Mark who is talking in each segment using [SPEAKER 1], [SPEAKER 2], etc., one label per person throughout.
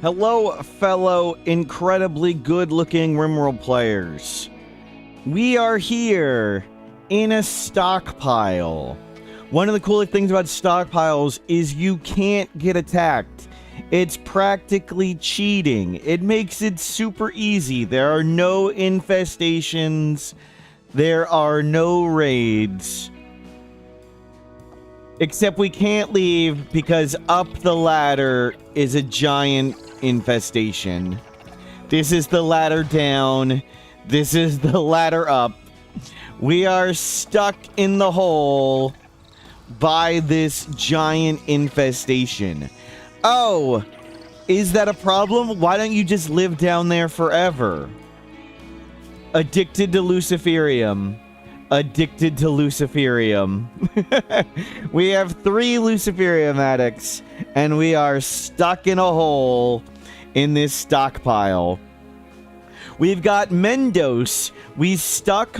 [SPEAKER 1] Hello, fellow incredibly good-looking RimWorld players. We are here in a stockpile. One of the coolest things about stockpiles is you can't get attacked. It's practically cheating. It makes it super easy. There are no infestations. There are no raids. Except we can't leave because up the ladder is a giant infestation. This is the ladder down. This is the ladder up. We are stuck in the hole by this giant infestation. Oh, is that a problem? Why don't you just live down there forever? Addicted to Luciferium. Addicted to Luciferium. We have 3 Luciferium addicts, and we are stuck in a hole in this stockpile. We've got Mendos. We snuck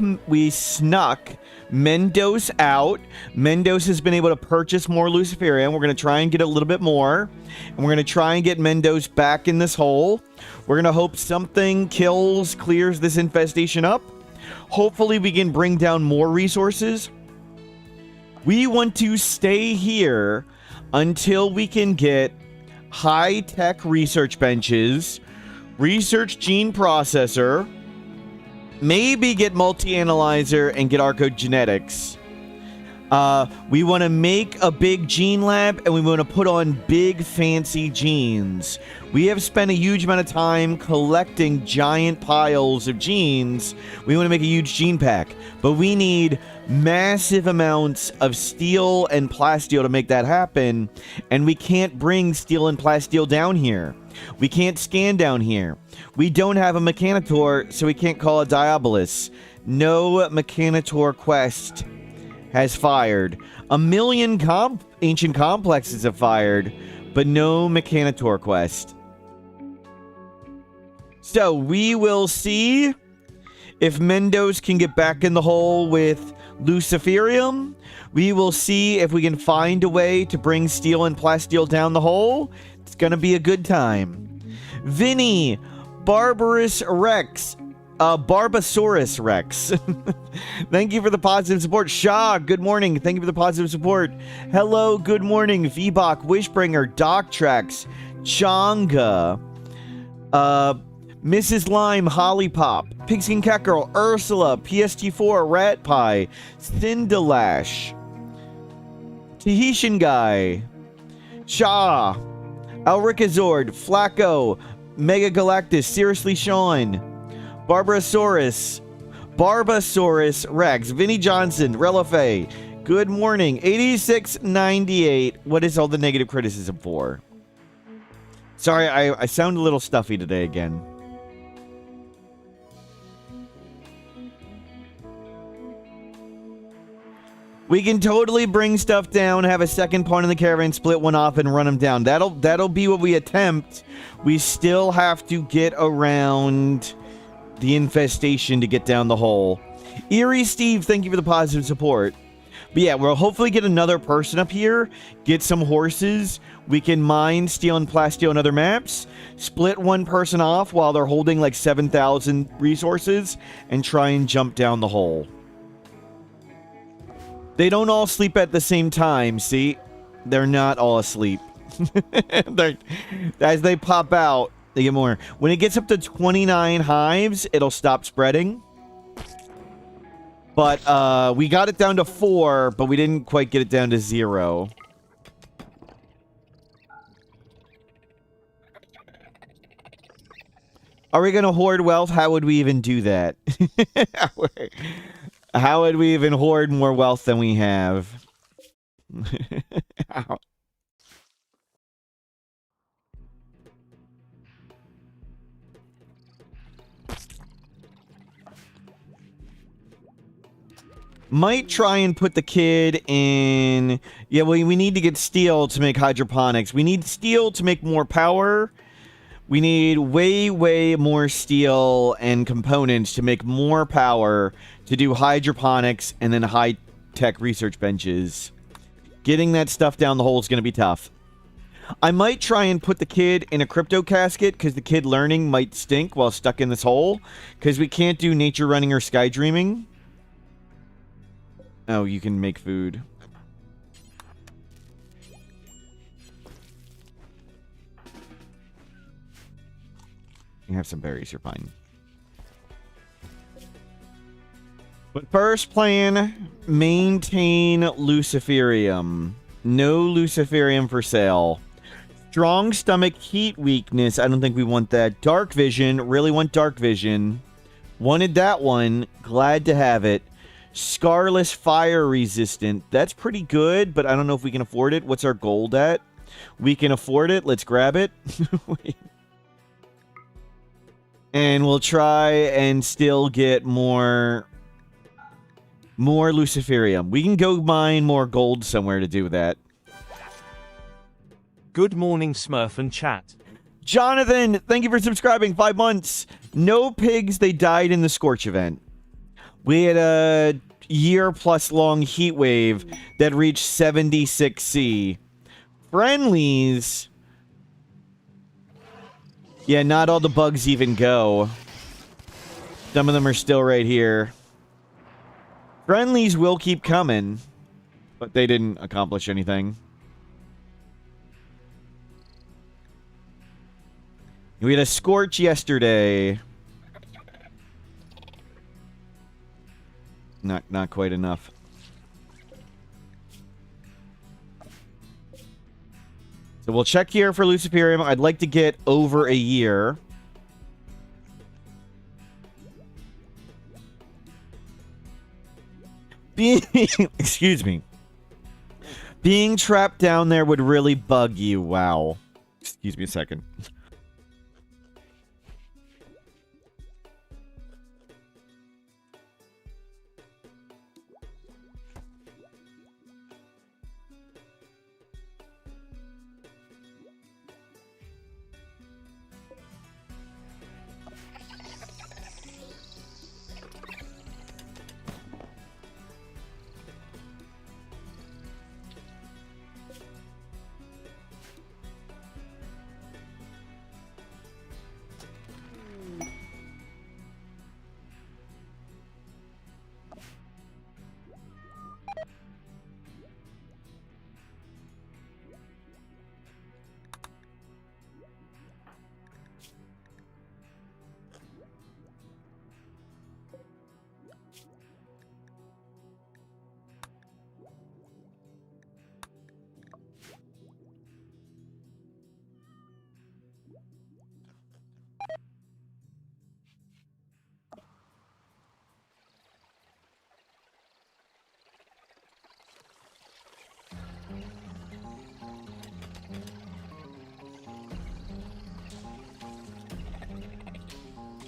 [SPEAKER 1] Mendos out. Mendos has been able to purchase more Luciferium. We're going to try and get a little bit more. And we're going to try and get Mendos back in this hole. We're going to hope something clears this infestation up. Hopefully we can bring down more resources. We want to stay here until we can get high-tech research benches, research gene processor, maybe get multi-analyzer and get archogenetics. We want to make a big gene lab, and we want to put on big fancy genes. We have spent a huge amount of time collecting giant piles of genes. We want to make a huge gene pack, but we need massive amounts of steel and plasteel to make that happen, and we can't bring steel and plasteel down here. We can't scan down here. We don't have a Mechanitor, so we can't call a Diabolus. No Mechanitor quest has fired. A million ancient complexes have fired, but no Mechanitor quest. So we will see if Mendos can get back in the hole with Luciferium. We will see if we can find a way to bring steel and plasteel down the hole. It's gonna be a good time. Vinny, Barbarous Rex, Barbasaurus Rex. Thank you for the positive support. Shah, good morning. Thank you for the positive support. Hello, good morning. Vbok, Wishbringer, Doctrax, Changa, Mrs. Lime, Hollypop, Pigskin Cackerel, Ursula, PST4, Rat Pie, Cindalash, Tahitian Guy, Shah, Alricazord, Flacco, Mega Galactus, Seriously Sean, Barbasaurus Rex, Vinny Johnson, Relife, good morning, 8698. What is all the negative criticism for? Sorry, I sound a little stuffy today again. We can totally bring stuff down, have a second pawn in the caravan, split one off, and run them down. That'll be what we attempt. We still have to get around the infestation to get down the hole. Eerie Steve, thank you for the positive support. But yeah, we'll hopefully get another person up here, get some horses. We can mine, steal, and plasteel on other maps, split one person off while they're holding like 7,000 resources, and try and jump down the hole. They don't all sleep at the same time, see? They're not all asleep. As they pop out, they get more. When it gets up to 29 hives, it'll stop spreading. But we got it down to 4, but we didn't quite get it down to 0. Are we going to hoard wealth? How would we even do that? How would we even hoard more wealth than we have? Might try and put the kid in... Yeah, well, we need to get steel to make hydroponics. We need steel to make more power. We need way, way more steel and components to make more power to do hydroponics and then high-tech research benches. Getting that stuff down the hole is going to be tough. I might try and put the kid in a crypto casket because the kid learning might stink while stuck in this hole because we can't do nature running or sky dreaming. Oh, you can make food. You have some berries, you're fine. But first plan, maintain Luciferium. No Luciferium for sale. Strong stomach, heat weakness. I don't think we want that. Dark vision. Really want dark vision. Wanted that one. Glad to have it. Scarless fire resistant. That's pretty good, but I don't know if we can afford it. What's our gold at? We can afford it. Let's grab it. And we'll try and still get more Luciferium. We can go mine more gold somewhere to do that.
[SPEAKER 2] Good morning, Smurf and chat.
[SPEAKER 1] Jonathan, thank you for subscribing. 5 months. No pigs, they died in the Scorch event. We had a year-plus long heat wave that reached 76C. Friendlies... Yeah, not all the bugs even go. Some of them are still right here. Friendlies will keep coming, but they didn't accomplish anything. We had a scorch yesterday. Not quite enough. So we'll check here for Luciferium. I'd like to get over a year. Excuse me. Being trapped down there would really bug you. Wow. Excuse me a second.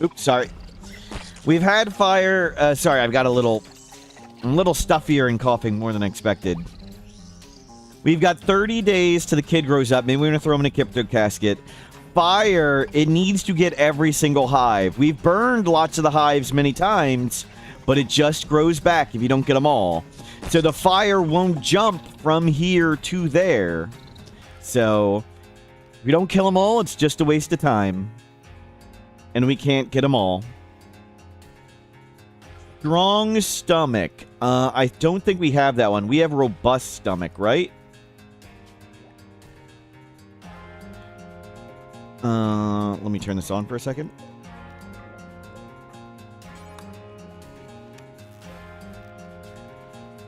[SPEAKER 1] Oops, sorry. We've had fire. Sorry, I've got a little stuffier and coughing more than expected. We've got 30 days till the kid grows up. Maybe we're going to throw him in a crypto casket. Fire, it needs to get every single hive. We've burned lots of the hives many times, but it just grows back if you don't get them all. So the fire won't jump from here to there. So if we don't kill them all, it's just a waste of time. And we can't get them all. Strong stomach. I don't think we have that one. We have robust stomach, right? Let me turn this on for a second.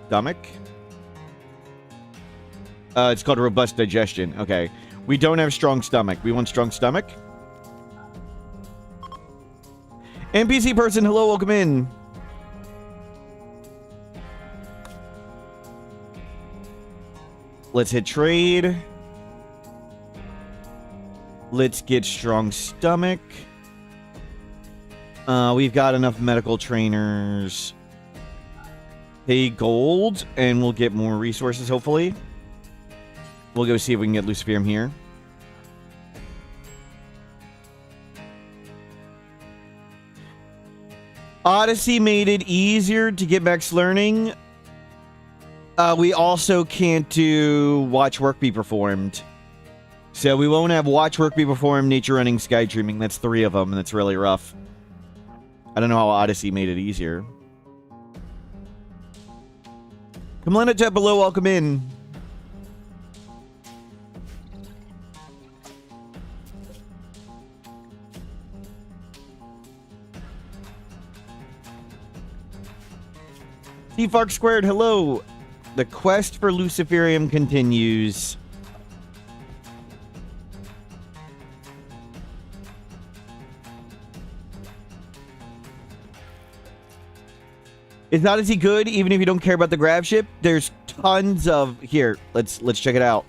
[SPEAKER 1] Stomach. It's called robust digestion. Okay. We don't have strong stomach. We want strong stomach. NPC person, hello, welcome in. Let's hit trade. Let's get strong stomach. We've got enough medical trainers. Pay gold, and we'll get more resources, hopefully. We'll go see if we can get Luciferium here. Odyssey made it easier to get max learning. We also can't do watch work be performed. So we won't have watch work be performed, nature running, sky dreaming. That's 3 of them, and it's really rough. I don't know how Odyssey made it easier. Come on, chat below. Welcome in. T-Fark Squared, hello. The quest for Luciferium continues. Is Odyssey good even if you don't care about the grab ship? There's tons of... Here, let's check it out.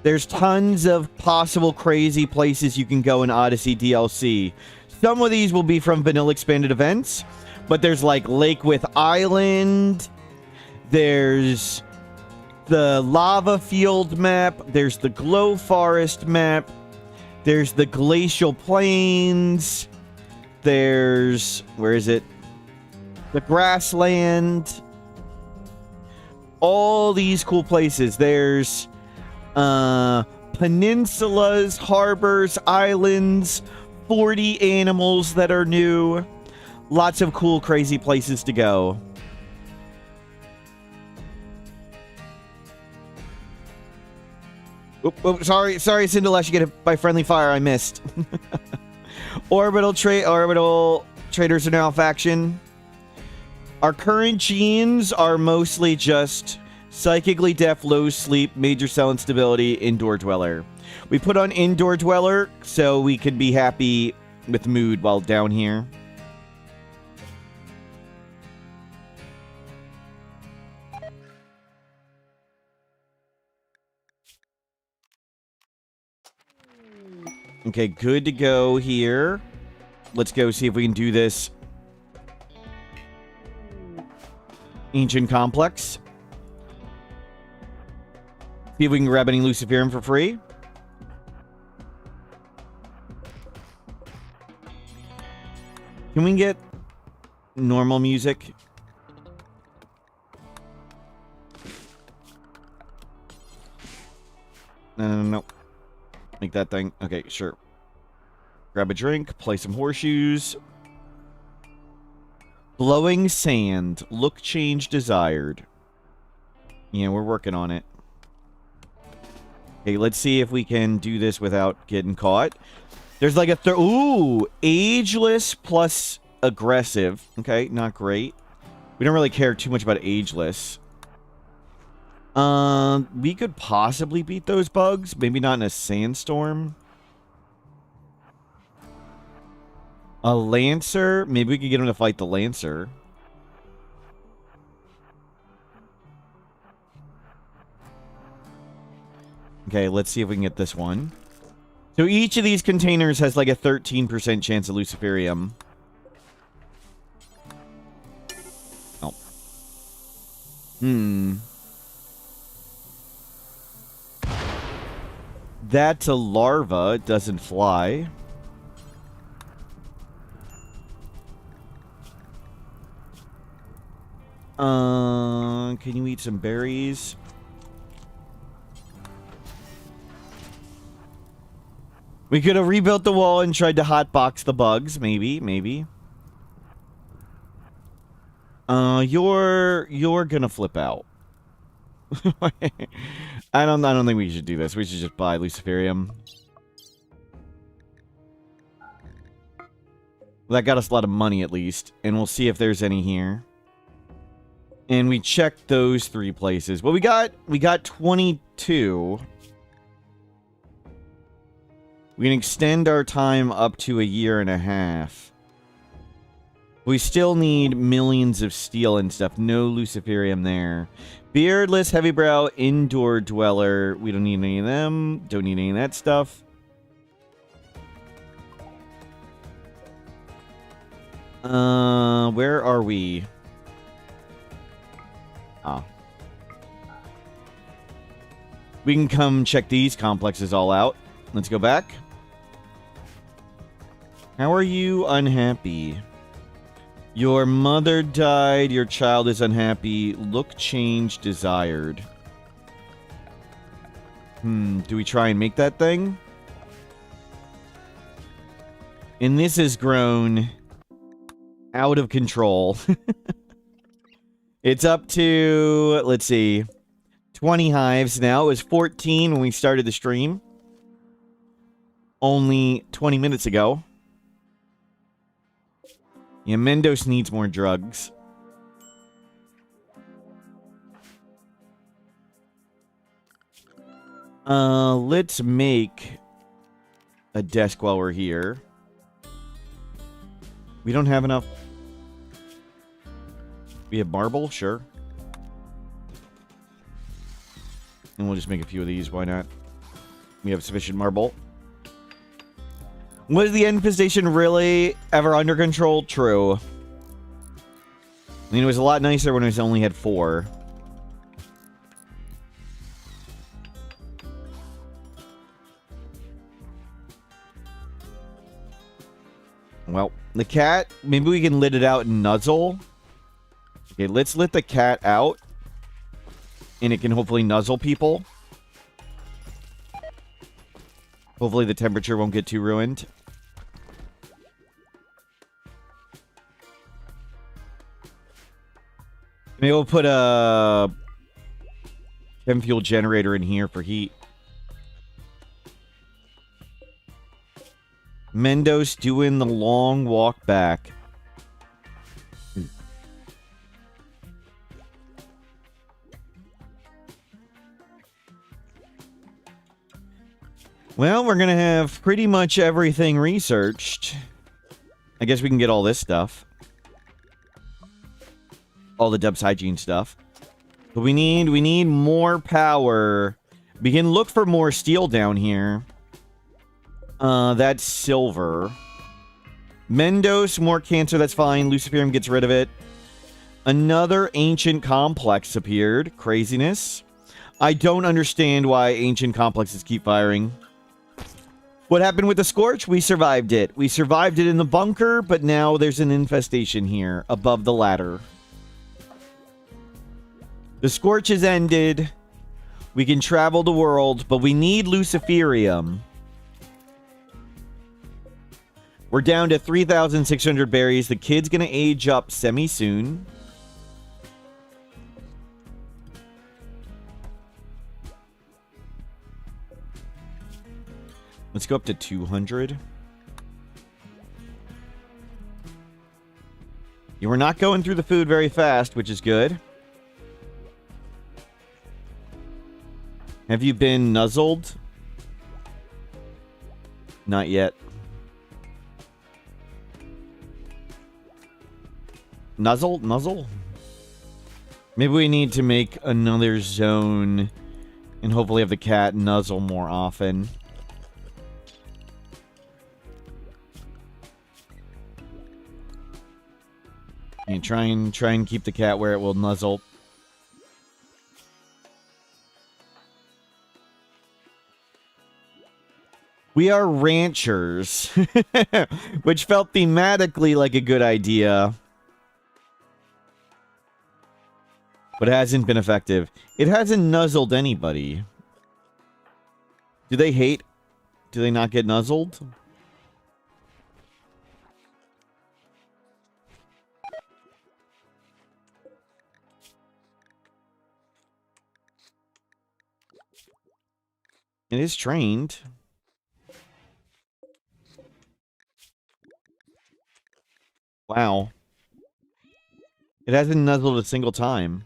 [SPEAKER 1] There's tons of possible crazy places you can go in Odyssey DLC. Some of these will be from vanilla expanded events, but there's like Lakewith Island, there's the Lava Field map, there's the Glow Forest map, there's the Glacial Plains, there's... Where is it? The Grassland. All these cool places. There's peninsulas, harbors, islands, 40 animals that are new. Lots of cool, crazy places to go. Sorry, Cinderlash, you get hit by friendly fire. I missed. Orbital traders are now a faction. Our current genes are mostly just psychically deaf, low sleep, major cell instability, indoor dweller. We put on indoor dweller so we can be happy with mood while down here. Okay, good to go here. Let's go see if we can do this. Ancient Complex. See if we can grab any Luciferium for free. Can we get normal music? No. Make that thing. Okay, sure. Grab a drink, play some horseshoes. Blowing sand. Look change desired. Yeah, we're working on it. Okay, let's see if we can do this without getting caught. There's like a ooh, ageless plus aggressive. Okay, not great. We don't really care too much about ageless. We could possibly beat those bugs. Maybe not in a sandstorm. A Lancer? Maybe we could get him to fight the Lancer. Okay, let's see if we can get this one. So each of these containers has like a 13% chance of Luciferium. Oh. That's a larva. It doesn't fly. Can you eat some berries? We could have rebuilt the wall and tried to hotbox the bugs. Maybe. You're gonna flip out. I don't think we should do this. We should just buy Luciferium. Well, that got us a lot of money at least, and we'll see if there's any here. And we checked those 3 places. Well, we got 22. We can extend our time up to 1.5 years. We still need millions of steel and stuff. No Luciferium there. Beardless, heavybrow, indoor dweller. We don't need any of them. Don't need any of that stuff. Where are we? Ah. We can come check these complexes all out. Let's go back. How are you unhappy? Your mother died. Your child is unhappy. Look change desired. Do we try and make that thing? And this has grown out of control. It's up to, let's see, 20 hives now. It was 14 when we started the stream. Only 20 minutes ago. Yeah, Mendos needs more drugs. Let's make a desk while we're here. We don't have enough. We have marble, sure. And we'll just make a few of these, why not? We have sufficient marble. Was the infestation really ever under control? True. I mean, it was a lot nicer when it only had 4. Well, the cat, maybe we can let it out and nuzzle. Okay, let's let the cat out. And it can hopefully nuzzle people. Hopefully the temperature won't get too ruined. Maybe we'll put a chem fuel generator in here for heat. Mendos doing the long walk back. Well, we're going to have pretty much everything researched. I guess we can get all this stuff. All the Dubs hygiene stuff. But we need more power. We can look for more steel down here. That's silver. Mendos, more cancer, that's fine. Luciferium gets rid of it. Another ancient complex appeared. Craziness. I don't understand why ancient complexes keep firing. What happened with the Scorch? We survived it. We survived it in the bunker, but now there's an infestation here above the ladder. The Scorch has ended. We can travel the world, but we need Luciferium. We're down to 3,600 berries. The kid's going to age up semi-soon. Let's go up to 200. You were not going through the food very fast, which is good. Have you been nuzzled? Not yet. Nuzzle? Maybe we need to make another zone and hopefully have the cat nuzzle more often. You try and keep the cat where it will nuzzle. We are ranchers, which felt thematically like a good idea. But hasn't been effective. It hasn't nuzzled anybody. Do they hate? Do they not get nuzzled? It is trained. Wow. It hasn't nuzzled a single time.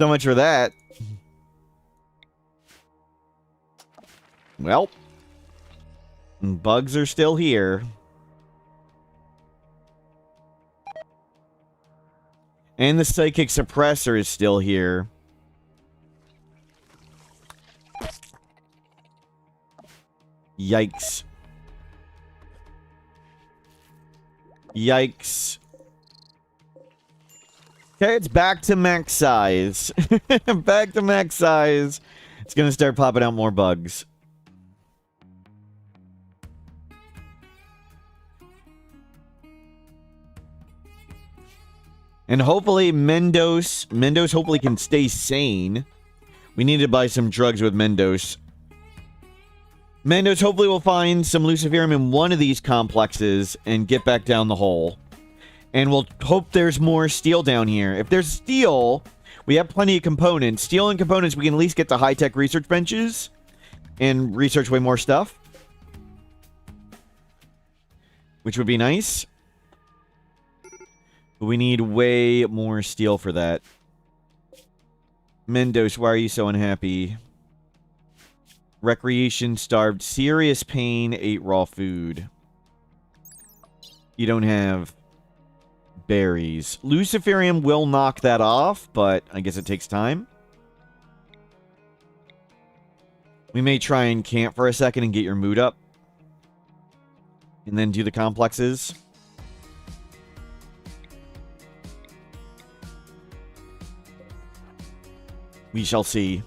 [SPEAKER 1] So much for that. Well, bugs are still here. And the psychic suppressor is still here. Yikes. Yikes. Okay, it's back to max size. Back to max size. It's gonna start popping out more bugs. And hopefully Mendos hopefully can stay sane. We need to buy some drugs with Mendos. Mendos hopefully will find some Luciferium in one of these complexes and get back down the hole. And we'll hope there's more steel down here. If there's steel, we have plenty of components. Steel and components, we can at least get to high-tech research benches and research way more stuff. Which would be nice. But we need way more steel for that. Mendos, why are you so unhappy? Recreation, starved, serious pain, ate raw food. You don't have berries. Luciferium will knock that off, but I guess it takes time. We may try and camp for a second and get your mood up. And then do the complexes. We shall see.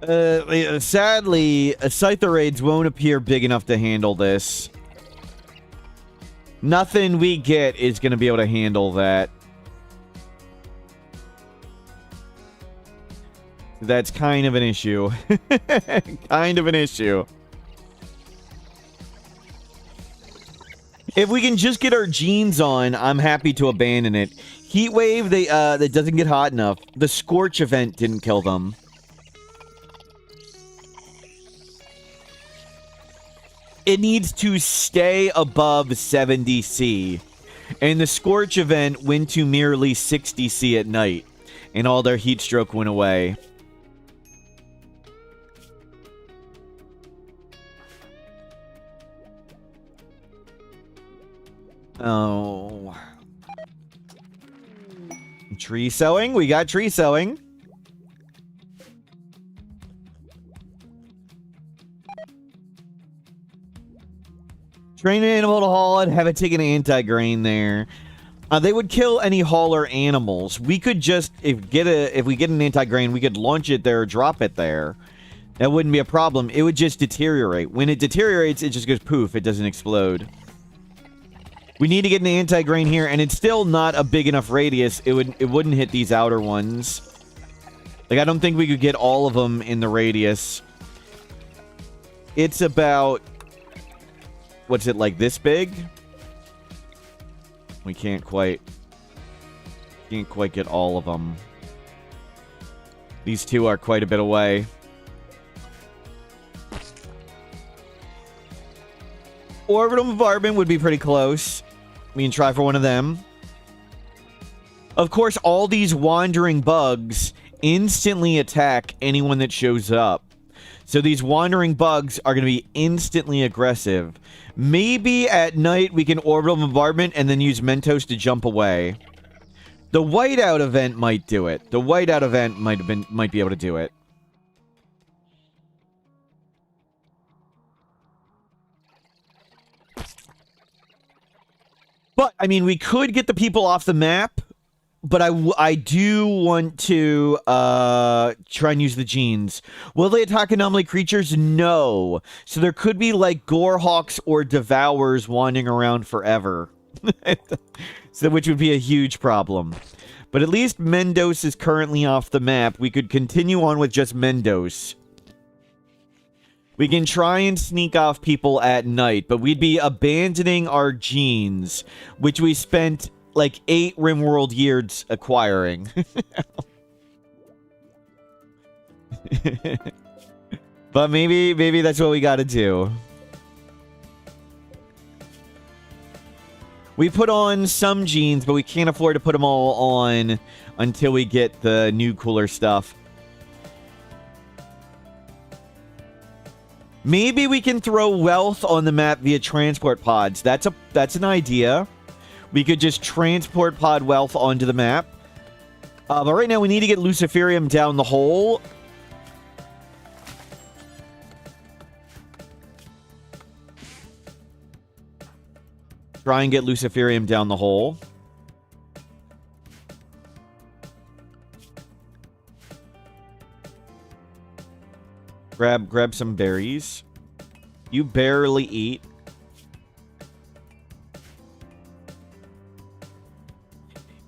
[SPEAKER 1] Sadly, Scyther raids won't appear big enough to handle this. Nothing we get is going to be able to handle that. That's kind of an issue. Kind of an issue. If we can just get our genes on, I'm happy to abandon it. Heat wave, that doesn't get hot enough. The scorch event didn't kill them. It needs to stay above 70C. And the scorch event went to merely 60C at night. And all their heat stroke went away. Oh. Tree sowing? We got tree sowing. Train an animal to haul it, have it take an anti-grain there. They would kill any hauler animals. We could just, if we get an anti-grain, we could launch it there, drop it there. That wouldn't be a problem. It would just deteriorate. When it deteriorates, it just goes poof. It doesn't explode. We need to get an anti-grain here, and it's still not a big enough radius. It wouldn't hit these outer ones. Like, I don't think we could get all of them in the radius. It's about... What's it, like this big? We can't quite get all of them. These two are quite a bit away. Orbital bombardment would be pretty close. We can try for one of them. Of course, all these wandering bugs instantly attack anyone that shows up. So these wandering bugs are going to be instantly aggressive. Maybe at night we can orbital bombardment and then use Mentos to jump away. The whiteout event might do it. The whiteout event might be able to do it. But, I mean, we could get the people off the map, but I do want to try and use the genes. Will they attack anomaly creatures? No. So there could be, like, Gorehawks or Devours wandering around forever. So, which would be a huge problem. But at least Mendos is currently off the map. We could continue on with just Mendos. We can try and sneak off people at night, but we'd be abandoning our genes, which we spent like 8 RimWorld years acquiring. But maybe that's what we gotta do. We put on some genes, but we can't afford to put them all on until we get the new cooler stuff. Maybe we can throw wealth on the map via transport pods. That's an idea. We could just transport pod wealth onto the map. But right now we need to get Luciferium down the hole. Try and get Luciferium down the hole. Grab some berries. You barely eat.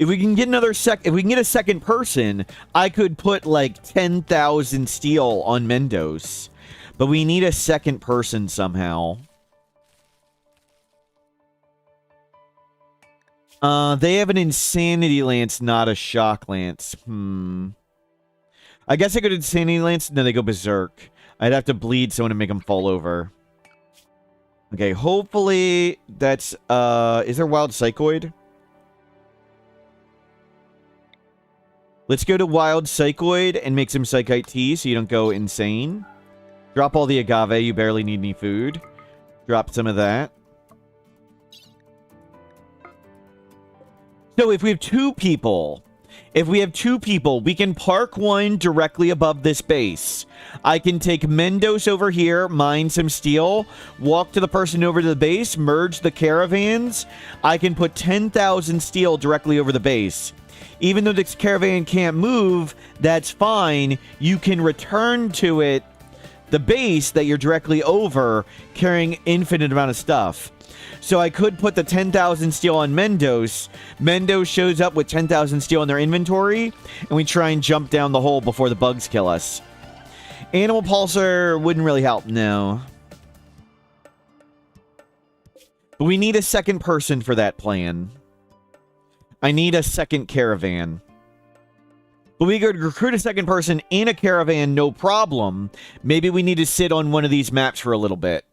[SPEAKER 1] If we can get if we can get a second person, I could put like 10,000 steel on Mendos. But we need a second person somehow. They have an Insanity Lance, not a Shock Lance. I guess I could Insanity Lance. No, they go Berserk. I'd have to bleed someone to make them fall over. Okay, hopefully that's... is there Wild Psychoid? Let's go to Wild Psychoid and make some Psychite tea so you don't go insane. Drop all the agave. You barely need any food. Drop some of that. So if we have two people... we can park one directly above this base. I can take Mendos over here, mine some steel, walk to the person over to the base, merge the caravans. I can put 10,000 steel directly over the base. Even though this caravan can't move, that's fine. You can return to it, the base that you're directly over, carrying infinite amount of stuff. So I could put the 10,000 steel on Mendos. Mendos shows up with 10,000 steel in their inventory, and we try and jump down the hole before the bugs kill us. Animal Pulsar wouldn't really help, no. But we need a second person for that plan. I need a second caravan. But we could recruit a second person in a caravan, no problem. Maybe we need to sit on one of these maps for a little bit.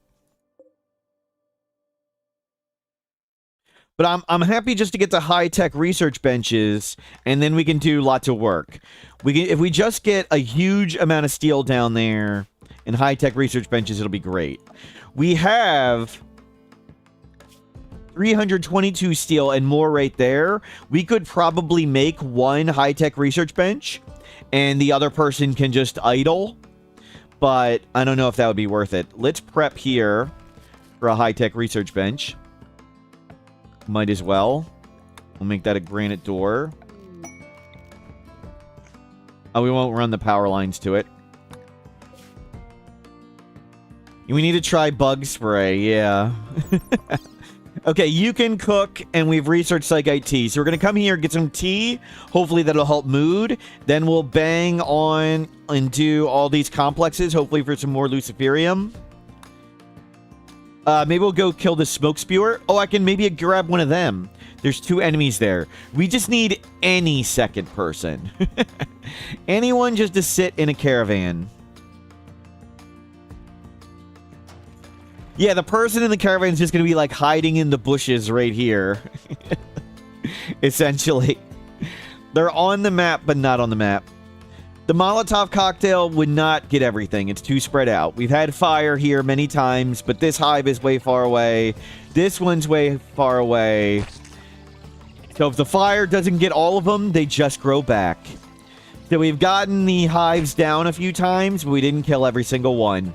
[SPEAKER 1] But I'm happy just to get the high-tech research benches, and then we can do lots of work. If we just get a huge amount of steel down there and high-tech research benches, it'll be great. We have 322 steel and more right there. We could probably make one high-tech research bench, and the other person can just idle. But I don't know if that would be worth it. Let's prep here for a high-tech research bench. Might as well. We'll make that a granite door. Oh, we won't run the power lines to it. We need to try bug spray, yeah. Okay, you can cook, and we've researched Psychite tea. So we're going to come here, get some tea. Hopefully that'll help mood. Then we'll bang on and do all these complexes, hopefully for some more Luciferium. Maybe we'll go kill the smoke spewer. Oh, I can maybe grab one of them. There's two enemies there. We just need any second person. Anyone just to sit in a caravan. Yeah, the person in the caravan is just going to be like hiding in the bushes right here. Essentially. They're on the map, but not on the map. The Molotov cocktail would not get everything. It's too spread out. We've had fire here many times, but this hive is way far away. This one's way far away. So if the fire doesn't get all of them, they just grow back. So we've gotten the hives down a few times, but we didn't kill every single one.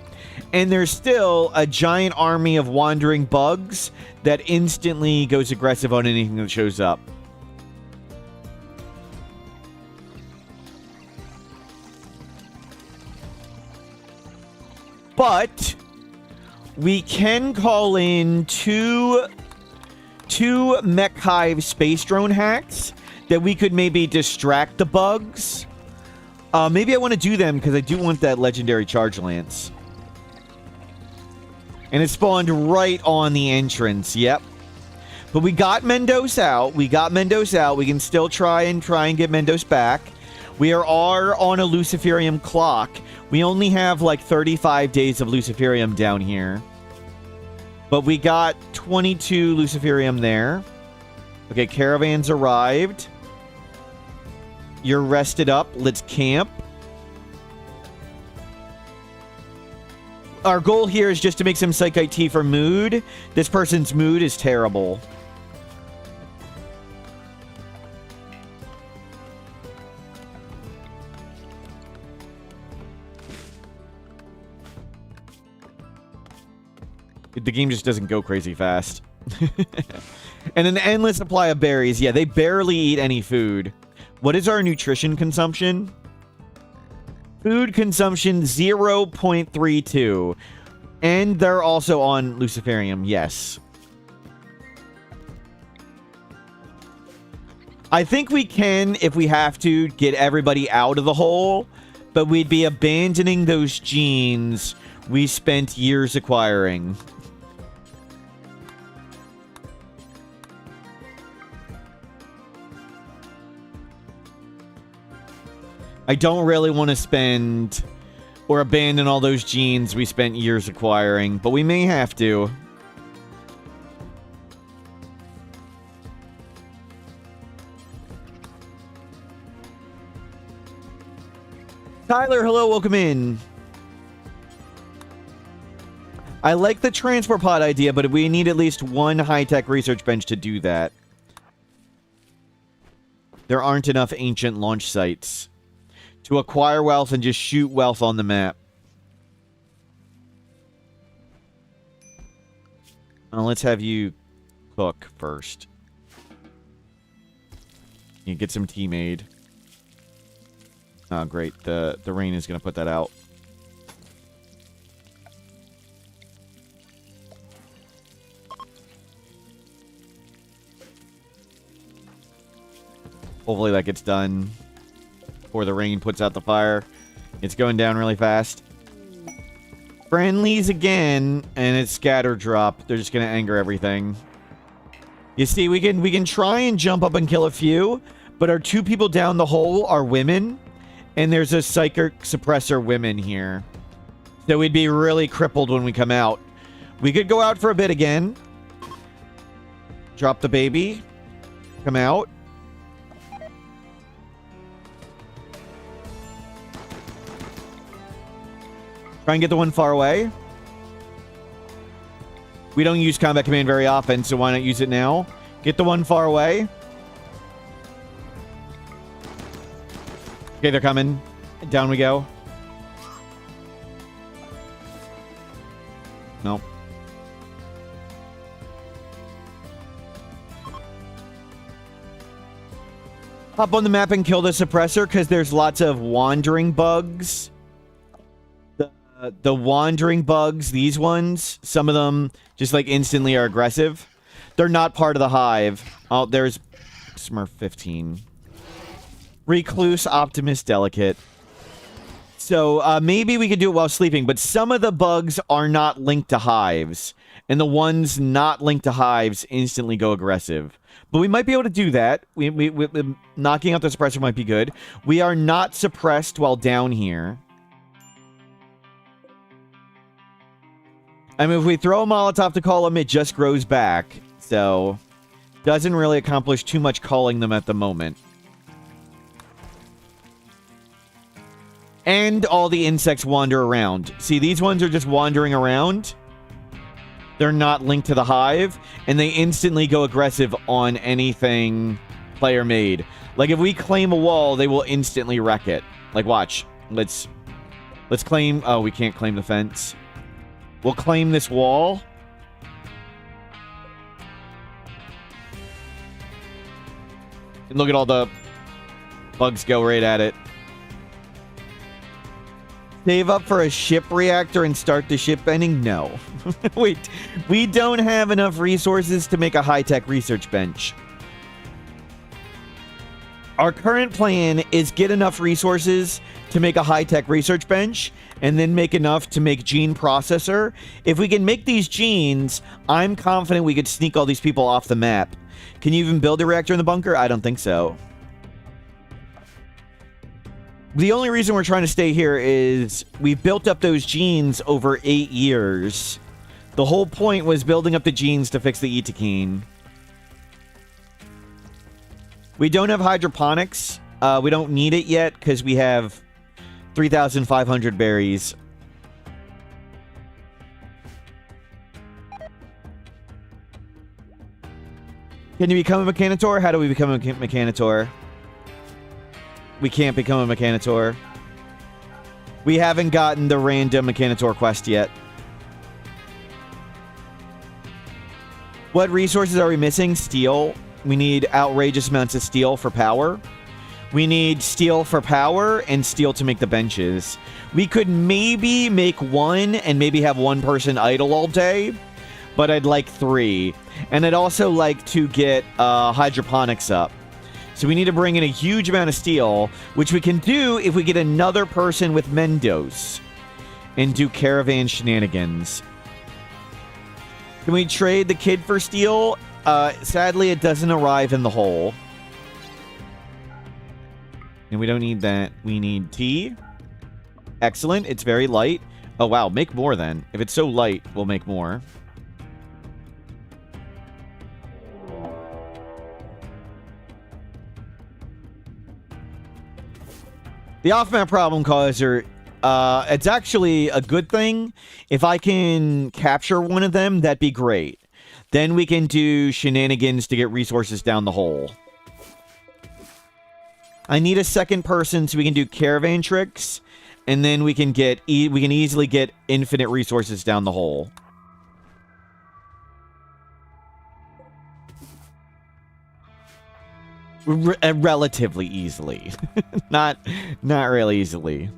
[SPEAKER 1] And there's still a giant army of wandering bugs that instantly goes aggressive on anything that shows up. But we can call in two mech hive space drone hacks that we could maybe distract the bugs. Maybe I want to do them because I do want that legendary charge lance. And it spawned right on the entrance. Yep. But we got Mendos out. We can still try and get Mendos back. We are on a Luciferium clock. We only have like 35 days of Luciferium down here. But we got 22 Luciferium there. Okay, caravans arrived. You're rested up. Let's camp. Our goal here is just to make some Psychite tea for mood. This person's mood is terrible. The game just doesn't go crazy fast. And an endless supply of berries. Yeah, they barely eat any food. What is our nutrition consumption? Food consumption 0.32. And they're also on Luciferium, yes. I think we can, if we have to, get everybody out of the hole, but we'd be abandoning those genes we spent years acquiring. I don't really want to spend or abandon all those genes we spent years acquiring, but we may have to. Tyler, hello, welcome in. I like the transport pod idea, but we need at least one high-tech research bench to do that. There aren't enough ancient launch sites to acquire wealth and just shoot wealth on the map. Let's have you cook first. You get some tea made. Oh, great. The rain is going to put that out. Hopefully that gets done before the rain puts out the fire. It's going down really fast. Friendlies again, and it's scatter drop. They're just going to anger everything. You see, we can try and jump up and kill a few, but our two people down the hole are women, and there's a psychic suppressor women here. So we'd be really crippled when we come out. We could go out for a bit again. Drop the baby. Come out. Try and get the one far away. We don't use combat command very often, so why not use it now? Get the one far away. Okay, they're coming. Down we go. Nope. Hop on the map and kill the suppressor, because there's lots of wandering bugs. The wandering bugs, these ones, some of them just like instantly are aggressive. They're not part of the hive. Oh, there's Smurf 15. Recluse, Optimist, Delicate. So maybe we could do it while sleeping, but some of the bugs are not linked to hives. And the ones not linked to hives instantly go aggressive. But we might be able to do that. Knocking out the suppressor might be good. We are not suppressed while down here. I mean, if we throw a Molotov to call them, it just grows back. So, doesn't really accomplish too much calling them at the moment. And all the insects wander around. See, these ones are just wandering around. They're not linked to the hive. And they instantly go aggressive on anything player made. Like, if we claim a wall, they will instantly wreck it. Like, watch. Let's claim... Oh, we can't claim the fence. We'll claim this wall. And look at all the bugs go right at it. Save up for a ship reactor and start the ship bending? No. Wait, we don't have enough resources to make a high-tech research bench. Our current plan is get enough resources to make a high-tech research bench, and then make enough to make gene processor. If we can make these genes, I'm confident we could sneak all these people off the map. Can you even build a reactor in the bunker? I don't think so. The only reason we're trying to stay here is we've built up those genes over 8 years. The whole point was building up the genes to fix the Itakine. We don't have hydroponics. We don't need it yet because we have 3,500 berries. Can you become a Mechanitor? How do we become a Mechanitor? We can't become a Mechanitor. We haven't gotten the random Mechanitor quest yet. What resources are we missing? Steel. We need outrageous amounts of steel for power. We need steel for power and steel to make the benches. We could maybe make one and maybe have one person idle all day, but I'd like 3. And I'd also like to get hydroponics up. So we need to bring in a huge amount of steel, which we can do if we get another person with Mendos and do caravan shenanigans. Can we trade the kid for steel? Sadly, it doesn't arrive in the hole. And we don't need that. We need tea. Excellent. It's very light. Oh, wow. Make more then. If it's so light, we'll make more. The off-map problem causer, it's actually a good thing. If I can capture one of them, that'd be great. Then we can do shenanigans to get resources down the hole. I need a second person so we can do caravan tricks, and then we can easily get infinite resources down the hole. Relatively easily. not really easily.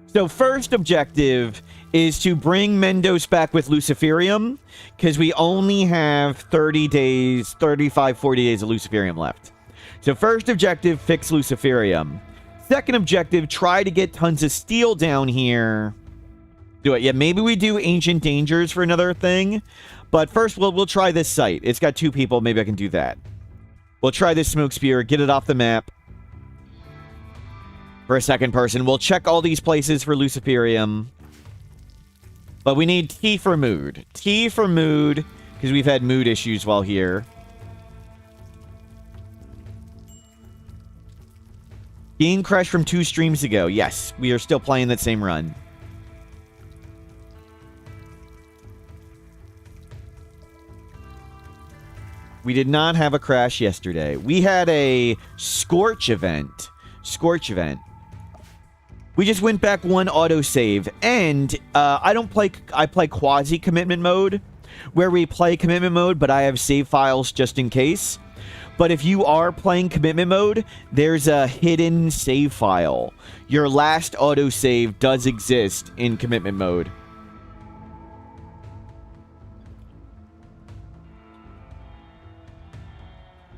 [SPEAKER 1] So first objective is to bring Mendos back with Luciferium, because we only have 30 days, 35, 40 days of Luciferium left. So first objective, fix Luciferium. Second objective, try to get tons of steel down here. Do it. Yeah, maybe we do Ancient Dangers for another thing. But first, we'll try this site. It's got 2 people. Maybe I can do that. We'll try this smoke spear, get it off the map. For a second person. We'll check all these places for Luciferium. But we need tea for mood. Tea for mood, because we've had mood issues while here. Game crashed from 2 streams ago. Yes, we are still playing that same run. We did not have a crash yesterday. We had a Scorch event. Scorch event. We just went back 1 autosave. And I play quasi-commitment mode, where we play commitment mode, but I have save files just in case. But if you are playing commitment mode, there's a hidden save file. Your last autosave does exist in commitment mode.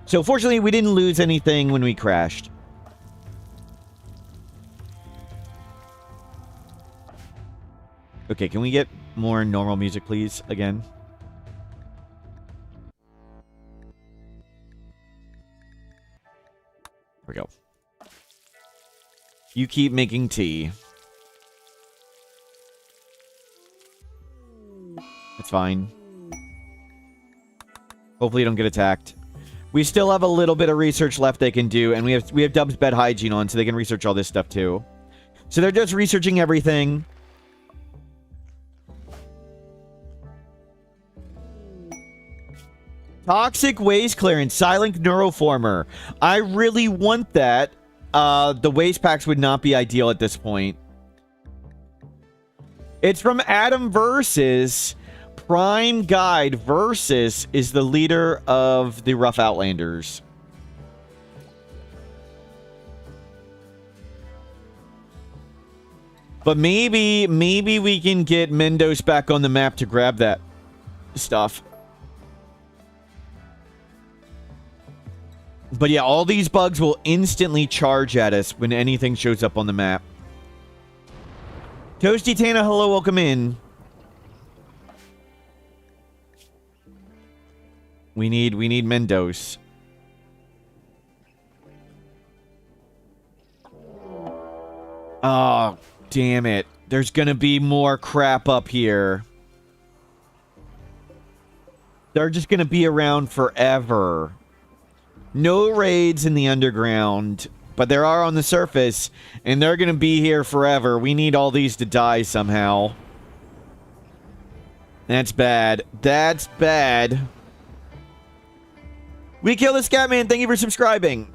[SPEAKER 1] So fortunately, we didn't lose anything when we crashed. Okay, can we get more normal music, please, again? There we go. You keep making tea. It's fine. Hopefully you don't get attacked. We still have a little bit of research left they can do, and we have Dub's bed hygiene on, so they can research all this stuff too. So they're just researching everything. Toxic waste clearance, silent neuroformer. I really want that. The waste packs would not be ideal at this point. It's from Adam Versus. Prime Guide Versus is the leader of the Rough Outlanders. But maybe we can get Mendos back on the map to grab that stuff. But yeah, all these bugs will instantly charge at us when anything shows up on the map. Toasty Tana, hello, welcome in. We need Mendos. Oh, damn it. There's gonna be more crap up here. They're just gonna be around forever. No raids in the underground, but there are on the surface, and they're gonna be here forever. We need all these to die somehow. That's bad. That's bad. We kill the Scatman. Thank you for subscribing.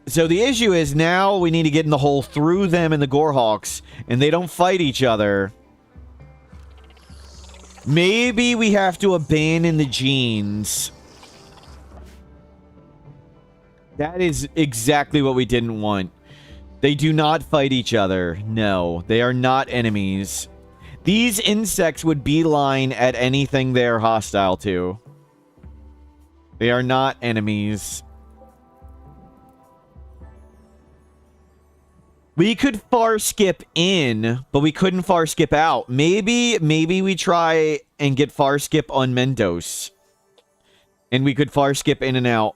[SPEAKER 1] So the issue is now we need to get in the hole through them and the Gorehawks, and they don't fight each other. Maybe we have to abandon the genes. That is exactly what we didn't want. They do not fight each other. No, they are not enemies. These insects would beeline at anything they're hostile to. They are not enemies. We could far skip in, but we couldn't far skip out. Maybe we try and get far skip on Mendos. And we could far skip in and out.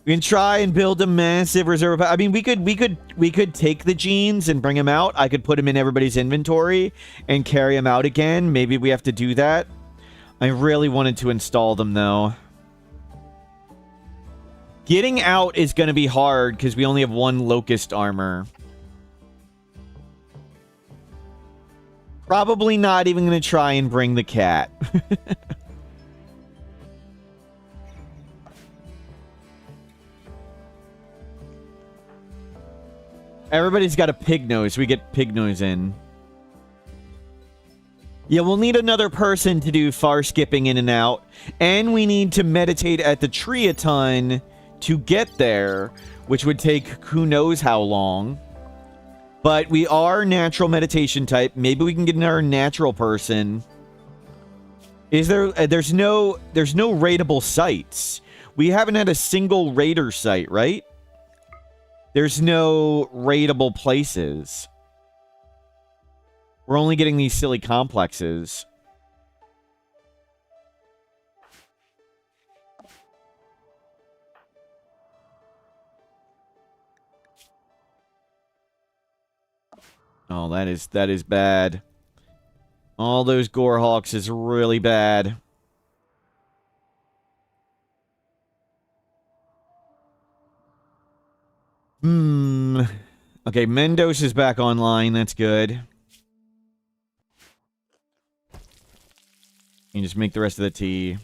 [SPEAKER 1] We can try and build a massive reserve. I mean, we could take the genes and bring them out. I could put them in everybody's inventory and carry them out again. Maybe we have to do that. I really wanted to install them, though. Getting out is going to be hard because we only have one Locust armor. Probably not even going to try and bring the cat. Everybody's got a pig nose. We get pig nose in. Yeah, we'll need another person to do far skipping in and out. And we need to meditate at the tree a ton to get there, which would take who knows how long. But we are natural meditation type. Maybe we can get another natural person. Is there... there's no raidable sites. We haven't had a single raider site, right? There's no raidable places. We're only getting these silly complexes. Oh, that is bad. All those Gorehawks is really bad. Okay, Mendos is back online. That's good. You can just make the rest of the tea.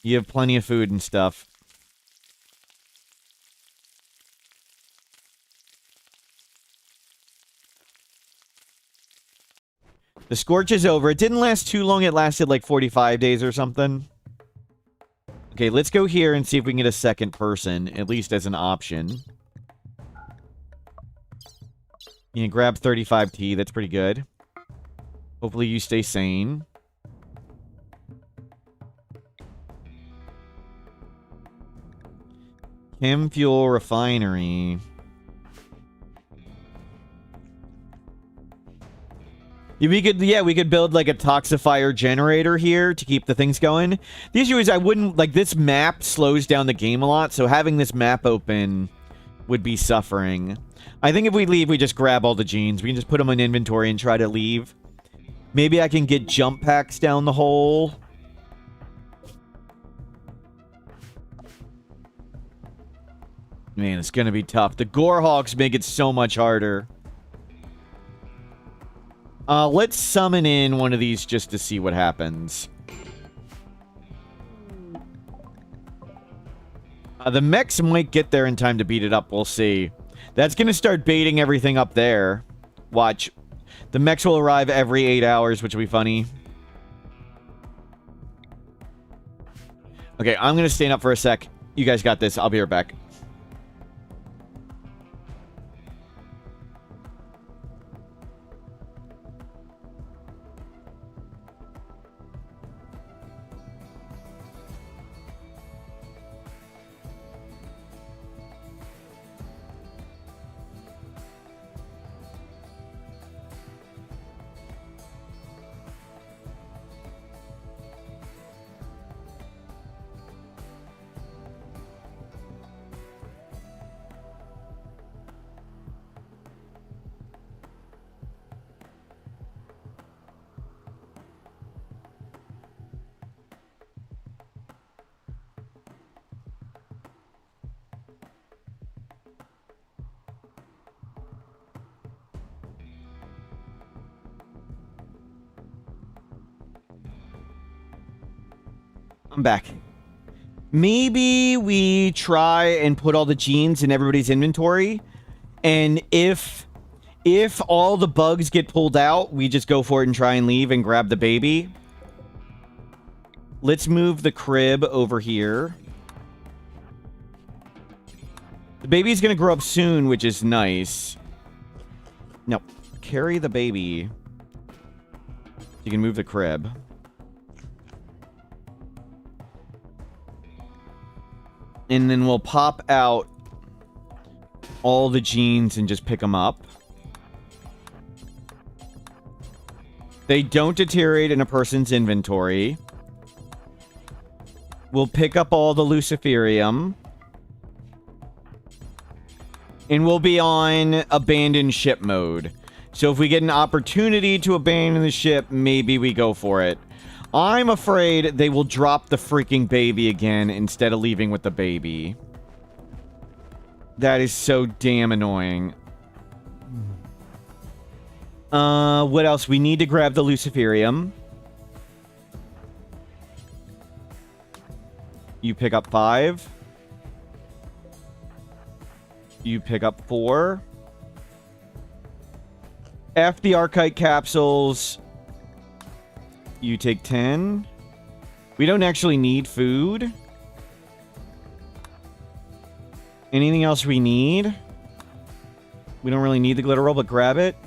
[SPEAKER 1] You have plenty of food and stuff. The Scorch is over. It didn't last too long. It lasted like 45 days or something. Okay, let's go here and see if we can get a second person, at least as an option. You can grab 35 tea. That's pretty good. Hopefully you stay sane. Chem Fuel Refinery. We could build like a toxifier generator here to keep the things going. The issue is I wouldn't, like, this map slows down the game a lot, so having this map open would be suffering. I think if we leave, we just grab all the genes. We can just put them in inventory and try to leave. Maybe I can get jump packs down the hole. Man, it's gonna be tough. The Gorehawks make it so much harder. Let's summon in one of these just to see what happens. The mechs might get there in time to beat it up. We'll see. That's going to start baiting everything up there. Watch. The mechs will arrive every 8 hours, which will be funny. Okay, I'm going to stand up for a sec. You guys got this. I'll be right back. I'm back. Maybe we try and put all the genes in everybody's inventory, and if all the bugs get pulled out, we just go for it and try and leave and grab the baby. Let's move the crib over here. The baby's gonna grow up soon, which is nice. No, carry the baby. You can move the crib. And then we'll pop out all the genes and just pick them up. They don't deteriorate in a person's inventory. We'll pick up all the Luciferium. And we'll be on abandoned ship mode. So if we get an opportunity to abandon the ship, maybe we go for it. I'm afraid they will drop the freaking baby again instead of leaving with the baby. That is so damn annoying. What else? We need to grab the Luciferium. You pick up 5. You pick up 4. F the Archite capsules. You take 10. We don't actually need food. Anything else we need? We don't really need the glitter roll, but grab it.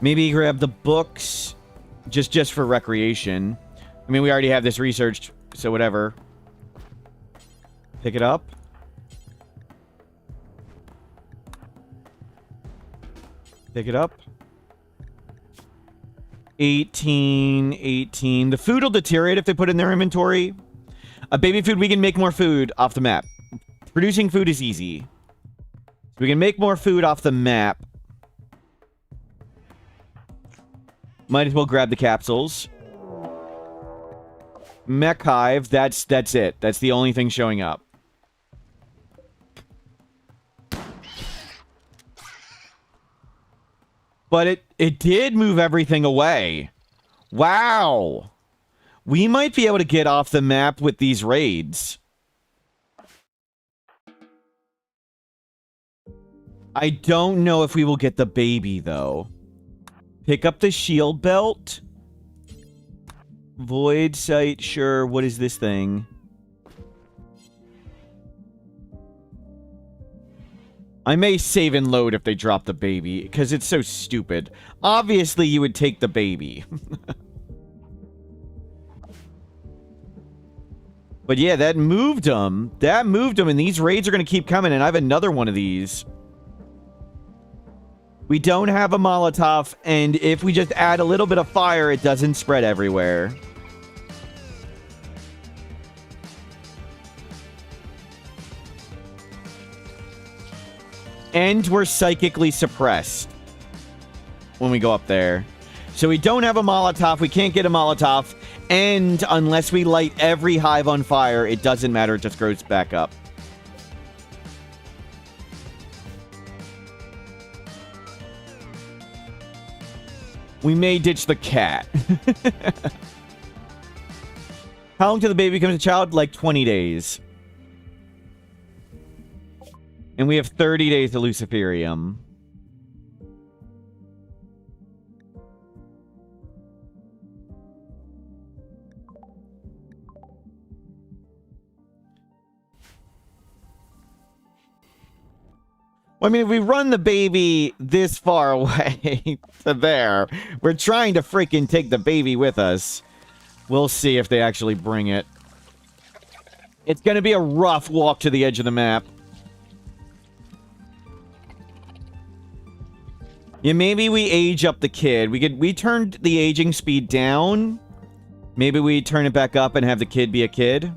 [SPEAKER 1] Maybe grab the books just for recreation. I mean, we already have this researched, so whatever. Pick it up. Pick it up. 18, 18. The food will deteriorate if they put it in their inventory. Baby food, we can make more food off the map. Producing food is easy. We can make more food off the map. Might as well grab the capsules. Mech Hive, that's it. That's the only thing showing up. But it did move everything away. Wow. We might be able to get off the map with these raids. I don't know if we will get the baby, though. Pick up the shield belt. Void sight, sure. What is this thing? I may save and load if they drop the baby, because it's so stupid. Obviously, you would take the baby. But yeah, that moved them. That moved them, and these raids are going to keep coming, and I have another one of these. We don't have a Molotov, and if we just add a little bit of fire, it doesn't spread everywhere. And we're psychically suppressed when we go up there. So we don't have a Molotov. We can't get a Molotov. And unless we light every hive on fire, it doesn't matter. It just grows back up. We may ditch the cat. How long till the baby becomes a child? Like 20 days. And we have 30 days to Luciferium. Well, I mean, if we run the baby this far away to there, we're trying to freaking take the baby with us. We'll see if they actually bring it. It's going to be a rough walk to the edge of the map. Yeah, maybe we age up the kid. We turned the aging speed down. Maybe we turn it back up and have the kid be a kid.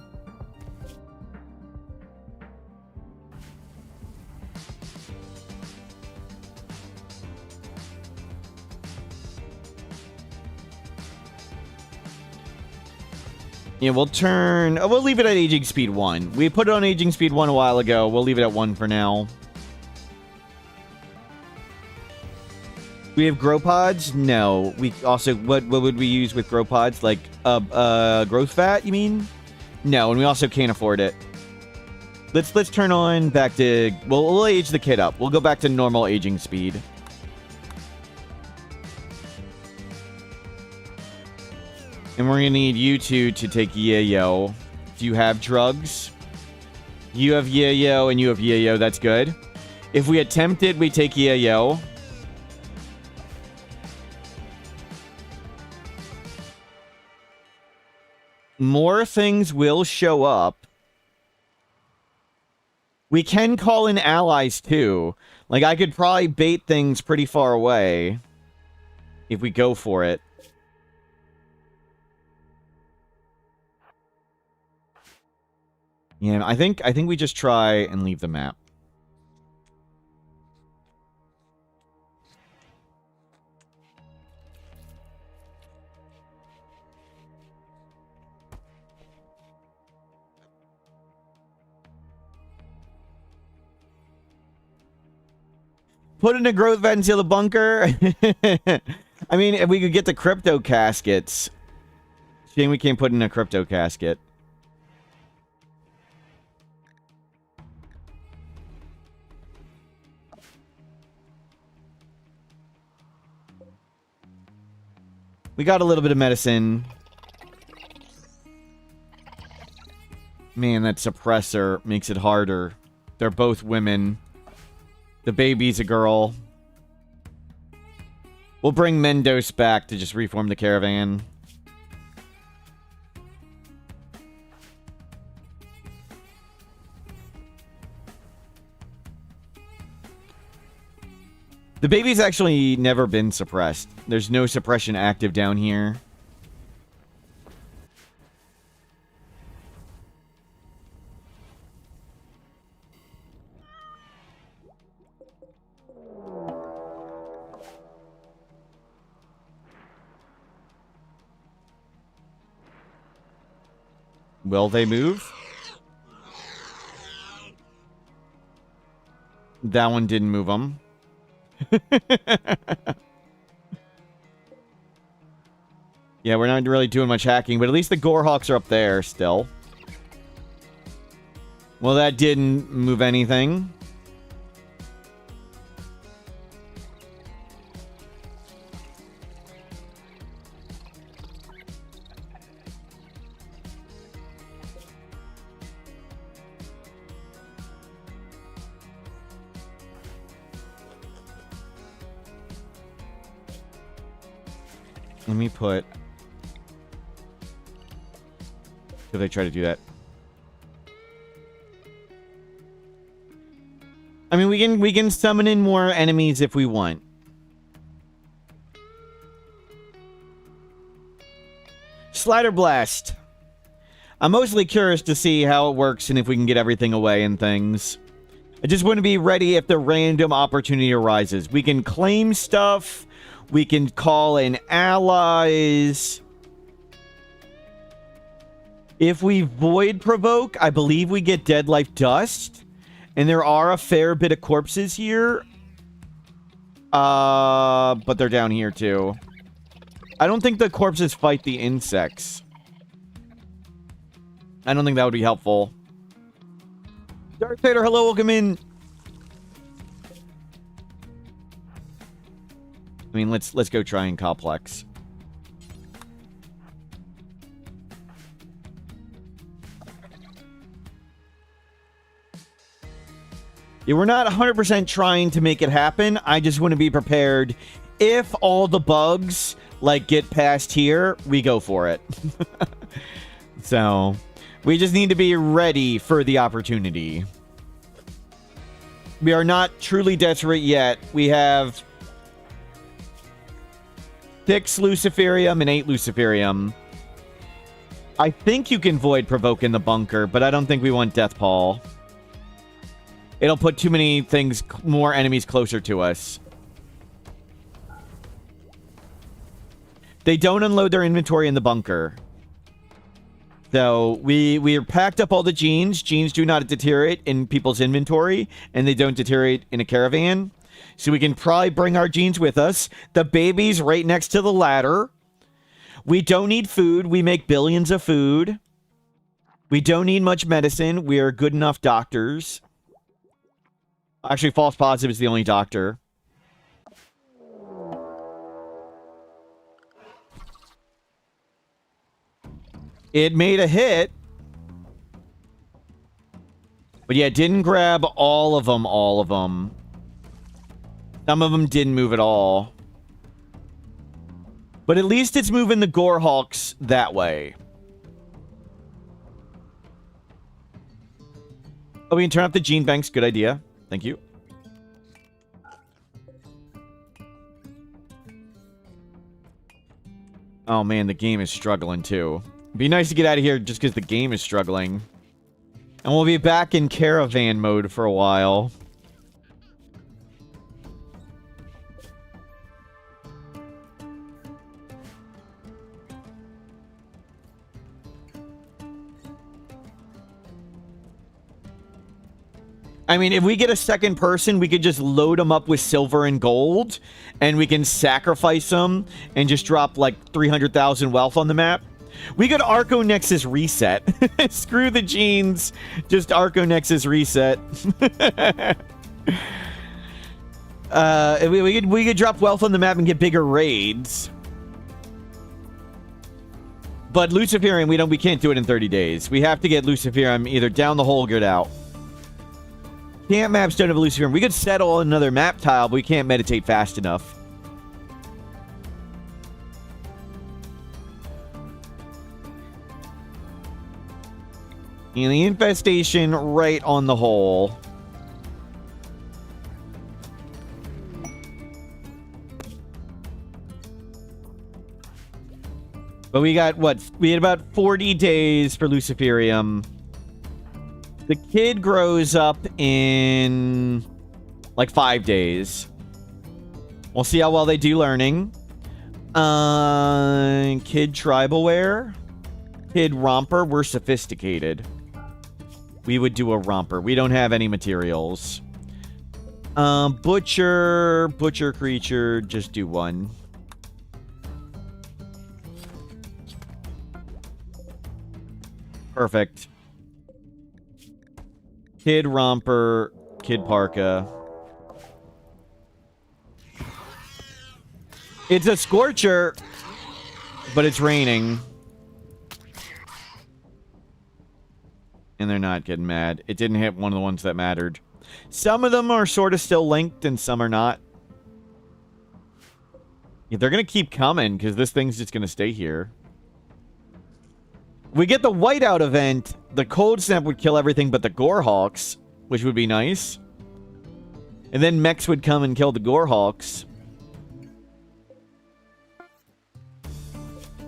[SPEAKER 1] Yeah, we'll turn... Oh, we'll leave it at aging speed 1. We put it on aging speed 1 a while ago. We'll leave it at 1 for now. We have grow pods? No. We also... What would we use with grow pods? Like, growth fat, you mean? No, and we also can't afford it. Let's turn on back to... We'll age the kid up. We'll go back to normal aging speed. And we're going to need you two to take Yayo. Do you have drugs? You have Yayo and you have Yayo. That's good. If we attempt it, we take Yayo. More things will show up. We can call in allies, too. Like, I could probably bait things pretty far away if we go for it. Yeah, I think we just try and leave the map. Put in a growth vat and seal the bunker. I mean, if we could get the crypto caskets. Shame we can't put in a crypto casket. We got a little bit of medicine. Man, that suppressor makes it harder. They're both women. The baby's a girl. We'll bring Mendos back to just reform the caravan. The baby's actually never been suppressed. There's no suppression active down here. Will they move? That one didn't move them. Yeah, we're not really doing much hacking, but at least the Gorehawks are up there still. Well, that didn't move anything. Let me put... If they try to do that. I mean, we can summon in more enemies if we want. Slider Blast. I'm mostly curious to see how it works and if we can get everything away and things. I just want to be ready if the random opportunity arises. We can claim stuff. We can call in allies. If we void provoke, I believe we get Dead Life Dust. And there are a fair bit of corpses here. But they're down here too. I don't think the corpses fight the insects. I don't think that would be helpful. Dark Vader, hello, welcome in. I mean, let's go try and complex. Yeah, we're not 100% trying to make it happen. I just want to be prepared. If all the bugs, like, get past here, we go for it. So, we just need to be ready for the opportunity. We are not truly desperate yet. We have 6 Luciferium and 8 Luciferium. I think you can Void Provoke in the bunker, but I don't think we want Death Paul. It'll put too many things, more enemies closer to us. They don't unload their inventory in the bunker. So, we packed up all the genes. Genes do not deteriorate in people's inventory, and they don't deteriorate in a caravan. So we can probably bring our genes with us. The baby's right next to the ladder. We don't need food. We make billions of food. We don't need much medicine. We are good enough doctors. Actually, false positive is the only doctor. It made a hit. But yeah, it didn't grab all of them. Some of them didn't move at all. But at least it's moving the Gorehawks that way. Oh, we can turn off the gene banks. Good idea. Thank you. Oh, man, the game is struggling, too. It'd be nice to get out of here just because the game is struggling. And we'll be back in caravan mode for a while. I mean, if we get a second person, we could just load them up with silver and gold, and we can sacrifice them and just drop like 300,000 wealth on the map. We could Arco Nexus reset. Screw the genes, just Arco Nexus reset. We could drop wealth on the map and get bigger raids. But Luciferium, we can't do it in 30 days. We have to get Luciferium either down the hole or get out. Camp maps don't have Luciferium. We could settle another map tile, but we can't meditate fast enough. And the infestation right on the hole. But we got, what? We had about 40 days for Luciferium. The kid grows up in like 5 days. We'll see how well they do learning. Kid tribalware. Kid romper. We're sophisticated. We would do a romper. We don't have any materials. Butcher creature. Just do one. Perfect. Kid romper, kid parka. It's a scorcher, but it's raining. And they're not getting mad. It didn't hit one of the ones that mattered. Some of them are sort of still linked and some are not. Yeah, they're going to keep coming because this thing's just going to stay here. We get the whiteout event. The cold snap would kill everything but the Gorehawks, which would be nice. And then mechs would come and kill the Gorehawks.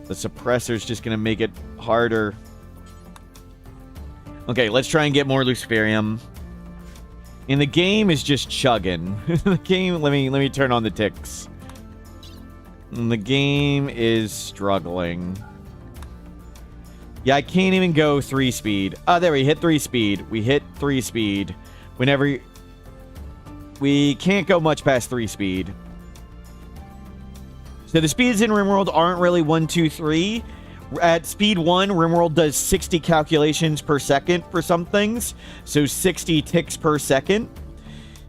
[SPEAKER 1] The suppressor's just going to make it harder. Okay, let's try and get more Luciferium. And the game is just chugging. The game, let me turn on the ticks. And the game is struggling. Yeah, I can't even go 3 speed. Oh, there, we hit 3 speed. We hit 3 speed. Whenever... We can't go much past 3 speed. So the speeds in RimWorld aren't really 1, 2, 3. At speed 1, RimWorld does 60 calculations per second for some things. So 60 ticks per second.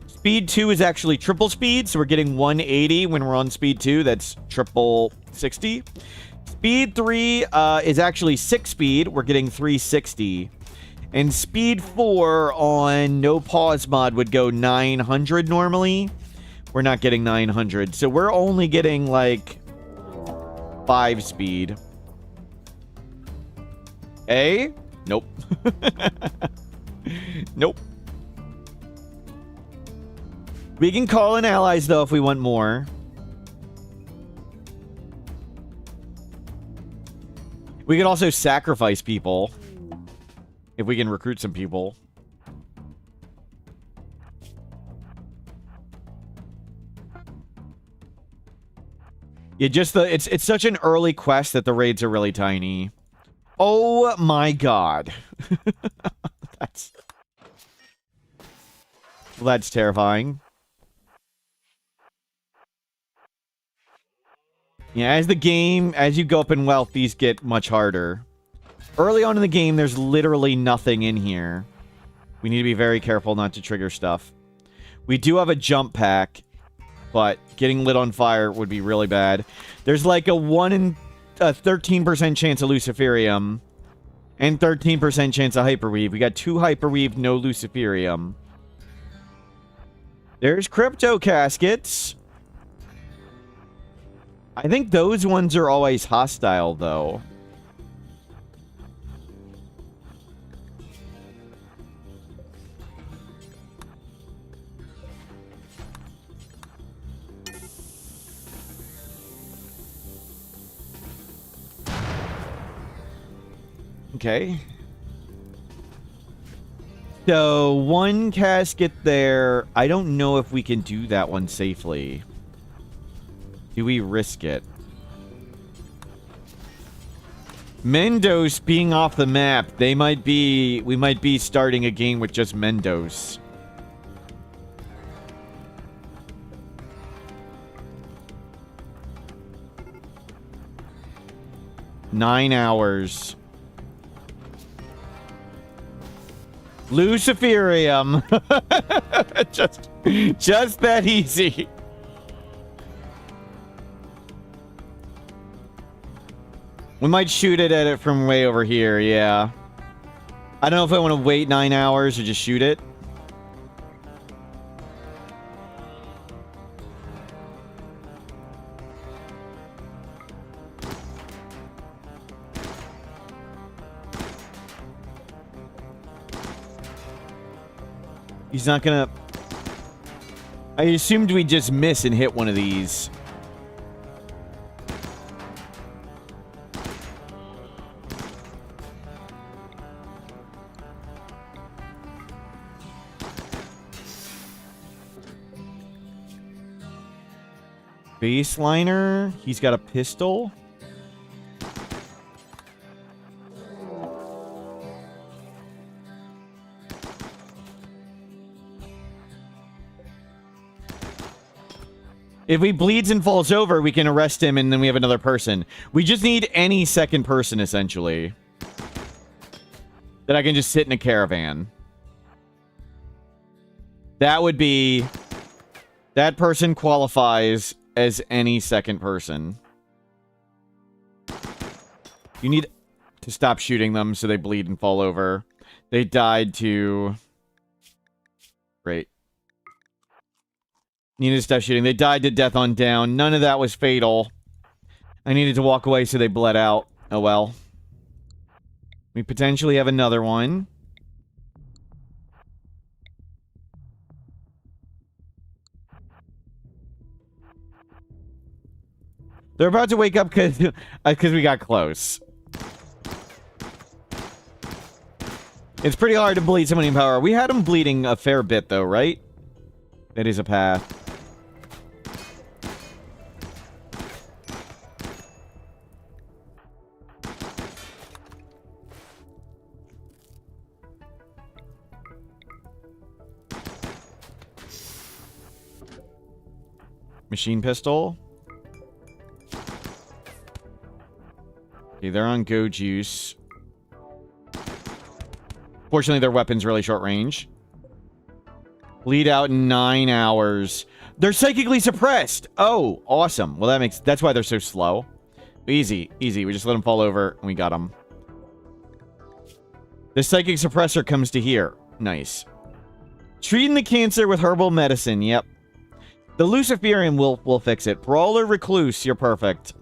[SPEAKER 1] Speed 2 is actually triple speed. So we're getting 180 when we're on speed 2. That's triple 60. Speed 3 is actually 6 speed. We're getting 360. And speed 4 on NoPause mod would go 900 normally. We're not getting 900. So we're only getting like 5 speed. A? Nope. Nope. We can call in allies though if we want more. We could also sacrifice people. If we can recruit some people. Yeah, just the it's such an early quest that the raids are really tiny. Oh my god. That's terrifying. Yeah, as you go up in wealth, these get much harder. Early on in the game, there's literally nothing in here. We need to be very careful not to trigger stuff. We do have a jump pack, but getting lit on fire would be really bad. There's like a 1 in 13% chance of Luciferium and 13% chance of Hyperweave. We got 2 Hyperweave, no Luciferium. There's Crypto Caskets. I think those ones are always hostile, though. Okay. So, one casket there. I don't know if we can do that one safely. Do we risk it? Mendos being off the map, we might be starting a game with just Mendos. Nine hours. Luciferium. just that easy. We might shoot it at it from way over here, yeah. I don't know if I want to wait 9 hours or just shoot it. He's not gonna... I assumed we'd just miss and hit one of these. Baseliner. He's got a pistol. If he bleeds and falls over, we can arrest him and then we have another person. We just need any second person, essentially. That I can just sit in a caravan. That would be... That person qualifies as any second person. You need to stop shooting them so they bleed and fall over. They died to... Great. Needed to stop shooting. They died to death on down. None of that was fatal. I needed to walk away so they bled out. Oh well. We potentially have another one. They're about to wake up because we got close. It's pretty hard to bleed somebody in power. We had them bleeding a fair bit though, right? That is a path. Machine pistol. Okay, they're on go juice. Fortunately, their weapon's really short range. Bleed out in 9 hours. They're psychically suppressed. Oh, awesome. Well, that's why they're so slow. Easy, easy. We just let them fall over and we got them. The psychic suppressor comes to here. Nice. Treating the cancer with herbal medicine. Yep. The Luciferium will fix it. Brawler Recluse, you're perfect.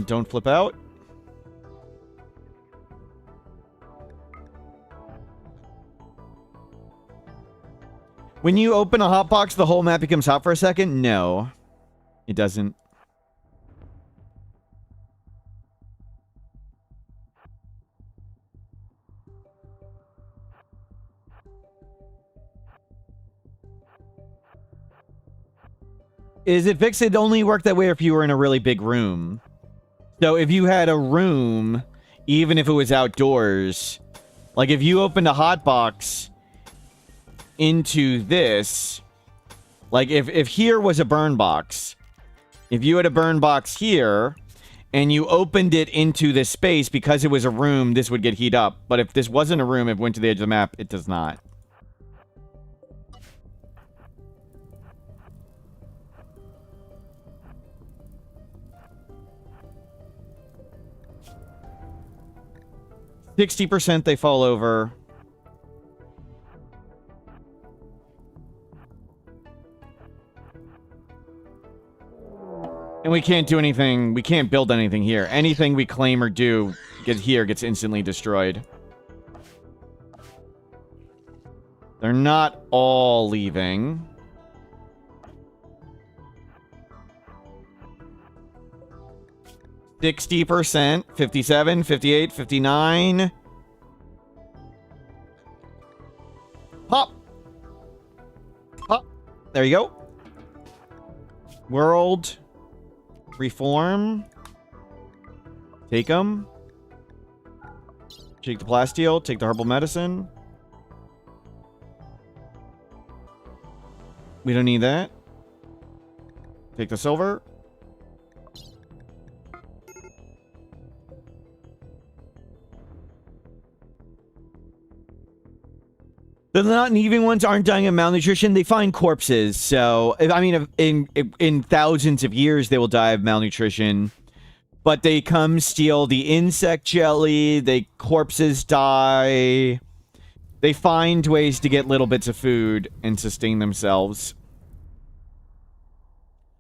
[SPEAKER 1] Don't flip out. When you open a hotbox, the whole map becomes hot for a second? No. It doesn't. Is it fixed? It only worked that way if you were in a really big room. So if you had a room, even if it was outdoors, like if you opened a hotbox into this, like if here was a burn box, if you had a burn box here and you opened it into this space because it was a room, this would get heat up. But if this wasn't a room, it went to the edge of the map, it does not. %, they fall over. And we can't do anything. We can't build anything here. Anything we claim or do gets instantly destroyed. They're not all leaving. %, 57, 58, 59. Pop. Pop. There you go. World. Reform. Take them. Take the plasteel. Take the herbal medicine. We don't need that. Take the silver. The not-leaving ones aren't dying of malnutrition. They find corpses. So, I mean, in thousands of years, they will die of malnutrition. But they come steal the insect jelly. The corpses die. They find ways to get little bits of food and sustain themselves.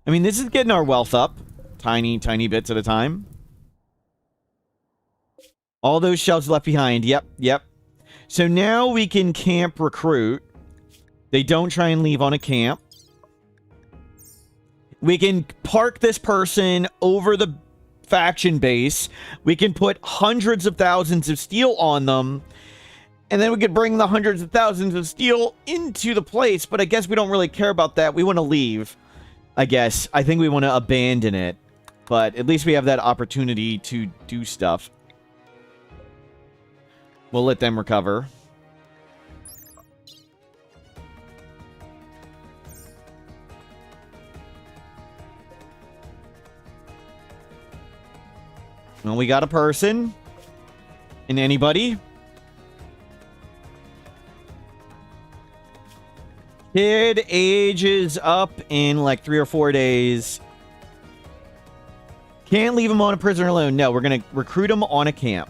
[SPEAKER 1] I mean, this is getting our wealth up. Tiny, tiny bits at a time. All those shelves left behind. Yep, yep. So now we can camp recruit. They don't try and leave on a camp. We can park this person over the faction base. We can put hundreds of thousands of steel on them. And then we could bring the hundreds of thousands of steel into the place. But I guess we don't really care about that. We want to leave, I guess. I think we want to abandon it. But at least we have that opportunity to do stuff. We'll let them recover. Well, we got a person. And anybody? Kid ages up in like 3 or 4 days. Can't leave him on a prisoner alone. No, we're going to recruit him on a camp.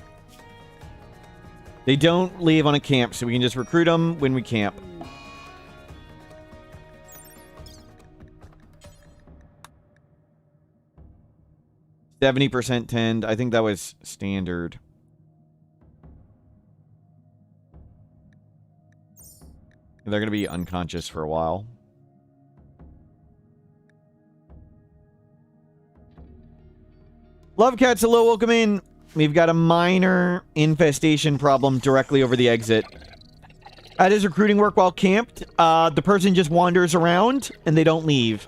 [SPEAKER 1] They don't leave on a camp, so we can just recruit them when we camp. %, 10. I think that was standard. They're going to be unconscious for a while. Love Cats, hello, welcome in. We've got a minor infestation problem directly over the exit. How does recruiting work while camped? The person just wanders around and they don't leave.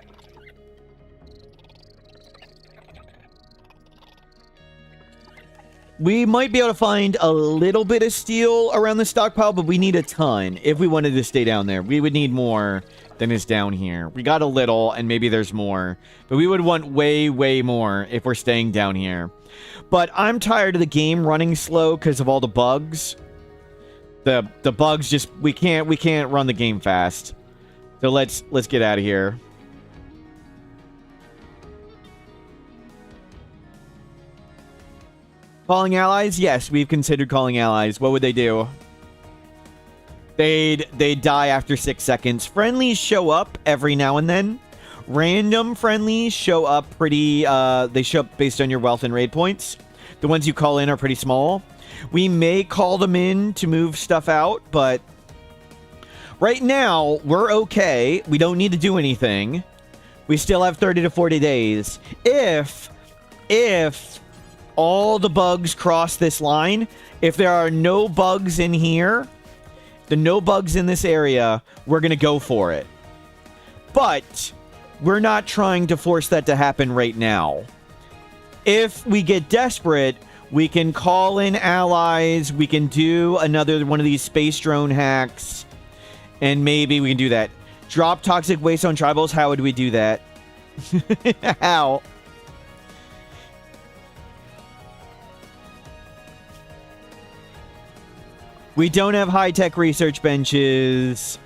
[SPEAKER 1] We might be able to find a little bit of steel around the stockpile, but we need a ton if we wanted to stay down there. We would need more than is down here. We got a little, and maybe there's more. But we would want way, way more if we're staying down here. But I'm tired of the game running slow because of all the bugs. The bugs just we can't run the game fast. So let's get out of here. Calling allies? Yes, we've considered calling allies. What would they do? They'd die after 6 seconds. Friendlies show up every now and then. Random friendlies show up pretty, they show up based on your wealth and raid points. The ones you call in are pretty small. We may call them in to move stuff out, but right now, we're okay. We don't need to do anything. We still have 30 to 40 days. If all the bugs cross this line, if there are no bugs in here, the no bugs in this area, we're going to go for it. But we're not trying to force that to happen right now. If we get desperate, we can call in allies. We can do another one of these space drone hacks. And maybe we can do that. Drop toxic waste on tribals. How would we do that? How? We don't have high-tech research benches.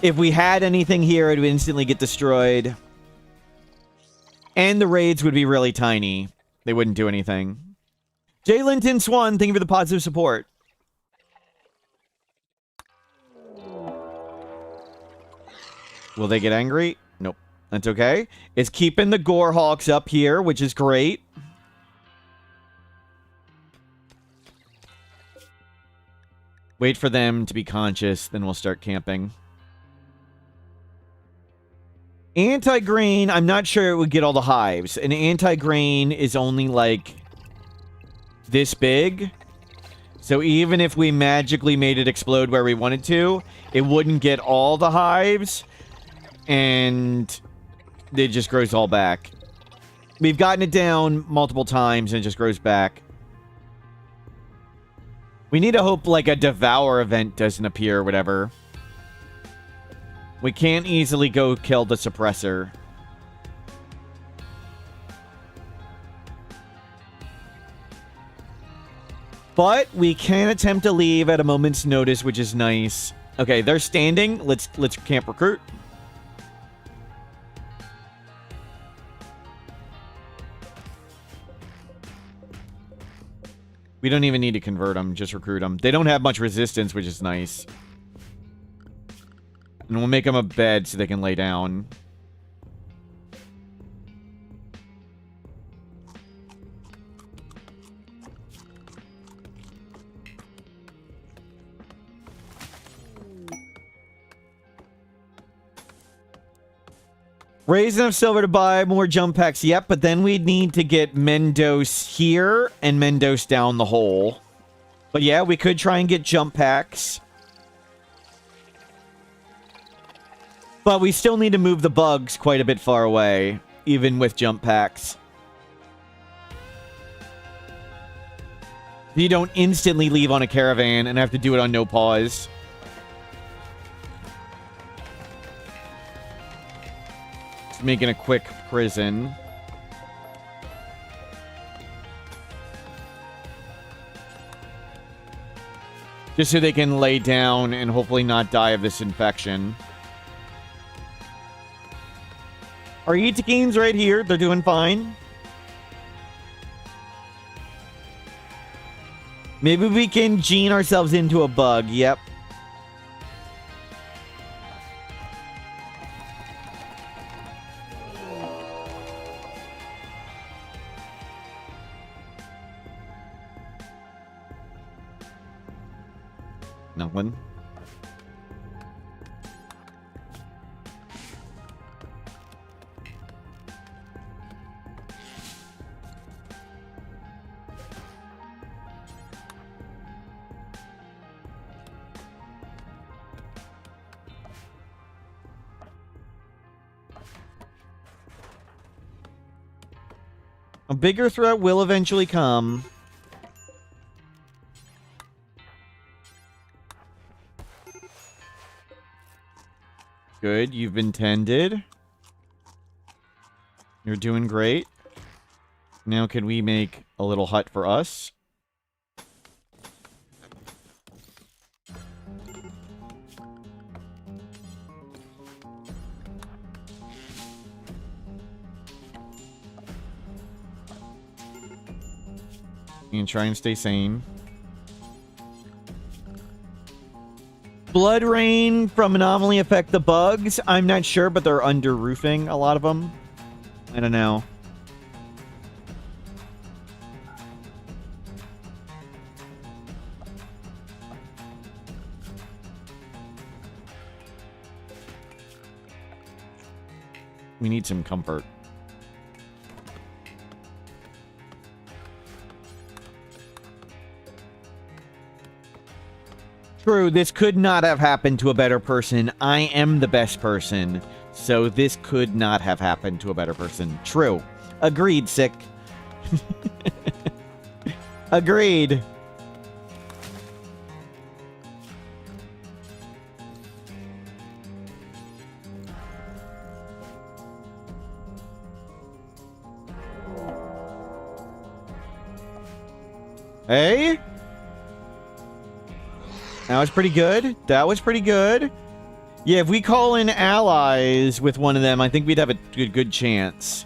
[SPEAKER 1] If we had anything here, it would instantly get destroyed. And the raids would be really tiny. They wouldn't do anything. Jay Linton Swan, thank you for the positive support. Will they get angry? Nope. That's okay. It's keeping the Gore Hawks up here, which is great. Wait for them to be conscious, then we'll start camping. Anti-grain, I'm not sure it would get all the hives. An anti-grain is only like this big. So even if we magically made it explode where we wanted to, it wouldn't get all the hives. And it just grows all back. We've gotten it down multiple times and it just grows back. We need to hope like a devour event doesn't appear or whatever. We can't easily go kill the suppressor. But we can attempt to leave at a moment's notice, which is nice. Okay, they're standing. Let's camp recruit. We don't even need to convert them, just recruit them. They don't have much resistance, which is nice. And we'll make them a bed so they can lay down. Raise enough silver to buy more jump packs. Yep, but then we'd need to get Mendos here and Mendos down the hole. But yeah, we could try and get jump packs. But we still need to move the bugs quite a bit far away, even with jump packs. You don't instantly leave on a caravan and have to do it on NoPause. Making a quick prison. Just so they can lay down and hopefully not die of this infection. Our Itakines right here. They're doing fine. Maybe we can gene ourselves into a bug. Yep. Nothing. A bigger threat will eventually come. Good, you've been tended. You're doing great. Now can we make a little hut for us? And try and stay sane. Blood rain from anomaly affect the bugs? I'm not sure, but they're under roofing, a lot of them. I don't know. We need some comfort. True, this could not have happened to a better person. I am the best person, so this could not have happened to a better person. True. Agreed, sick. Agreed. Hey? That was pretty good. That was pretty good. Yeah, if we call in allies with one of them, I think we'd have a good chance.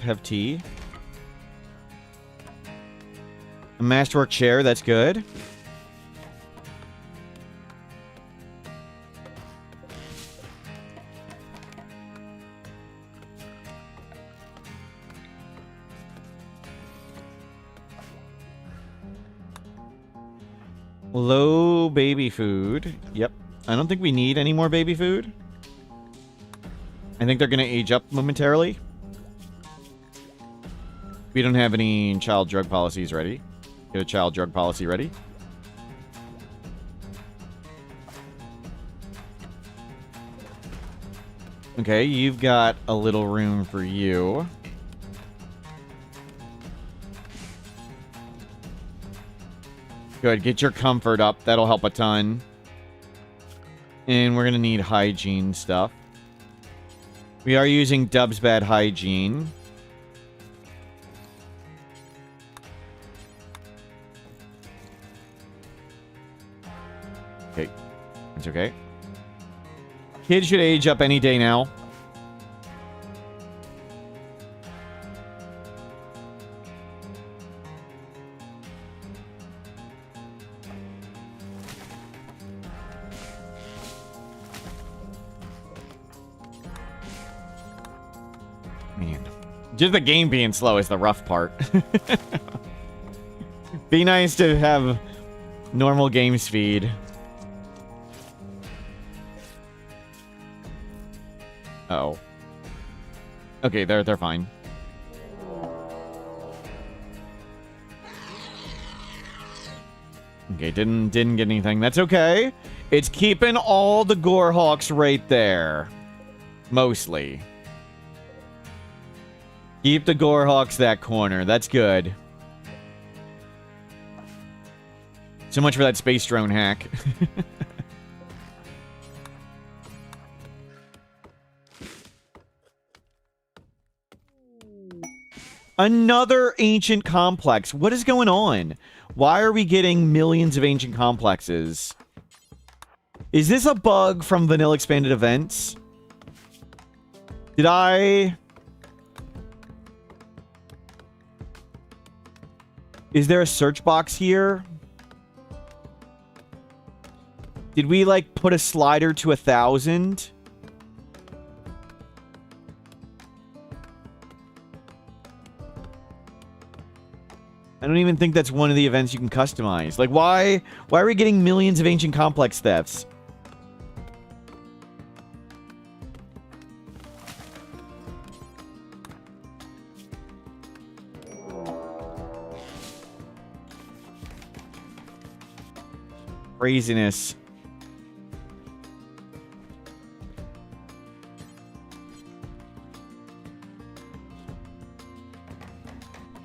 [SPEAKER 1] Have tea. A masterwork chair, that's good. Low baby food. Yep. I don't think we need any more baby food. I think they're going to age up momentarily. We don't have any child drug policies ready. Get a child drug policy ready. Okay, you've got a little room for you. Good, get your comfort up. That'll help a ton. And we're going to need hygiene stuff. We are using Dub's Bad Hygiene. Okay, it's okay. Kids should age up any day now. Man, just the game being slow is the rough part. Be nice to have normal game speed. Uh-oh. Okay, they're fine. Okay, didn't get anything. That's okay. It's keeping all the Gorehawks right there. Mostly. Keep the Gorehawks that corner. That's good. So much for that space drone hack. Another ancient complex. What is going on? Why are we getting millions of ancient complexes? Is this a bug from Vanilla Expanded Events? Did I... Is there a search box here? Did we, like, put a slider to 1,000? I don't even think that's one of the events you can customize. Like, why are we getting millions of ancient complex thefts? Craziness.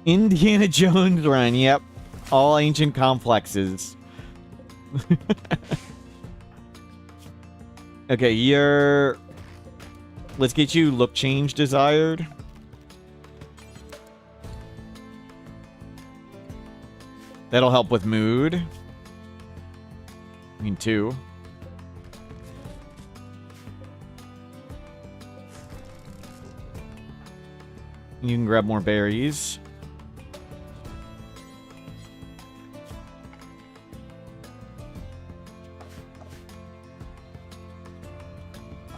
[SPEAKER 1] Indiana Jones run, yep. All ancient complexes. Okay, you're... Let's get you look change desired. That'll help with mood. I mean, 2. You can grab more berries.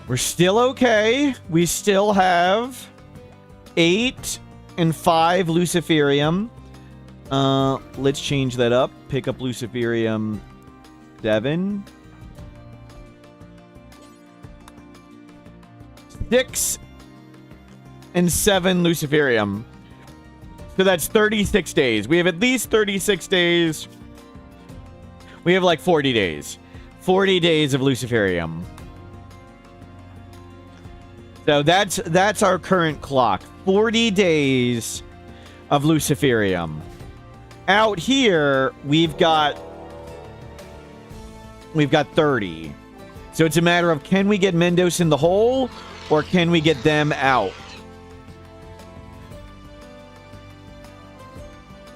[SPEAKER 1] We're still okay. We still have 8 and 5 Luciferium. Let's change that up. Pick up Luciferium 7. 6 and 7 Luciferium. So that's 36 days. We have at least 36 days. We have like 40 days. 40 days of Luciferium. So that's our current clock. 40 days of Luciferium. Out here, we've got 30. So it's a matter of, can we get Mendos in the hole or can we get them out?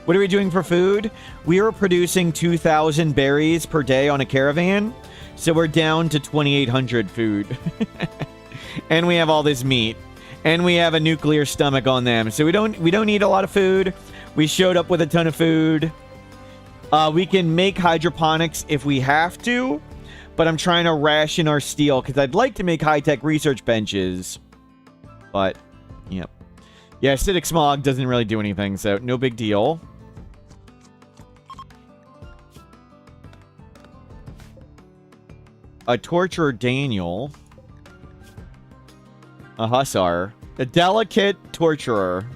[SPEAKER 1] What are we doing for food? We are producing 2,000 berries per day on a caravan. So we're down to 2,800 food. And we have all this meat. And we have a nuclear stomach on them. So we don't need a lot of food. We showed up with a ton of food. We can make hydroponics if we have to. But I'm trying to ration our steel because I'd like to make high-tech research benches. But, yep. Yeah, acidic smog doesn't really do anything, so no big deal. A torturer Daniel. A hussar. A delicate torturer.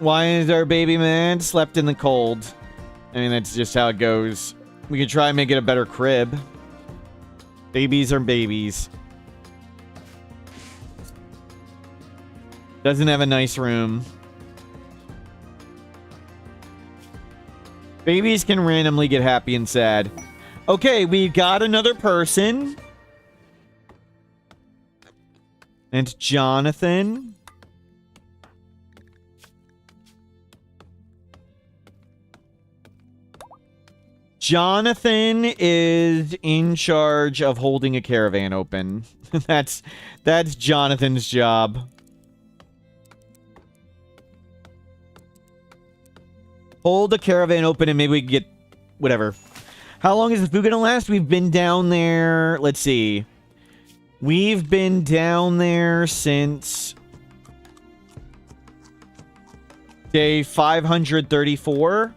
[SPEAKER 1] Why is our baby man slept in the cold? I mean, that's just how it goes. We could try and make it a better crib. Babies are babies. Doesn't have a nice room. Babies can randomly get happy and sad. Okay, we've got another person. And Jonathan. Jonathan is in charge of holding a caravan open. That's Jonathan's job. Hold the caravan open and maybe we can get whatever. How long is the food gonna last? We've been down there. Let's see. We've been down there since day 534.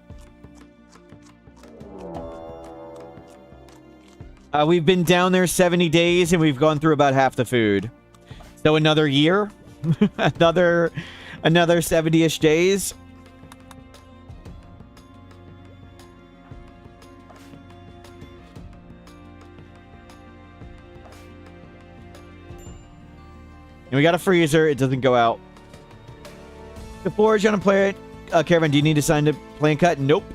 [SPEAKER 1] We've been down there 70 days, and we've gone through about half the food. So another year? another 70-ish days? And we got a freezer. It doesn't go out. The forage on a plant caravan. Do you need to sign to plant cut? Nope.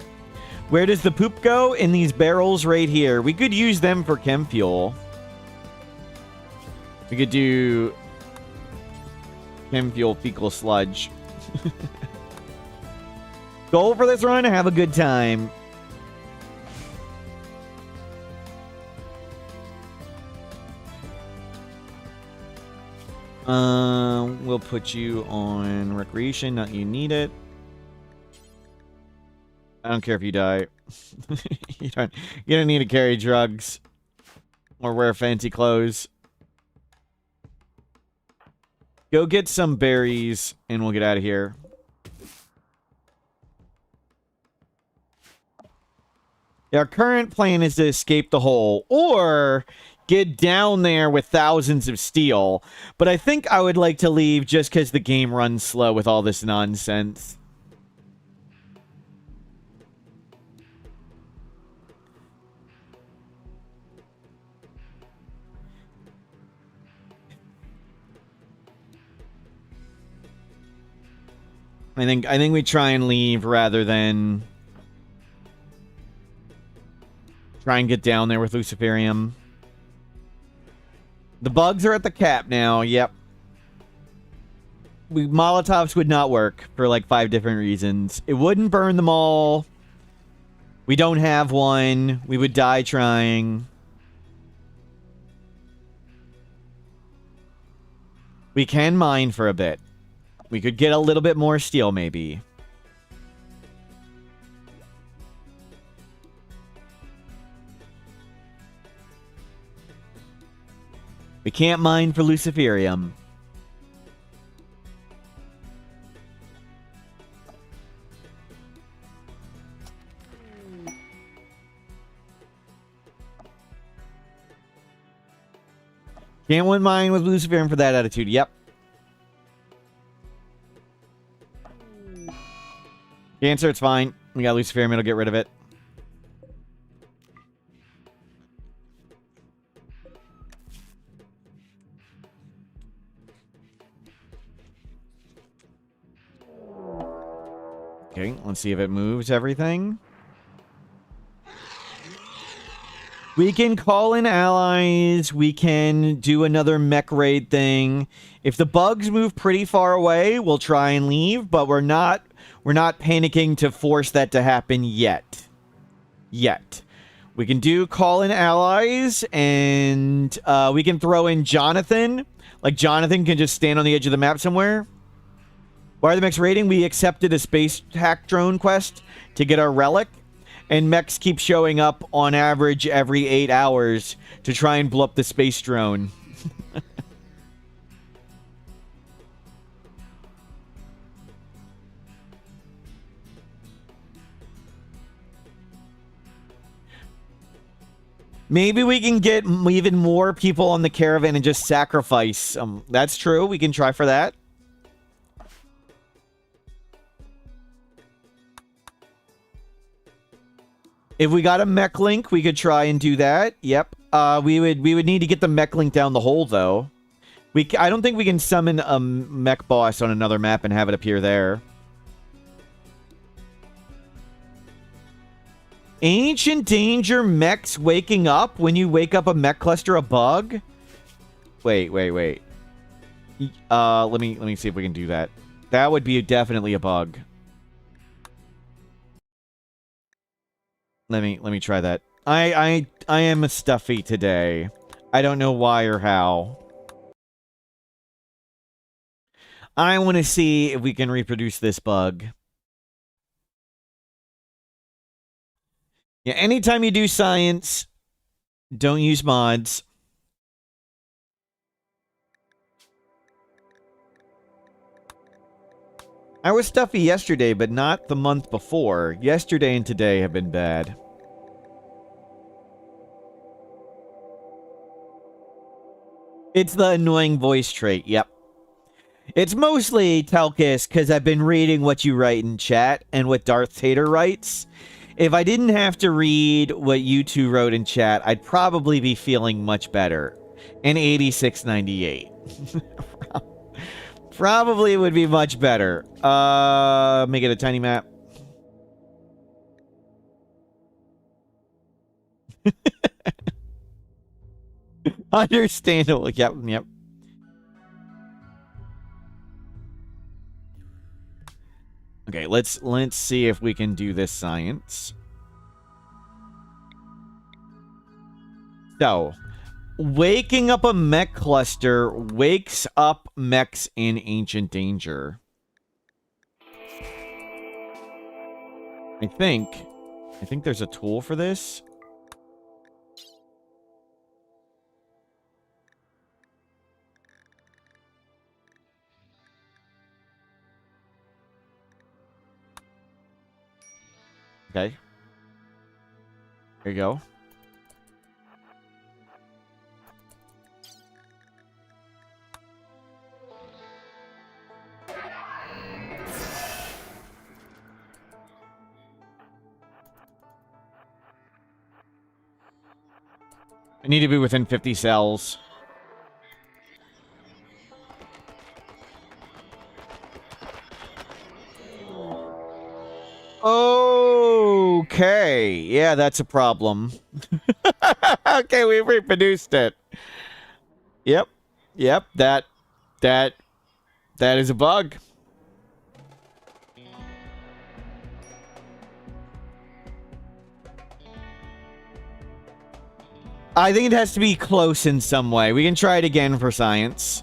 [SPEAKER 1] Where does the poop go? In these barrels right here. We could use them for chem fuel. We could do chem fuel fecal sludge. Goal for this run, have a good time. We'll put you on recreation, not you need it. I don't care if you die. you don't need to carry drugs or wear fancy clothes. Go get some berries and we'll get out of here. Our current plan is to escape the hole or get down there with thousands of steel. But I think I would like to leave just because the game runs slow with all this nonsense. I think we try and leave rather than try and get down there with Luciferium. The bugs are at the cap now. Yep. Molotovs would not work for like 5 different reasons. It wouldn't burn them all. We don't have one. We would die trying. We can mine for a bit. We could get a little bit more steel, maybe. We can't mine for Luciferium. Can't mine with Luciferium for that attitude. Yep. Cancer, it's fine. We got Luciferium, it'll get rid of it. Okay, let's see if it moves everything. We can call in allies. We can do another mech raid thing. If the bugs move pretty far away, we'll try and leave, but we're not panicking to force that to happen yet. We can do call in allies, and we can throw in Jonathan. Like, Jonathan can just stand on the edge of the map somewhere. Why are the mechs raiding? We accepted a space hack drone quest to get our relic, and mechs keep showing up on average every 8 hours to try and blow up the space drone. Maybe we can get even more people on the caravan and just sacrifice. That's true. We can try for that. If we got a mech link, we could try and do that. Yep. We would need to get the mech link down the hole though. I don't think we can summon a mech boss on another map and have it appear there. Ancient Danger mechs waking up when you wake up a mech cluster a bug? Wait. Let me see if we can do that. That would be definitely a bug. Let me try that. I am a stuffy today. I don't know why or how. I want to see if we can reproduce this bug. Yeah, anytime you do science, don't use mods. I was stuffy yesterday, but not the month before. Yesterday and today have been bad. It's the annoying voice trait, yep. It's mostly, Telkis, because I've been reading what you write in chat and what Darth Tater writes. If I didn't have to read what you two wrote in chat, I'd probably be feeling much better. And 8698. Probably would be much better. Make it a tiny map. Understandable. Yep. Okay, let's see if we can do this science. So, waking up a mech cluster wakes up mechs in Ancient Danger. I think there's a tool for this. Okay. There you go. I need to be within 50 cells. Okay. Yeah, that's a problem. Okay, we reproduced it. Yep. That is a bug. I think it has to be close in some way. We can try it again for science.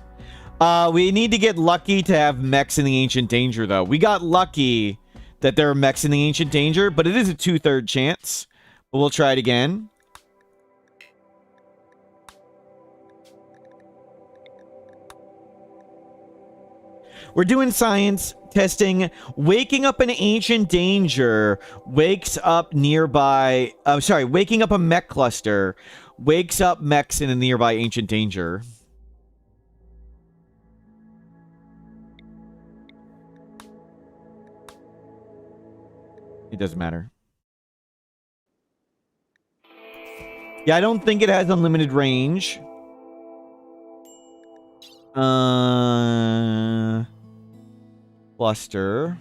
[SPEAKER 1] We need to get lucky to have mechs in the Ancient Danger, though. We got lucky that there are mechs in the Ancient Danger, but it is a 2/3 chance. But we'll try it again. We're doing science testing. Waking up an Ancient Danger wakes up nearby... waking up a mech cluster wakes up mechs in a nearby Ancient Danger. It doesn't matter. Yeah, I don't think it has unlimited range. Cluster.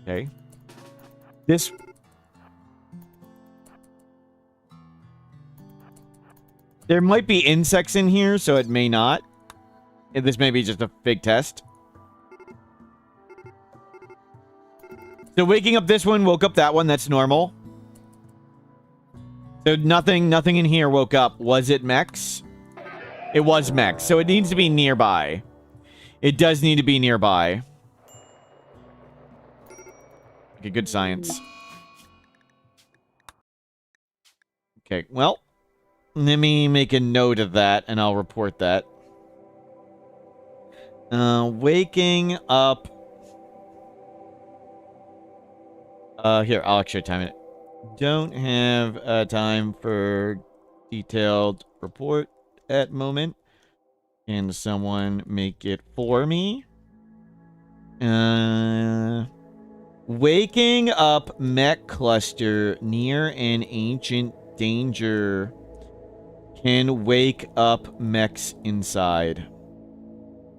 [SPEAKER 1] Okay. This... There might be insects in here, so it may not. This may be just a big test. So waking up this one, woke up that one. That's normal. So nothing in here woke up. Was it mechs? It was mechs. So it needs to be nearby. It does need to be nearby. Okay, good science. Okay, well, let me make a note of that, and I'll report that. Waking up. Here, I'll actually time it. Don't have time for detailed report at moment. Can someone make it for me? Waking up mech cluster near an ancient danger can wake up mechs inside.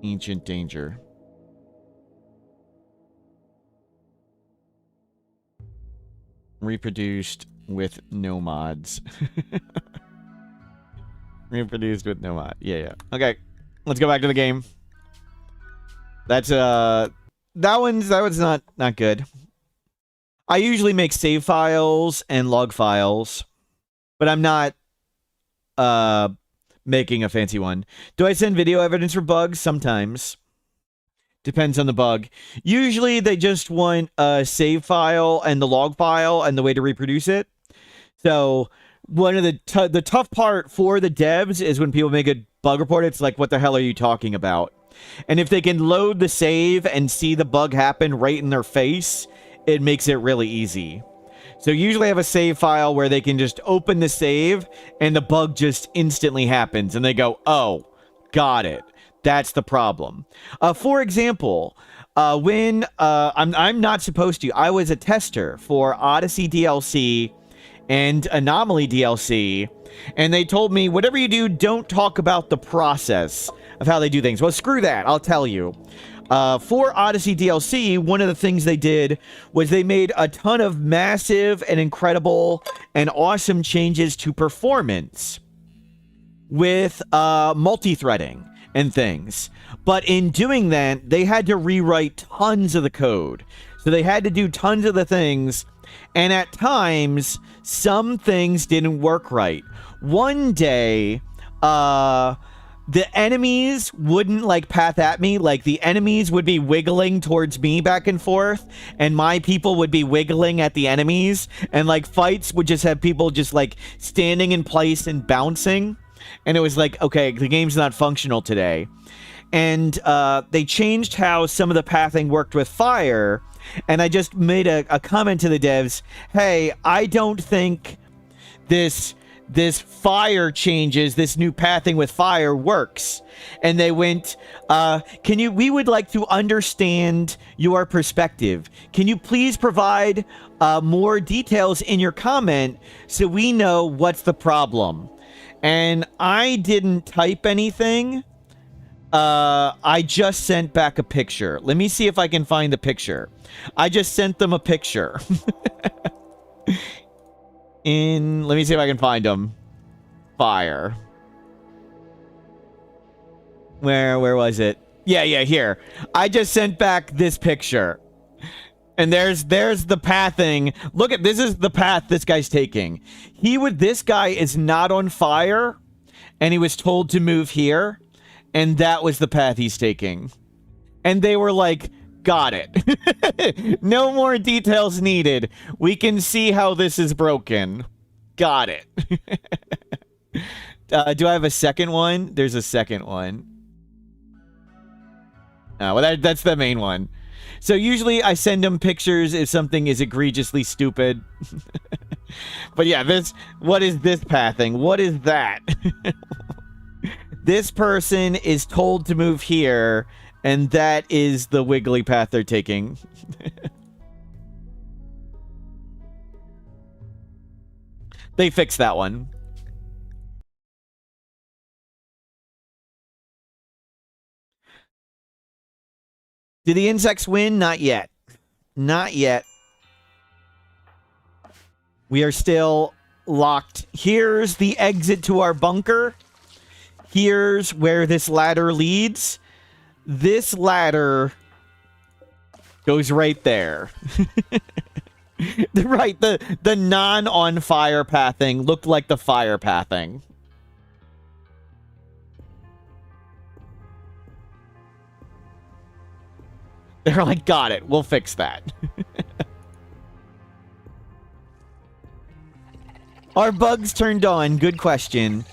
[SPEAKER 1] Ancient danger. Reproduced with no mods. Reproduced with no mod. Yeah. Okay. Let's go back to the game. That's that one's not good. I usually make save files and log files, but I'm not making a fancy one. Do I send video evidence for bugs? Sometimes. Depends on the bug. Usually they just want a save file and the log file and the way to reproduce it. So one of the tough part for the devs is when people make a bug report, it's like, what the hell are you talking about? And if they can load the save and see the bug happen right in their face, it makes it really easy. So usually I have a save file where they can just open the save and the bug just instantly happens and they go, oh, got it. That's the problem. For example, when I'm not supposed to, I was a tester for Odyssey DLC and Anomaly DLC, and they told me, whatever you do, don't talk about the process of how they do things. Well, screw that. I'll tell you. For Odyssey DLC, one of the things they did was they made a ton of massive and incredible and awesome changes to performance with multi-threading and things. But in doing that, they had to rewrite tons of the code. So they had to do tons of the things, and at times, some things didn't work right. One day, the enemies wouldn't, like, path at me. Like, the enemies would be wiggling towards me back and forth, and my people would be wiggling at the enemies, and, like, fights would just have people just, like, standing in place and bouncing. And it was like, okay, the game's not functional today. And they changed how some of the pathing worked with fire. And I just made a comment to the devs, hey, I don't think this fire changes, this new pathing with fire works. And they went, we would like to understand your perspective. Can you please provide more details in your comment so we know what's the problem? And I didn't type anything. I just sent back a picture. Let me see if I can find the picture. I just sent them a picture. Let me see if I can find them. Fire. Where was it? Yeah, here. I just sent back this picture. And there's the pathing. Look at, this is the path this guy's taking. This guy is not on fire, and he was told to move here, and that was the path he's taking. And they were like, got it. No more details needed. We can see how this is broken. Got it. Do I have a second one? There's a second one. Well, that's the main one. So usually I send them pictures if something is egregiously stupid. But yeah, what is this pathing? What is that? This person is told to move here, and that is the wiggly path they're taking. They fixed that one. Do the insects win? Not yet. Not yet. We are still locked. Here's the exit to our bunker. Here's where this ladder leads. This ladder goes right there. Right, the non-on fire pathing looked like the fire pathing. They're like, got it, we'll fix that. Are bugs turned on? Good question.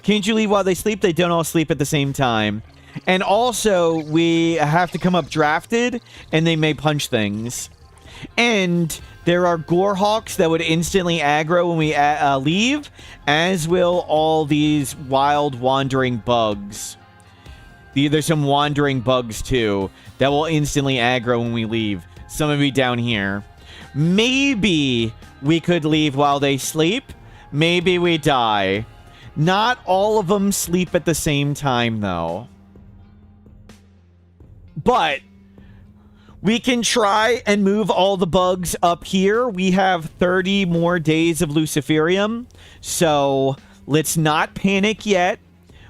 [SPEAKER 1] Can't you leave while they sleep? They don't all sleep at the same time. And also, we have to come up drafted, and they may punch things. And there are Gorehawks that would instantly aggro when we leave, as will all these wild wandering bugs. There's some wandering bugs, too, that will instantly aggro when we leave. Some will be down here. Maybe we could leave while they sleep. Maybe we die. Not all of them sleep at the same time, though. But we can try and move all the bugs up here. We have 30 more days of Luciferium, so let's not panic yet.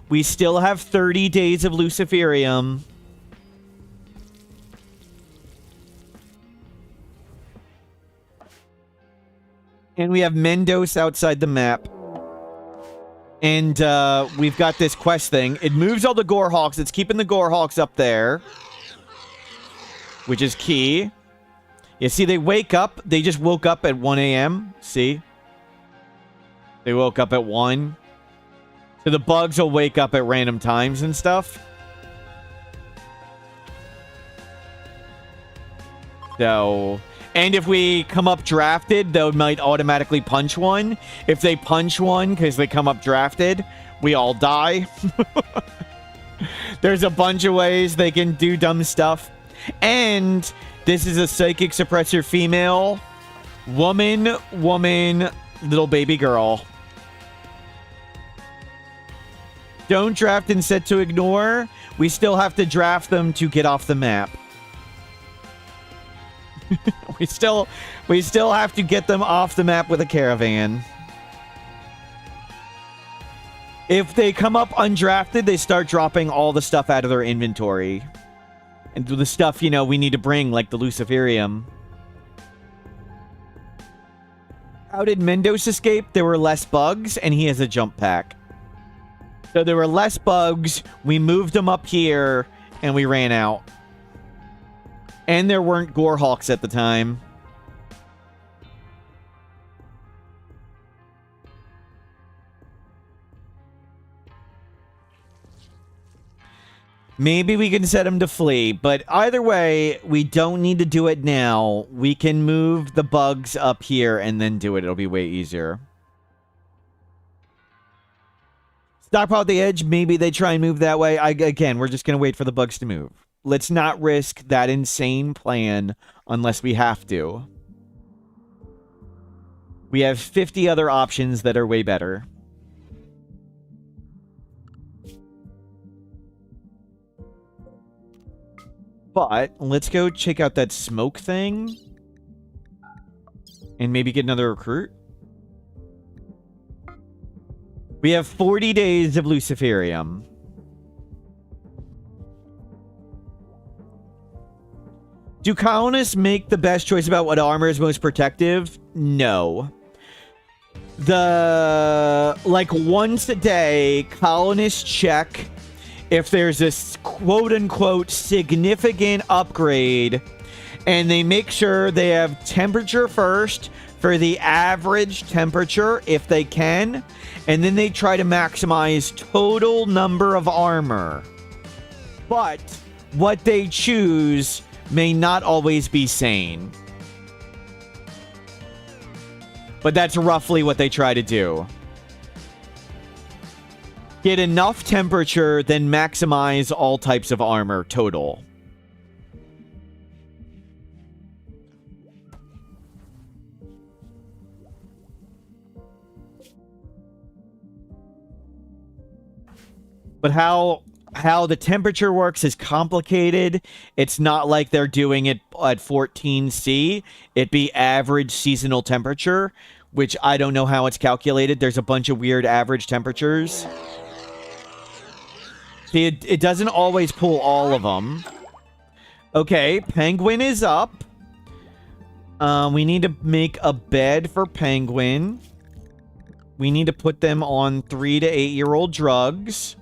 [SPEAKER 1] We still have 30 days of Luciferium. And we have Mendos outside the map. And we've got this quest thing. It moves all the Gorehawks. It's keeping the Gorehawks up there, which is key. You see, they wake up. They just woke up at 1 a.m. See? They woke up at 1. So the bugs will wake up at random times and stuff. So... And if we come up drafted, they might automatically punch one. If they punch one because they come up drafted, we all die. There's a bunch of ways they can do dumb stuff. And this is a psychic suppressor female. Woman, little baby girl. Don't draft and set to ignore. We still have to draft them to get off the map. we still have to get them off the map with a caravan. If they come up undrafted, they start dropping all the stuff out of their inventory. And the stuff, you know, we need to bring, like the Luciferium. How did Mendos escape? There were less bugs, and he has a jump pack. So there were less bugs, we moved them up here, and we ran out. And there weren't Gorehawks at the time. Maybe we can set them to flee, but either way, we don't need to do it now. We can move the bugs up here and then do it. It'll be way easier. Stockpile at the edge. Maybe they try and move that way. Again, we're just going to wait for the bugs to move. Let's not risk that insane plan unless we have to. We have 50 other options that are way better. But let's go check out that smoke thing. And maybe get another recruit. We have 40 days of Luciferium. Do colonists make the best choice about what armor is most protective? No. Like once a day, colonists check if there's a quote-unquote significant upgrade, and they make sure they have temperature first for the average temperature if they can, and then they try to maximize total number of armor. But what they choose may not always be sane. But that's roughly what they try to do. Get enough temperature, then maximize all types of armor total. But how the temperature works is complicated. It's not like they're doing it at 14C. It'd be average seasonal temperature, which I don't know how it's calculated. There's a bunch of weird average temperatures. See, it doesn't always pull all of them. Okay, Penguin is up. We need to make a bed for Penguin. We need to put them on 3 to 8-year-old drugs.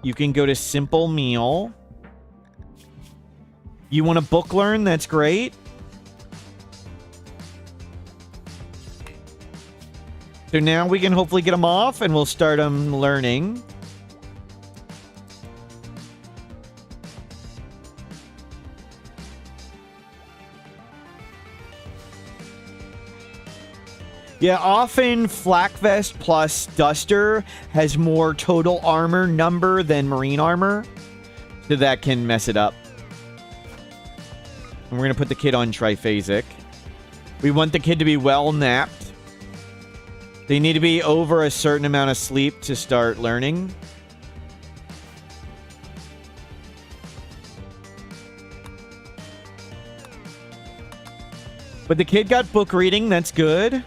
[SPEAKER 1] You can go to simple meal. You want to book learn? That's great. So now we can hopefully get them off and we'll start them learning. Yeah, often Flak Vest plus Duster has more total armor number than Marine armor. So that can mess it up. And we're going to put the kid on triphasic. We want the kid to be well napped. They need to be over a certain amount of sleep to start learning. But the kid got book reading. That's good.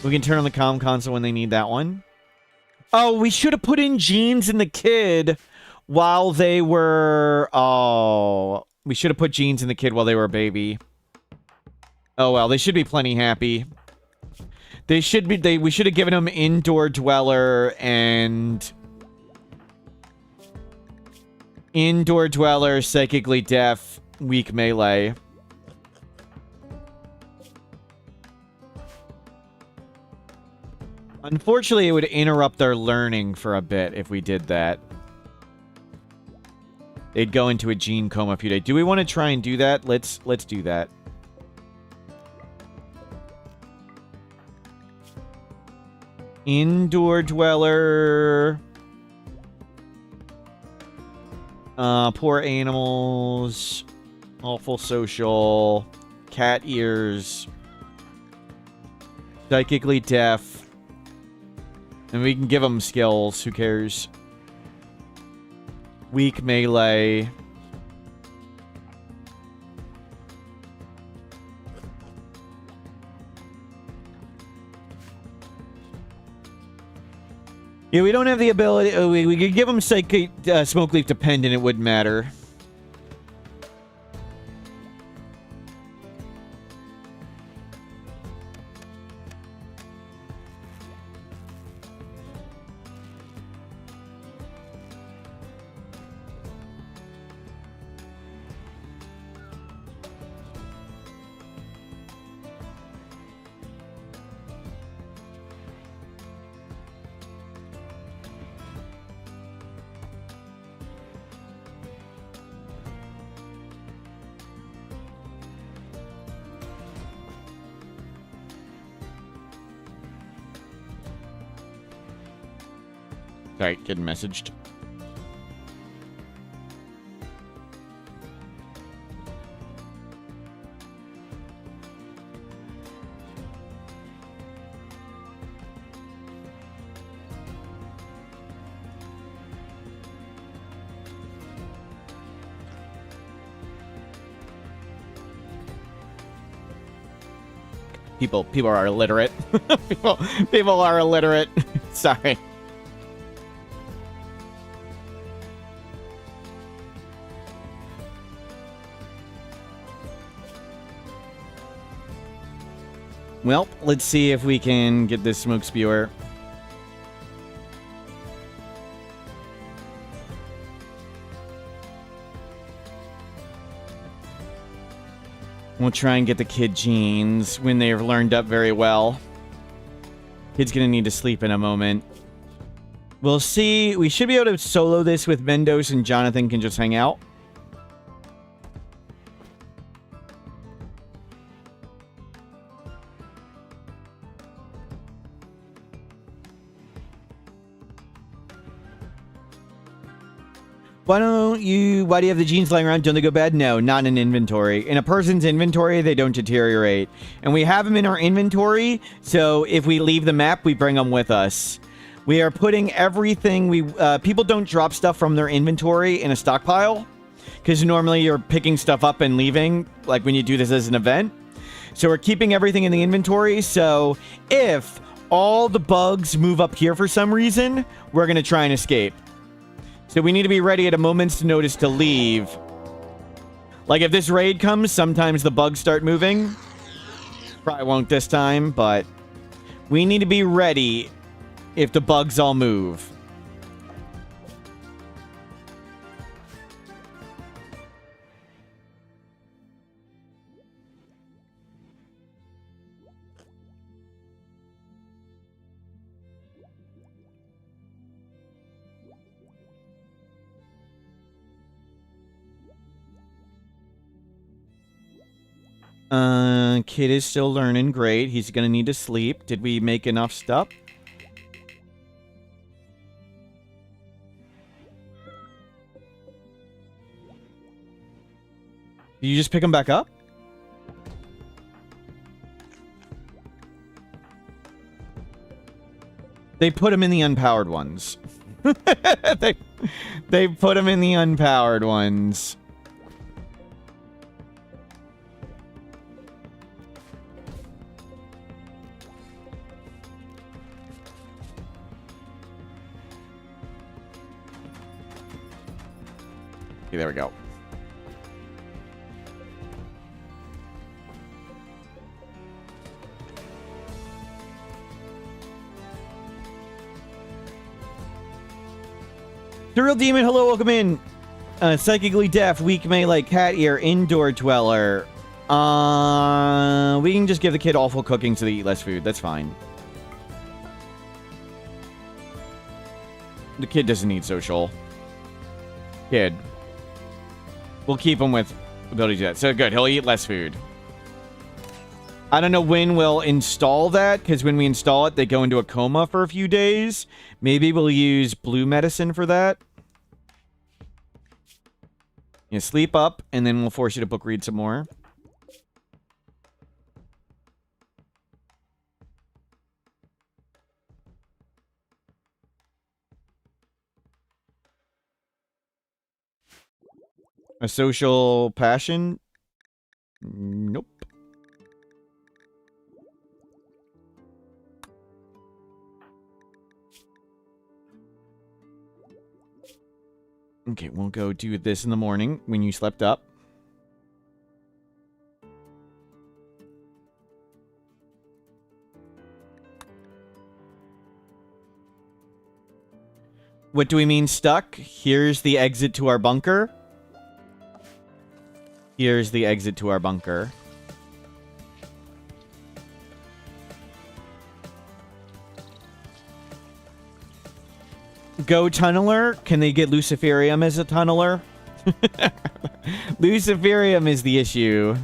[SPEAKER 1] We can turn on the comm console when they need that one. Oh, we should have put in genes in the kid while they were... Oh, we should have put genes in the kid while they were a baby. Oh, well, they should be plenty happy. They should be... We should have given them Indoor Dweller and... Indoor Dweller, Psychically Deaf, Weak Melee. Unfortunately, it would interrupt their learning for a bit if we did that. They'd go into a gene coma a few days. Do we want to try and do that? Let's do that. Indoor Dweller. Poor animals. Awful social. Cat ears. Psychically deaf. And we can give them skills. Who cares? Weak melee. Yeah, we don't have the ability... we could give them Smoke Leaf Dependent. It wouldn't matter. Sorry, getting messaged. People are illiterate. people are illiterate. Sorry. Well, let's see if we can get this smoke spewer. We'll try and get the kid genes when they've learned up very well. Kid's gonna need to sleep in a moment. We'll see. We should be able to solo this with Mendos and Jonathan can just hang out. Why do you have the genes lying around? Don't they go bad? No, not in inventory. In a person's inventory, they don't deteriorate. And we have them in our inventory, so if we leave the map, we bring them with us. We are putting everything people don't drop stuff from their inventory in a stockpile, because normally you're picking stuff up and leaving, like when you do this as an event. So we're keeping everything in the inventory, so if all the bugs move up here for some reason, we're going to try and escape. So we need to be ready at a moment's notice to leave. Like, if this raid comes, sometimes the bugs start moving. Probably won't this time, but we need to be ready if the bugs all move. Kid is still learning. Great. He's gonna need to sleep. Did we make enough stuff? Did you just pick him back up? They put him in the unpowered ones. they put him in the unpowered ones. Okay, there we go. Surreal Demon, hello, welcome in. Psychically deaf, weak melee, cat ear, indoor dweller. We can just give the kid awful cooking so they eat less food. That's fine. The kid doesn't need social. Kid. We'll keep him with ability to do that. So good, he'll eat less food. I don't know when we'll install that, because when we install it, they go into a coma for a few days. Maybe we'll use blue medicine for that. You sleep up, and then we'll force you to book read some more. A social passion? Nope. Okay, we'll go do this in the morning when you slept up. What do we mean stuck? Here's the exit to our bunker. Here's the exit to our bunker. Go tunneler. Can they get Luciferium as a tunneler? Luciferium is the issue.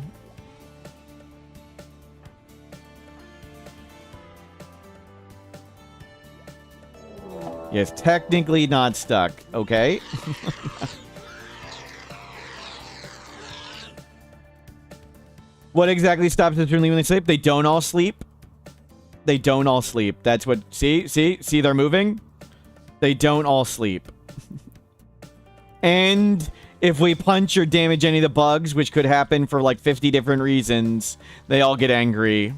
[SPEAKER 1] Yes, technically not stuck. Okay. What exactly stops them from leaving the sleep? They don't all sleep. They don't all sleep. That's what... See, they're moving? They don't all sleep. And if we punch or damage any of the bugs, which could happen for like 50 different reasons, they all get angry.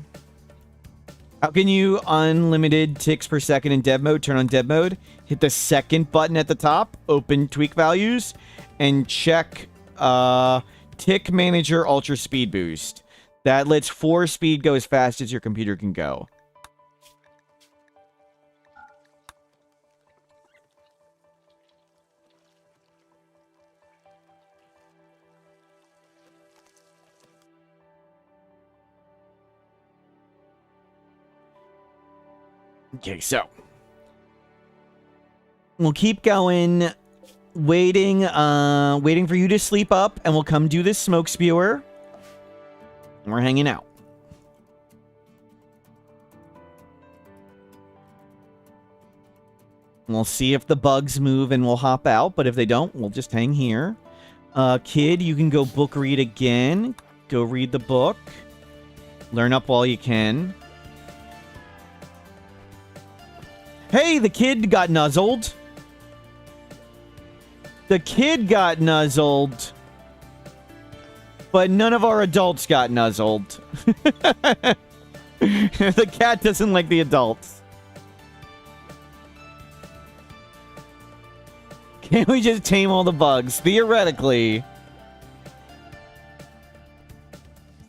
[SPEAKER 1] How can you unlimited ticks per second in dev mode? Turn on dev mode. Hit the second button at the top. Open tweak values. And check tick manager ultra speed boost. That lets 4 speed go as fast as your computer can go. Okay, so we'll keep going, waiting for you to sleep up, and we'll come do this smoke spewer. And we're hanging out. We'll see if the bugs move and we'll hop out, but if they don't, we'll just hang here. Kid, you can go book read again. Go read the book. Learn up while you can. Hey, the kid got nuzzled. The kid got nuzzled. But none of our adults got nuzzled. The cat doesn't like the adults. Can't we just tame all the bugs? Theoretically.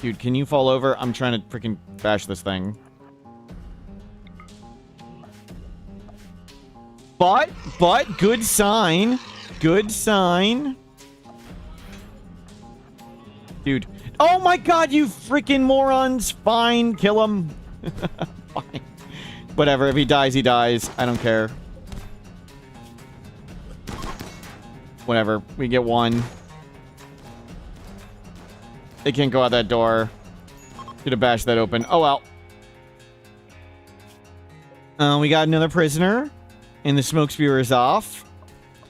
[SPEAKER 1] Dude, can you fall over? I'm trying to freaking bash this thing. But, good sign. Good sign. Dude. Oh my god, you freaking morons. Fine, kill him. Fine. Whatever, if he dies, he dies. I don't care. Whatever, we get one. They can't go out that door. Should have bashed that open. Oh well. We got another prisoner. And the smoke spewer is off.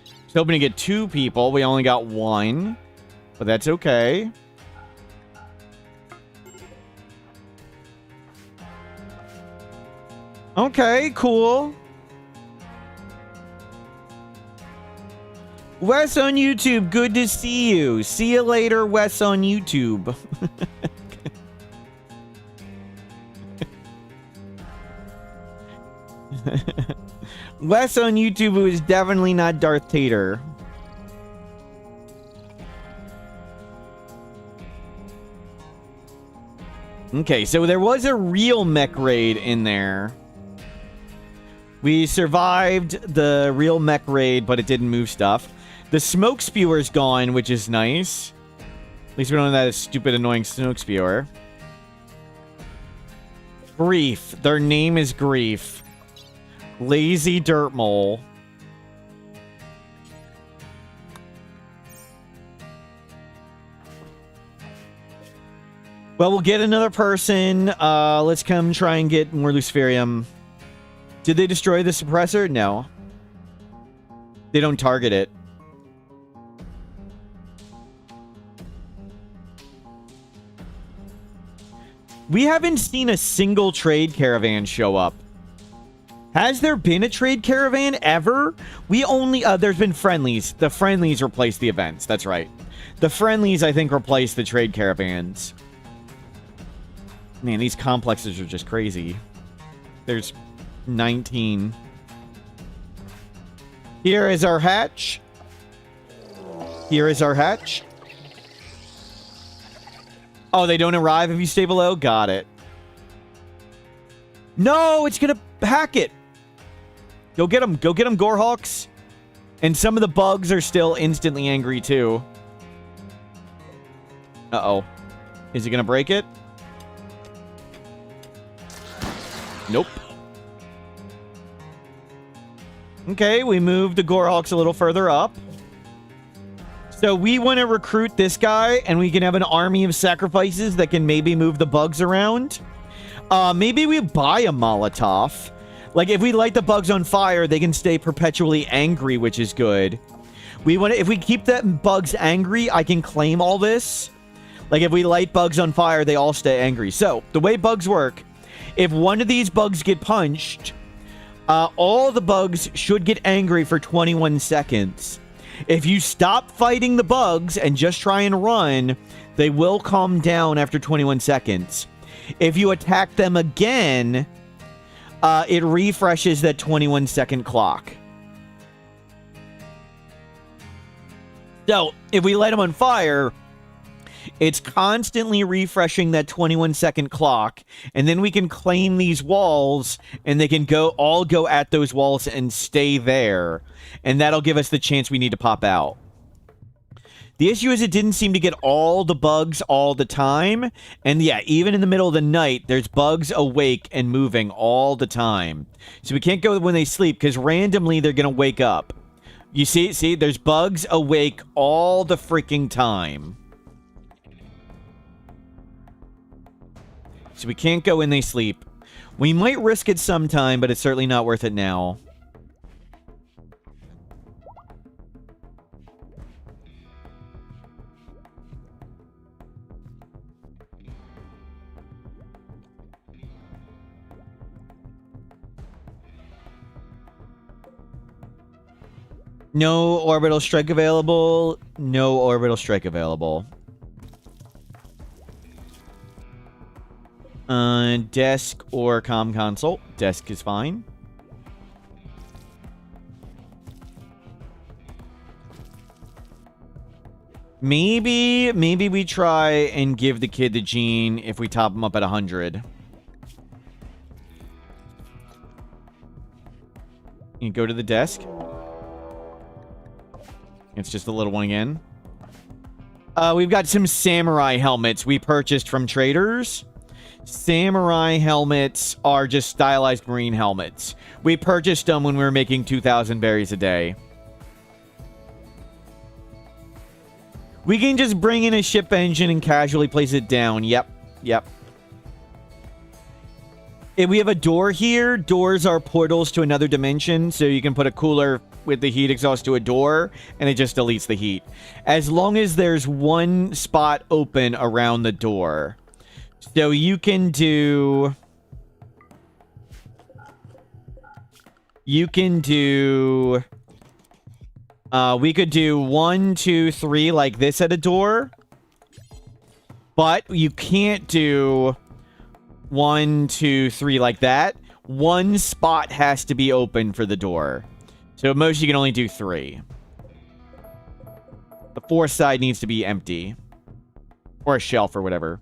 [SPEAKER 1] Just hoping to get 2 people. We only got 1. But that's okay. Okay, cool. Wes on YouTube, good to see you. See you later, Wes on YouTube. Wes on YouTube, who is definitely not Darth Tater. Okay, so there was a real mech raid in there. We survived the real mech raid, but it didn't move stuff. The smoke spewer's gone, which is nice. At least we don't have that stupid, annoying smoke spewer. Grief. Their name is Grief. Lazy dirt mole. Well, we'll get another person. Let's come try and get more Luciferium. Did they destroy the suppressor? No. They don't target it. We haven't seen a single trade caravan show up. Has there been a trade caravan ever? We only... there's been friendlies. The friendlies replaced the events. That's right. The friendlies, I think, replaced the trade caravans. Man, these complexes are just crazy. There's 19. Here is our hatch. Here is our hatch. Oh, they don't arrive if you stay below? Got it. No, it's gonna hack it. Go get them. Go get them, Gorehawks. And some of the bugs are still instantly angry, too. Uh-oh. Is it gonna break it? Nope. Okay, we moved the Gorehawks a little further up. So we want to recruit this guy, and we can have an army of sacrifices that can maybe move the bugs around. Maybe we buy a Molotov. Like, if we light the bugs on fire, they can stay perpetually angry, which is good. If we keep that bugs angry, I can claim all this. Like, if we light bugs on fire, they all stay angry. So, the way bugs work, if one of these bugs get punched, all the bugs should get angry for 21 seconds. If you stop fighting the bugs and just try and run, they will calm down after 21 seconds. If you attack them again, it refreshes that 21-second clock. So, if we light them on fire, it's constantly refreshing that 21-second clock, and then we can claim these walls, and they can all go at those walls and stay there, and that'll give us the chance we need to pop out. The issue is it didn't seem to get all the bugs all the time, and yeah, even in the middle of the night, there's bugs awake and moving all the time. So we can't go when they sleep, because randomly they're going to wake up. You see, there's bugs awake all the freaking time. So we can't go when they sleep. We might risk it sometime, but it's certainly not worth it now. No orbital strike available. No orbital strike available. Desk or comm console. Desk is fine. Maybe we try and give the kid the gene if we top him up at 100. You go to the desk. It's just a little one again. We've got some samurai helmets we purchased from traders. Samurai helmets are just stylized marine helmets. We purchased them when we were making 2,000 berries a day. We can just bring in a ship engine and casually place it down. Yep. If we have a door here, doors are portals to another dimension, so you can put a cooler with the heat exhaust to a door, and it just deletes the heat. As long as there's one spot open around the door. So you can do... we could do 1, 2, 3 like this at a door. But you can't do 1, 2, 3 like that. One spot has to be open for the door. So at most you can only do 3. The fourth side needs to be empty. Or a shelf or whatever.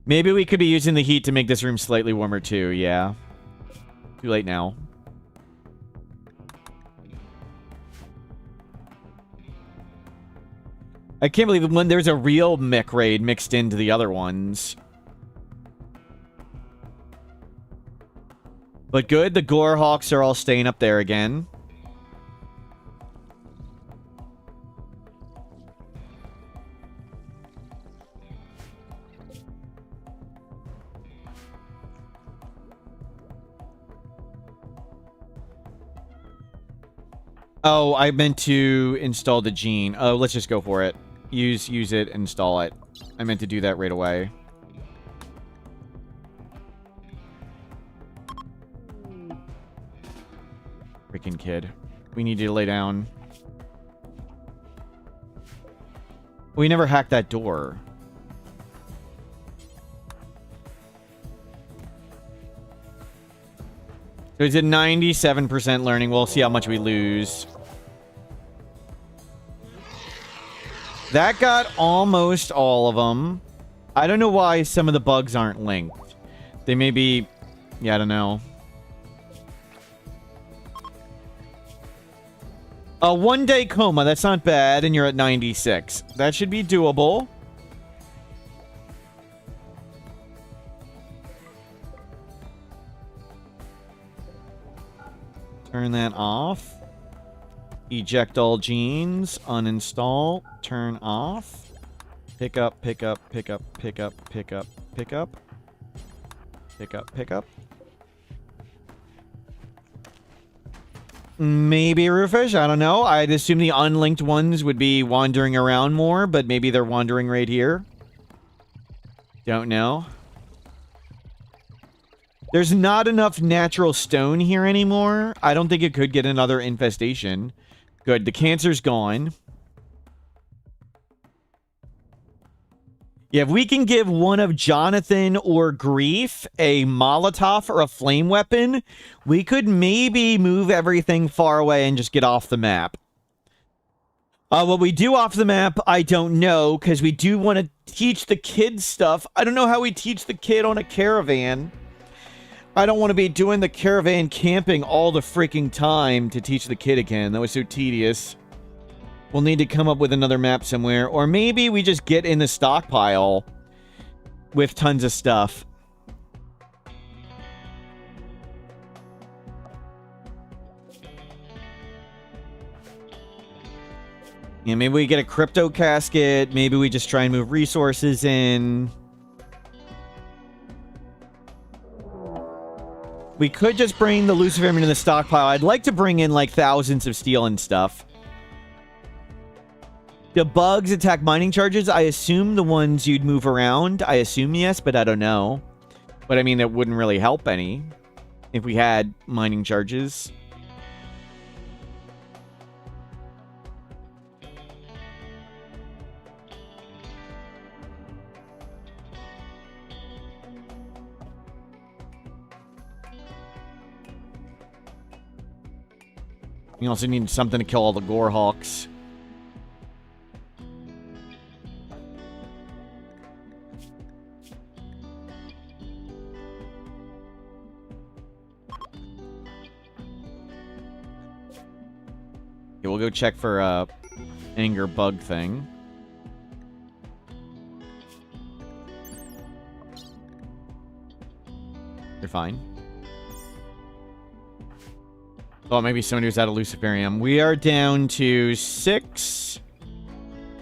[SPEAKER 1] Maybe we could be using the heat to make this room slightly warmer too, yeah. Too late now. I can't believe when there's a real mech raid mixed into the other ones. But good, the Gorehawks are all staying up there again. Oh, I meant to install the gene. Oh, let's just go for it. Use it, install it. I meant to do that right away. Freaking kid. We need to lay down. We never hacked that door. So it's at 97% learning. We'll see how much we lose. That got almost all of them. I don't know why some of the bugs aren't linked. They may be... yeah, I don't know. A 1-day coma. That's not bad. And you're at 96. That should be doable. Turn that off. Eject all genes. Uninstall. Turn off. Pick up, pick up, pick up, pick up, pick up, pick up. Pick up, pick up. Maybe Roofish, I don't know. I'd assume the unlinked ones would be wandering around more, but maybe they're wandering right here. Don't know. There's not enough natural stone here anymore. I don't think it could get another infestation. Good, the cancer's gone. Yeah, if we can give one of Jonathan or Grief a Molotov or a flame weapon, we could maybe move everything far away and just get off the map. What we do off the map, I don't know, because we do want to teach the kids stuff. I don't know how we teach the kid on a caravan. I don't want to be doing the caravan camping all the freaking time to teach the kid again. That was so tedious. We'll need to come up with another map somewhere. Or maybe we just get in the stockpile with tons of stuff. Yeah, maybe we get a crypto casket. Maybe we just try and move resources in. We could just bring the Luciferum into the stockpile. I'd like to bring in like thousands of steel and stuff. Do bugs attack mining charges? I assume the ones you'd move around. I assume yes, but I don't know. But I mean, that wouldn't really help any if we had mining charges. You also need something to kill all the Gorehawks. We'll go check for anger bug thing. You're fine. Oh, maybe somebody was out of Luciferium. We are down to 6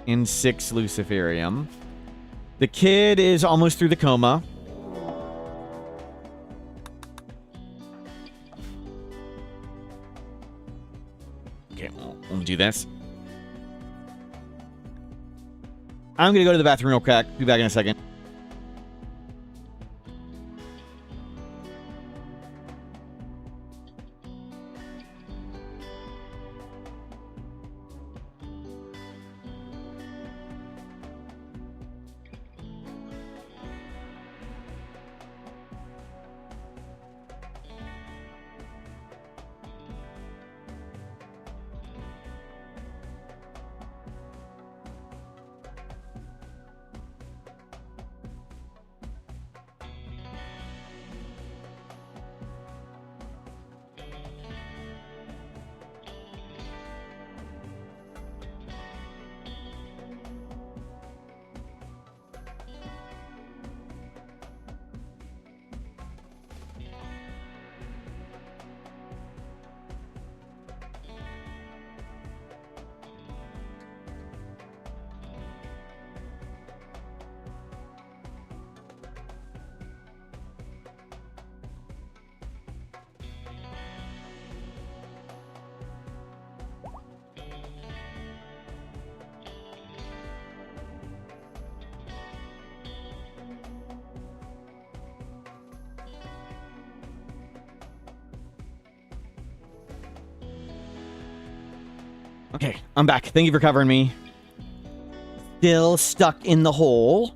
[SPEAKER 1] and 6 Luciferium. The kid is almost through the coma. Okay, we'll do this. I'm going to go to the bathroom real quick. Be back in a second. Okay, I'm back. Thank you for covering me. Still stuck in the hole.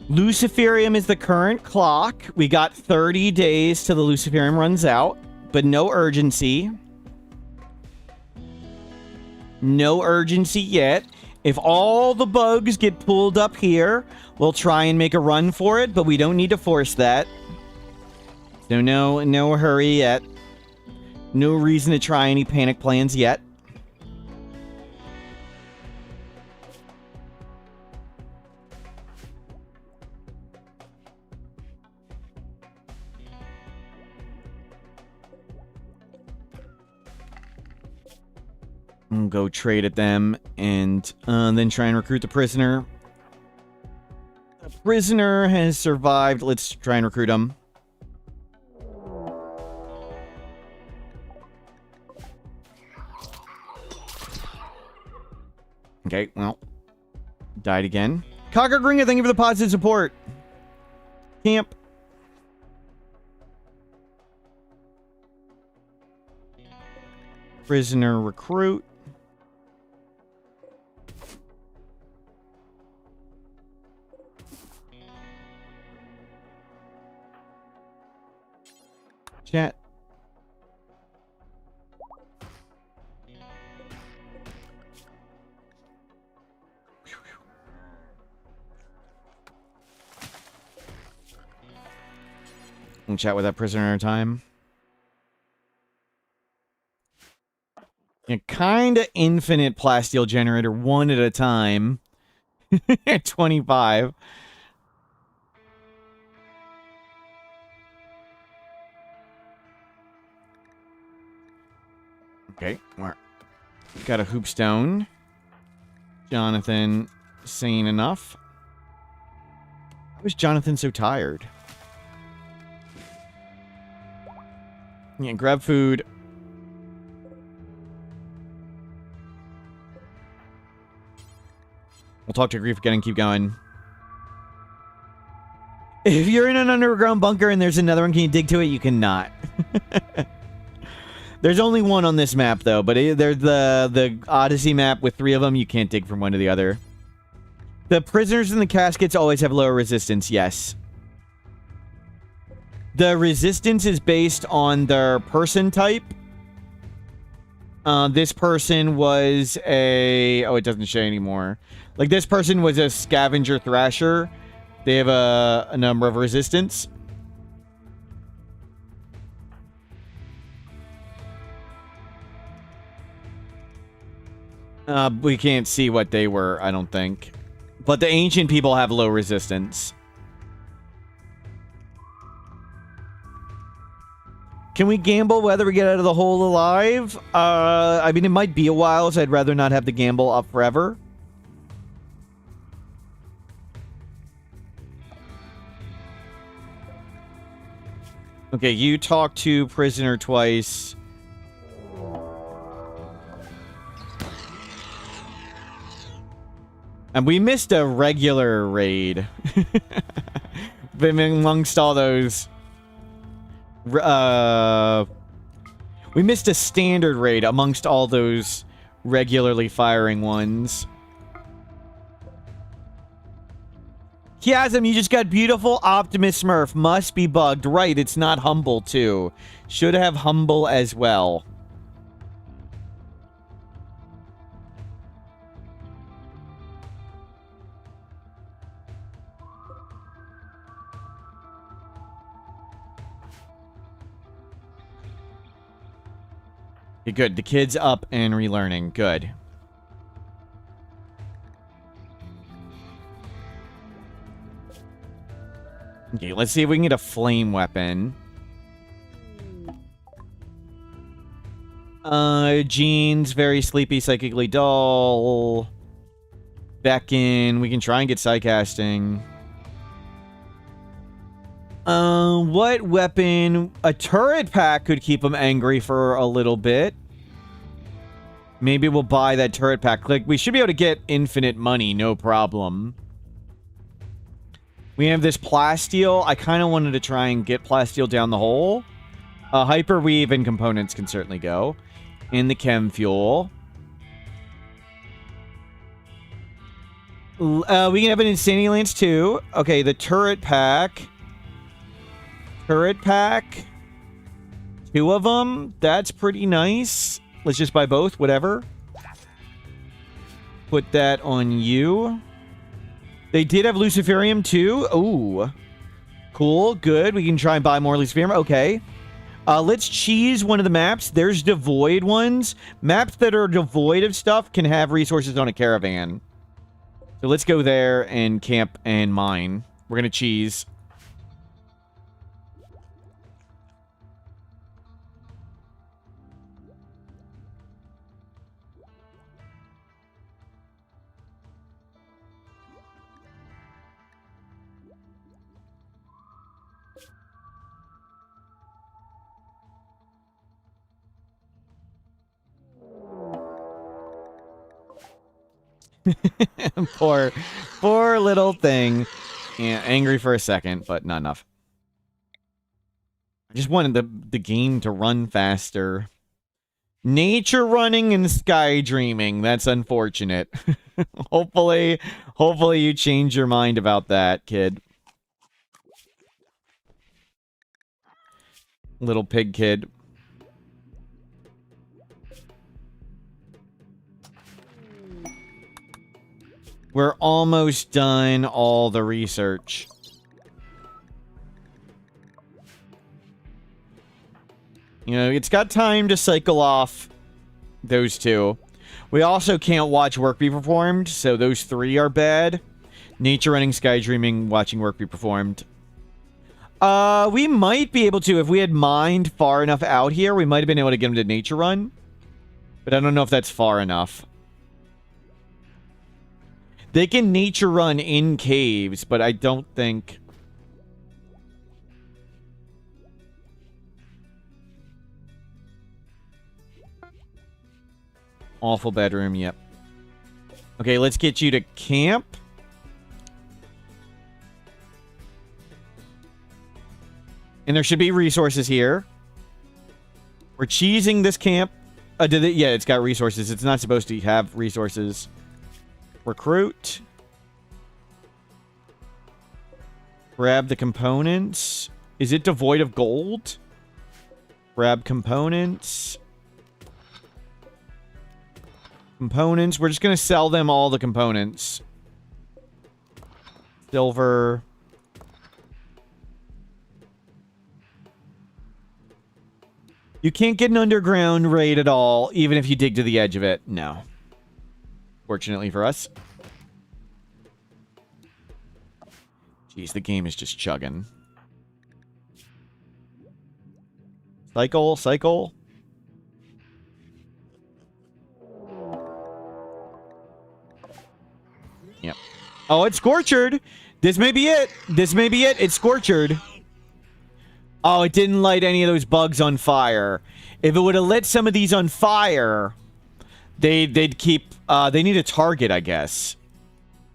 [SPEAKER 1] Luciferium is the current clock. We got 30 days till the Luciferium runs out, but no urgency. No urgency yet. If all the bugs get pulled up here, we'll try and make a run for it, but we don't need to force that. So no hurry yet. No reason to try any panic plans yet. Go trade at them and then try and recruit the prisoner. The prisoner has survived. Let's try and recruit him. Okay, well, died again. Cocker Gringa, thank you for the positive support. Camp. Prisoner recruit. Chat. We'll chat with that prisoner at a time. Kind of infinite plasteel generator, one at a time. At 25. Okay, got a hoopstone. Jonathan sane enough. Why was Jonathan so tired? Yeah, grab food. We'll talk to Grief again and keep going. If you're in an underground bunker and there's another one, can you dig to it? You cannot. There's only one on this map, though, but there's the Odyssey map with 3 of them. You can't dig from one to the other. The prisoners in the caskets always have lower resistance, yes. The resistance is based on their person type. This person was a... Oh, it doesn't show anymore. Like, this person was a scavenger thrasher. They have a number of resistance. We can't see what they were, I don't think. But the ancient people have low resistance. Can we gamble whether we get out of the hole alive? I mean, it might be a while, so I'd rather not have the gamble up forever. Okay, you talk to prisoner twice. And we missed a regular raid. Amongst all those... we missed a standard raid amongst all those regularly firing ones. Chiasm, you just got beautiful Optimus Smurf. Must be bugged. Right, it's not humble, too. Should have humble as well. Okay, good. The kid's up and relearning. Good. Okay, let's see if we can get a flame weapon. Jeans, very sleepy, psychically dull. Beckon, we can try and get psycasting. What weapon? A turret pack could keep him angry for a little bit. Maybe we'll buy that turret pack. Like, we should be able to get infinite money, no problem. We have this plasteel. I kind of wanted to try and get plasteel down the hole. Hyperweave and components can certainly go. And the chem fuel. We can have an Insanity Lance too. Okay, the turret pack. Turret pack. 2 of them. That's pretty nice. Let's just buy both, whatever. Put that on you. They did have Luciferium too. Ooh. Cool, good. We can try and buy more Luciferium. Okay. Let's cheese one of the maps. There's devoid ones. Maps that are devoid of stuff can have resources on a caravan. So let's go there and camp and mine. We're going to cheese. Poor little thing. Yeah, angry for a second, but not enough. I just wanted the game to run faster. Nature running and sky dreaming. That's unfortunate. Hopefully you change your mind about that, kid. Little pig kid. We're almost done all the research. You know, it's got time to cycle off those 2. We also can't watch work be performed, so those 3 are bad. Nature running, sky dreaming, watching work be performed. We might be able to, if we had mined far enough out here, we might have been able to get them to nature run. But I don't know if that's far enough. They can nature run in caves, but I don't think... Awful bedroom, yep. Okay, let's get you to camp. And there should be resources here. We're cheesing this camp. Yeah, it's got resources. It's not supposed to have resources. Recruit. Grab the components. Is it devoid of gold? Grab components. Components. We're just going to sell them all the components. Silver. You can't get an underground raid at all, even if you dig to the edge of it. No. fortunately for us. Jeez, the game is just chugging. Cycle, cycle. Yep. Oh, it's Scorchered. This may be it. This may be it. It's Scorchered. Oh, it didn't light any of those bugs on fire. If it would have lit some of these on fire, they'd keep... they need a target, I guess.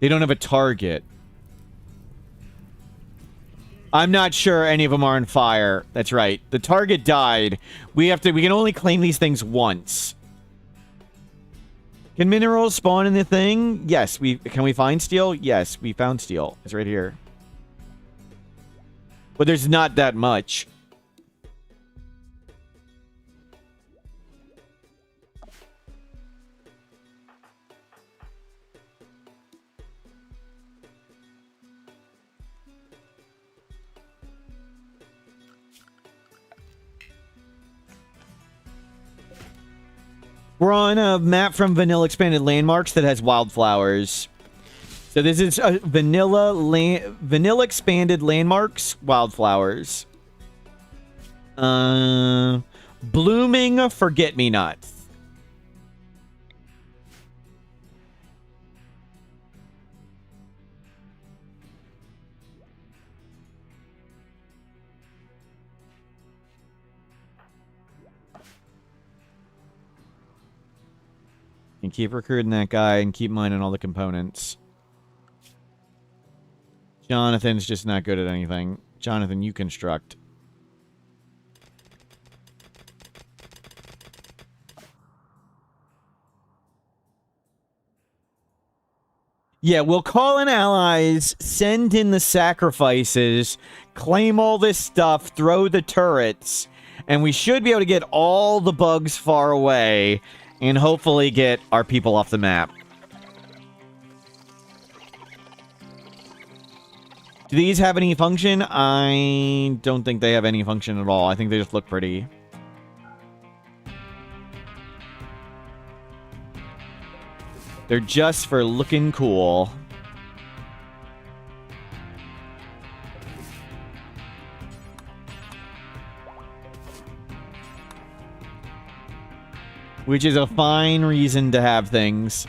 [SPEAKER 1] They don't have a target. I'm not sure any of them are on fire. That's right. The target died. We can only claim these things once. Can minerals spawn in the thing? Yes. Can we find steel? Yes, we found steel. It's right here. But there's not that much. We're on a map from Vanilla Expanded Landmarks that has wildflowers. So this is Vanilla Expanded Landmarks wildflowers. Blooming Forget-Me-Nots. And keep recruiting that guy and keep mining all the components. Jonathan's just not good at anything. Jonathan, you construct. Yeah, we'll call in allies, send in the sacrifices, claim all this stuff, throw the turrets, and we should be able to get all the bugs far away and hopefully get our people off the map. Do these have any function? I don't think they have any function at all. I think they just look pretty. They're just for looking cool. Which is a fine reason to have things.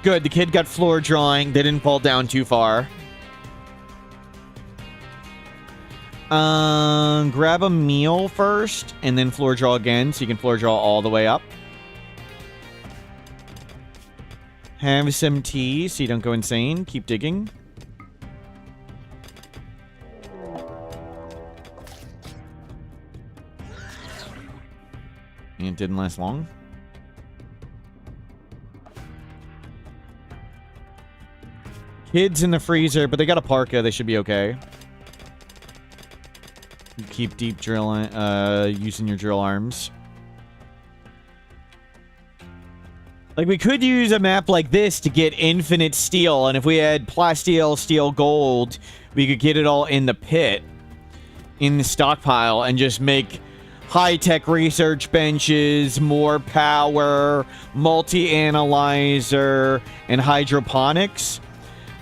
[SPEAKER 1] Good, the kid got floor drawing. They didn't fall down too far. Grab a meal first, and then floor draw again, so you can floor draw all the way up. Have some tea, so you don't go insane. Keep digging. And it didn't last long. Kids in the freezer, but they got a parka. They should be okay. You keep deep drilling, using your drill arms. Like, we could use a map like this to get infinite steel, and if we had plasteel, steel, gold, we could get it all in the pit, in the stockpile, and just make high-tech research benches, more power, multi-analyzer, and hydroponics.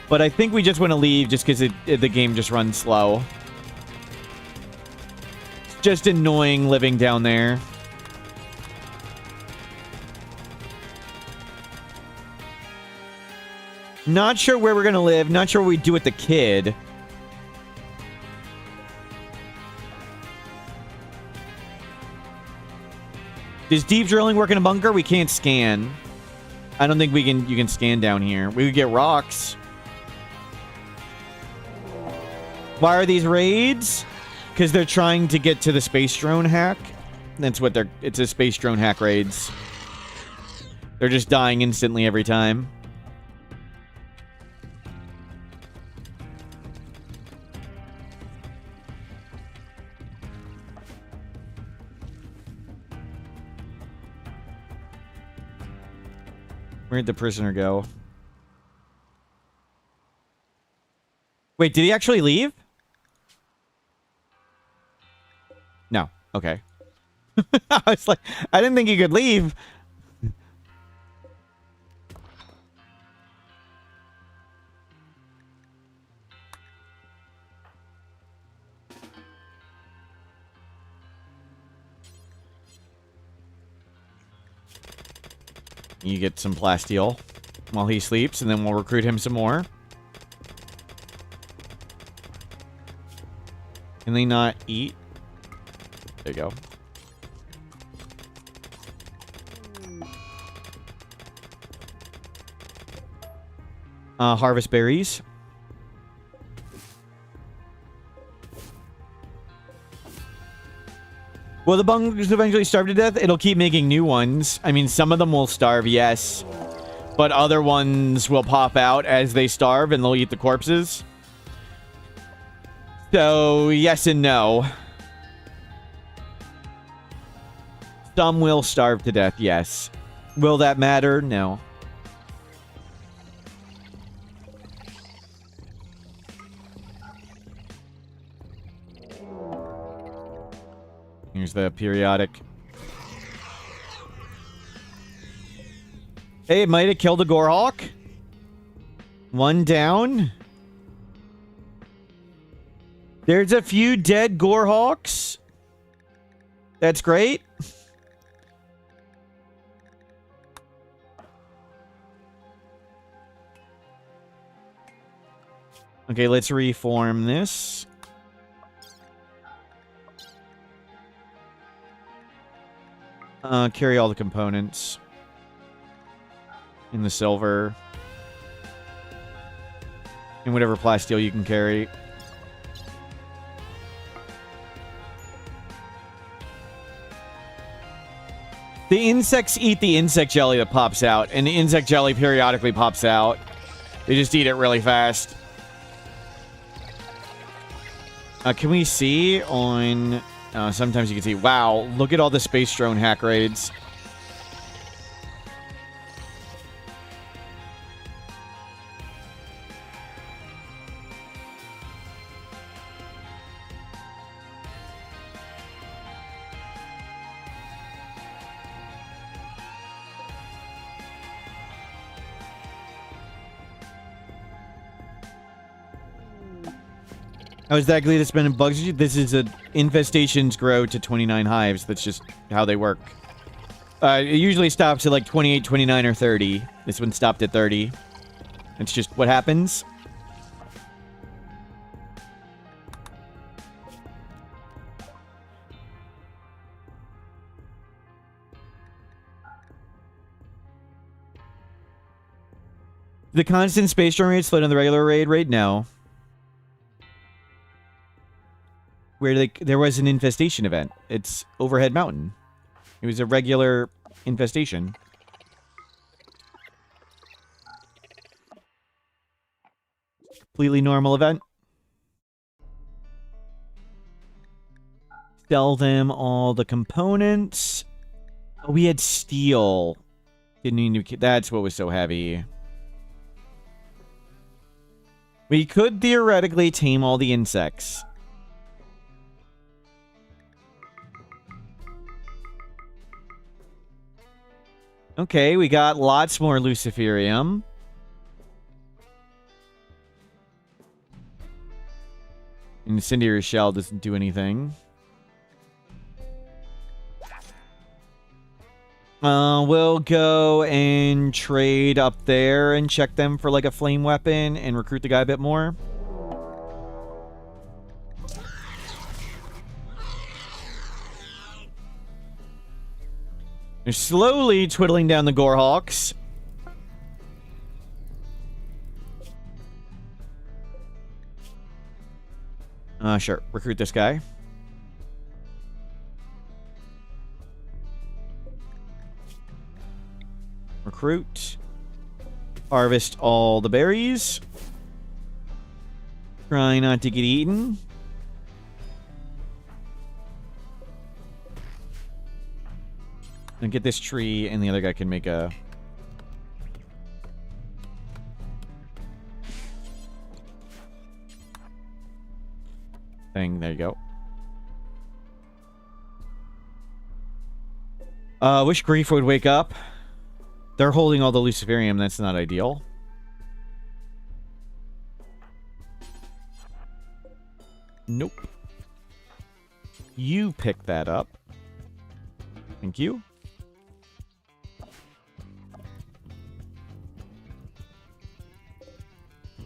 [SPEAKER 1] But I think we just want to leave just because the game just runs slow. It's just annoying living down there. Not sure where we're going to live. Not sure what we do with the kid. Does deep drilling work in a bunker? We can't scan. I don't think you can scan down here. We could get rocks. Why are these raids? Because they're trying to get to the space drone hack. That's what it's a space drone hack raids. They're just dying instantly every time. Where'd the prisoner go? Wait, did he actually leave? No. Okay. I was like, I didn't think he could leave. You get some plasteel while he sleeps, and then we'll recruit him some more. Can they not eat? There you go. Harvest berries. Will the bugs eventually starve to death? It'll keep making new ones. I mean, some of them will starve, yes. But other ones will pop out as they starve, and they'll eat the corpses. So, yes and no. Some will starve to death, yes. Will that matter? No. Here's the periodic. Hey, it might have killed a Gorehawk. One down. There's a few dead Gorehawks. That's great. Okay, let's reform this. Carry all the components. In the silver. And whatever plasteel you can carry. The insects eat the insect jelly that pops out, and the insect jelly periodically pops out. They just eat it really fast. Can we see on... sometimes you can see... Wow, look at all the space drone hack raids. Oh, is that Gleeta spending bugs? This is infestations grow to 29 hives. That's just how they work. It usually stops at like 28, 29, or 30. This one stopped at 30. It's just what happens. The constant space drone raid slowed on the regular raid? No. Where there was an infestation event. It's Overhead Mountain. It was a regular infestation. Completely normal event. Sell them all the components. Oh, we had steel. Didn't need to... That's what was so heavy. We could theoretically tame all the insects. Okay, we got lots more Luciferium. Incendiary Shell doesn't do anything. We'll go and trade up there and check them for like a flame weapon and recruit the guy a bit more. They're slowly twiddling down the Gorehawks. Sure. Recruit this guy. Recruit. Harvest all the berries. Try not to get eaten. And get this tree, and the other guy can make a... thing. There you go. Wish Grief would wake up. They're holding all the Luciferium. That's not ideal. Nope. You pick that up. Thank you.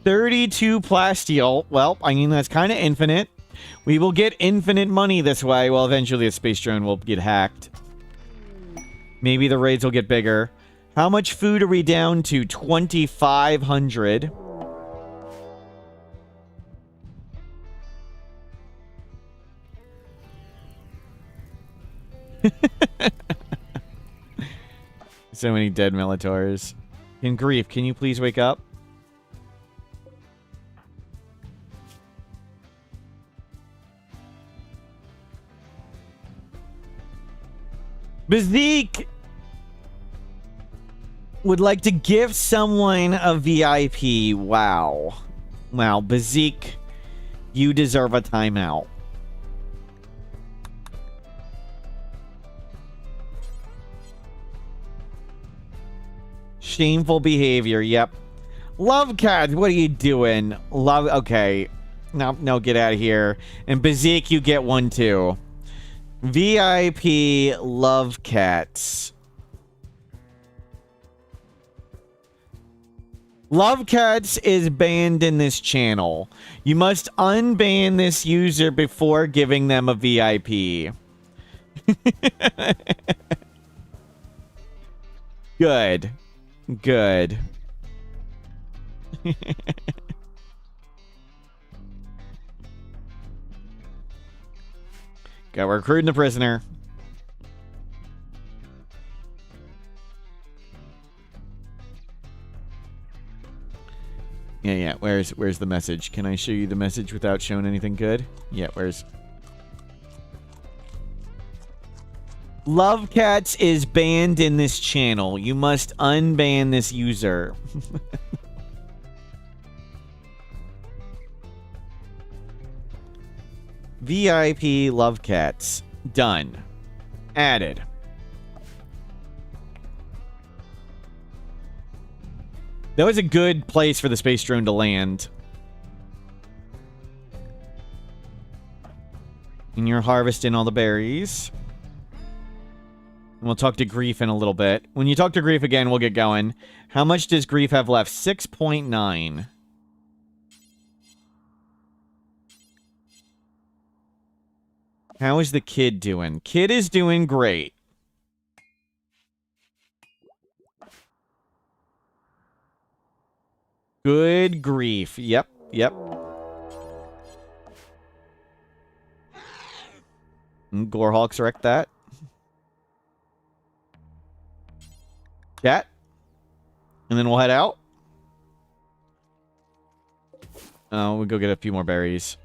[SPEAKER 1] $32 plasteel. Well, I mean, that's kind of infinite. We will get infinite money this way. Well, eventually a space drone will get hacked. Maybe the raids will get bigger. How much food are we down to? 2,500. So many dead Militars. In Grief, can you please wake up? Bazik would like to give someone a VIP. Wow. Wow, Bazik, you deserve a timeout. Shameful behavior, yep. Love Cat, what are you doing? Love, okay. No, get out of here. And Bazik, you get one too. VIP Love Cats. Love Cats is banned in this channel. You must unban this user before giving them a VIP. Good. Good. Okay, we're recruiting the prisoner. Yeah. Where's the message? Can I show you the message without showing anything good? Yeah, where's... Love Cats is banned in this channel. You must unban this user. VIP Love Cats. Done. Added. That was a good place for the space drone to land. And you're harvesting all the berries. And we'll talk to Grief in a little bit. When you talk to Grief again, we'll get going. How much does Grief have left? 6.9. How is the kid doing? Kid is doing great. Good grief. Yep. Gorehawks wrecked that. Chat. And then we'll head out. Oh, we'll go get a few more berries.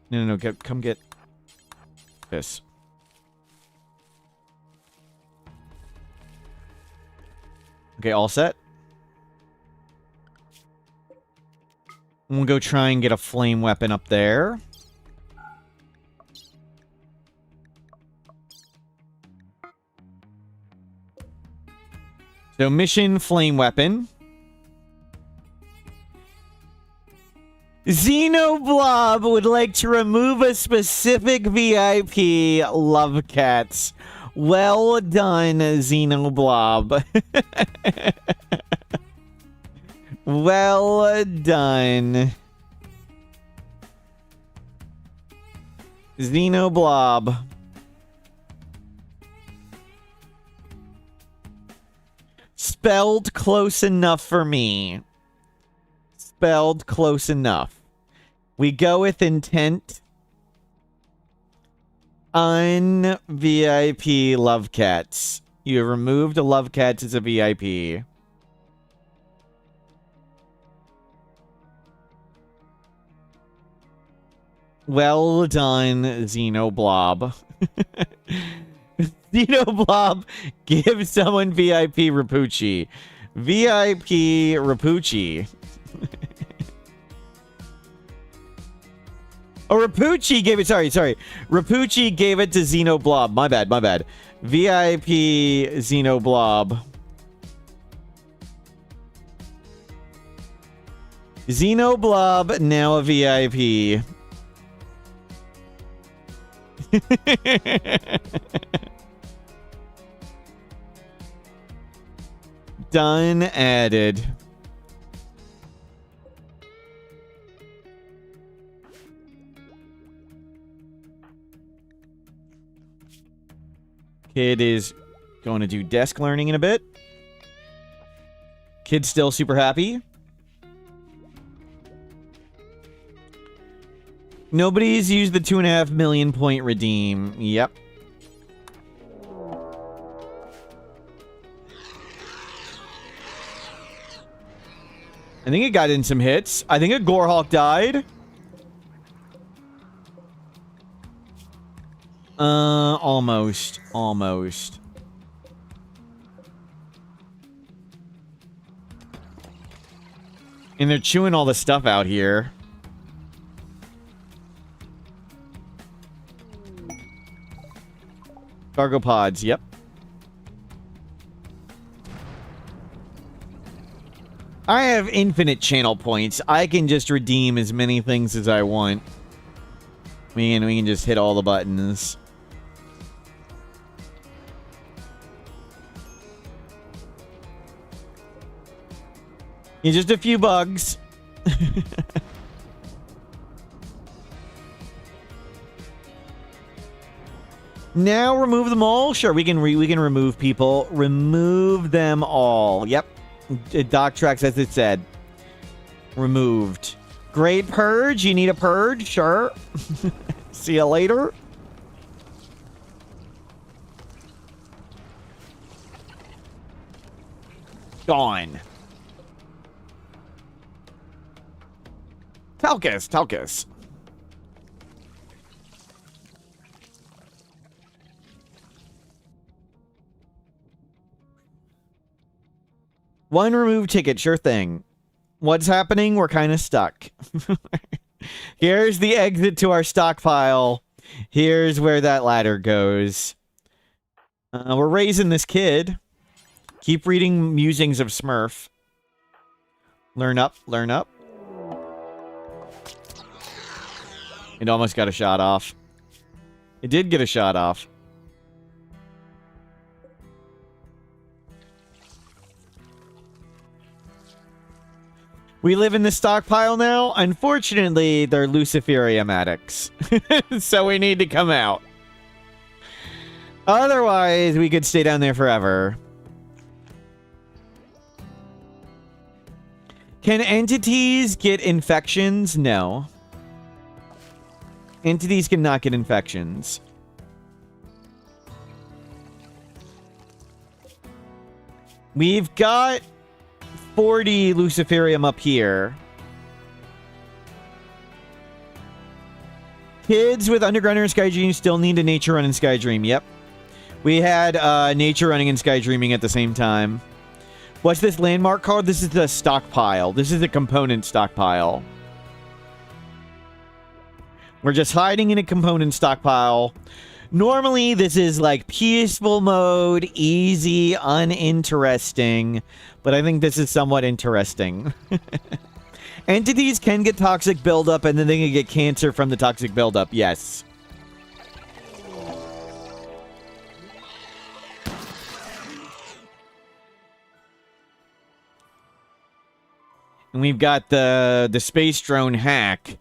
[SPEAKER 1] No. Come get this. Okay, all set. We'll go try and get a flame weapon up there. So, mission flame weapon. Xenoblob would like to remove a specific VIP. Love Cats. Well done, Xenoblob. Well done. Xenoblob. Spelled close enough for me. Spelled close enough. We go with intent. Un-VIP Love Cats. You have removed a Love Cats as a VIP. Well done, Xenoblob. Xenoblob, give someone VIP Rapucci. VIP Rapucci. Oh, Rapucci gave it. Sorry. Rapucci gave it to Xenoblob. My bad. VIP Xenoblob. Xenoblob, now a VIP. Done, added. Kid is going to do desk learning in a bit. Kid's still super happy. Nobody's used the 2.5 million point redeem. Yep. I think it got in some hits. I think a Gorehawk died. Almost. And they're chewing all the stuff out here. Cargo pods, yep. I have infinite channel points. I can just redeem as many things as I want. We can just hit all the buttons. Yeah, just a few bugs. Now remove them all? Sure, we can remove people. Remove them all. Yep. Doc tracks as it said. Removed. Great purge. You need a purge? Sure. See you later. Gone. Talcus. One remove ticket, sure thing. What's happening? We're kind of stuck. Here's the exit to our stockpile. Here's where that ladder goes. We're raising this kid. Keep reading Musings of Smurf. Learn up. It almost got a shot off. It did get a shot off. We live in the stockpile now. Unfortunately, they're Luciferium addicts. So we need to come out. Otherwise, we could stay down there forever. Can entities get infections? No. Entities cannot get infections. We've got 40 Luciferium up here. Kids with Undergrounder and Sky Dream still need a Nature Run in Sky Dream. Yep. We had Nature Running and Sky Dreaming at the same time. What's this landmark called? This is the stockpile. This is the component stockpile. We're just hiding in a component stockpile. Normally, this is like peaceful mode, easy, uninteresting. But I think this is somewhat interesting. Entities can get toxic buildup, and then they can get cancer from the toxic buildup. Yes. And we've got the space drone hack.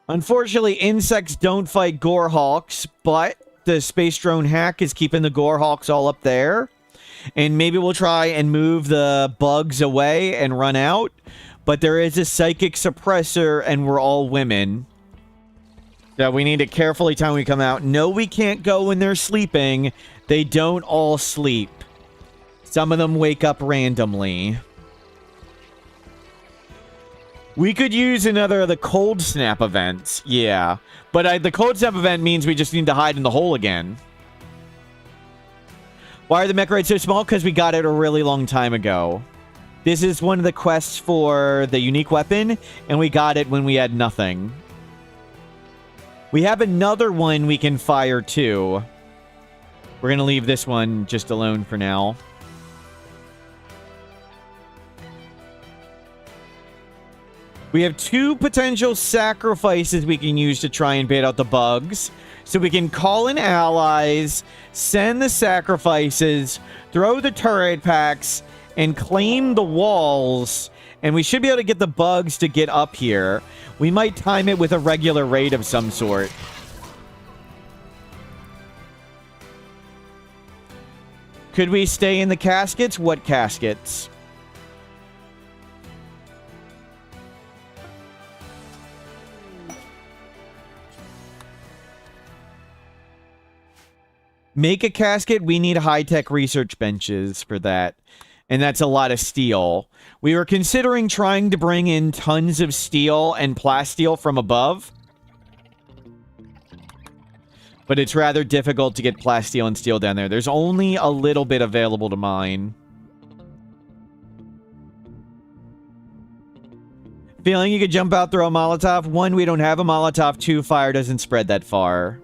[SPEAKER 1] Unfortunately, insects don't fight Gorehawks, but the space drone hack is keeping the Gorehawks all up there. And maybe we'll try and move the bugs away and run out. But there is a psychic suppressor, and we're all women. So we need to carefully time we come out. No, we can't go when they're sleeping. They don't all sleep. Some of them wake up randomly. We could use another of the cold snap events. Yeah. But the cold snap event means we just need to hide in the hole again. Why are the mecharites so small? Because we got it a really long time ago. This is one of the quests for the unique weapon, and we got it when we had nothing. We have another one we can fire too. We're going to leave this one just alone for now. We have 2 potential sacrifices we can use to try and bait out the bugs. So we can call in allies, send the sacrifices, throw the turret packs, and claim the walls. And we should be able to get the bugs to get up here. We might time it with a regular raid of some sort. Could we stay in the caskets? What caskets? Make a casket. We need high-tech research benches for that. And that's a lot of steel. We were considering trying to bring in tons of steel and plasteel from above. But it's rather difficult to get plasteel and steel down there. There's only a little bit available to mine. Feeling you could jump out, throw a Molotov? 1, we don't have a Molotov. 2, fire doesn't spread that far.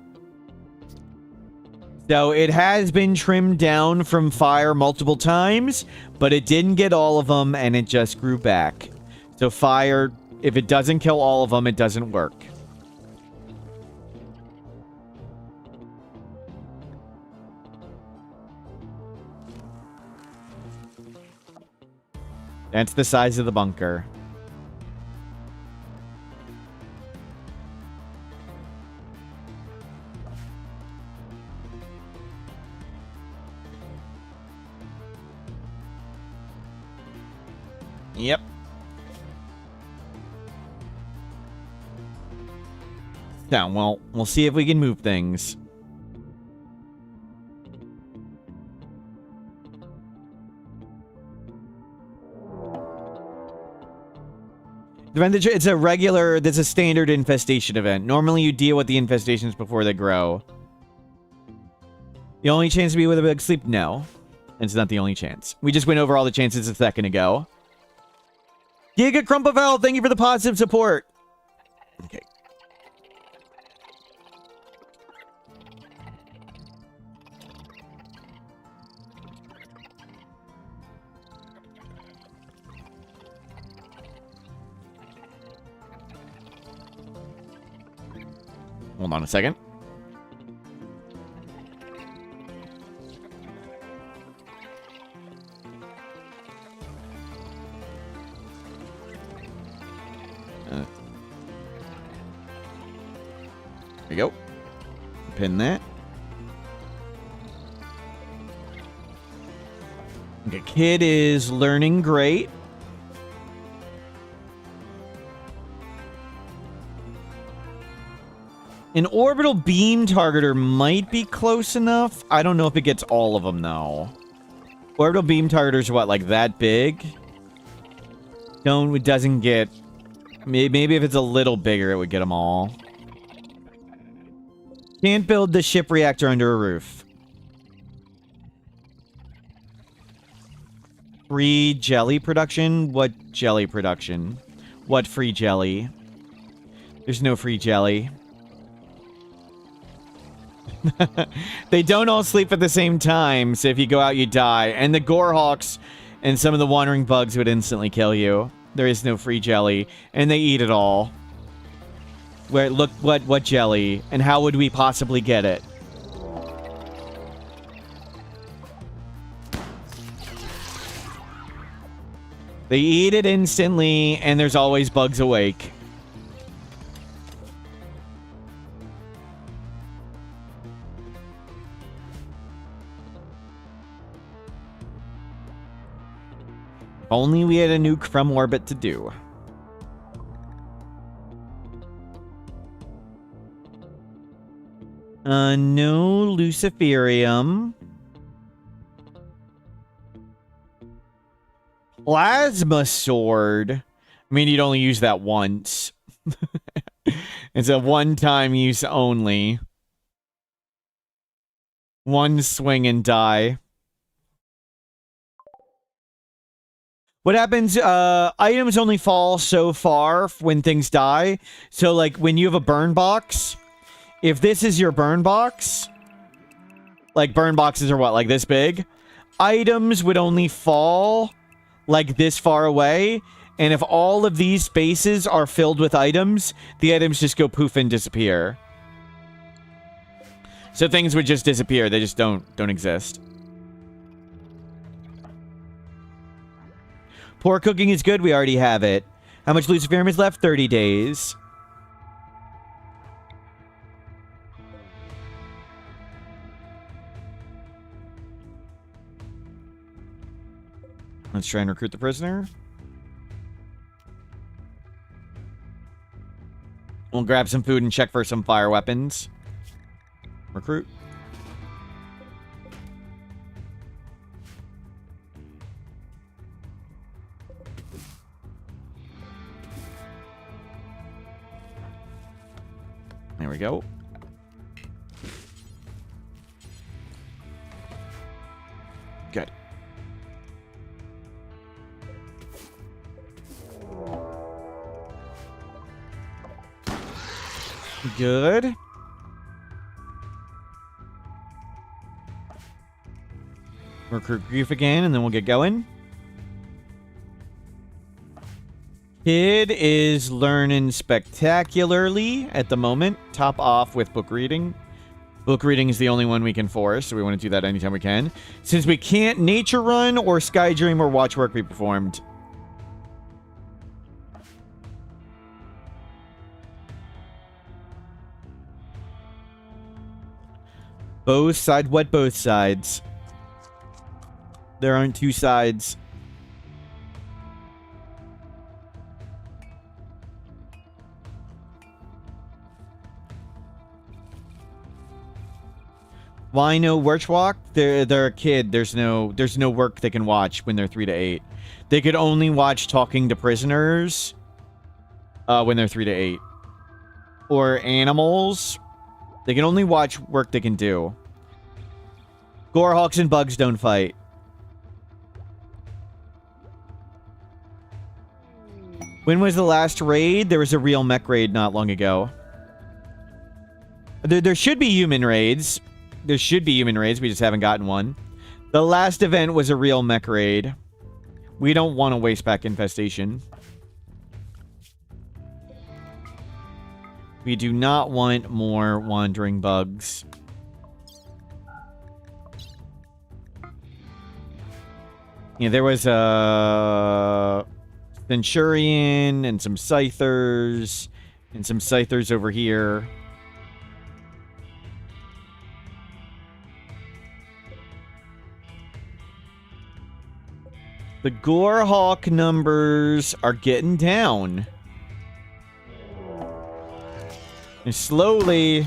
[SPEAKER 1] So it has been trimmed down from fire multiple times, but it didn't get all of them, and it just grew back. So fire, if it doesn't kill all of them, it doesn't work. That's the size of the bunker. Yep. Yeah, well, we'll see if we can move things. It's a regular, there's a standard infestation event. Normally you deal with the infestations before they grow. The only chance to be with a big sleep? No. It's not the only chance. We just went over all the chances a second ago. Giga Crumpavel, thank you for the positive support. Okay. Hold on a second. There you go. Pin that. Okay, kid is learning great. An orbital beam targeter might be close enough. I don't know if it gets all of them, though. Orbital beam targeters are what, like that big? It doesn't get... Maybe if it's a little bigger, it would get them all. Can't build the ship reactor under a roof. Free jelly production? What jelly production? What free jelly? There's no free jelly. They don't all sleep at the same time, so if you go out, you die. And the Gorehawks and some of the wandering bugs would instantly kill you. There is no free jelly, and they eat it all. Where, look, what jelly, and how would we possibly get it? They eat it instantly, and there's always bugs awake. If only we had a nuke from orbit to do. No Luciferium. Plasma sword. I mean, you'd only use that once. It's a one-time use only. One swing and die. What happens, items only fall so far when things die. So, like, when you have a burn box, if this is your burn box, like, burn boxes are what, like this big? Items would only fall, like, this far away. And if all of these spaces are filled with items, the items just go poof and disappear. So things would just disappear. They just don't exist. Poor cooking is good. We already have it. How much Luciferium is left? 30 days. Let's try and recruit the prisoner. We'll grab some food and check for some fire weapons. Recruit. There we go. Good. Good. Recruit Grief again, and then we'll get going. Kid is learning spectacularly at the moment. Top off with book reading. Book reading is the only one we can force, so we want to do that anytime we can. Since we can't nature run or sky dream or watch work be performed. Both sides. What both sides? There aren't two sides. Why no Wirchwalk? They're a kid. There's no work they can watch when they're 3 to 8. They could only watch talking to prisoners when they're 3 to 8. Or animals. They can only watch work they can do. Gorehawks and bugs don't fight. When was the last raid? There was a real mech raid not long ago. There should be human raids. There should be human raids. We just haven't gotten one. The last event was a real mech raid. We don't want a wastepack infestation. We do not want more wandering bugs. Yeah, there was a Centurion and some Scythers and some Scythers over here. The Gorehawk numbers are getting down. And slowly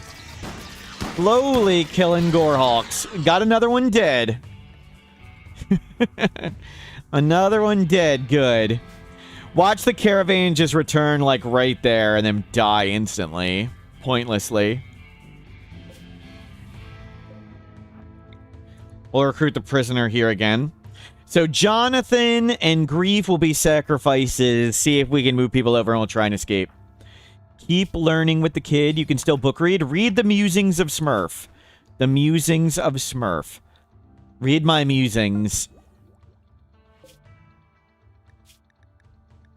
[SPEAKER 1] killing Gorehawks. Got another one dead. Another one dead. Good. Watch the caravan just return, like, right there and then die instantly. Pointlessly. We'll recruit the prisoner here again. So Jonathan and Grief will be sacrifices. See if we can move people over and we'll try and escape. Keep learning with the kid. You can still book read. Read the Musings of Smurf. The Musings of Smurf. Read my musings.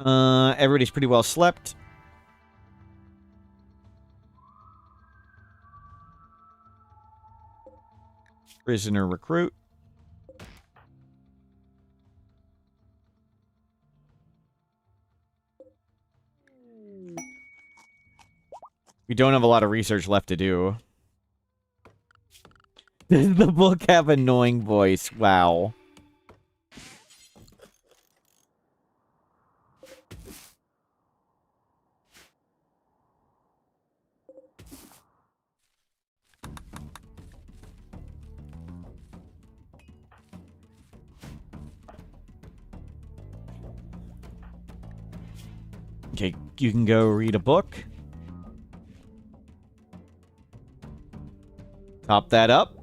[SPEAKER 1] Everybody's pretty well slept. Prisoner recruit. We don't have a lot of research left to do. Does the book have annoying voice? Wow. Okay, you can go read a book. Top that up.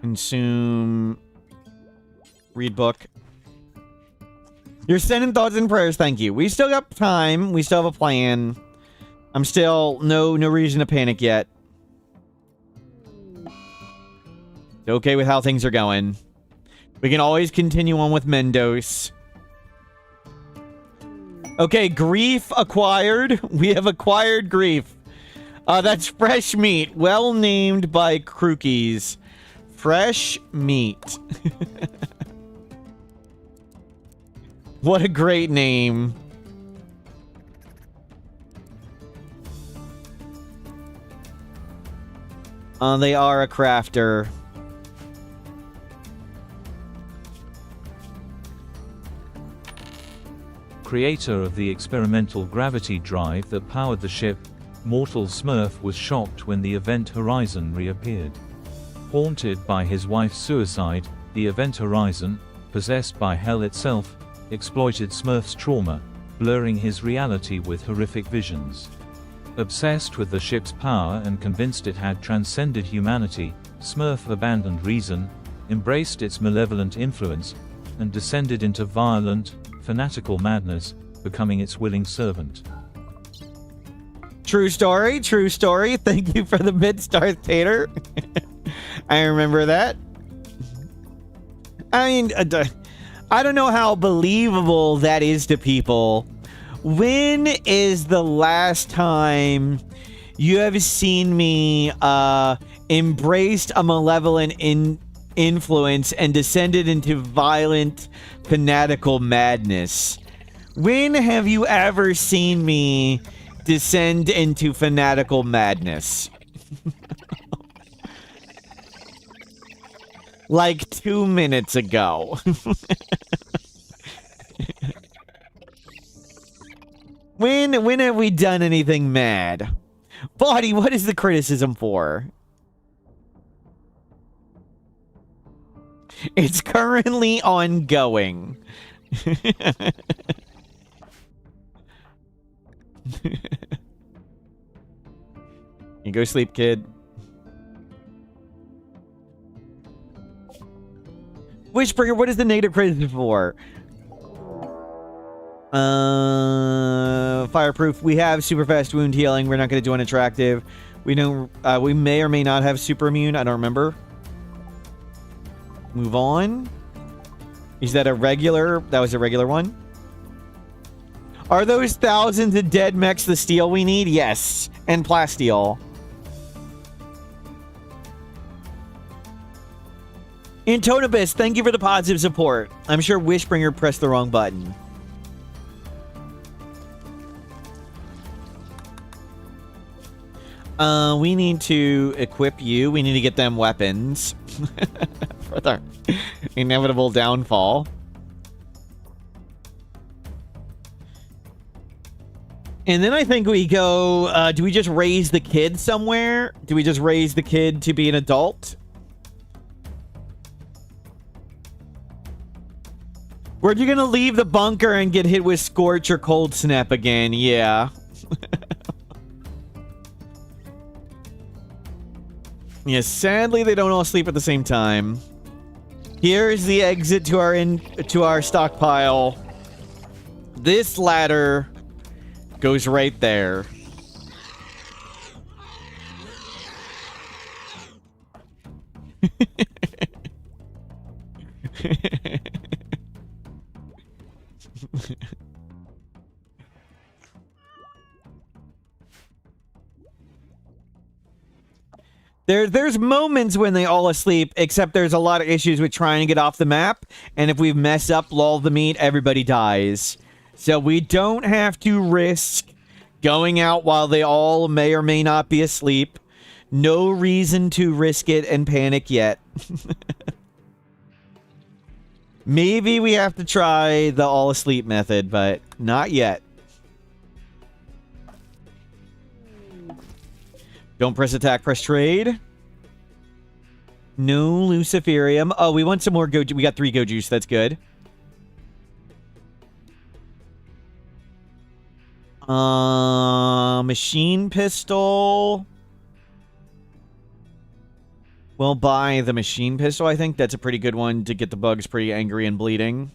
[SPEAKER 1] Consume Read book. You're sending thoughts and prayers. Thank you. We still got time. We still have a plan. I'm still... No reason to panic yet. Okay with how things are going. We can always continue on with Mendos. Okay, grief acquired. We have acquired grief. That's fresh meat. Well named by Crookies. Fresh meat. What a great name. They are a crafter.
[SPEAKER 2] Creator of the experimental gravity drive that powered the ship, Mortal Smurf was shocked when the Event Horizon reappeared. Haunted by his wife's suicide, the Event Horizon, possessed by hell itself, exploited Smurf's trauma, blurring his reality with horrific visions. Obsessed with the ship's power and convinced it had transcended humanity, Smurf abandoned reason, embraced its malevolent influence, and descended into violent, fanatical madness, becoming its willing servant.
[SPEAKER 1] True story, true story. Thank you for the mid-star tater. I remember that. I mean, I don't know how believable that is to people. When is the last time you have seen me embraced a malevolent influence and descended into violent, fanatical madness? When have you ever seen me descend into fanatical madness? Like 2 minutes ago. When have we done anything mad? Body, what is the criticism for? It's currently ongoing. You go sleep, kid. Wishbringer, what is the negative criticism for? Fireproof. We have super fast wound healing. We're not going to do unattractive. We know we may or may not have super immune. I don't remember. Move on. Is that a regular? That was a regular one. Are those thousands of dead mechs the steel we need? Yes. And plasteel. Intonibus, thank you for the positive support. I'm sure Wishbringer pressed the wrong button. We need to equip you. We need to get them weapons. For their inevitable downfall. And then I think we go, do we just raise the kid somewhere? Do we just raise the kid to be an adult? Were you gonna leave the bunker and get hit with Scorch or Cold Snap again? Yeah. Yeah, sadly they don't all sleep at the same time. Here's the exit to our stockpile. This ladder goes right there. There's moments when they all asleep, except there's a lot of issues with trying to get off the map, and if we mess up lull the meat, everybody dies. So we don't have to risk going out while they all may or may not be asleep. No reason to risk it and panic yet. Maybe we have to try the all asleep method, but not yet. Don't press attack, press trade. No Luciferium. Oh, we want some more go. We got 3 go juice. That's good. Machine pistol. We'll buy the machine pistol, I think. That's a pretty good one to get the bugs pretty angry and bleeding.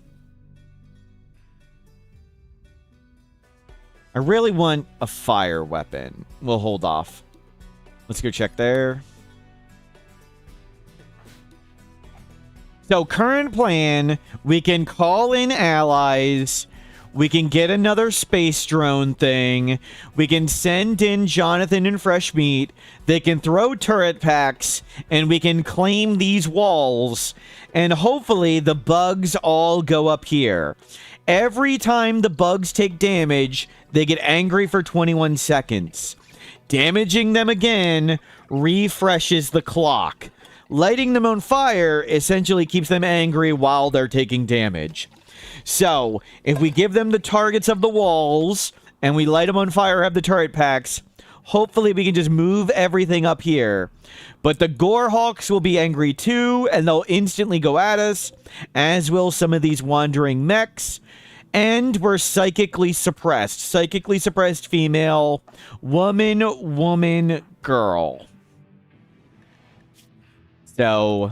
[SPEAKER 1] I really want a fire weapon. We'll hold off. Let's go check there. So, current plan, we can call in allies. We can get another space drone thing. We can send in Jonathan and Fresh Meat. They can throw turret packs, and we can claim these walls. And hopefully, the bugs all go up here. Every time the bugs take damage, they get angry for 21 seconds. Damaging them again refreshes the clock. Lighting them on fire essentially keeps them angry while they're taking damage. So, if we give them the targets of the walls, and we light them on fire, have the turret packs, hopefully we can just move everything up here. But the Gorehawks will be angry too, and they'll instantly go at us, as will some of these wandering mechs. And we're psychically suppressed. Psychically suppressed female, woman, girl. So,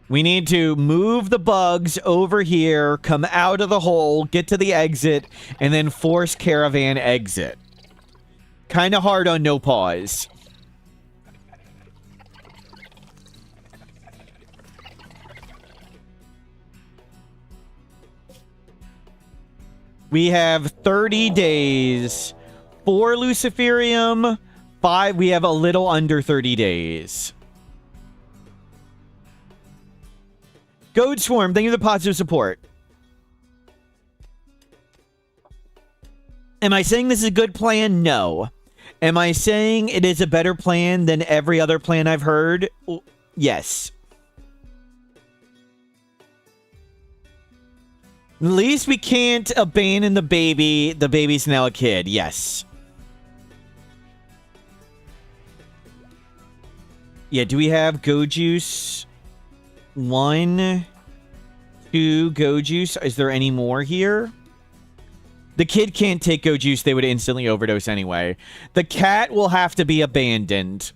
[SPEAKER 1] we need to move the bugs over here, come out of the hole, get to the exit, and then force caravan exit. Kind of hard on NoPause. We have 30 days. 4 Luciferium, 5. We have a little under 30 days. Goad Swarm, thank you for the positive support. Am I saying this is a good plan? No. Am I saying it is a better plan than every other plan I've heard? Yes. At least we can't abandon the baby. The baby's now a kid. Yes. Yeah, do we have Go Juice? 1, 2 Go Juice. Is there any more here? The kid can't take Go Juice. They would instantly overdose anyway. The cat will have to be abandoned.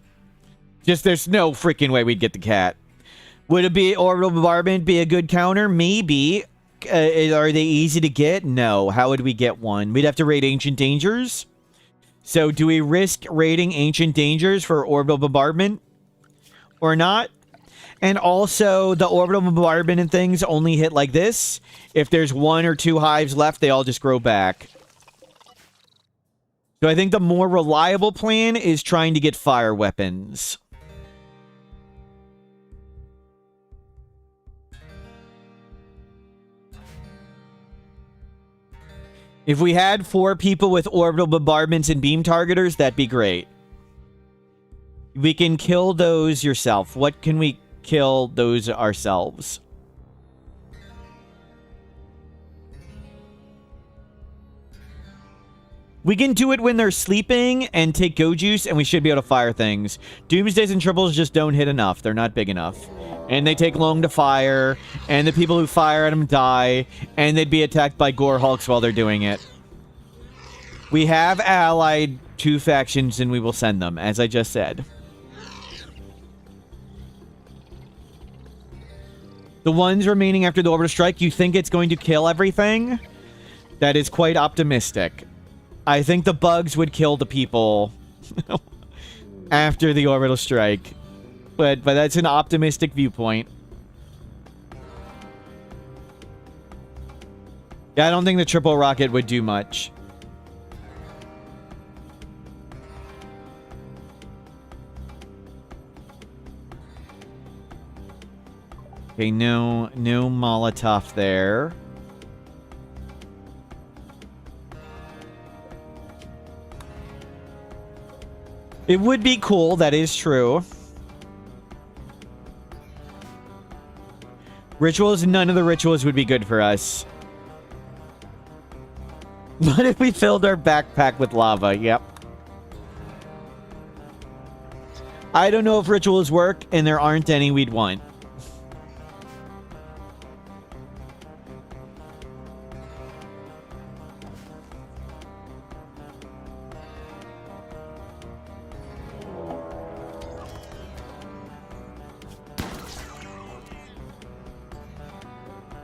[SPEAKER 1] Just there's no freaking way we'd get the cat. Would it be Orbital Bombardment be a good counter? Maybe. Are they easy to get? No. How would we get one? We'd have to raid Ancient Dangers. So do we risk raiding Ancient Dangers for Orbital Bombardment? Or not? And also, the orbital bombardment and things only hit like this. If there's 1 or 2 hives left, they all just grow back. So I think the more reliable plan is trying to get fire weapons. If we had 4 people with orbital bombardments and beam targeters, that'd be great. We can kill those yourself. What can we kill those ourselves? We can do it when they're sleeping and take Go Juice, and we should be able to fire things. Doomsdays and Triples just don't hit enough. They're not big enough. And they take long to fire, and the people who fire at them die, and they'd be attacked by Gorehawks while they're doing it. We have allied 2 factions, and we will send them, as I just said. The ones remaining after the orbital strike, you think it's going to kill everything? That is quite optimistic. I think the bugs would kill the people after the orbital strike. But that's an optimistic viewpoint. Yeah, I don't think the triple rocket would do much. Okay, no Molotov there. It would be cool, that is true. Rituals, none of the rituals would be good for us. What if we filled our backpack with lava? Yep. I don't know if rituals work, and there aren't any we'd want.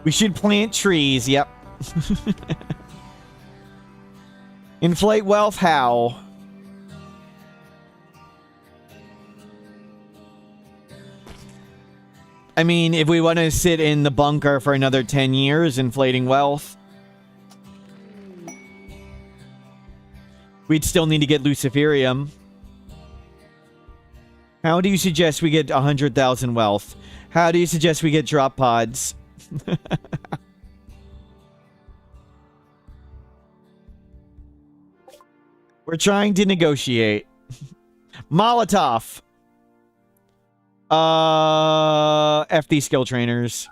[SPEAKER 1] We should plant trees. Yep. Inflate wealth. How? I mean, if we want to sit in the bunker for another 10 years, inflating wealth, we'd still need to get Luciferium. How do you suggest we get 100,000 wealth? How do you suggest we get drop pods? We're trying to negotiate. Molotov. F these skill trainers.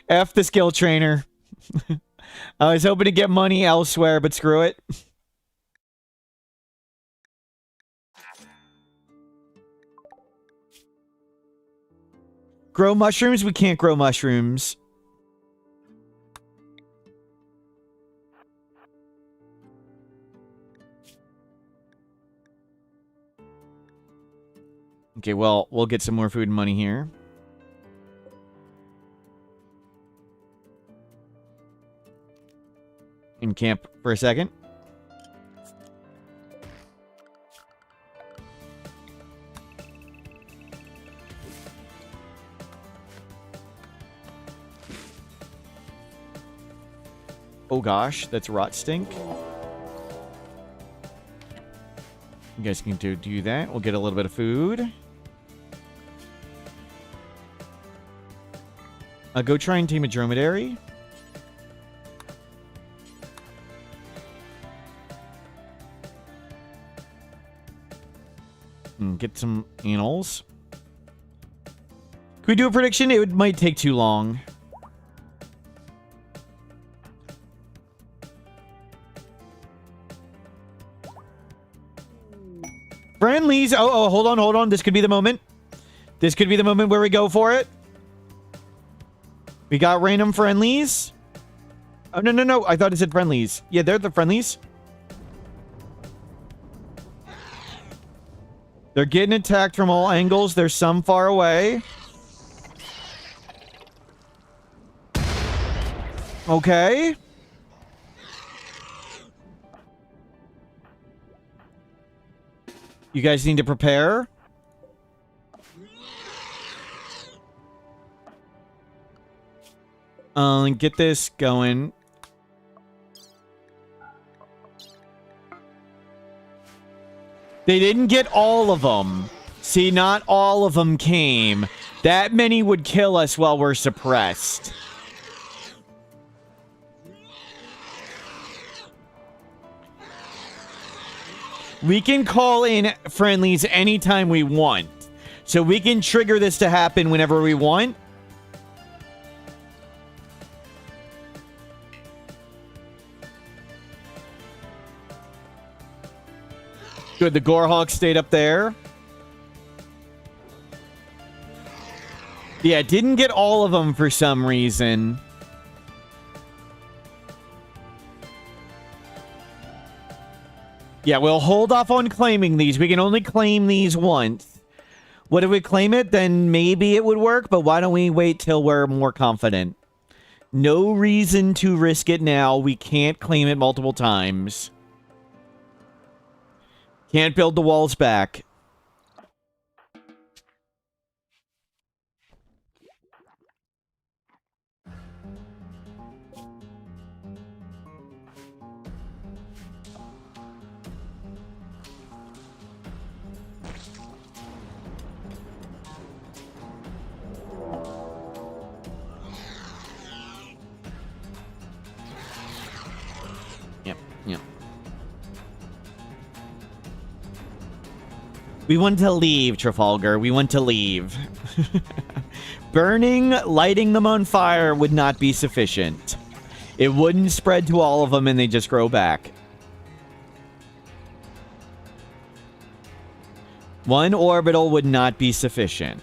[SPEAKER 1] F the skill trainer. I was hoping to get money elsewhere, but screw it. Grow mushrooms? We can't grow mushrooms. Okay, well, we'll get some more food and money here. In camp for a second. Oh gosh, that's rot stink. You guys can do that. We'll get a little bit of food. Go try and tame a dromedary. Get some animals. Can we do a prediction? It might take too long. Friendlies. Oh, hold on. This could be the moment. This could be the moment where we go for it. We got random friendlies. Oh, no. I thought it said friendlies. Yeah, they're the friendlies. They're getting attacked from all angles. There's some far away. Okay. You guys need to prepare. Get this going. They didn't get all of them. See, not all of them came. That many would kill us while we're suppressed. We can call in friendlies anytime we want. So we can trigger this to happen whenever we want. Good, the Gorehawk stayed up there. Yeah, didn't get all of them for some reason. Yeah, we'll hold off on claiming these. We can only claim these once. What if we claim it? Then maybe it would work, but why don't we wait till we're more confident? No reason to risk it now. We can't claim it multiple times. Can't build the walls back. Yep. We want to leave, Trafalgar. We want to leave. Lighting them on fire would not be sufficient. It wouldn't spread to all of them and they just grow back. One orbital would not be sufficient.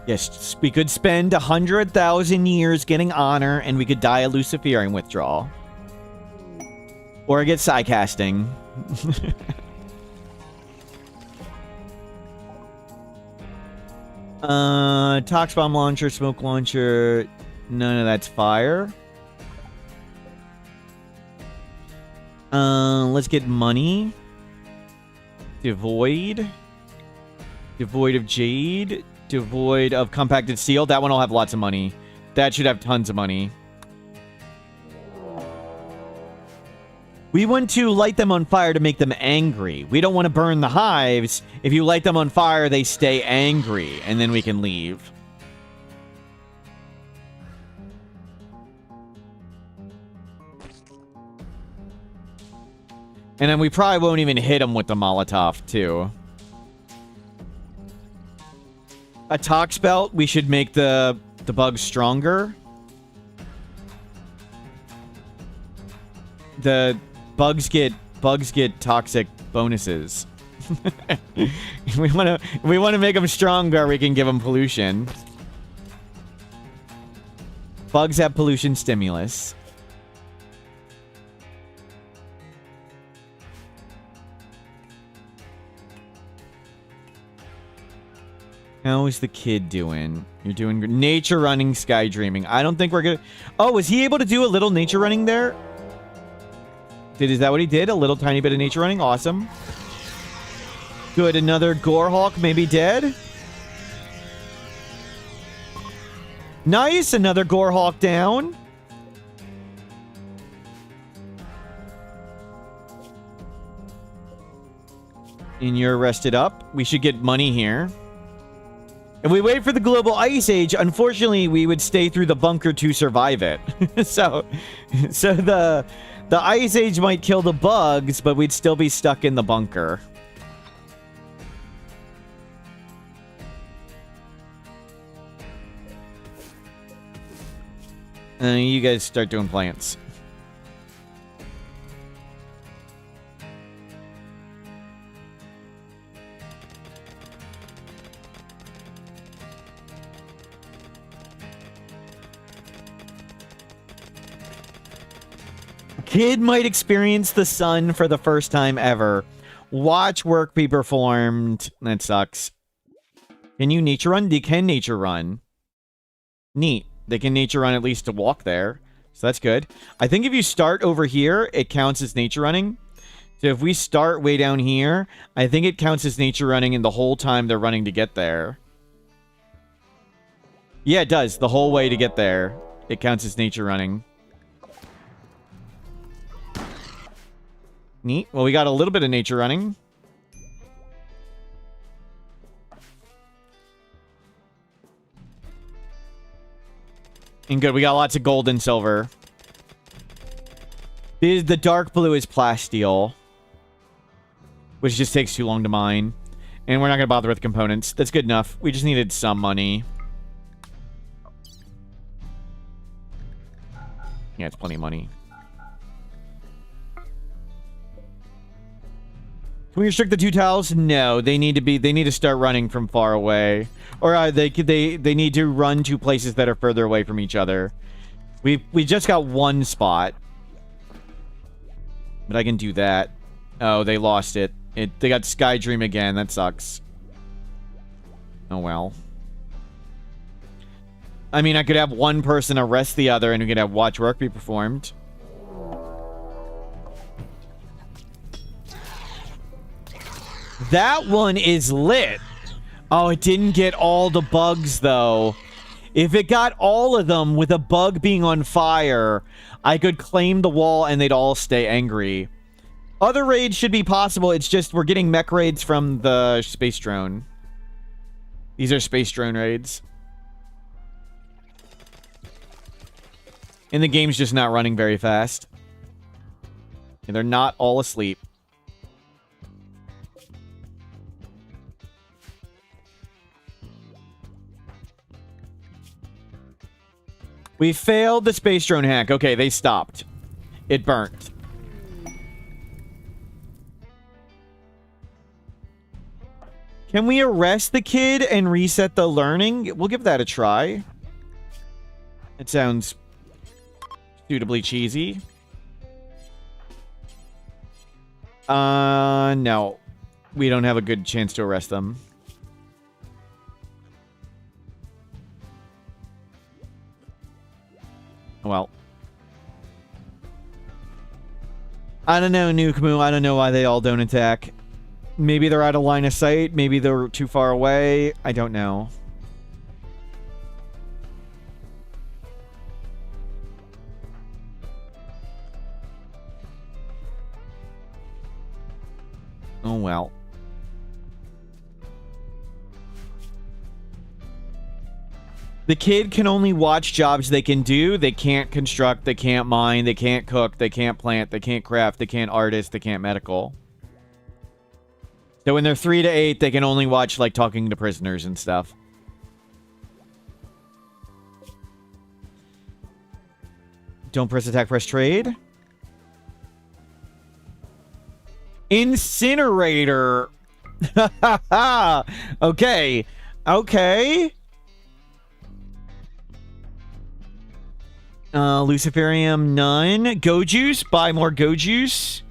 [SPEAKER 1] Yes, we could spend 100,000 years getting honor, and we could die a Luciferian withdrawal. Or get Psycasting. Tox bomb launcher, smoke launcher. None of that's fire. Let's get money. Devoid. Devoid of jade. Devoid of compacted steel. That one will have lots of money. That should have tons of money. We want to light them on fire to make them angry. We don't want to burn the hives. If you light them on fire, they stay angry, and then we can leave. And then we probably won't even hit them with the Molotov, too. A Tox Belt, we should make the bugs stronger. The bugs get toxic bonuses. we want to make them stronger. We can give them pollution. Bugs have pollution stimulus. How is the kid doing? You're doing good. Nature running, sky dreaming. I don't think we're gonna... Oh, was he able to do a little nature running there? Is that what he did? A little tiny bit of nature running? Awesome. Good. Another Gorehawk maybe dead. Nice. Another Gorehawk down. And you're rested up. We should get money here. If we wait for the global ice age, unfortunately, we would stay through the bunker to survive it. so the ice age might kill the bugs, but we'd still be stuck in the bunker. You guys start doing plants. Kid might experience the sun for the first time ever. Watch work be performed. That sucks. Can you nature run? They can nature run. Neat. They can nature run at least to walk there. So that's good. I think if you start over here, it counts as nature running. So if we start way down here, I think it counts as nature running and the whole time they're running to get there. Yeah, it does. The whole way to get there. It counts as nature running. Neat. Well, we got a little bit of nature running. And good, we got lots of gold and silver. The dark blue is plasteel, which just takes too long to mine. And we're not going to bother with components. That's good enough. We just needed some money. Yeah, it's plenty of money. Can we restrict the two tiles? No, they need to start running from far away, or they need to run to places that are further away from each other. We just got one spot, but I can do that. Oh, they lost it. They got Sky Dream again. That sucks. Oh well. I mean, I could have one person arrest the other, and we could have watch work be performed. That one is lit. Oh, it didn't get all the bugs, though. If it got all of them with a bug being on fire, I could claim the wall and they'd all stay angry. Other raids should be possible. It's just we're getting mech raids from the space drone. These are space drone raids. And the game's just not running very fast. And they're not all asleep. We failed the space drone hack. Okay, they stopped. It burnt. Can we arrest the kid and reset the learning? We'll give that a try. It sounds suitably cheesy. No. We don't have a good chance to arrest them. Well. I don't know, Nukemoo. I don't know why they all don't attack. Maybe they're out of line of sight. Maybe they're too far away. I don't know. Oh, well. The kid can only watch jobs they can do. They can't construct. They can't mine. They can't cook. They can't plant. They can't craft. They can't artist. They can't medical. So when they're 3 to 8, they can only watch, like, talking to prisoners and stuff. Don't press attack, press trade. Incinerator. Okay. Okay. Luciferium, none. Go juice. Buy more go juice.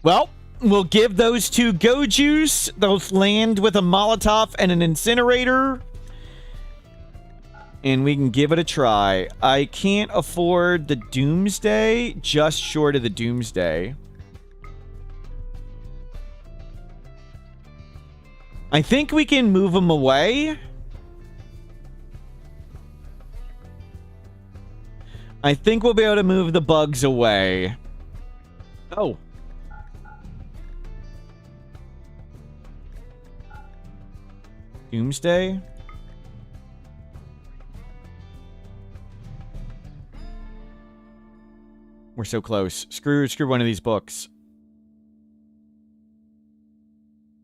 [SPEAKER 1] Well, we'll give those two go juice. Those land with a Molotov and an incinerator. And we can give it a try. I can't afford the Doomsday. Just short of the Doomsday. I think we can move them away. I think we'll be able to move the bugs away. Oh. Doomsday? We're so close. Screw one of these books.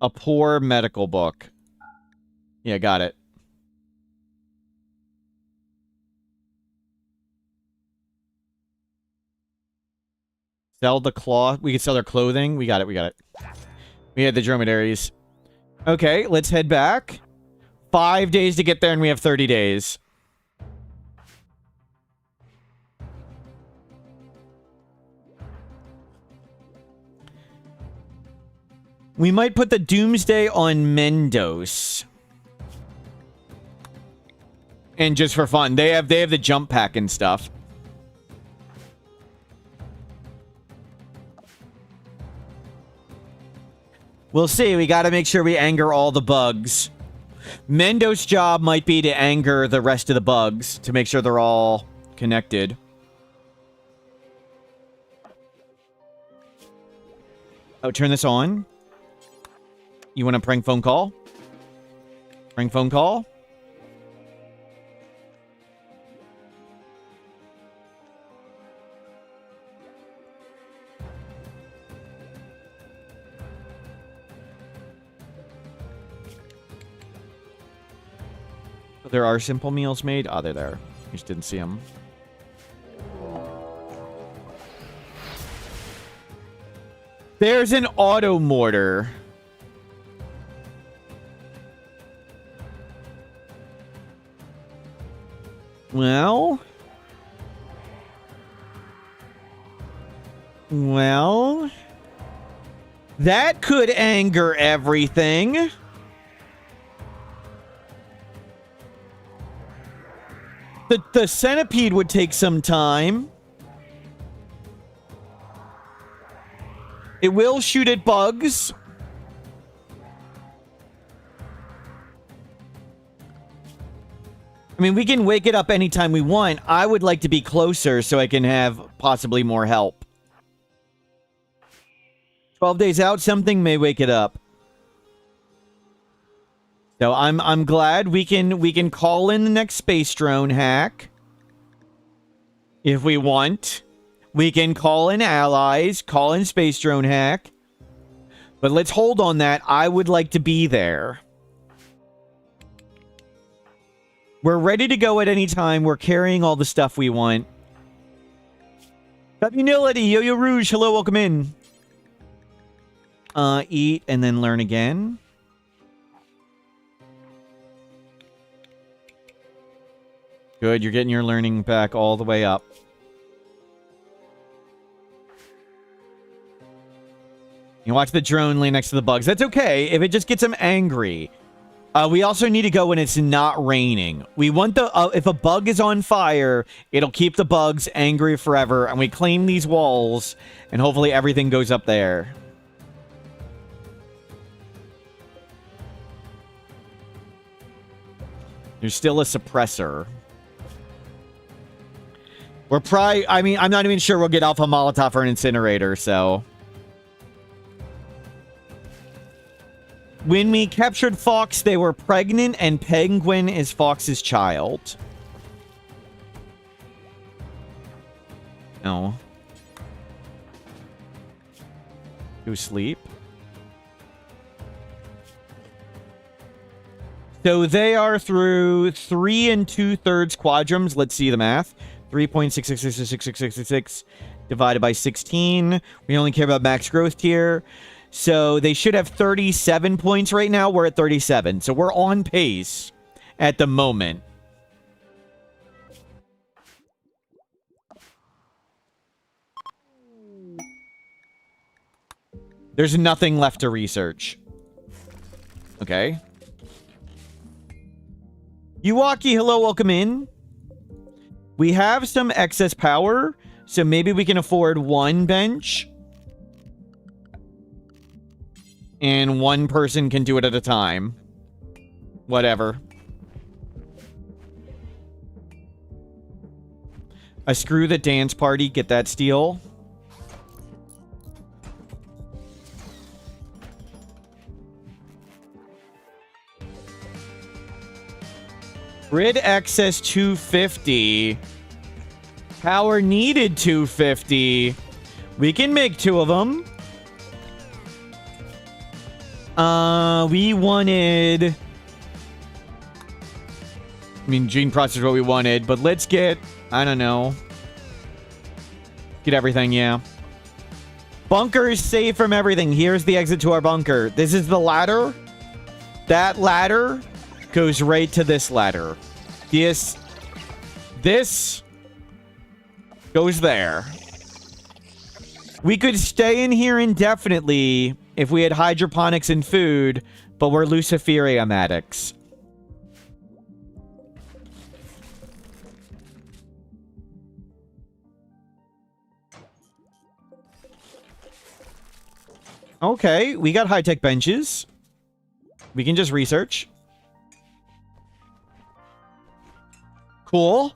[SPEAKER 1] A poor medical book. Yeah, got it. Sell the cloth. We can sell their clothing. We got it. We got it. We had the dromedaries. Okay, let's head back. 5 days to get there, and we have 30 days. We might put the Doomsday on Mendos. And just for fun. They have the jump pack and stuff. We'll see. We gotta make sure we anger all the bugs. Mendo's job might be to anger the rest of the bugs to make sure they're all connected. Oh, turn this on. You want a prank phone call? Prank phone call? There are simple meals made. Oh, they're there. You just didn't see them. There's an auto mortar. Well. That could anger everything. The centipede would take some time. It will shoot at bugs. I mean, we can wake it up anytime we want. I would like to be closer so I can have possibly more help. 12 days out, something may wake it up. So I'm glad we can call in the next space drone hack. If we want. We can call in allies, call in space drone hack. But let's hold on that. I would like to be there. We're ready to go at any time. We're carrying all the stuff we want. Community, Yo-Yo Rouge, hello, welcome in. Eat and then learn again. Good, you're getting your learning back all the way up. You watch the drone lay next to the bugs. That's okay if it just gets them angry. We also need to go when it's not raining. We want the... if a bug is on fire, it'll keep the bugs angry forever. And we claim these walls, and hopefully everything goes up there. There's still a suppressor. We're probably... I mean, I'm not even sure we'll get Alpha Molotov or an incinerator, so... When we captured Fox, they were pregnant, and Penguin is Fox's child. No. Go sleep. So they are through 3 2/3 quadrums. Let's see the math. 3.66666666 divided by 16. We only care about max growth tier. So they should have 37 points right now. We're at 37. So we're on pace at the moment. There's nothing left to research. Okay. Yuwaki, hello, welcome in. We have some excess power, so maybe we can afford 1 bench. And 1 person can do it at a time. Whatever. A screw the dance party. Get that steel. Grid excess 250. Power needed 250. We can make 2 of them. We wanted... I mean, gene processor is what we wanted, but let's get... I don't know. Get everything, yeah. Bunker is safe from everything. Here's the exit to our bunker. This is the ladder. That ladder goes right to this ladder. This goes there. We could stay in here indefinitely if we had hydroponics and food, but we're Luciferium addicts. Okay, we got high-tech benches. We can just research. Cool.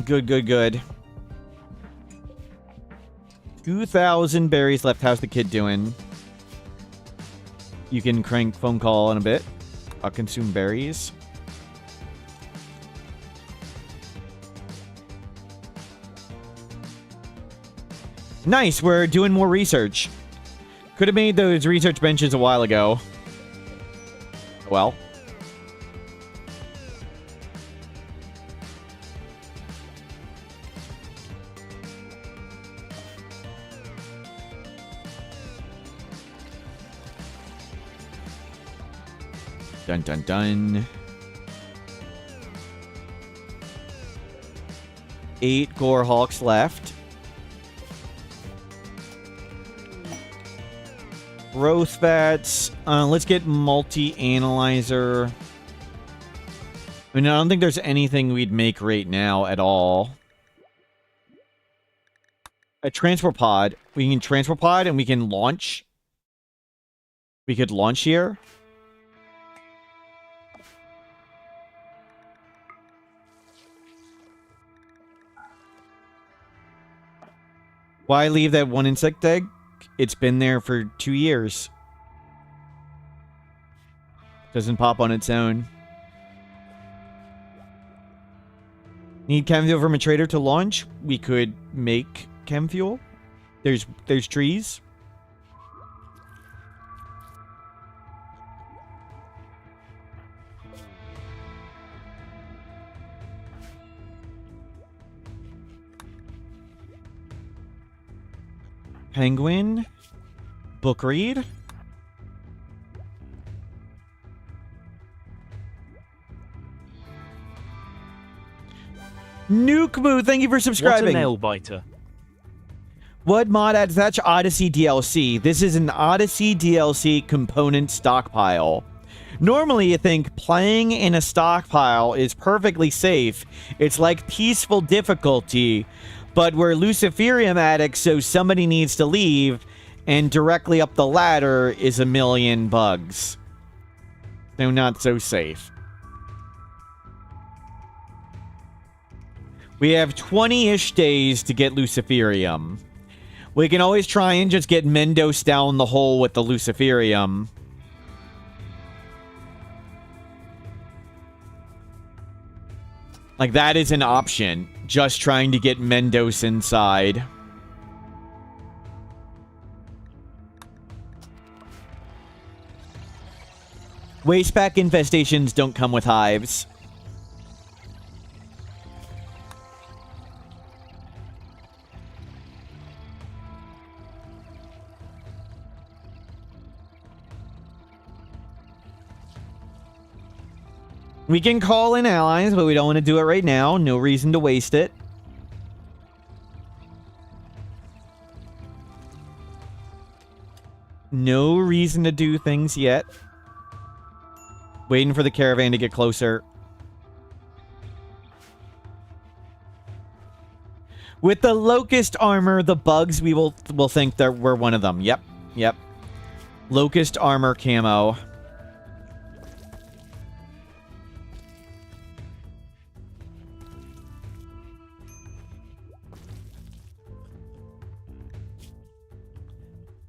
[SPEAKER 1] Good, good, good. 2,000 berries left. How's the kid doing? You can crank phone call in a bit. I'll consume berries. Nice, we're doing more research. Could have made those research benches a while ago. Well. Dun dun dun. 8 Gorehawks left. Growth fats. Let's get multi-analyzer. I mean, I don't think there's anything we'd make right now at all. A transfer pod. We can transfer pod and we can launch. We could launch here. Why leave that 1 insect egg? It's been there for 2 years. Doesn't pop on its own. Need chem fuel from a trader to launch? We could make chem fuel. There's trees. Penguin. Book read. Nukemoo, thank you for subscribing.
[SPEAKER 3] What a nail biter.
[SPEAKER 1] What mod adds that to Odyssey DLC? This is an Odyssey DLC component stockpile. Normally, you think playing in a stockpile is perfectly safe. It's like peaceful difficulty, but we're Luciferium addicts, so somebody needs to leave, and directly up the ladder is a million bugs. So not so safe. We have 20-ish days to get Luciferium. We can always try and just get Mendos down the hole with the Luciferium. Like, that is an option. Just trying to get Mendos inside. Wastepack infestations don't come with hives. We can call in allies, but we don't want to do it right now. No reason to waste it. No reason to do things yet. Waiting for the caravan to get closer. With the Locust armor, the bugs, we will think that we're one of them. Yep, yep. Locust armor camo.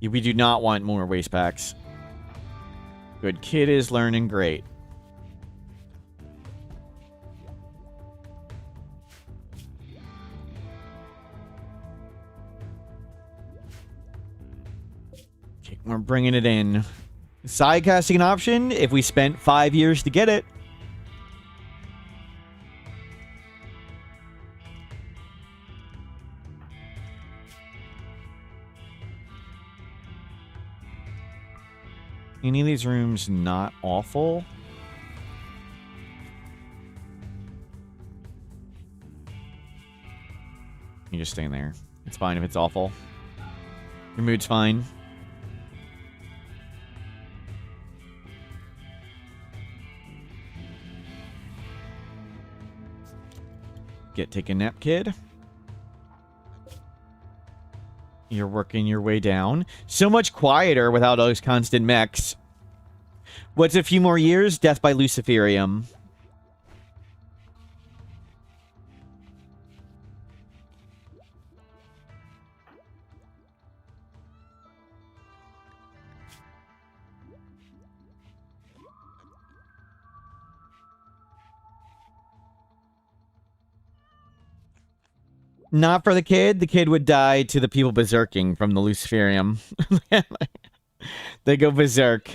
[SPEAKER 1] We do not want more waste packs. Good kid is learning great. Okay, we're bringing it in. Sidecasting an option if we spent 5 years to get it. Any of these rooms not awful? You just stay in there. It's fine if it's awful. Your mood's fine. Take a nap, kid. You're working your way down. So much quieter without those constant mechs. What's a few more years? Death by Luciferium. Not for the kid. The kid would die to the people berserking from the Luciferium. They go berserk.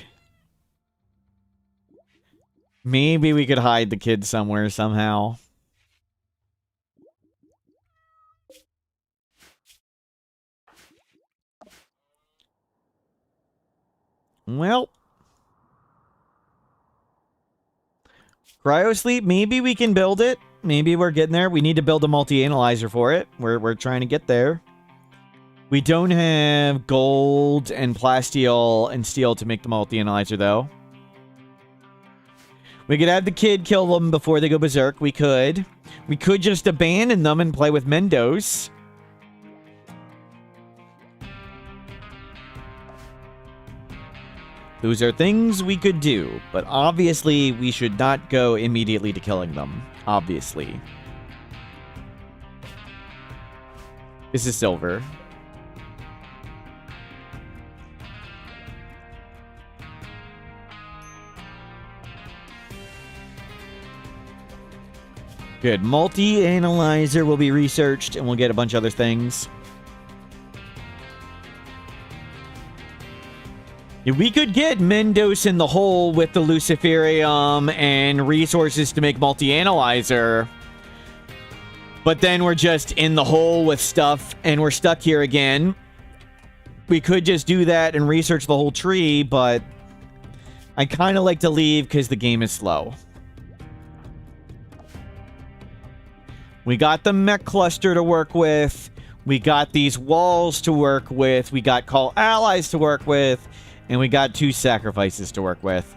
[SPEAKER 1] Maybe we could hide the kid somewhere somehow. Well. Cryosleep, maybe we can build it. Maybe we're getting there. We need to build a multi-analyzer for it. We're trying to get there. We don't have gold and plasteel and steel to make the multi-analyzer, though. We could have the kid kill them before they go berserk. We could. We could just abandon them and play with Mendos. Those are things we could do, but obviously we should not go immediately to killing them. Obviously. This is silver. Good. Multi-analyzer will be researched, and we'll get a bunch of other things. We could get Mendos in the hole with the Luciferium and resources to make multi-analyzer. But then we're just in the hole with stuff, and we're stuck here again. We could just do that and research the whole tree, but I kind of like to leave because the game is slow. We got the mech cluster to work with. We got these walls to work with. We got call allies to work with. And we got 2 sacrifices to work with.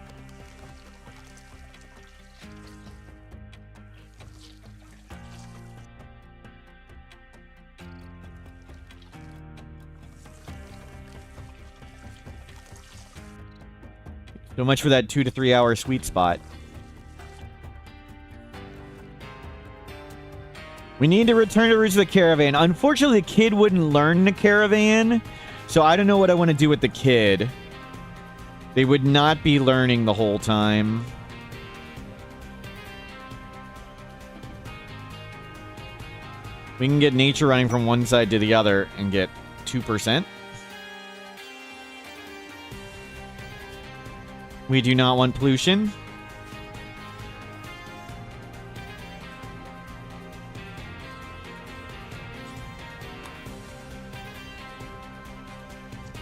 [SPEAKER 1] So much for that 2 to 3 hour sweet spot. We need to return to Roots of the Caravan. Unfortunately, the kid wouldn't learn the caravan, so I don't know what I want to do with the kid. They would not be learning the whole time. We can get nature running from one side to the other and get 2%. We do not want pollution.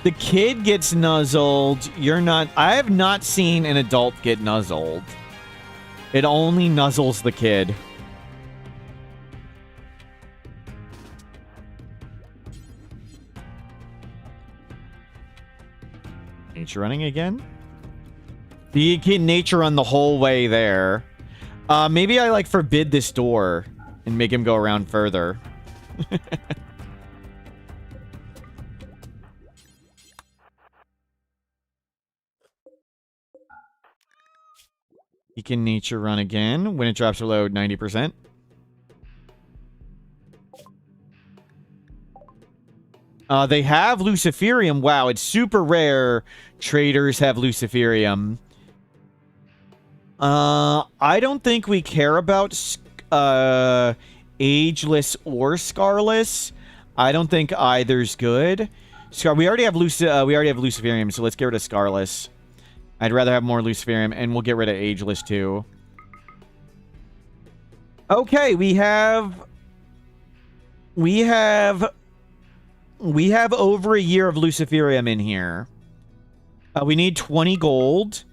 [SPEAKER 1] The kid gets nuzzled. You're not... I have not seen an adult get nuzzled. It only nuzzles the kid. Nature running again? You can nature run the whole way there. Maybe I, like, forbid this door and make him go around further. He can nature run again when it drops below 90%. They have Luciferium. Wow, it's super rare traders have Luciferium. I don't think we care about Ageless or Scarless. I don't think either's good. We already have Luciferium, so let's get rid of Scarless. I'd rather have more Luciferium, and we'll get rid of Ageless too. Okay, we have over a year of Luciferium in here. We need 20 gold.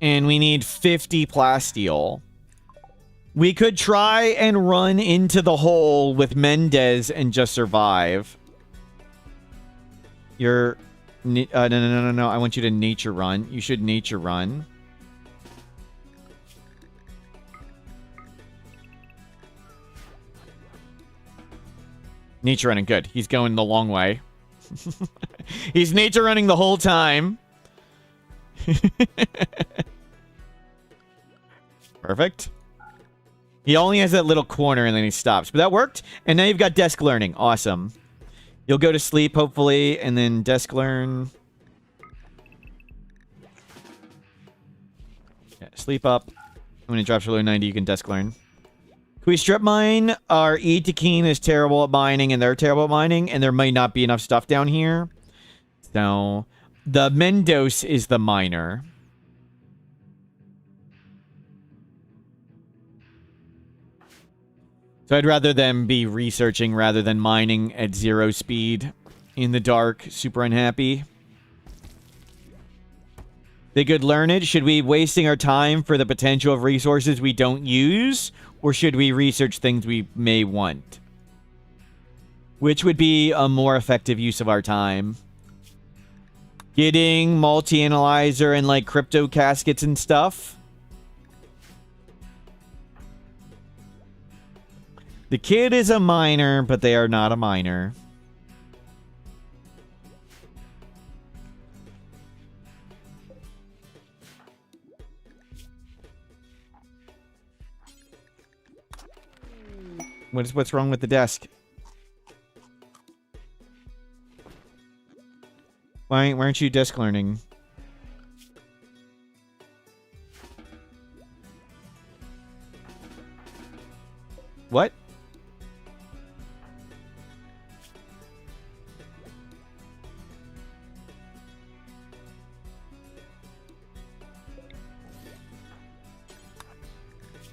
[SPEAKER 1] And we need 50 plasteel. We could try and run into the hole with Mendez and just survive. You're... no. I want you to nature run. You should nature run. Nature running. Good. He's going the long way. He's nature running the whole time. Perfect. He only has that little corner and then he stops. But that worked. And now you've got desk learning. Awesome. You'll go to sleep, hopefully, and then desk learn. Yeah, sleep up. When it drops below 90, you can desk learn. Can we strip mine? Our E to Keen is terrible at mining, and they're terrible at mining, and there might not be enough stuff down here. So, the Mendos is the miner. So I'd rather them be researching rather than mining at 0 speed in the dark. Super unhappy. They could learn it. Should we be wasting our time for the potential of resources we don't use? Or should we research things we may want? Which would be a more effective use of our time? Getting multi-analyzer and like crypto caskets and stuff? The kid is a miner, but they are not a miner. What's wrong with the desk? Why aren't you desk learning? What?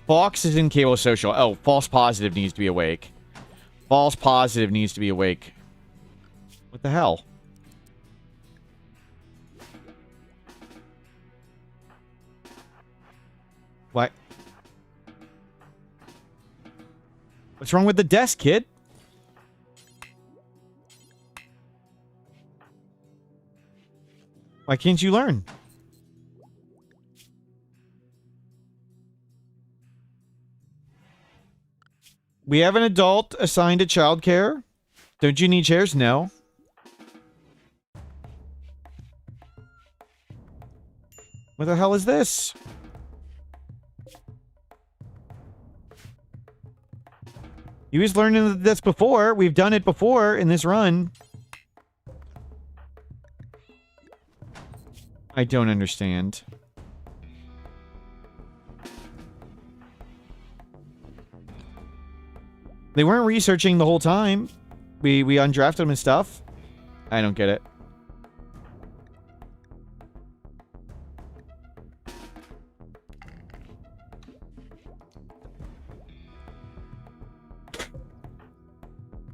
[SPEAKER 1] Fox is in cable social. Oh, false positive needs to be awake. False positive needs to be awake. What the hell? What? What's wrong with the desk, kid? Why can't you learn? We have an adult assigned to childcare. Don't you need chairs? No. What the hell is this? You was learning this before. We've done it before in this run. I don't understand. They weren't researching the whole time. We undrafted them and stuff. I don't get it.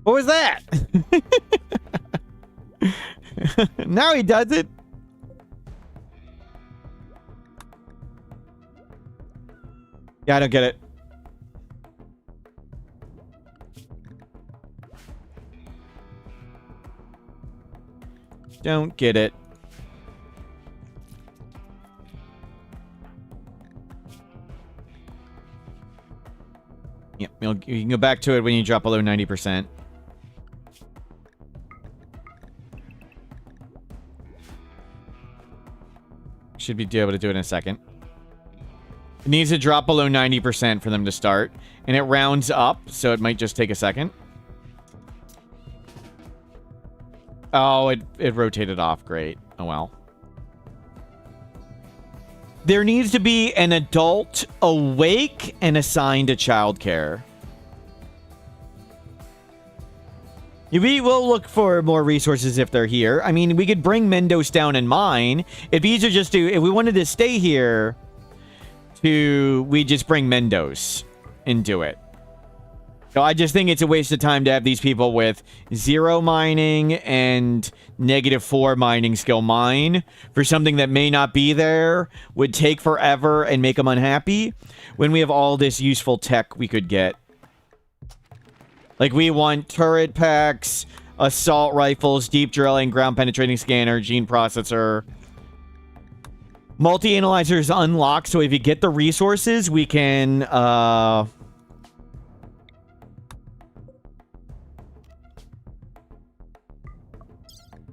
[SPEAKER 1] What was that? Now he does it. Yeah, I don't get it. Don't get it. Yep, you can go back to it when you drop below 90%. Should be able to do it in a second. It needs to drop below 90% for them to start. And it rounds up, so it might just take a second. Oh, it rotated off. Great. Oh, well. There needs to be an adult awake and assigned to childcare. We will look for more resources if they're here. I mean, we could bring Mendos down in mine. It'd be easier just to, if we wanted to stay here, we just bring Mendos and do it. So I just think it's a waste of time to have these people with 0 mining and -4 mining skill mine for something that may not be there, would take forever and make them unhappy, when we have all this useful tech we could get. Like, we want turret packs, assault rifles, deep drilling, ground penetrating scanner, gene processor. Multi-analyzer is unlocked, so if you get the resources, we can,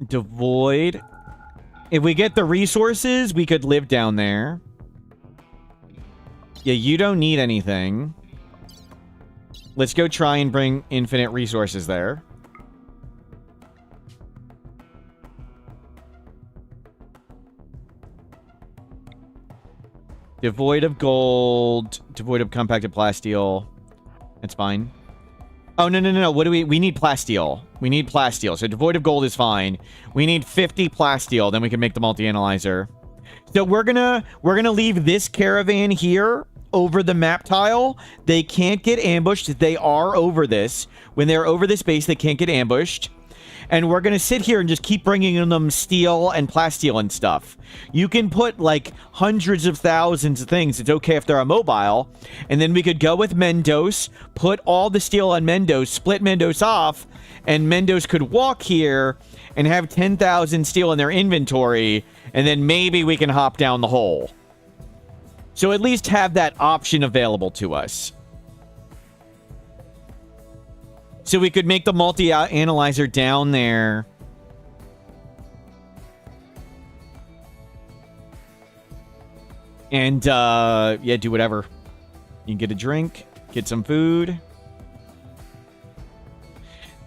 [SPEAKER 1] devoid. If we get the resources, we could live down there. Yeah, you don't need anything. Let's go try and bring infinite resources there. Devoid of gold. Devoid of compacted plasteel. That's fine. Oh, no. What do we need plasteel. We need plasteel. So devoid of gold is fine. We need 50 plasteel. Then we can make the multi-analyzer. So we're gonna leave this caravan here over the map tile. They can't get ambushed. They are over this. When they're over this base, they can't get ambushed. And we're going to sit here and just keep bringing them steel and plasteel and stuff. You can put, like, hundreds of thousands of things. It's okay if they're immobile. And then we could go with Mendos, put all the steel on Mendos, split Mendos off, and Mendos could walk here and have 10,000 steel in their inventory, and then maybe we can hop down the hole. So at least have that option available to us. So we could make the multi-analyzer down there. And, yeah, do whatever. You can get a drink, get some food.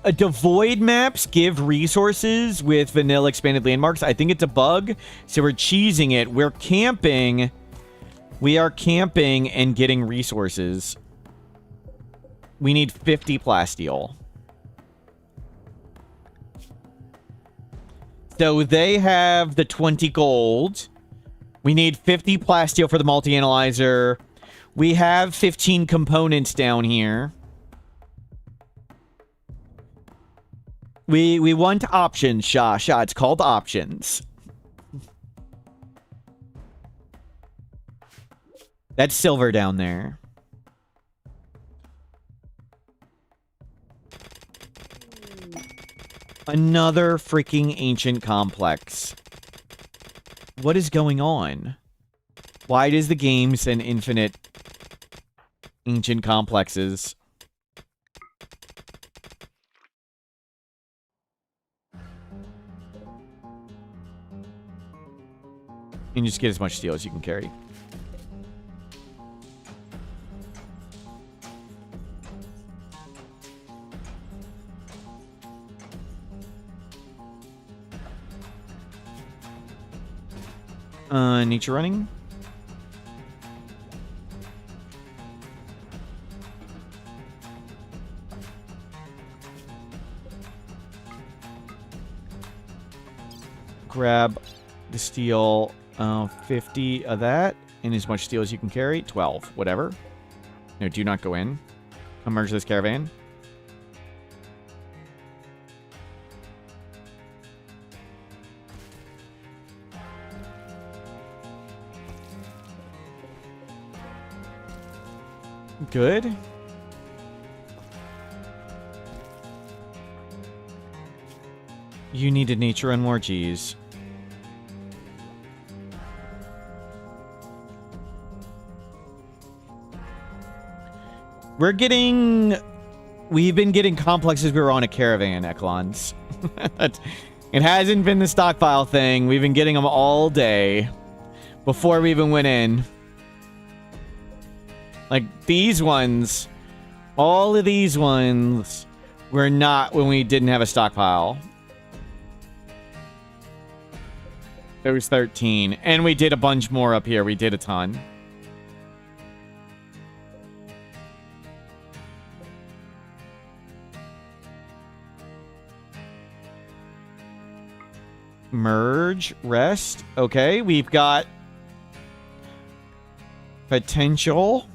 [SPEAKER 1] Devoid maps give resources with vanilla expanded landmarks. I think it's a bug, so we're cheesing it. We're camping. We are camping and getting resources. We need 50 plasteel. So they have the 20 gold. We need 50 plasteel for the multi-analyzer. We have 15 components down here. We want options, Sha. It's called options. That's silver down there. Another freaking ancient complex. What is going on? Why does the game send infinite ancient complexes? And just get as much steel as you can carry. Nature running. Grab the steel, 50 of that, and as much steel as you can carry. 12, whatever. No, do not go in. Come merge this caravan. Good. You needed nature and more G's. We've been getting complexes we were on a caravan, Eklons. It hasn't been the stockpile thing. We've been getting them all day before we even went in. Like, these ones, all of these ones were not when we didn't have a stockpile. There was 13. And we did a bunch more up here. We did a ton. Merge, rest. Okay, we've got potential.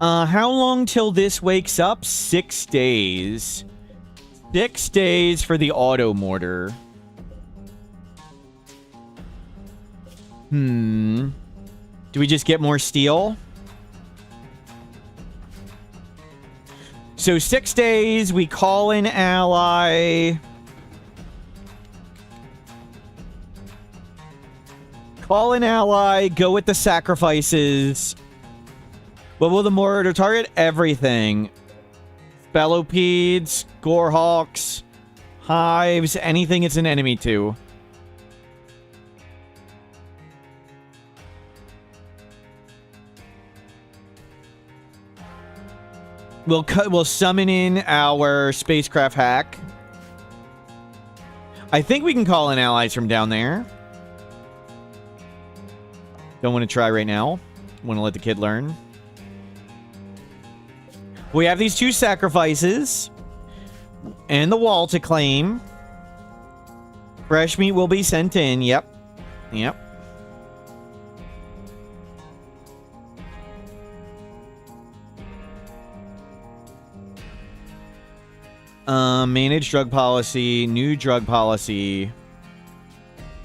[SPEAKER 1] How long till this wakes up? 6 days. 6 days for the auto mortar. Do we just get more steel? So 6 days, we call in ally. Call in ally, go with the sacrifices. What will the mortar target? Everything. Spellopedes, gorehawks, hives, anything it's an enemy to. We'll summon in our spacecraft hack. I think we can call in allies from down there. Don't want to try right now. Want to let the kid learn. We have these 2 sacrifices. And the wall to claim. Fresh meat will be sent in. Yep. Yep. Manage drug policy. New drug policy.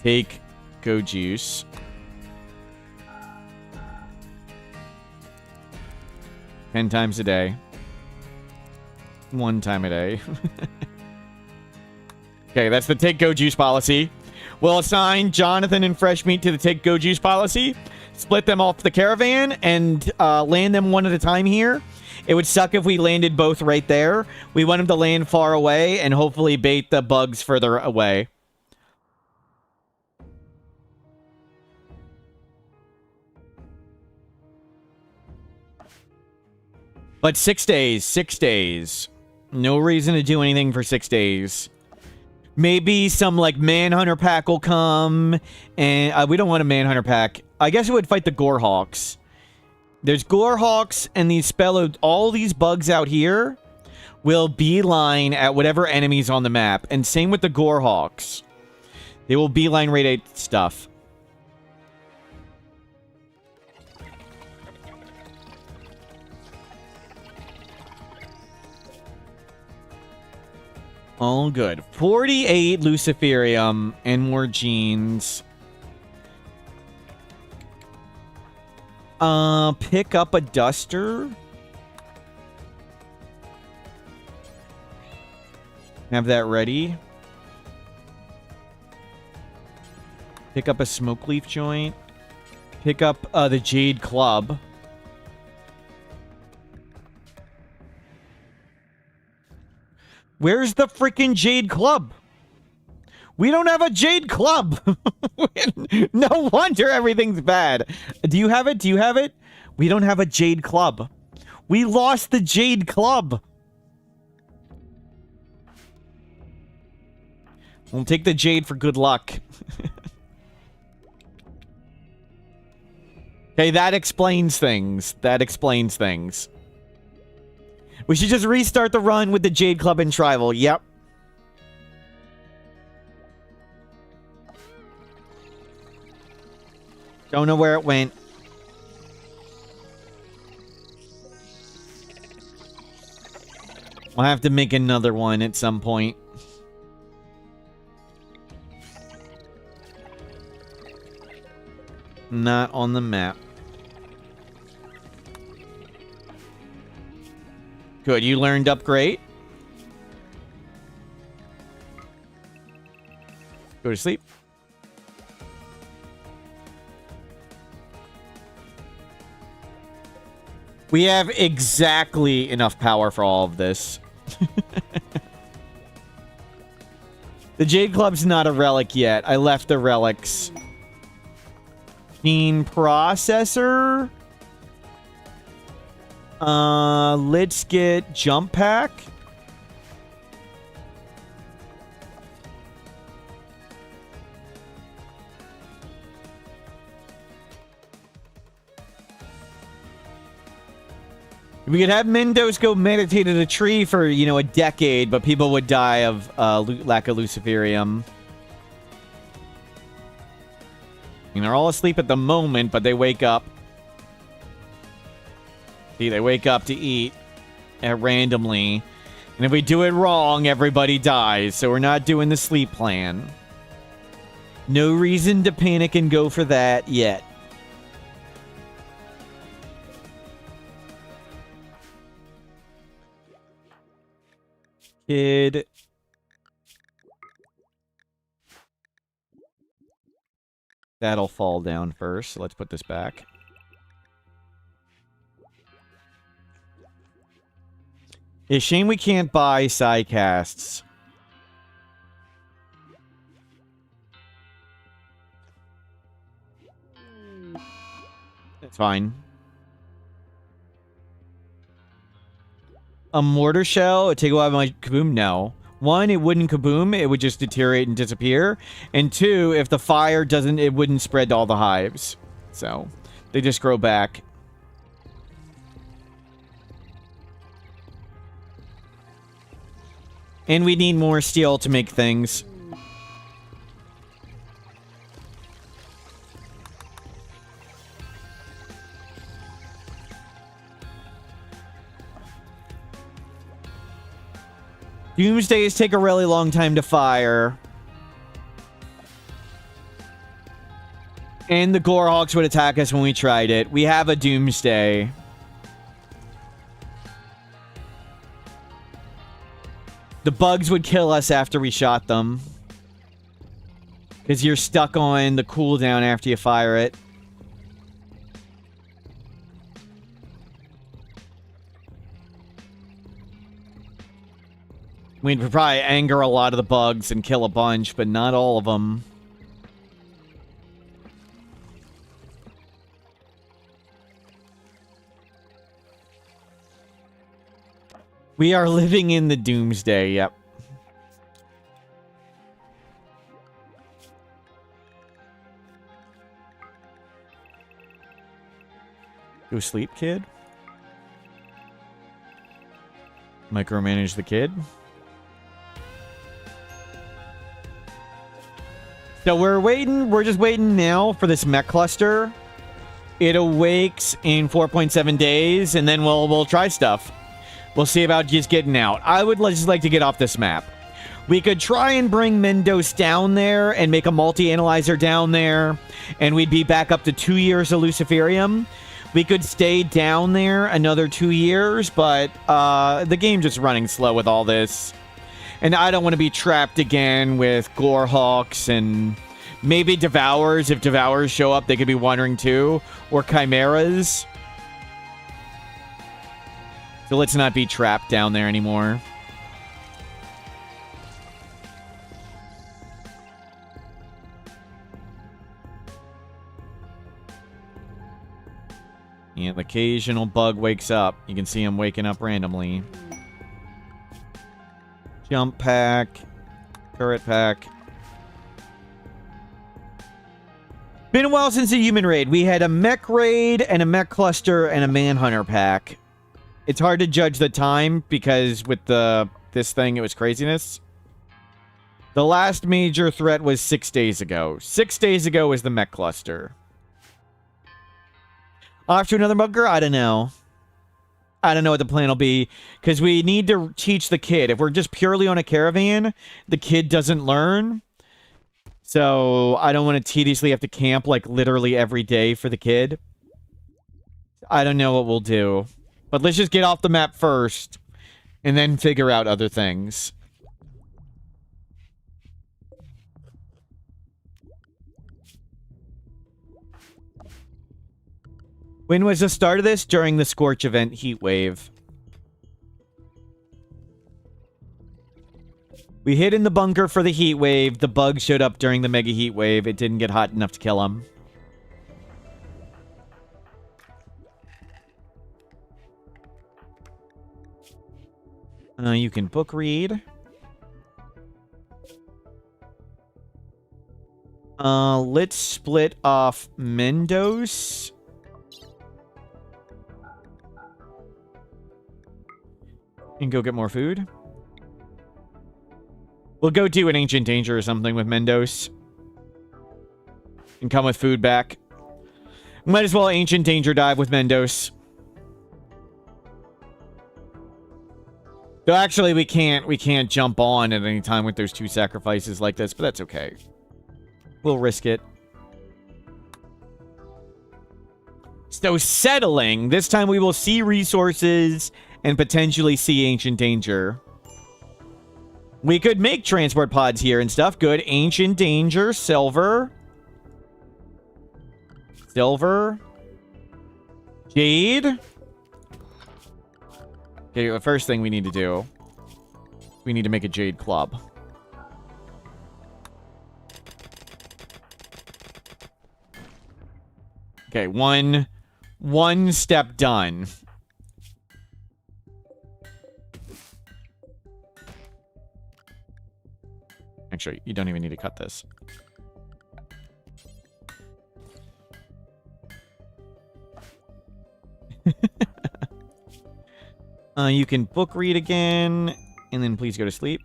[SPEAKER 1] Take go juice. 10 times a day. 1 time a day. Okay, that's the take go juice policy. We'll assign Jonathan and Fresh Meat to the take go juice policy. Split them off the caravan and land them one at a time here. It would suck if we landed both right there. We want them to land far away and hopefully bait the bugs further away. But 6 days. 6 days. No reason to do anything for 6 days. Maybe some, like, Manhunter pack will come. And we don't want a Manhunter pack. I guess it would fight the Gorehawks. There's Gorehawks and these all these bugs out here will beeline at whatever enemies on the map. And same with the Gorehawks. They will beeline right at stuff. All good. 48 Luciferium and more genes. Pick up a duster. Have that ready. Pick up a smoke leaf joint. Pick up the Jade Club. Where's the freaking Jade Club? We don't have a Jade Club. No wonder everything's bad. Do you have it? Do you have it? We don't have a Jade Club. We lost the Jade Club. We'll take the Jade for good luck. Okay, that explains things. That explains things. We should just restart the run with the Jade Club and Tribal. Yep. Don't know where it went. I'll have to make another one at some point. Not on the map. Good, you learned up great. Go to sleep. We have exactly enough power for all of this. The Jade Club's not a relic yet. I left the relics. Gene processor. Let's get jump pack. We could have Mendos go meditate at a tree for, you know, a decade, but people would die of lack of Luciferium. And they're all asleep at the moment, but they wake up. See, they wake up to eat randomly. And if we do it wrong, everybody dies. So we're not doing the sleep plan. No reason to panic and go for that yet. Kid. That'll fall down first. So let's put this back. It's a shame we can't buy sidecasts. It's fine. A mortar shell? It'd take a while to my kaboom? No. One, it wouldn't kaboom. It would just deteriorate and disappear. And two, if the fire doesn't, it wouldn't spread to all the hives. So, they just grow back. And we need more steel to make things. Doomsdays take a really long time to fire. And the Gorehawks would attack us when we tried it. We have a Doomsday. The bugs would kill us after we shot them. Because you're stuck on the cooldown after you fire it. We'd probably anger a lot of the bugs and kill a bunch, but not all of them. We are living in the doomsday, yep. Go sleep, kid. Micromanage the kid. So we're waiting, we're just waiting now for this mech cluster. It awakes in 4.7 days, and then we'll try stuff. We'll see about just getting out. I would just like to get off this map. We could try and bring Mendos down there and make a multi-analyzer down there, and we'd be back up to 2 years of Luciferium. We could stay down there another 2 years, but the game's just running slow with all this. And I don't want to be trapped again with Gorehawks and maybe Devours. If Devours show up, they could be wandering too. Or Chimeras. So let's not be trapped down there anymore. Yeah, the occasional bug wakes up. You can see him waking up randomly. Jump pack. Turret pack. Been a while since a human raid. We had a mech raid and a mech cluster and a manhunter pack. It's hard to judge the time because with this thing, it was craziness. The last major threat was 6 days ago. 6 days ago was the mech cluster. Off to another bunker? I don't know. I don't know what the plan will be, because we need to teach the kid. If we're just purely on a caravan, the kid doesn't learn. So I don't want to tediously have to camp, like, literally every day for the kid. I don't know what we'll do. But let's just get off the map first, and then figure out other things. When was the start of this? During the Scorch event heat wave. We hid in the bunker for the heat wave. The bug showed up during the mega heat wave. It didn't get hot enough to kill him. You can book read. Let's split off Mendos. And go get more food. We'll go do an Ancient Danger or something with Mendos. And come with food back. Might as well Ancient Danger dive with Mendos. Though actually we can't jump on at any time with those two sacrifices like this, but that's okay. We'll risk it. So settling. This time we will see resources and potentially see Ancient Danger. We could make transport pods here and stuff. Good. Ancient Danger. Silver. Silver. Jade. Okay, the first thing we need to do. We need to make a Jade Club. Okay, one step done. Actually, you don't even need to cut this. You can book read again, and then please go to sleep.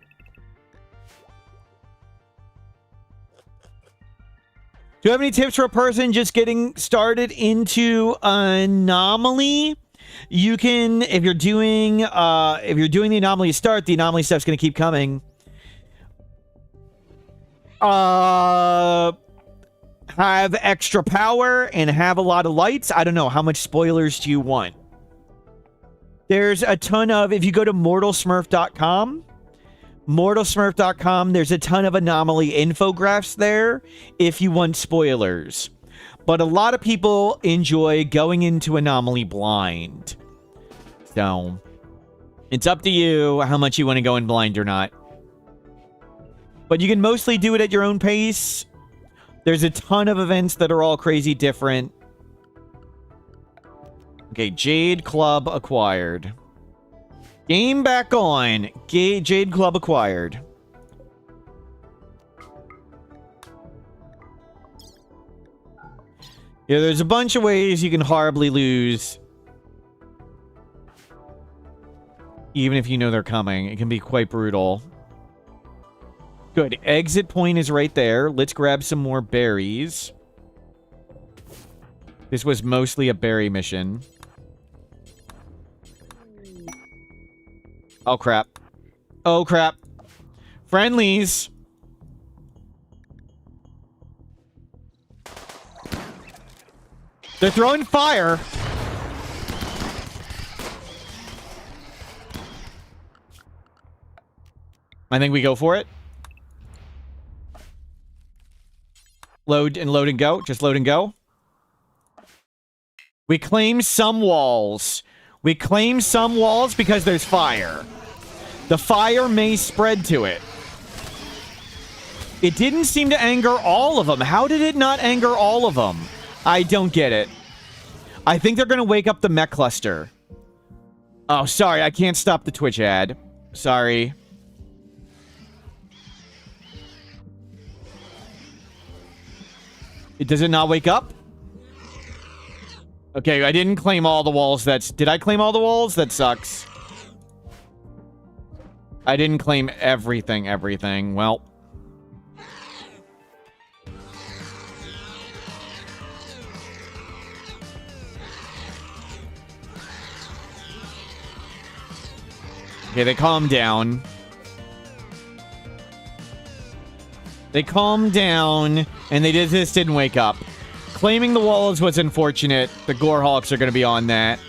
[SPEAKER 1] Do you have any tips for a person just getting started into Anomaly? You can, if you're doing the Anomaly start, the Anomaly stuff's going to keep coming. Have extra power and have a lot of lights. I don't know. How much spoilers do you want? There's a ton of, if you go to mortalsmurf.com, there's a ton of Anomaly infographics there if you want spoilers. But a lot of people enjoy going into Anomaly blind. So, it's up to you how much you want to go in blind or not. But you can mostly do it at your own pace. There's a ton of events that are all crazy different. Okay, Jade Club acquired. Game back on. Jade Club acquired. Yeah, there's a bunch of ways you can horribly lose. Even if you know they're coming. It can be quite brutal. Good. Exit point is right there. Let's grab some more berries. This was mostly a berry mission. Oh, crap. Oh, crap. Friendlies. They're throwing fire. I think we go for it. Load and go. Just load and go. We claim some walls. We claim some walls because there's fire. The fire may spread to it. It didn't seem to anger all of them. How did it not anger all of them? I don't get it. I think they're going to wake up the mech cluster. Oh, sorry. I can't stop the Twitch ad. Sorry. Does it not wake up? Okay, I didn't claim all the walls. Did I claim all the walls? That sucks. I didn't claim everything. Well. Okay, they calmed down. They calmed down, and they just didn't wake up. Claiming the walls was unfortunate. The Gorehawks are going to be on that.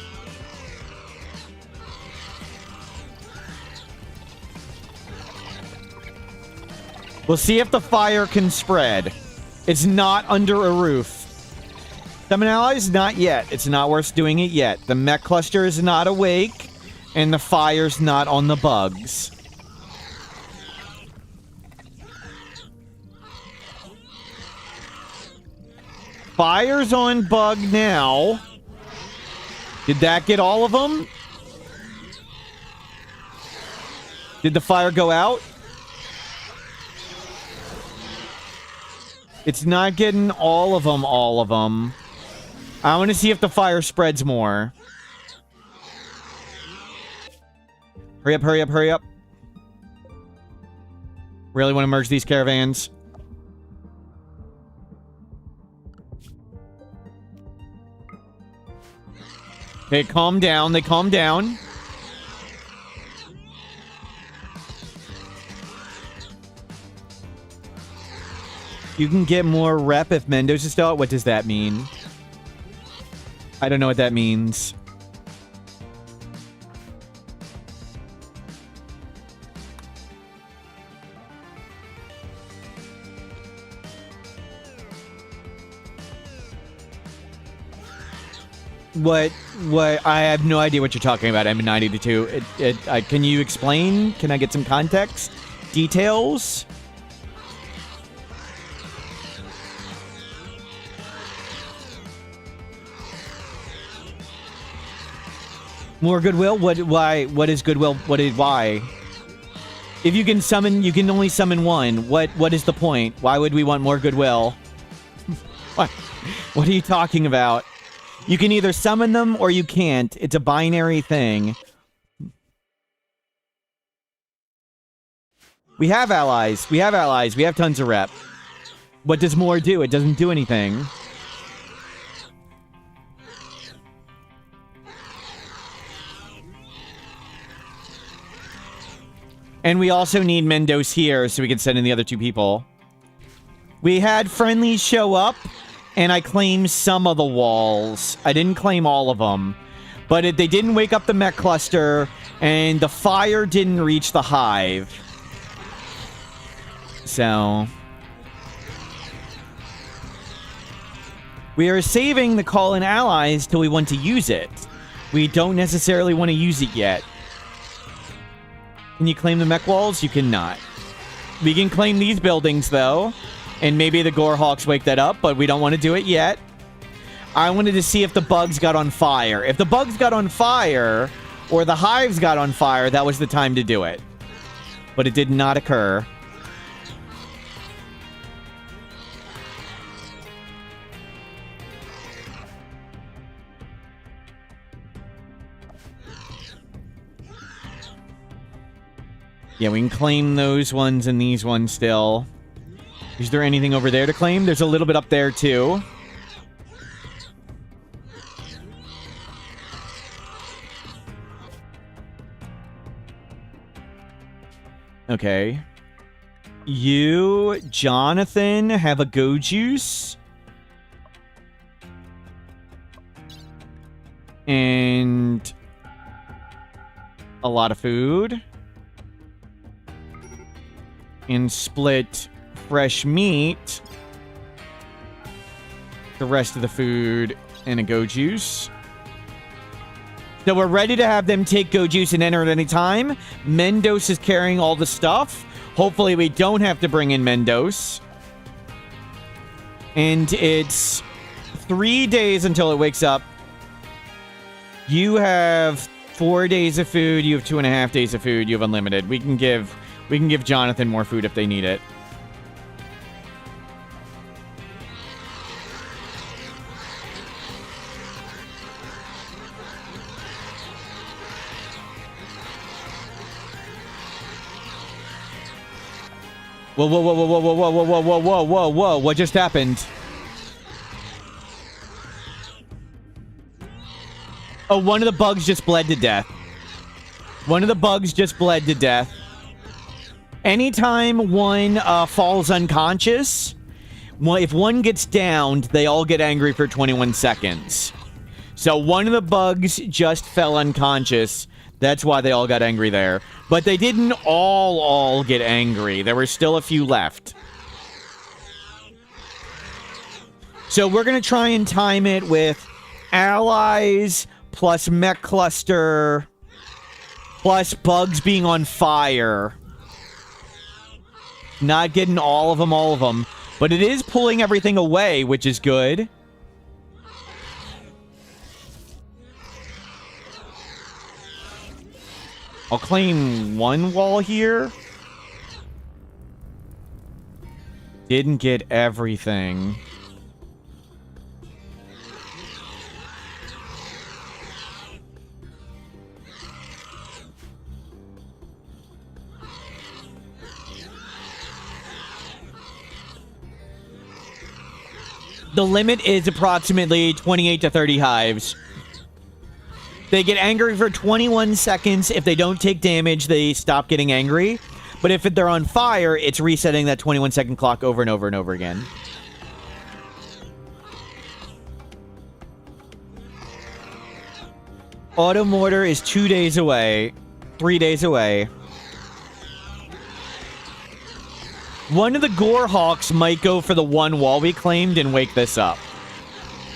[SPEAKER 1] We'll see if the fire can spread. It's not under a roof. Summon allies? Not yet. It's not worth doing it yet. The mech cluster is not awake, and the fire's not on the bugs. Fire's on bug now. Did that get all of them? Did the fire go out? It's not getting all of them, I want to see if the fire spreads more. Hurry up, hurry up, hurry up. Really want to merge these caravans. They calm down, You can get more rep if Mendoza still. What does that mean? I don't know what that means. What? I have no idea what you're talking about, M92. Can you explain? Can I get some context? Details? More goodwill? Why? What is goodwill? Why? If you can summon, you can only summon one. What is the point? Why would we want more goodwill? What are you talking about? You can either summon them or you can't. It's a binary thing. We have allies. We have tons of rep. What does more do? It doesn't do anything. And we also need Mendoza here so we can send in the other two people. We had friendlies show up, and I claimed some of the walls. I didn't claim all of them. But they didn't wake up the mech cluster, and the fire didn't reach the hive. So we are saving the call-in allies till we want to use it. We don't necessarily want to use it yet. Can you claim the mech walls? You cannot. We can claim these buildings, though. And maybe the Gorehawks wake that up, but we don't want to do it yet. I wanted to see if the bugs got on fire. If the bugs got on fire, or the hives got on fire, that was the time to do it. But it did not occur. Yeah, we can claim those ones and these ones still. Is there anything over there to claim? There's a little bit up there, too. Okay. You, Jonathan, have a go juice. And a lot of food. And split fresh meat. The rest of the food and a go juice. So we're ready to have them take go juice and enter at any time. Mendos is carrying all the stuff. Hopefully we don't have to bring in Mendos. And it's 3 days until it wakes up. You have 4 days of food. You have 2.5 days of food. You have unlimited. We can give Jonathan more food if they need it. Whoa, whoa, whoa, whoa, whoa, whoa, whoa, whoa, whoa, whoa, whoa, whoa, what just happened? Oh, one of the bugs just bled to death. One of the bugs just bled to death. Anytime one falls unconscious, if one gets downed, they all get angry for 21 seconds. So one of the bugs just fell unconscious. That's why they all got angry there. But they didn't all get angry. There were still a few left. So we're going to try and time it with allies plus mech cluster plus bugs being on fire. Not getting all of them. But it is pulling everything away, which is good. I'll claim one wall here. Didn't get everything. The limit is approximately 28 to 30 hives. They get angry for 21 seconds. If they don't take damage, they stop getting angry. But if they're on fire, it's resetting that 21-second clock over and over and over again. Auto mortar is 2 days away. 3 days away. One of the Gore Hawks might go for the one wall we claimed and wake this up.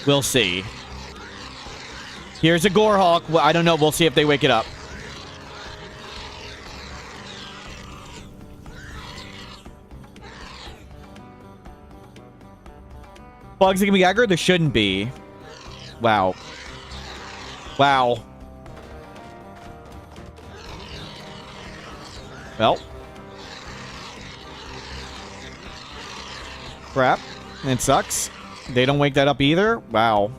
[SPEAKER 1] We'll see. Here's a Gore Hawk. I don't know. We'll see if they wake it up. Bugs are gonna be aggro? There shouldn't be. Wow. Wow. Well. Crap. It sucks. They don't wake that up either? Wow.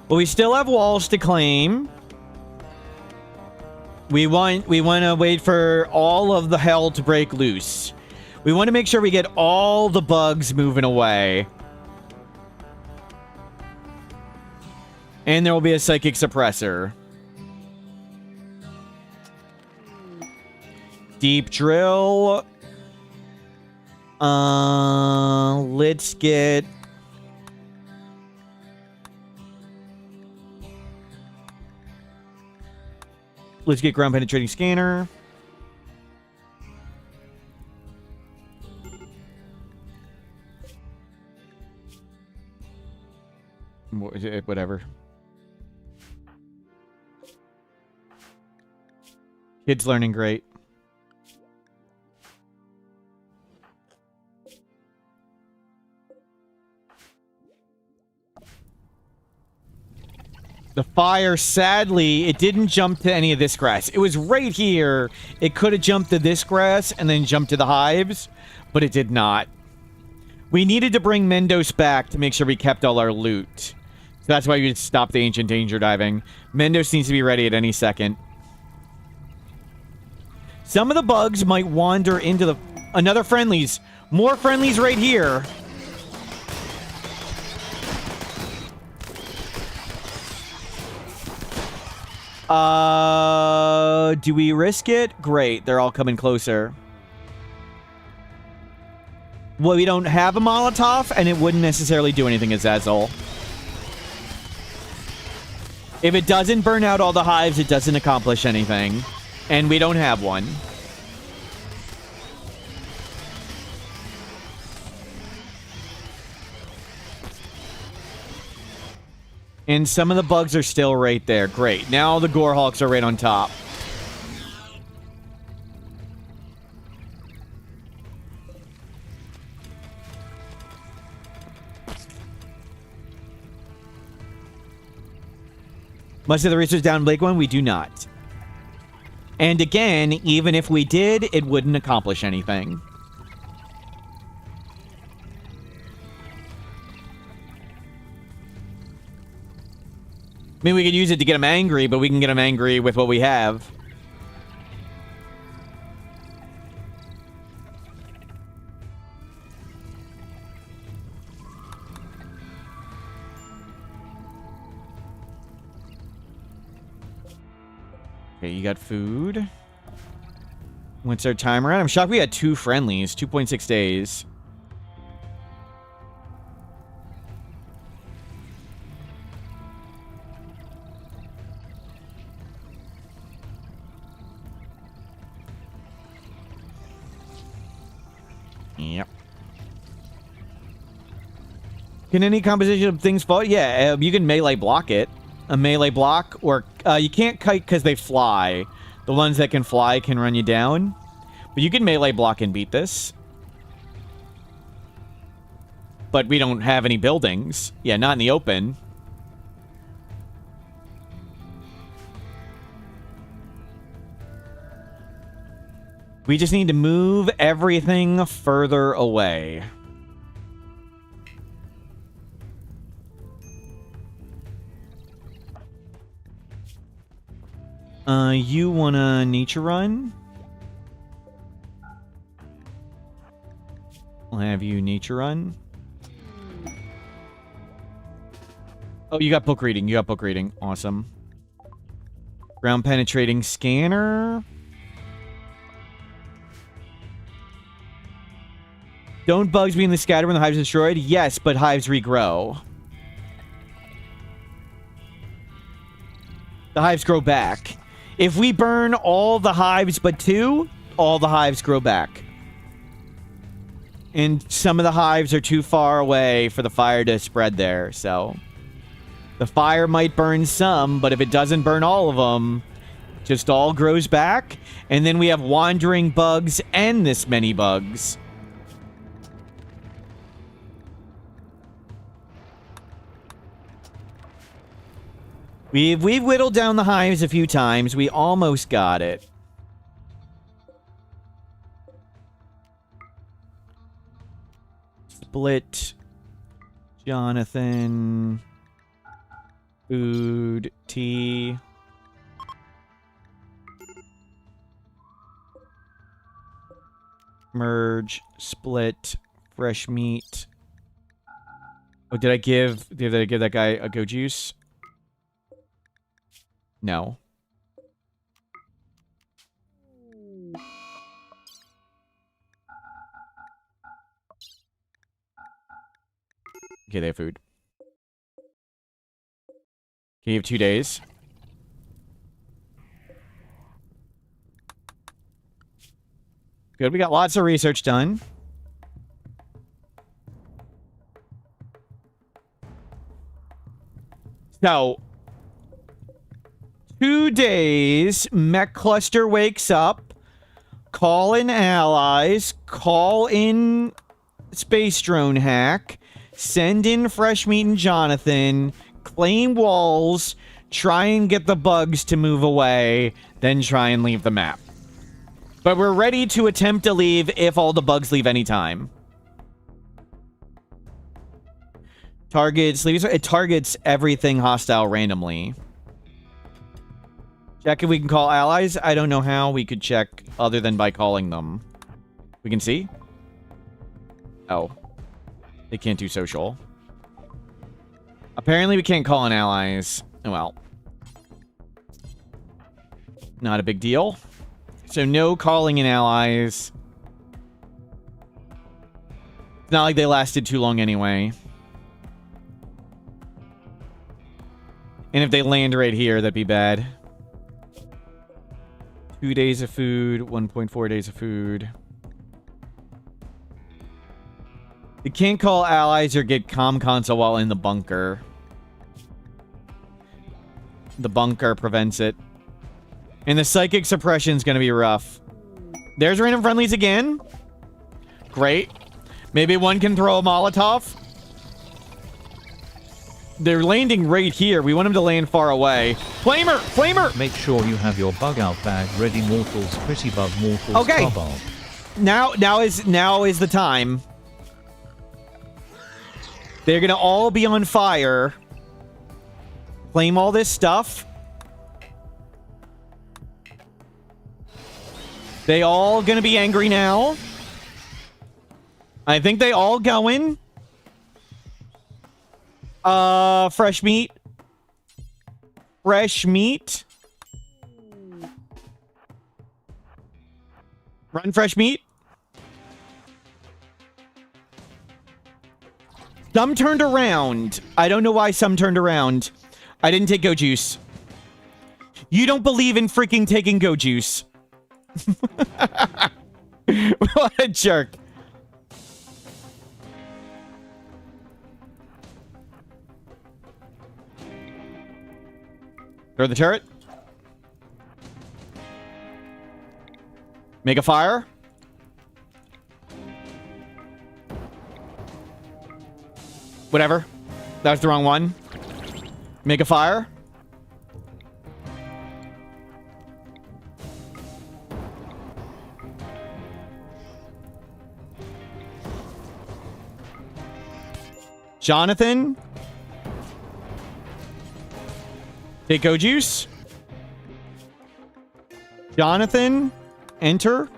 [SPEAKER 1] But we still have walls to claim. We want to wait for all of the hell to break loose. We want to make sure we get all the bugs moving away. And there will be a psychic suppressor. Deep drill. Let's get... Let's get ground penetrating scanner. Whatever. Kids learning great. The fire, sadly, it didn't jump to any of this grass. It was right here. It could have jumped to this grass and then jumped to the hives, but it did not. We needed to bring Mendos back to make sure we kept all our loot. So that's why we stopped the ancient danger diving. Mendos needs to be ready at any second. Some of the bugs might wander into the... Another friendlies. More friendlies right here. Do we risk it? Great. They're all coming closer. Well, we don't have a Molotov, and it wouldn't necessarily do anything as Azel. If it doesn't burn out all the hives, it doesn't accomplish anything. And we don't have one. And some of the bugs are still right there. Great. Now the Gorehawks are right on top. Must have the research down Blake one? We do not. And again, even if we did, it wouldn't accomplish anything. I mean, we could use it to get him angry, but we can get him angry with what we have. Okay, you got food. What's our timer at? I'm shocked we had 2 friendlies. 2.6 days. Yep. Can any composition of things fall? Yeah, you can melee block it. A melee block, or you can't kite because they fly. The ones that can fly can run you down. But you can melee block and beat this. But we don't have any buildings. Yeah, not in the open. We just need to move everything further away. You want a nature run? I'll have you nature run. Oh, you got book reading. You got book reading. Awesome. Ground penetrating scanner. Don't bugs be in the scatter when the hive's destroyed? Yes, but hives regrow. The hives grow back. If we burn all the hives but 2, all the hives grow back. And some of the hives are too far away for the fire to spread there, so... The fire might burn some, but if it doesn't burn all of them, just all grows back. And then we have wandering bugs and this many bugs. We've whittled down the hives a few times. We almost got it. Split. Jonathan. Food. Tea. Merge. Split. Fresh meat. Oh, did I give that guy a go juice? No. Okay, they have food. Okay, you have 2 days. Good, we got lots of research done. So... 2 days, Mech Cluster wakes up, call in allies, call in Space Drone Hack, send in Fresh Meat and Jonathan, claim walls, try and get the bugs to move away, then try and leave the map. But we're ready to attempt to leave if all the bugs leave anytime. It targets everything hostile randomly. Check if we can call allies. I don't know how we could check other than by calling them. We can see? Oh. They can't do social. Apparently we can't call in allies. Well. Not a big deal. So no calling in allies. It's not like they lasted too long anyway. And if they land right here, that'd be bad. 2 days of food, 1.4 days of food. You can't call allies or get comm console while in the bunker. The bunker prevents it. And the psychic suppression's gonna be rough. There's random friendlies again. Great. Maybe one can throw a Molotov. They're landing right here. We want them to land far away. Flamer! Flamer!
[SPEAKER 2] Make sure you have your bug out bag ready, mortals. Pretty bug mortals.
[SPEAKER 1] Okay.
[SPEAKER 2] Cobalt.
[SPEAKER 1] Now is the time. They're gonna all be on fire. Claim all this stuff. They all gonna be angry now. I think they all going. Fresh meat. Fresh meat. Run fresh meat. Some turned around. I don't know why some turned around. I didn't take go juice. You don't believe in freaking taking go juice. What a jerk. Throw the turret. Make a fire. Whatever. That was the wrong one. Make a fire. Jonathan. Take go juice. Jonathan. Enter.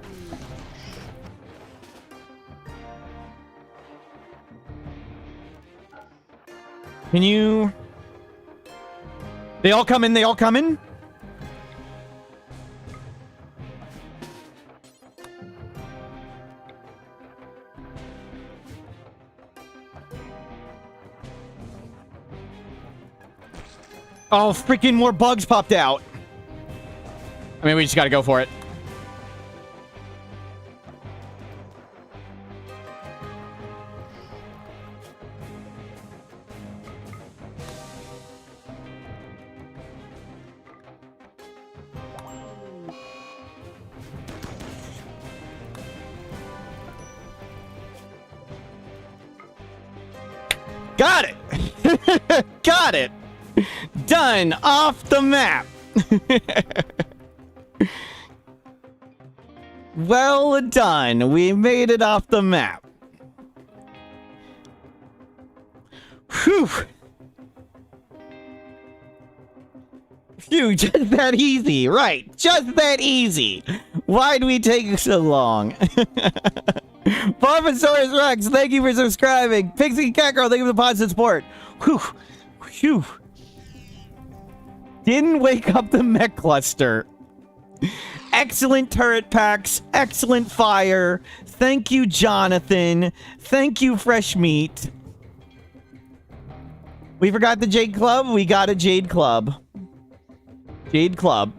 [SPEAKER 1] Can you... They all come in, they all come in? Oh, freaking more bugs popped out. I mean, we just gotta go for it. Got it! Got it! Done! Off the map! Well done. We made it off the map. Whew. Phew, just that easy. Right, just that easy. Why'd we take so long? Professor's Rex, thank you for subscribing. Pixie Catgirl, thank you for the positive support. Whew. Phew. Didn't wake up the mech cluster. Excellent turret packs. Excellent fire. Thank you, Jonathan. Thank you, Fresh Meat. We forgot the Jade Club. We got a Jade Club. Jade Club.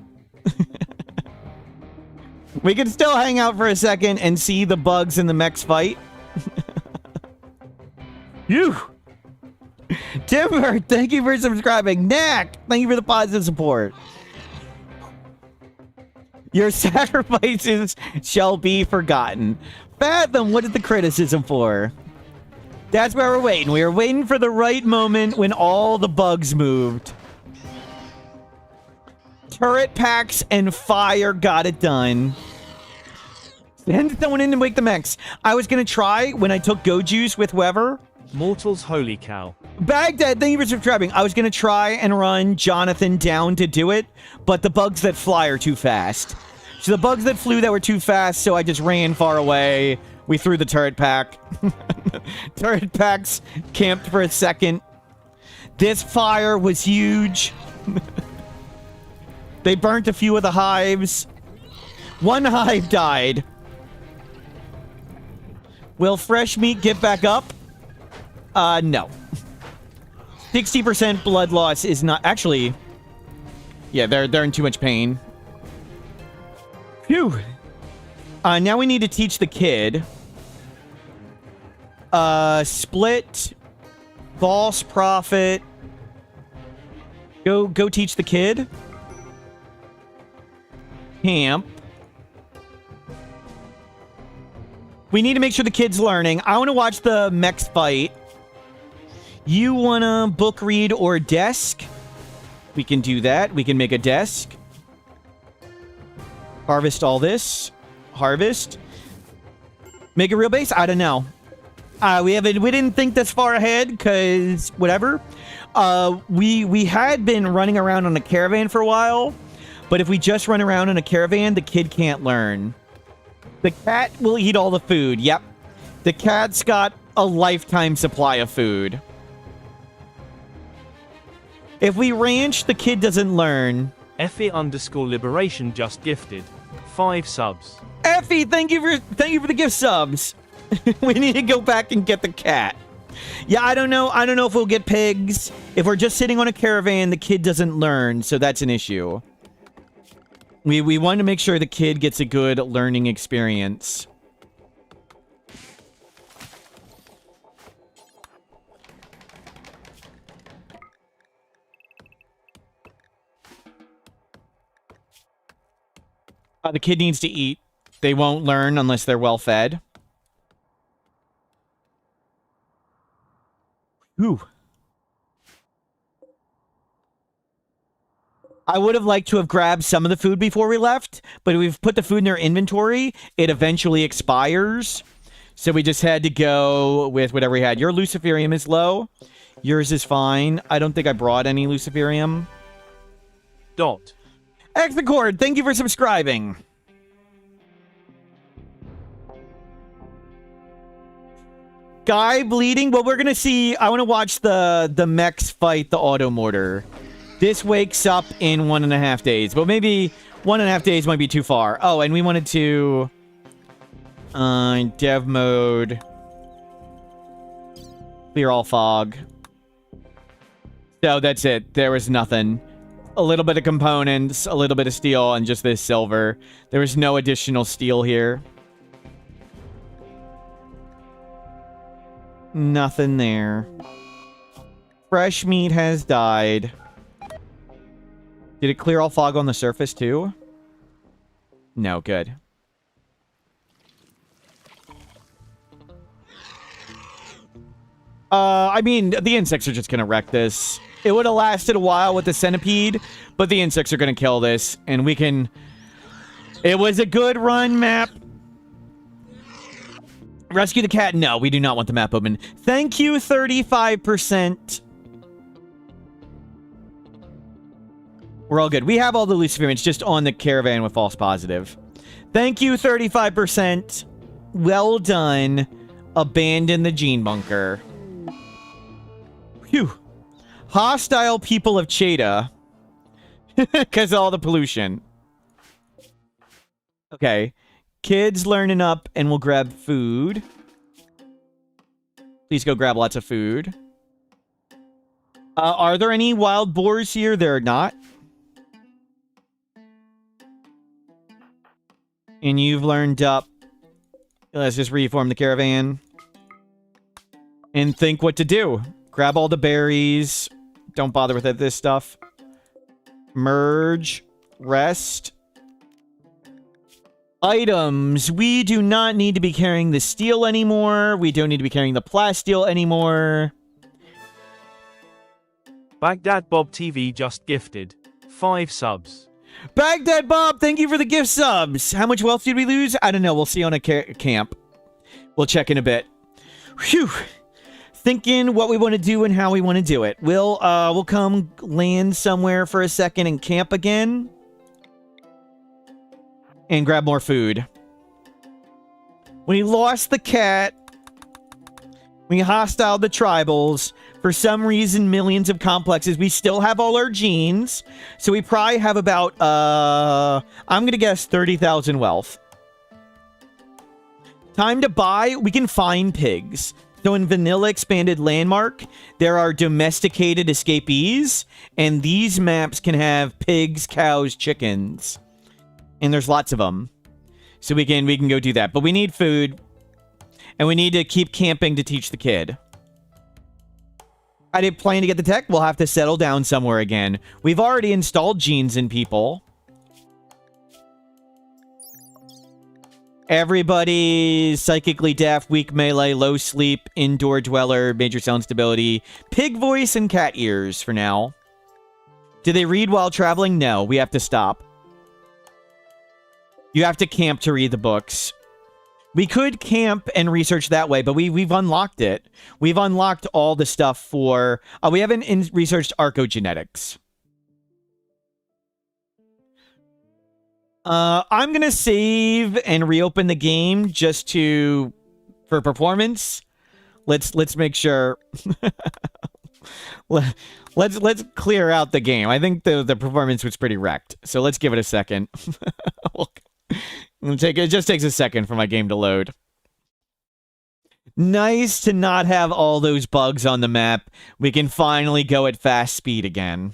[SPEAKER 1] We can still hang out for a second and see the bugs in the mechs fight. Phew. Timber, thank you for subscribing. Knack, thank you for the positive support. Your sacrifices shall be forgotten. Fathom, what is the criticism for? That's where we're waiting. We are waiting for the right moment when all the bugs moved. Turret packs and fire got it done. Send someone in to wake the mechs. I was going to try when I took Go Juice with whoever.
[SPEAKER 3] Mortals, holy cow.
[SPEAKER 1] Baghdad, thank you for subscribing. I was going to try and run Jonathan down to do it, but the bugs that fly are too fast. So the bugs that flew that were too fast, so I just ran far away. We threw the turret pack. Turret packs camped for a second. This fire was huge. They burnt a few of the hives. One hive died. Will fresh meat get back up? No. 60% blood loss is not... Actually, yeah, they're in too much pain. Phew. Now we need to teach the kid. Split. False prophet. Go teach the kid. Camp. We need to make sure the kid's learning. I want to watch the mechs fight. You want to book read or desk? We can do that. We can make a desk. Harvest all this. Harvest. Make a real base? I don't know. We didn't think this far ahead because whatever. We had been running around on a caravan for a while, but if we just run around in a caravan, the kid can't learn. The cat will eat all the food. Yep. The cat's got a lifetime supply of food. If we ranch, the kid doesn't learn.
[SPEAKER 3] Effie_liberation just gifted 5 subs.
[SPEAKER 1] Effie, thank you for the gift subs. We need to go back and get the cat. Yeah, I don't know if we'll get pigs. If we're just sitting on a caravan, the kid doesn't learn, so that's an issue. We want to make sure the kid gets a good learning experience. The kid needs to eat. They won't learn unless they're well fed. Ooh. I would have liked to have grabbed some of the food before we left, but if we've put the food in their inventory, it eventually expires. So we just had to go with whatever we had. Your Luciferium is low. Yours is fine. I don't think I brought any Luciferium.
[SPEAKER 3] Dot.
[SPEAKER 1] Exacord, thank you for subscribing. Guy bleeding? Well, we're going to see. I want to watch the mechs fight the automortar. This wakes up in 1.5 days. But maybe 1.5 days might be too far. Oh, and we wanted to... dev mode. Clear all fog. So that's it. There was nothing. A little bit of components, a little bit of steel, and just this silver. There was no additional steel here. Nothing there. Fresh meat has died. Did it clear all fog on the surface too? No, good. I mean, the insects are just gonna wreck this. It would have lasted a while with the centipede, but the insects are gonna kill this, and we can... It was a good run, map. Rescue the cat? No, we do not want the map open. Thank you, 35%. We're all good. We have all the Luciferians just on the caravan with false positive. Thank you, 35%. Well done. Abandon the gene bunker. Phew. Hostile people of Cheta. Because of all the pollution. Okay. Kids learning up and we'll grab food. Please go grab lots of food. Are there any wild boars here? There are not. And you've learned up. Let's just reform the caravan. And think what to do. Grab all the berries. Don't bother with this stuff. Merge. Rest. Items. We do not need to be carrying the steel anymore. We don't need to be carrying the plasteel anymore.
[SPEAKER 3] Baghdad Bob TV just gifted 5 subs.
[SPEAKER 1] Baghdad Bob, thank you for the gift subs. How much wealth did we lose? I don't know. We'll see on a camp. We'll check in a bit. Whew. Thinking what we want to do and how we want to do it. We'll come land somewhere for a second and camp again. And grab more food. We lost the cat. We hostile the tribals. For some reason, millions of complexes. We still have all our genes. So we probably have about, I'm going to guess 30,000 wealth. Time to buy. We can find pigs. So in Vanilla Expanded Landmark, there are domesticated escapees, and these maps can have pigs, cows, chickens. And there's lots of them. So we can go do that. But we need food, and we need to keep camping to teach the kid. I didn't plan to get the tech. We'll have to settle down somewhere again. We've already installed genes in people. Everybody, psychically deaf, weak melee, low sleep, indoor dweller, major sound stability, pig voice, and cat ears for now. Do they read while traveling? No, we have to stop. You have to camp to read the books. We could camp and research that way, but we've unlocked it. We've unlocked all the stuff for... we haven't researched archogenetics. I'm going to save and reopen the game just for performance. Let's make sure. let's clear out the game. I think the performance was pretty wrecked. So let's give it a second. It just takes a second for my game to load. Nice to not have all those bugs on the map. We can finally go at fast speed again.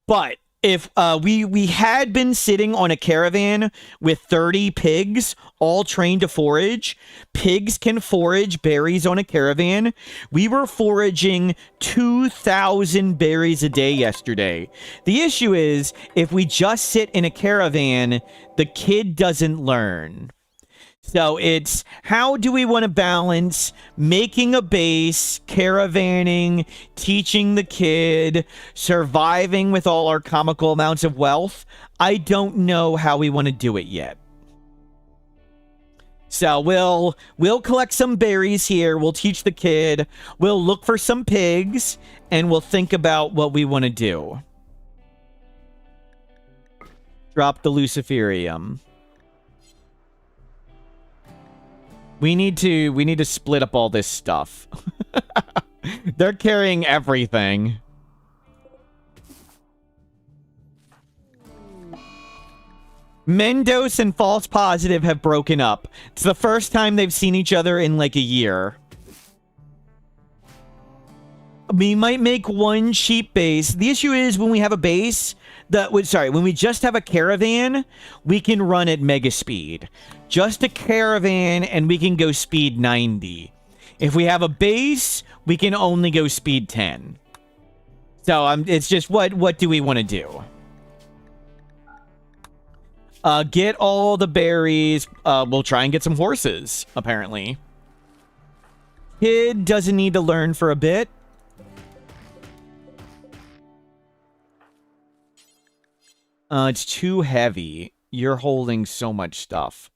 [SPEAKER 1] But if we had been sitting on a caravan with 30 pigs, all trained to forage, pigs can forage berries on a caravan. We were foraging 2,000 berries a day yesterday. The issue is, if we just sit in a caravan, the kid doesn't learn. So it's, how do we want to balance making a base, caravanning, teaching the kid, surviving with all our comical amounts of wealth? I don't know how we want to do it yet. So we'll collect some berries here, we'll teach the kid, we'll look for some pigs, and we'll think about what we want to do. Drop the Luciferium. We need to split up all this stuff. They're carrying everything. Mendos and False Positive have broken up. It's the first time they've seen each other in like a year. We might make one cheap base. The issue is, when we have a base, when we just have a caravan, we can run at mega speed. Just a caravan, and we can go speed 90. If we have a base, we can only go speed 10. So it's just, what do we want to do? Get all the berries. We'll try and get some horses, apparently. Kid doesn't need to learn for a bit. It's too heavy. You're holding so much stuff.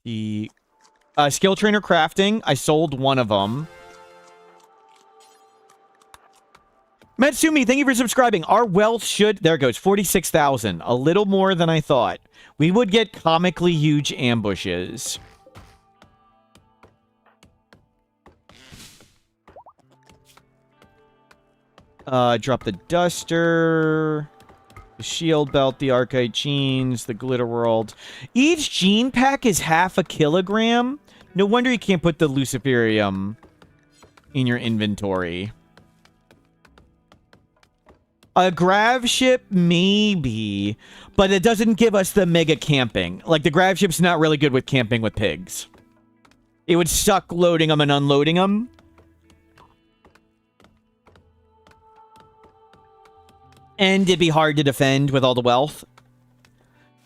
[SPEAKER 1] The skill trainer crafting. I sold one of them. Matsumi, thank you for subscribing. Our wealth should... There it goes. 46,000. A little more than I thought. We would get comically huge ambushes. Drop the duster, the shield belt, the archite jeans, the glitter world. Each gene pack is half a kilogram. No wonder you can't put the Luciferium in your inventory. A grav ship, maybe, but it doesn't give us the mega camping. Like, the grav ship's not really good with camping with pigs. It would suck loading them and unloading them. And it'd be hard to defend with all the wealth.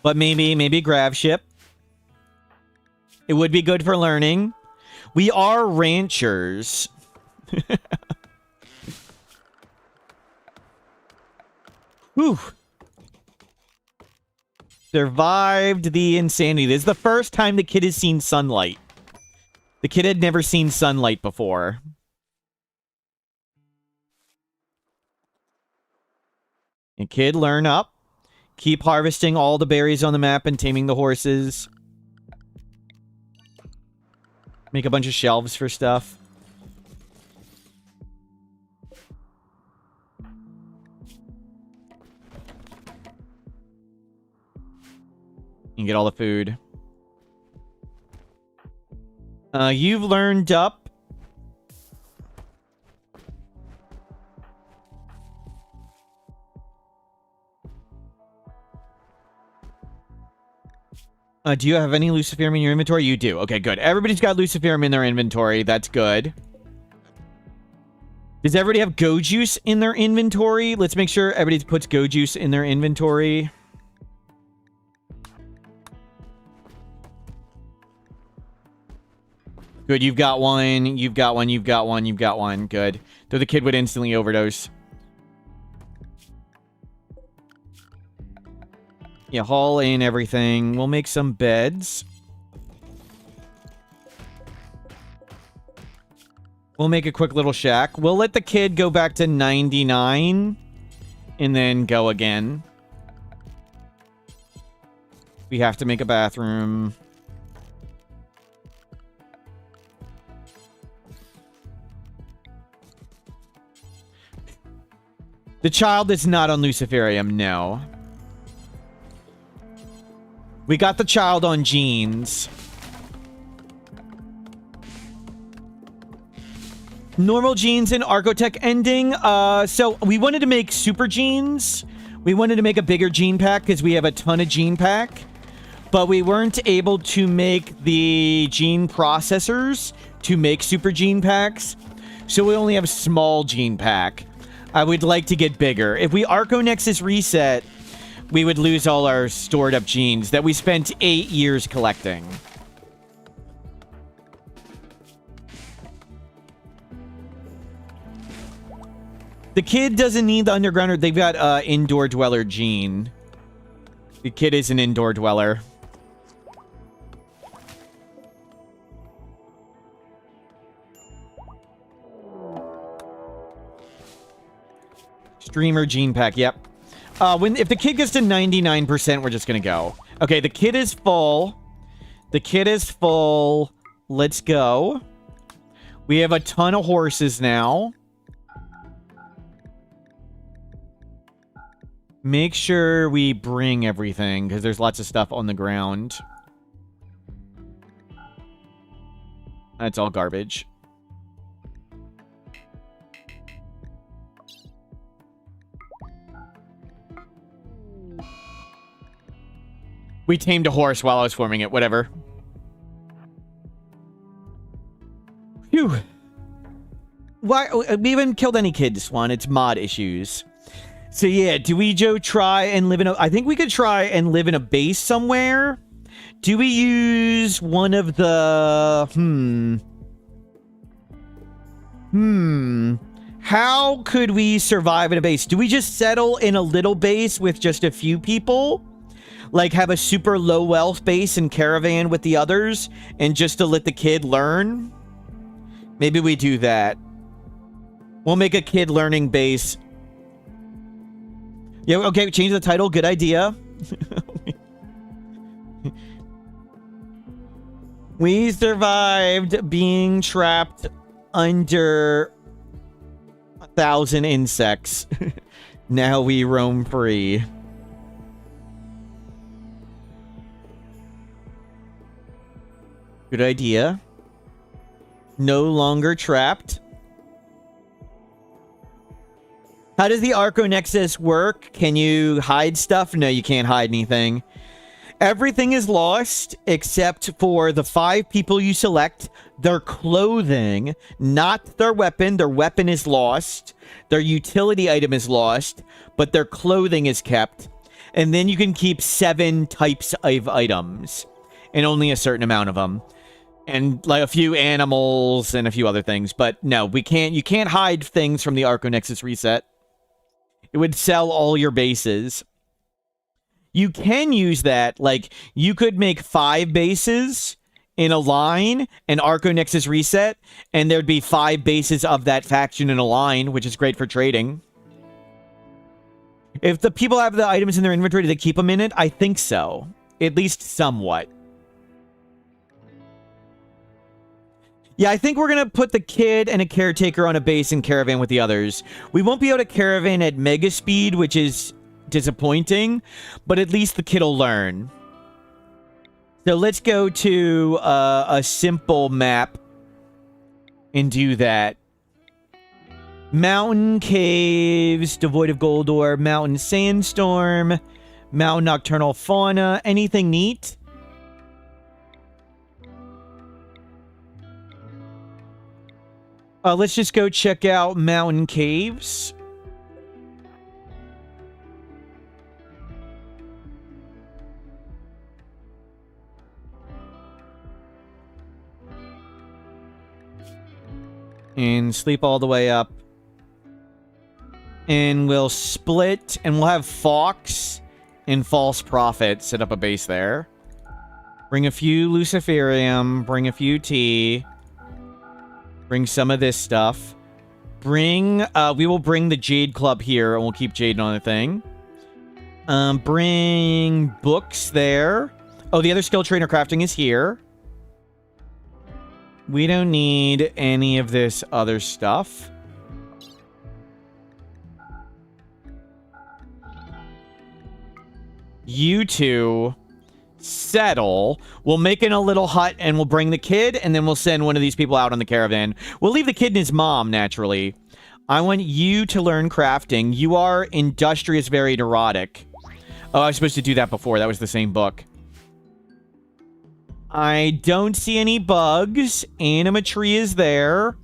[SPEAKER 1] But maybe grav ship. It would be good for learning. We are ranchers. Whew. Survived the insanity. This is the first time the kid has seen sunlight. The kid had never seen sunlight before. And kid, learn up. Keep harvesting all the berries on the map and taming the horses. Make a bunch of shelves for stuff. get all the food. You've learned up. Do you have any Luciferium in your inventory? You do. Okay, good. Everybody's got Luciferium in their inventory. That's good. Does everybody have Go Juice in their inventory? Let's make sure everybody puts Go Juice in their inventory. Good, you've got one. You've got one. You've got one. You've got one. Good. Though the kid would instantly overdose. Yeah, haul in everything. We'll make some beds. We'll make a quick little shack. We'll let the kid go back to 99 and then go again. We have to make a bathroom. The child is not on Luciferium, no. We got the child on genes. Normal genes in Archotech ending. So we wanted to make super genes. We wanted to make a bigger gene pack because we have a ton of gene pack. But we weren't able to make the gene processors to make super gene packs. So we only have small gene pack. I would like to get bigger. If we Arconexus reset, we would lose all our stored up genes that we spent 8 years collecting. The kid doesn't need the undergrounder. They've got indoor dweller gene. The kid is an indoor dweller. Streamer gene pack, yep. If the kid gets to 99%, we're just gonna go. Okay, the kid is full. The kid is full. Let's go. We have a ton of horses now. Make sure we bring everything, because there's lots of stuff on the ground. That's all garbage. We tamed a horse while I was forming it. Whatever. Phew. Why? We haven't killed any kids, Swan. It's mod issues. So yeah, do we, Joe, try and live in a... I think we could try and live in a base somewhere. Do we use one of the... How could we survive in a base? Do we just settle in a little base with just a few people? Like, have a super low wealth base and caravan with the others, and just to let the kid learn? Maybe we do that. We'll make a kid learning base. Yeah, okay, change the title. Good idea. We survived being trapped under 1,000 insects. Now we roam free. Good idea. No longer trapped. How does the Arconexus work? Can you hide stuff? No, you can't hide anything. Everything is lost except for the 5 people you select. Their clothing, not their weapon. Their weapon is lost. Their utility item is lost, but their clothing is kept. And then you can keep 7 types of items, and only a certain amount of them. And like a few animals and a few other things. But no, we can't. You can't hide things from the Arconexus reset. It would sell all your bases. You can use that. Like, you could make 5 bases in a line and Arconexus reset, and there'd be 5 bases of that faction in a line, which is great for trading. If the people have the items in their inventory, do they keep them in it? I think so. At least somewhat. Yeah, I think we're going to put the kid and a caretaker on a base and caravan with the others. We won't be able to caravan at mega speed, which is disappointing, but at least the kid will learn. So let's go to a simple map and do that. Mountain caves, devoid of gold ore, mountain sandstorm, mountain nocturnal fauna. Anything neat? Let's just go check out mountain caves. And sleep all the way up. And we'll split, and we'll have Fox and False Prophet set up a base there. Bring a few Luciferium, bring a few tea. Bring some of this stuff. We will bring the Jade Club here, and we'll keep Jade on the thing. Bring books there. Oh, the other skill trainer crafting is here. We don't need any of this other stuff. You two settle. We'll make in a little hut and we'll bring the kid and then we'll send one of these people out on the caravan. We'll leave the kid and his mom, naturally. I want you to learn crafting. You are industrious, very neurotic. Oh, I was supposed to do that before. That was the same book. I don't see any bugs. Anima tree is there.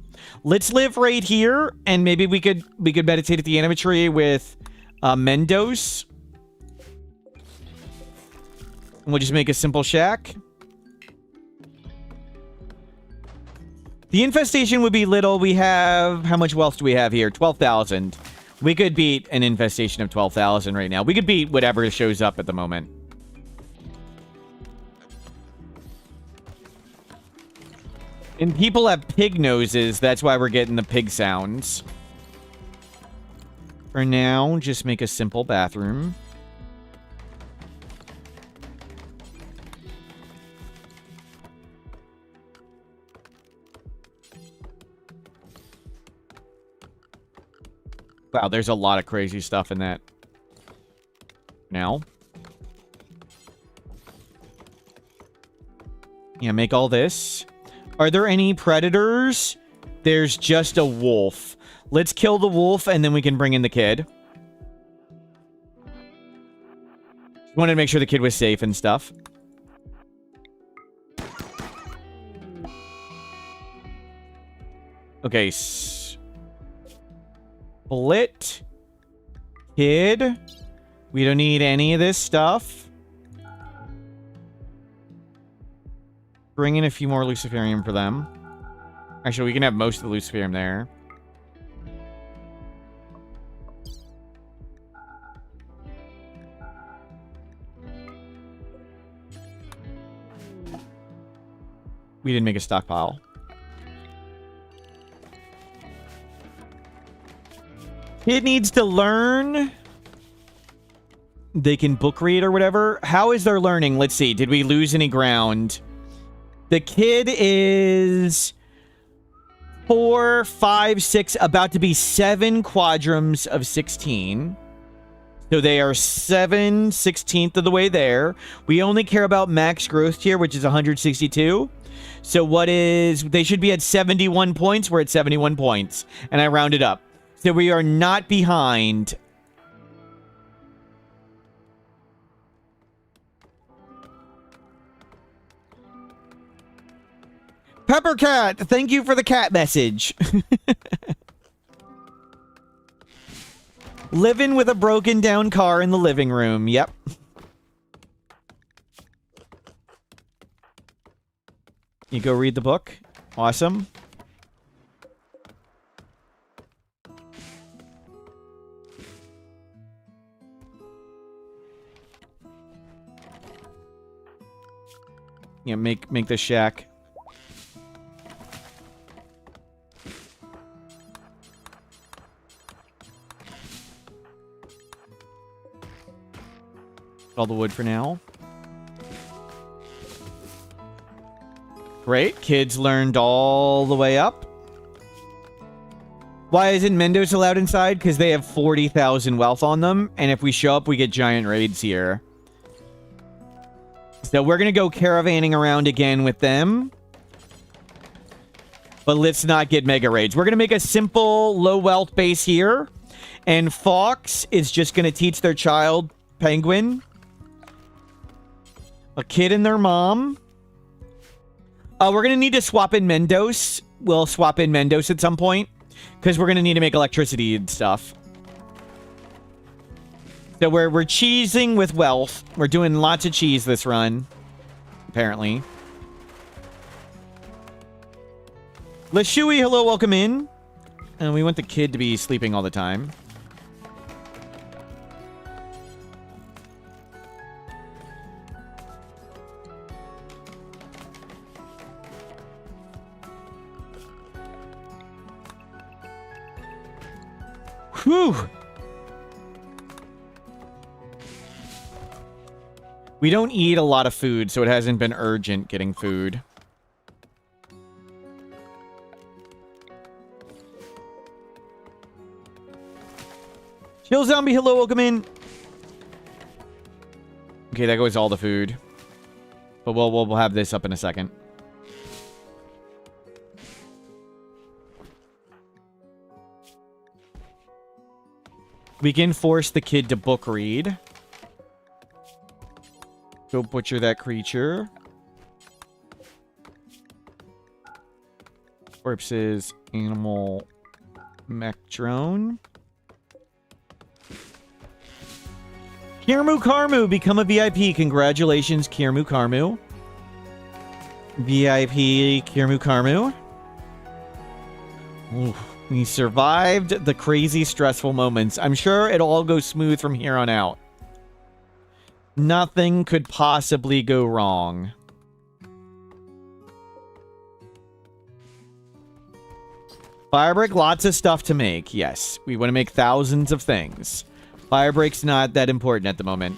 [SPEAKER 1] Let's live right here and maybe we could meditate at the anima tree with Mendos. And we'll just make a simple shack. The infestation would be little. We have... How much wealth do we have here? 12,000. We could beat an infestation of 12,000 right now. We could beat whatever shows up at the moment. And people have pig noses. That's why we're getting the pig sounds. For now, just make a simple bathroom. Wow, there's a lot of crazy stuff in that. Now. Yeah, make all this. Are there any predators? There's just a wolf. Let's kill the wolf and then we can bring in the kid. Wanted to make sure the kid was safe and stuff. Okay, split. Kid. We don't need any of this stuff. Bring in a few more Luciferium for them. Actually, we can have most of the Luciferium there. We didn't make a stockpile. Kid needs to learn. They can book read or whatever. How is their learning? Let's see. Did we lose any ground? The kid is 4, 5, 6, about to be 7 quadrums of 16. So they are 7/16 of the way there. We only care about max growth tier, which is 162. So what is... They should be at 71 points. We're at 71 points. And I rounded up. So we are not behind. Peppercat, thank you for the cat message. Living with a broken down car in the living room. Yep. You go read the book. Awesome. Yeah, make the shack. All the wood for now. Great. Kids learned all the way up. Why isn't Mendos allowed inside? Because they have 40,000 wealth on them. And if we show up, we get giant raids here. So we're going to go caravanning around again with them. But let's not get mega raids. We're going to make a simple low wealth base here. And Fox is just going to teach their child, Penguin, a kid and their mom. We're going to need to swap in Mendos. We'll swap in Mendos at some point. Because we're going to need to make electricity and stuff. So we're cheesing with wealth. We're doing lots of cheese this run. Apparently. Lashui, hello, welcome in. And we want the kid to be sleeping all the time. Whew. We don't eat a lot of food, so it hasn't been urgent getting food. Chill Zombie, hello, welcome in. Okay, that goes all the food. But we'll have this up in a second. We can force the kid to book read. Go butcher that creature. Corpses, animal, mech drone. Kirmu Karmu, become a VIP. Congratulations, Kirmu Karmu. VIP Kirmu Karmu. Oof. We survived the crazy, stressful moments. I'm sure it'll all go smooth from here on out. Nothing could possibly go wrong. Firebreak, lots of stuff to make. Yes, we want to make thousands of things. Firebreak's not that important at the moment.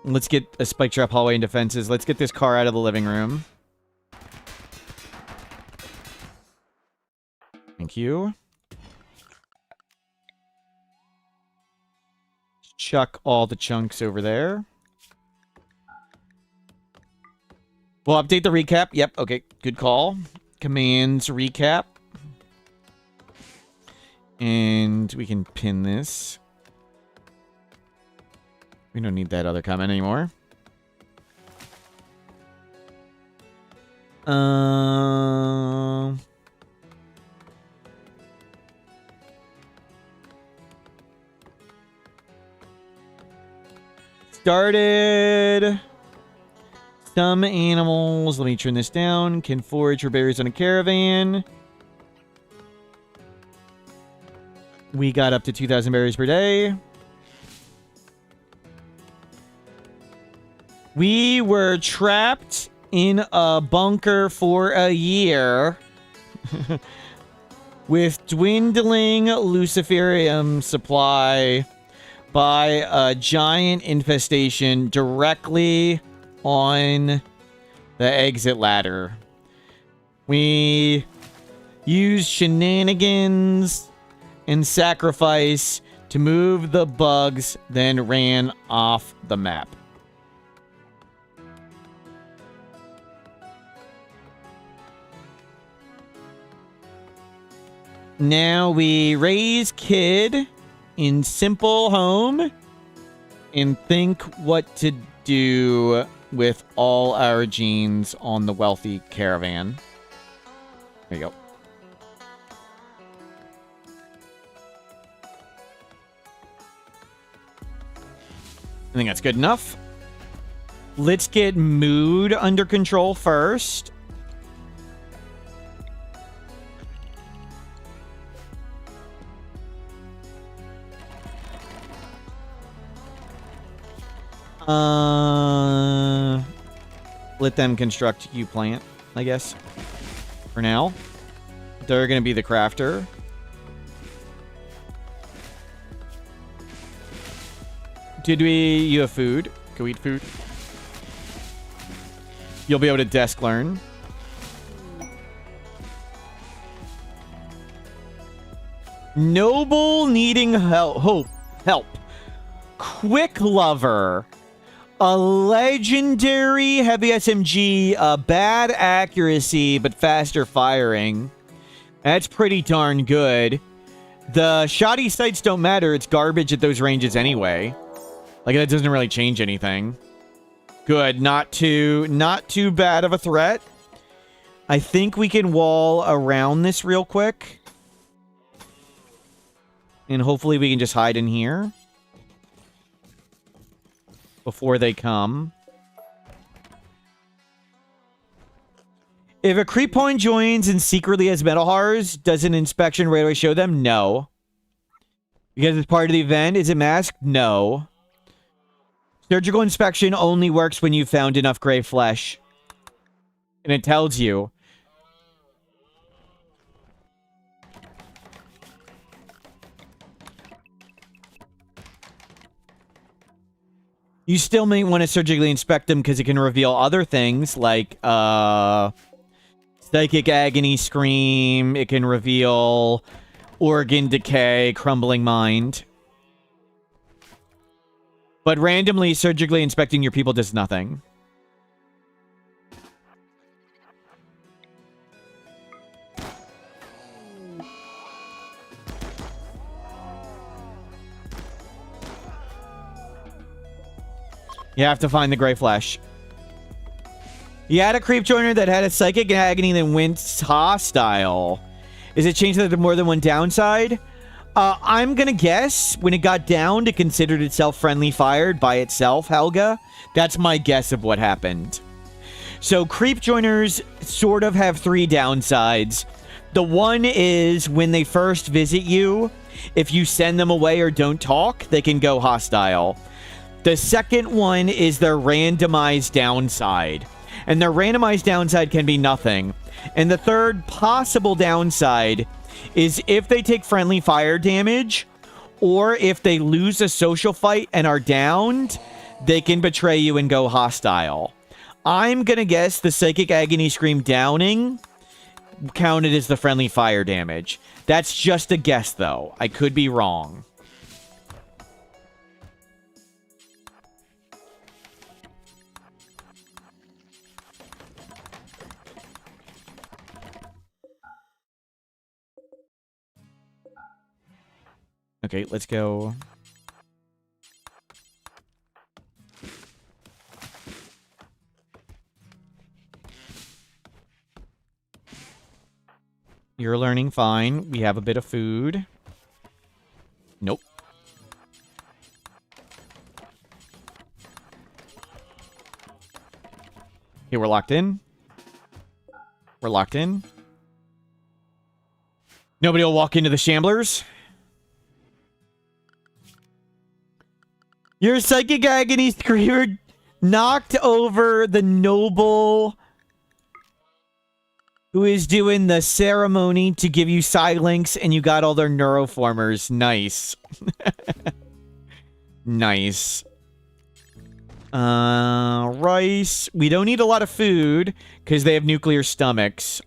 [SPEAKER 1] Let's get a spike trap hallway and defenses. Let's get this car out of the living room. Thank you. Chuck all the chunks over there. We'll update the recap. Yep, okay, good call. Commands recap. And we can pin this. We don't need that other comment anymore. Started. Some animals, let me turn this down, can forage for berries on a caravan. We got up to 2,000 berries per day. We were trapped in a bunker for a year with dwindling Luciferium supply by a giant infestation directly on the exit ladder. We used shenanigans and sacrifice to move the bugs, then ran off the map. Now we raise kid in simple home and think what to do with all our genes on the wealthy caravan. There you go. I think that's good enough. Let's get mood under control first. Let them construct you plant, I guess. For now. They're gonna be the crafter. You have food? Go eat food. You'll be able to desk learn. Noble needing help. Quick Lover. A legendary heavy SMG, bad accuracy, but faster firing. That's pretty darn good. The shoddy sights don't matter. It's garbage at those ranges anyway. Like, that doesn't really change anything. Good. Not too bad of a threat. I think we can wall around this real quick. And hopefully we can just hide in here before they come. If a creep point joins and secretly has metal hearts, does an inspection right away show them? No. Because it's part of the event. Is it masked? No. Surgical inspection only works when you've found enough gray flesh. And it tells you. You still may want to surgically inspect them because it can reveal other things like psychic agony scream. It can reveal organ decay, crumbling mind. But randomly surgically inspecting your people does nothing. You have to find the gray flesh. You had a creep joiner that had a psychic agony that went hostile. Is it changed to more than one downside? I'm gonna guess when it got downed, it considered itself friendly fired by itself, Helga. That's my guess of what happened. So creep joiners sort of have three downsides. The one is when they first visit you, if you send them away or don't talk, they can go hostile. The second one is their randomized downside. And their randomized downside can be nothing. And the third possible downside is if they take friendly fire damage, or if they lose a social fight and are downed, they can betray you and go hostile. I'm gonna guess the Psychic Agony Scream downing counted as the friendly fire damage. That's just a guess, though. I could be wrong. Okay, let's go. You're learning fine. We have a bit of food. Nope. Okay, we're locked in. We're locked in. Nobody will walk into the shamblers. Your Psychic Agony Screamer knocked over the noble who is doing the ceremony to give you Silinx, and you got all their neuroformers. Nice. Nice. Rice. We don't need a lot of food, because they have nuclear stomachs.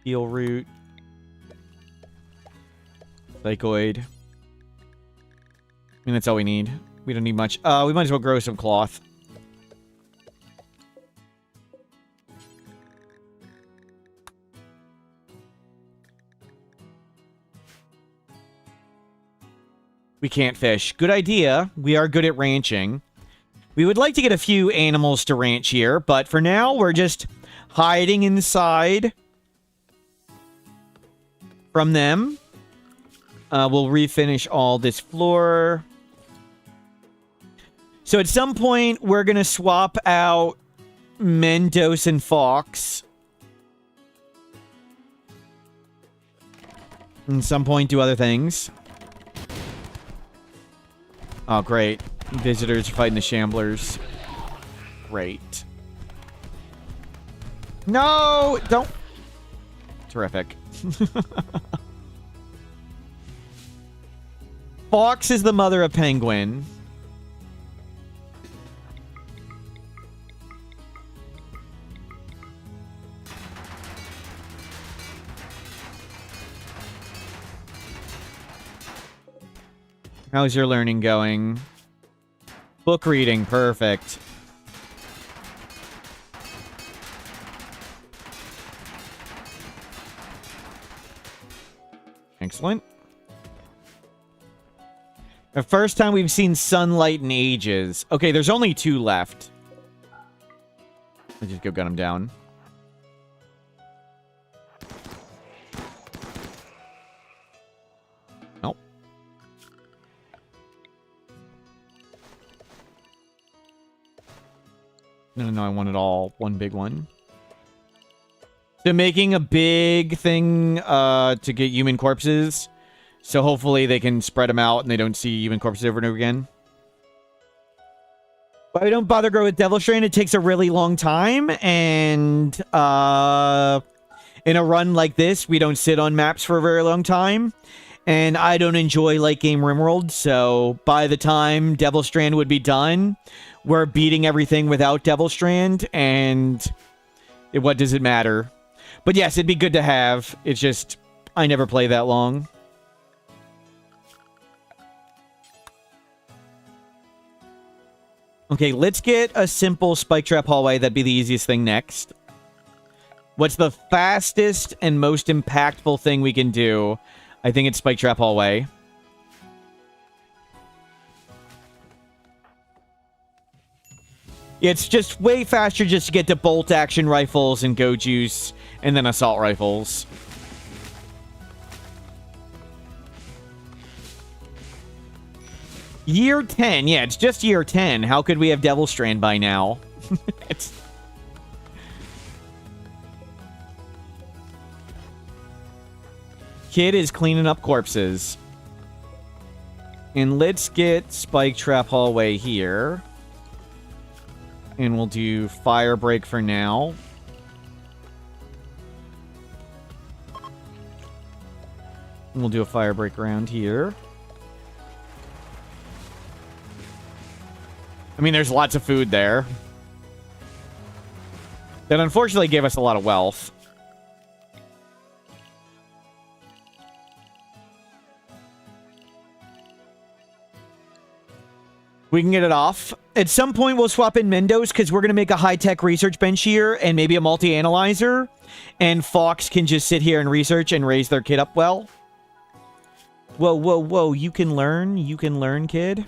[SPEAKER 1] Eel root. Psychoid. I mean, that's all we need. We don't need much. We might as well grow some cloth. We can't fish. Good idea. We are good at ranching. We would like to get a few animals to ranch here, but for now, we're just hiding inside from them. We'll refinish all this floor. So at some point, we're going to swap out Mendos and Fox. At some point, do other things. Oh, great. Visitors are fighting the Shamblers. Great. No! Don't... Terrific. Fox is the mother of Penguin. How's your learning going? Book reading, perfect. Excellent. The first time we've seen sunlight in ages. Okay, there's only 2 left. Let's just go gun them down. Nope. No, I want it all. One big one. So making a big thing to get human corpses. So hopefully they can spread them out and they don't see human corpses over and over again. Why we don't bother grow with Devil Strain? It takes a really long time. And in a run like this, we don't sit on maps for a very long time. And I don't enjoy late game RimWorld. So by the time Devil Strand would be done, we're beating everything without Devil Strand. And what does it matter? But yes, it'd be good to have. It's just, I never play that long. Okay, let's get a simple spike trap hallway. That'd be the easiest thing next. What's the fastest and most impactful thing we can do? I think it's spike trap hallway. It's just way faster just to get to bolt action rifles and go juice and then assault rifles. Year 10. Yeah, it's just year 10. How could we have Devil Strand by now? Kid is cleaning up corpses. And let's get Spike Trap Hallway here. And we'll do Fire Break for now. And we'll do a Fire Break around here. I mean, there's lots of food there. That unfortunately gave us a lot of wealth. We can get it off. At some point, we'll swap in Mendos because we're going to make a high-tech research bench here and maybe a multi-analyzer. And Fox can just sit here and research and raise their kid up well. Whoa, whoa, whoa. You can learn. You can learn, kid.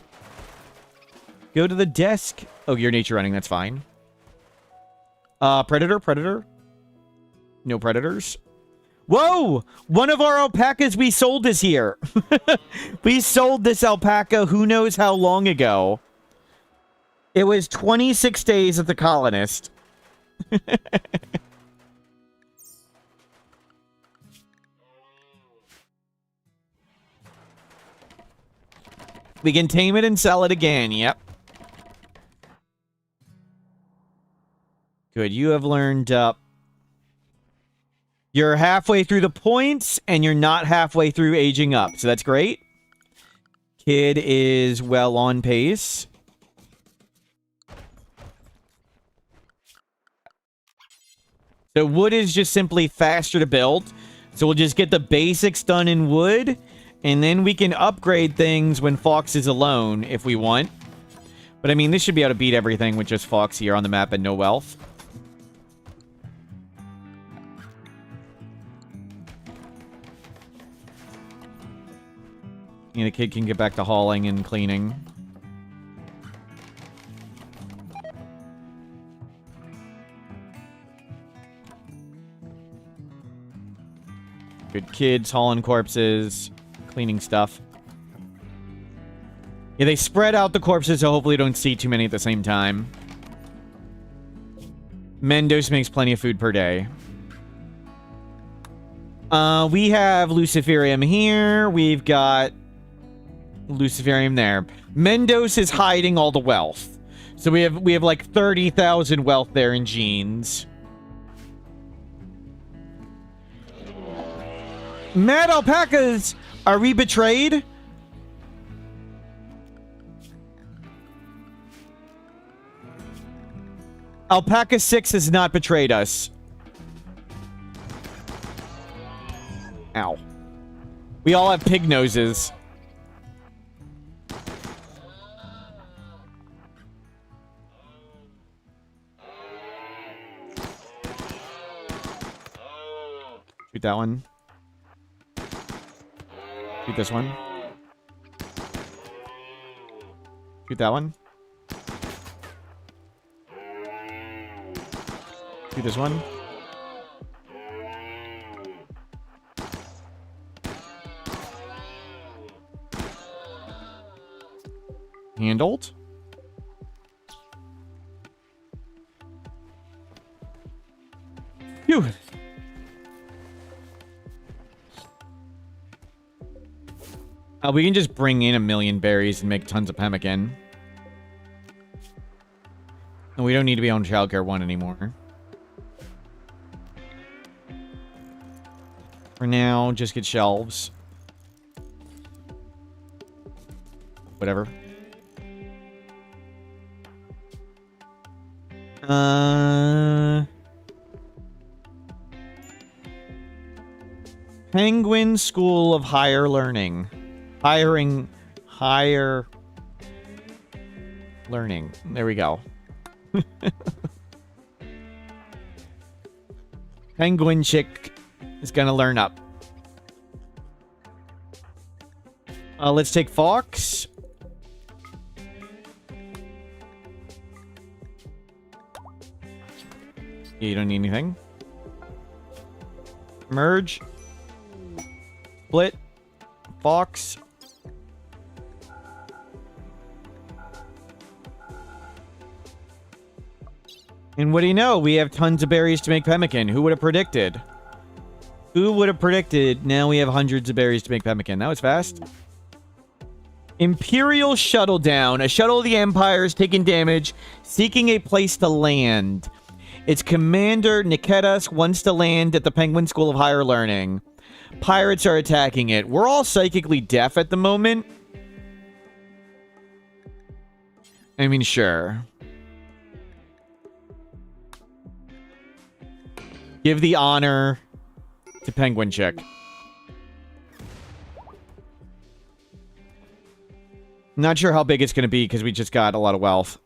[SPEAKER 1] Go to the desk. Oh, you're nature running. That's fine. Predator, predator. No predators. Whoa! One of our alpacas we sold is here. We sold this alpaca who knows how long ago. It was 26 days at the Colonist. We can tame it and sell it again. Yep. Good. You have learned up. You're halfway through the points, and you're not halfway through aging up. So that's great. Kid is well on pace. So wood is just simply faster to build. So we'll just get the basics done in wood, and then we can upgrade things when Fox is alone if we want. But I mean, this should be able to beat everything with just Fox here on the map and no wealth. And the kid can get back to hauling and cleaning. Good kids hauling corpses, cleaning stuff. Yeah, they spread out the corpses so hopefully don't see too many at the same time. Mendos makes plenty of food per day. We have Luciferium here. We've got Luciferium there. Mendos is hiding all the wealth. So we have like 30,000 wealth there in genes. Mad alpacas! Are we betrayed? Alpaca 6 has not betrayed us. Ow. We all have pig noses. Shoot that one. Shoot this one. Shoot that one. Shoot this one. Handled. Phew. We can just bring in 1,000,000 berries and make tons of pemmican. And we don't need to be on childcare 1 anymore. For now, just get shelves. Whatever. Penguin School of Higher Learning. Higher learning. There we go. Penguin chick is gonna learn up. Let's take Fox. Yeah, you don't need anything. Merge. Split. Fox. And what do you know? We have tons of berries to make pemmican. Who would have predicted? Who would have predicted? Now we have hundreds of berries to make pemmican. That was fast. Imperial shuttle down. A shuttle of the Empire is taking damage, seeking a place to land. Its commander, Niketas, wants to land at the Penguin School of Higher Learning. Pirates are attacking it. We're all psychically deaf at the moment. I mean, sure. Give the honor to Penguin Chick. Not sure how big it's going to be because we just got a lot of wealth.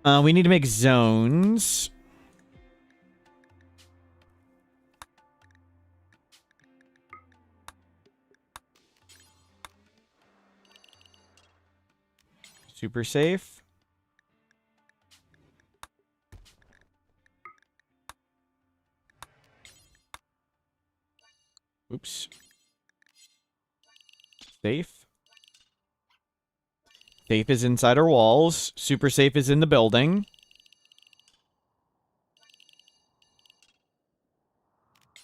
[SPEAKER 1] We need to make zones. Super safe. Oops. Safe. Safe is inside our walls. Super safe is in the building.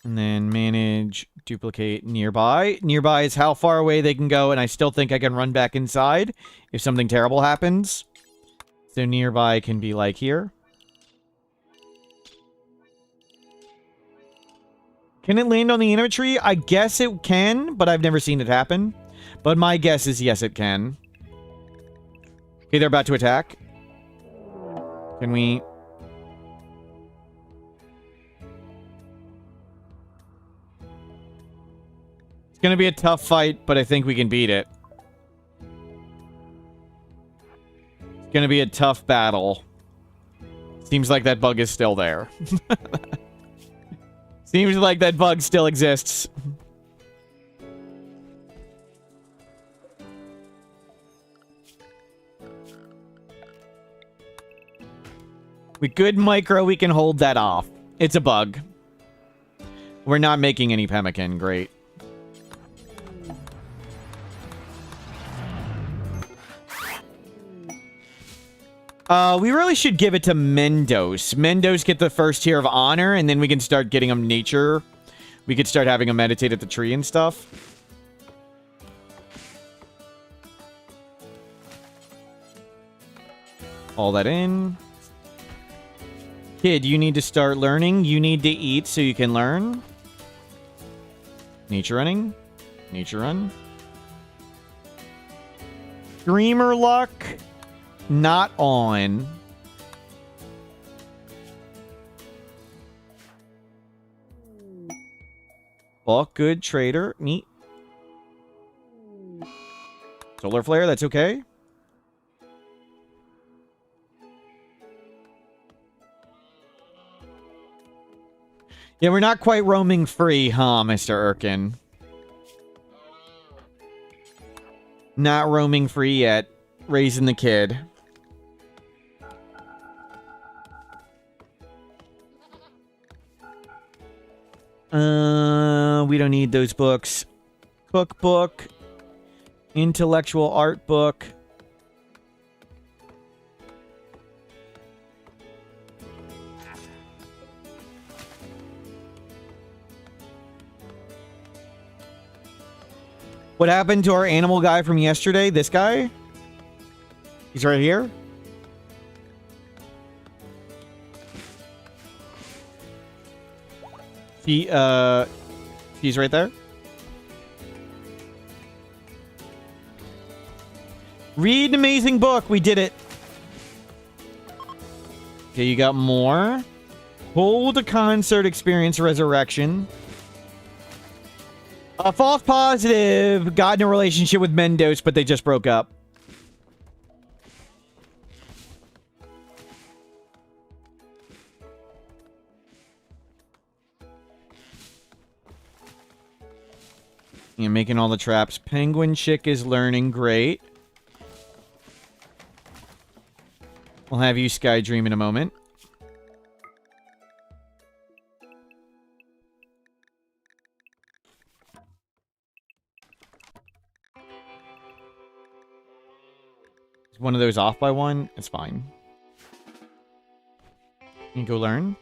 [SPEAKER 1] And then manage, duplicate nearby. Nearby is how far away they can go, and I still think I can run back inside if something terrible happens. So nearby can be like here. Can it land on the inner tree? I guess it can, but I've never seen it happen. But my guess is yes, it can. Okay, they're about to attack. Can we... It's gonna be a tough fight, but I think we can beat it. It's gonna be a tough battle. Seems like that bug is still there. Seems like that bug still exists. With good micro, we can hold that off. It's a bug. We're not making any pemmican. Great. We really should give it to Mendos. Mendos get the first tier of honor, and then we can start getting them nature. We could start having them meditate at the tree and stuff. All that in. Kid, you need to start learning. You need to eat so you can learn. Nature running. Nature run. Dreamer luck. Not on. Bulk good trader. Neat. Solar flare, that's okay. Yeah, we're not quite roaming free, huh, Mr. Erkin? Not roaming free yet. Raising the kid. We don't need those books. Cookbook. Intellectual art book. What happened to our animal guy from yesterday? This guy? He's right here? He's right there? Read an amazing book. We did it. Okay, you got more. Hold a concert experience resurrection. A false positive. Got in a relationship with Mendos, but they just broke up. You're making all the traps. Penguin chick is learning. Great. We'll have you Sky Dream in a moment. Is one of those off by one? It's fine. You go learn.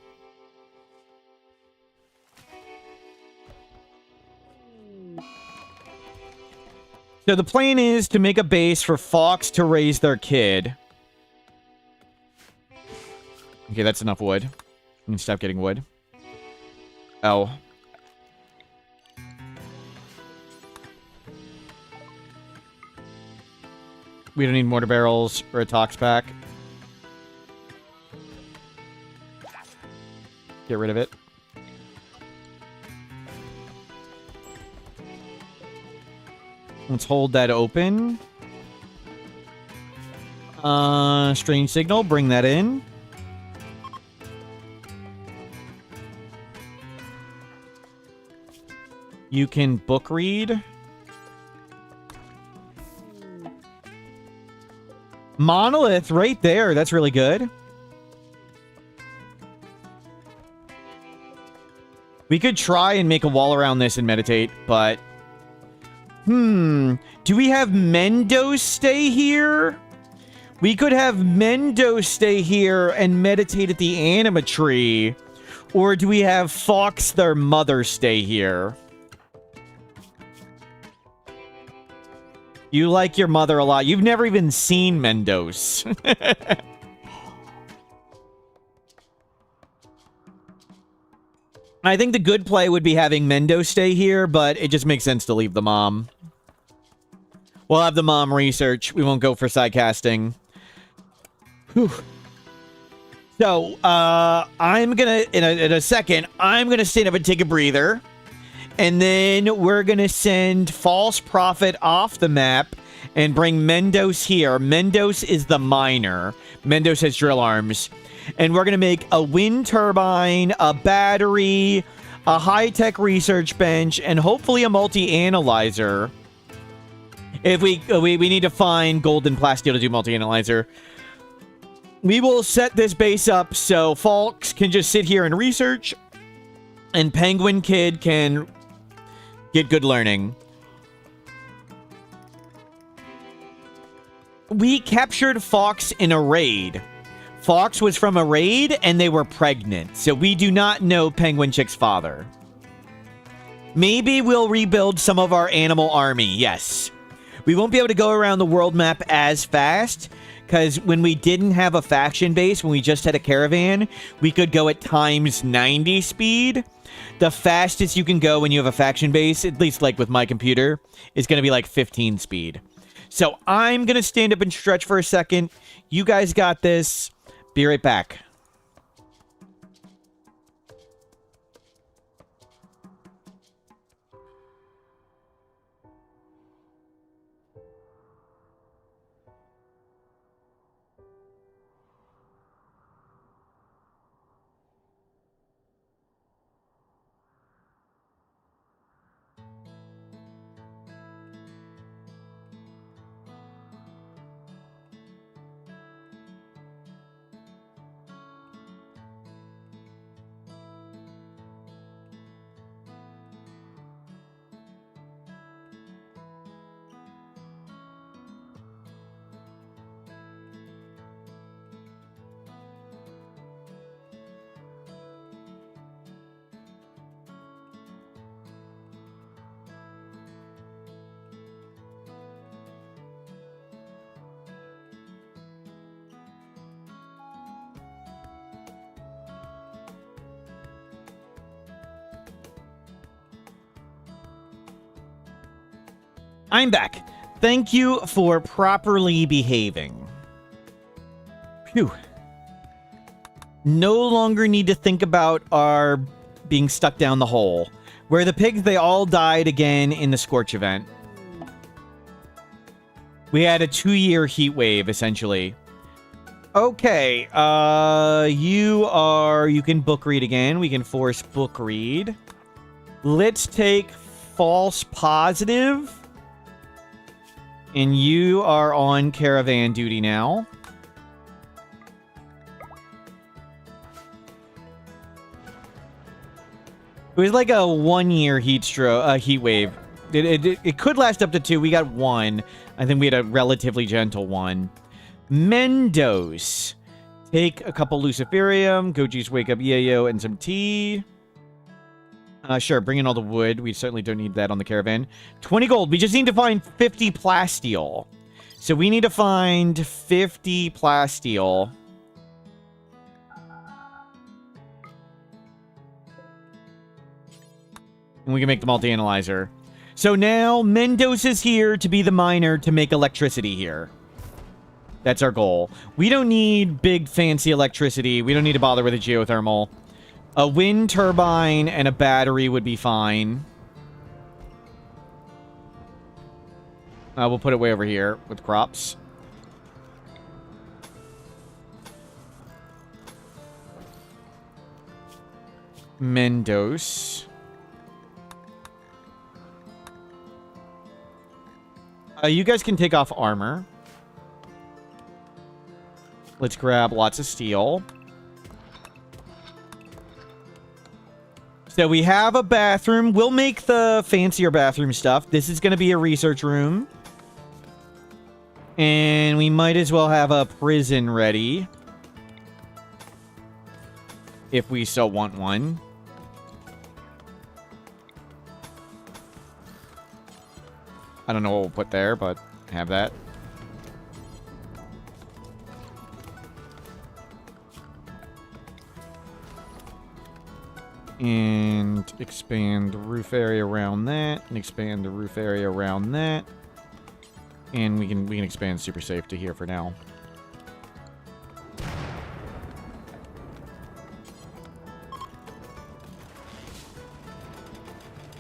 [SPEAKER 1] So the plan is to make a base for Fox to raise their kid. Okay, that's enough wood. You can stop getting wood. Oh. We don't need mortar barrels or a tox pack. Get rid of it. Let's hold that open. Strange signal. Bring that in. You can book read. Monolith right there. That's really good. We could try and make a wall around this and meditate, but... Do we have Mendos stay here? We could have Mendos stay here and meditate at the anima tree. Or do we have Fox, their mother, stay here? You like your mother a lot. You've never even seen Mendos. I think the good play would be having Mendos stay here, but it just makes sense to leave the mom. We'll have the mom research. We won't go for side casting. Whew. So, I'm gonna, in a second, I'm gonna stand up and take a breather. And then we're gonna send False Prophet off the map and bring Mendos here. Mendos is the miner. Mendos has drill arms. And we're gonna make a wind turbine, a battery, a high-tech research bench, and hopefully a multi-analyzer. If we need to find golden plasteel to do multi-analyzer. We will set this base up so Fox can just sit here and research, and Penguin Kid can get good learning. We captured Fox in a raid. Fox was from a raid, and they were pregnant, so we do not know Penguin Chick's father. Maybe we'll rebuild some of our animal army, yes. We won't be able to go around the world map as fast, because when we didn't have a faction base, when we just had a caravan, we could go at times 90 speed. The fastest you can go when you have a faction base, at least like with my computer, is going to be like 15 speed. So I'm going to stand up and stretch for a second. You guys got this. Be right back. I'm back. Thank you for properly behaving. Phew. No longer need to think about our being stuck down the hole. Where the pigs, they all died again in the Scorch event. We had a 2-year heat wave, essentially. Okay, you can book read again. We can force book read. Let's take false positive. And you are on caravan duty now. It was like a 1-year heat wave. It could last up to 2. We got 1. I think we had a relatively gentle one. Mendos. Take a couple Luciferium. Goji's wake up Yayo and some tea. Sure, bring in all the wood. We certainly don't need that on the caravan. 20 gold. We just need to find 50 plasteel. So we need to find 50 plasteel. And we can make the multi-analyzer. So now Mendos is here to be the miner to make electricity here. That's our goal. We don't need big fancy electricity. We don't need to bother with a geothermal. A wind turbine and a battery would be fine. We'll put it way over here with crops. Mendos. You guys can take off armor. Let's grab lots of steel. So we have a bathroom. We'll make the fancier bathroom stuff. This is going to be a research room. And we might as well have a prison ready. If we so want one. I don't know what we'll put there, but have that. And expand the roof area around that, and expand the roof area around that. And we can expand super safe to here for now.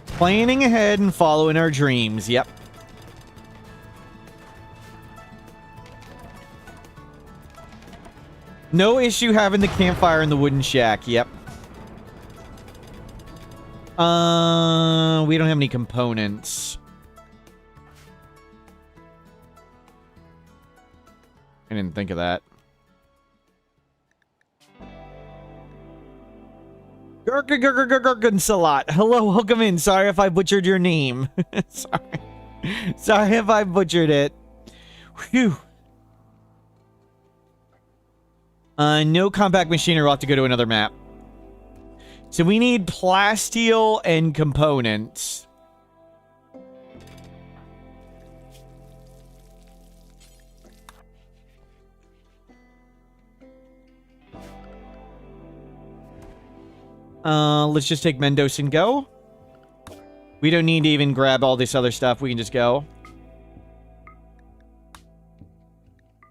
[SPEAKER 1] Planning ahead and following our dreams, yep. No issue having the campfire in the wooden shack, yep. We don't have any components. I didn't think of that. Gurgunsalat. Hello, welcome in. Sorry if I butchered your name. Sorry if I butchered it. Whew. No compact machinery. We'll have to go to another map. So we need plasteel and components. Let's just take Mendos and go. We don't need to even grab all this other stuff. We can just go.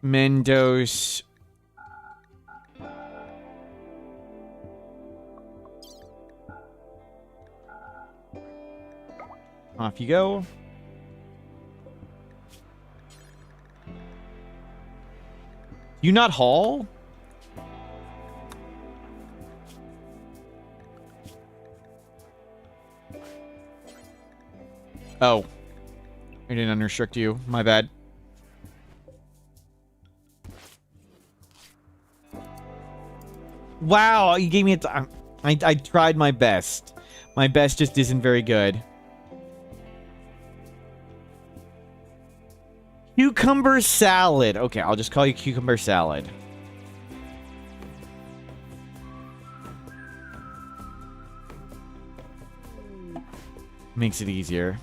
[SPEAKER 1] Mendos. Off you go. You not haul? Oh. I didn't unrestrict you. My bad. Wow, you gave me a I tried my best. My best just isn't very good. Cucumber salad. Okay, I'll just call you cucumber salad. Makes it easier.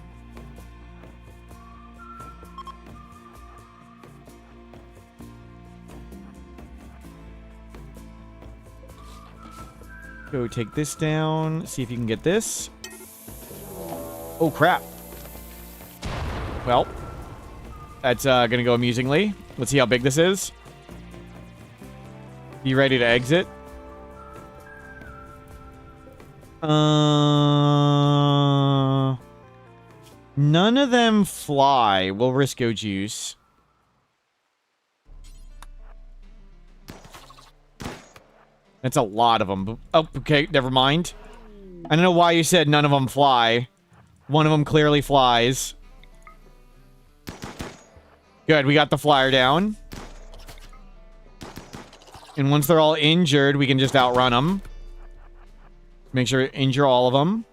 [SPEAKER 1] Go take this down. See if you can get this. Oh, crap. Well, that's gonna go amusingly. Let's see how big this is. You ready to exit? None of them fly. We'll risk Go Juice. That's a lot of them. Oh, okay, never mind. I don't know why you said none of them fly. One of them clearly flies. Good, we got the flyer down. And once they're all injured, we can just outrun them. Make sure to injure all of them.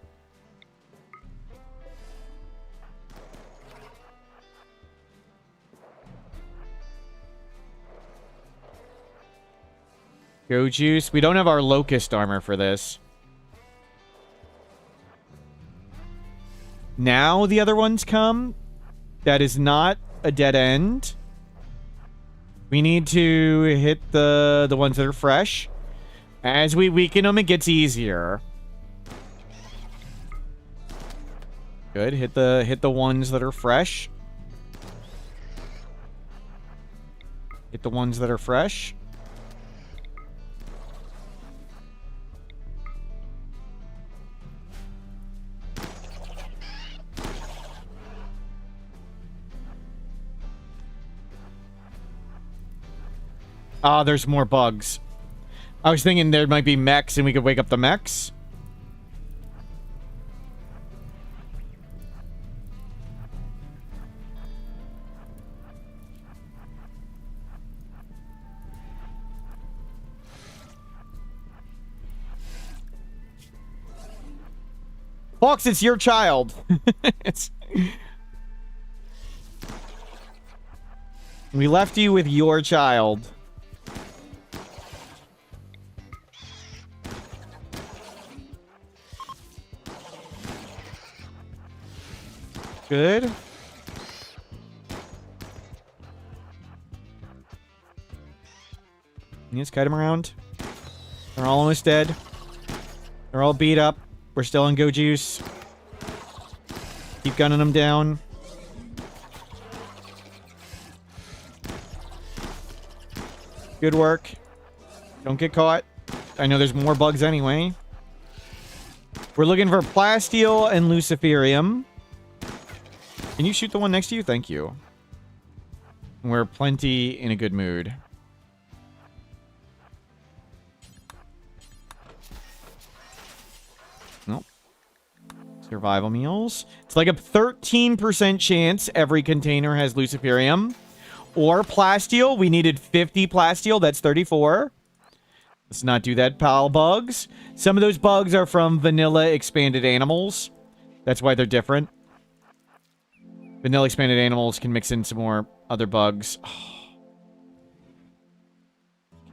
[SPEAKER 1] Go Juice. We don't have our Locust armor for this. Now the other ones come. That is not a dead end. We need to hit the ones that are fresh. As we weaken them, it gets easier. Good. Hit the ones that are fresh. Hit the ones that are fresh. Ah, there's more bugs. I was thinking there might be mechs and we could wake up the mechs. Fox, it's your child. We left you with your child. Good. You just kite them around. They're all almost dead. They're all beat up. We're still on Go Juice. Keep gunning them down. Good work. Don't get caught. I know there's more bugs anyway. We're looking for Plasteel and Luciferium. Can you shoot the one next to you? Thank you. We're plenty in a good mood. Nope. Survival meals. It's like a 13% chance every container has Luciferium. Or Plasteel. We needed 50 Plasteel. That's 34. Let's not do that, pal. Bugs. Some of those bugs are from vanilla expanded animals. That's why they're different. Vanilla expanded animals can mix in some more other bugs. Oh.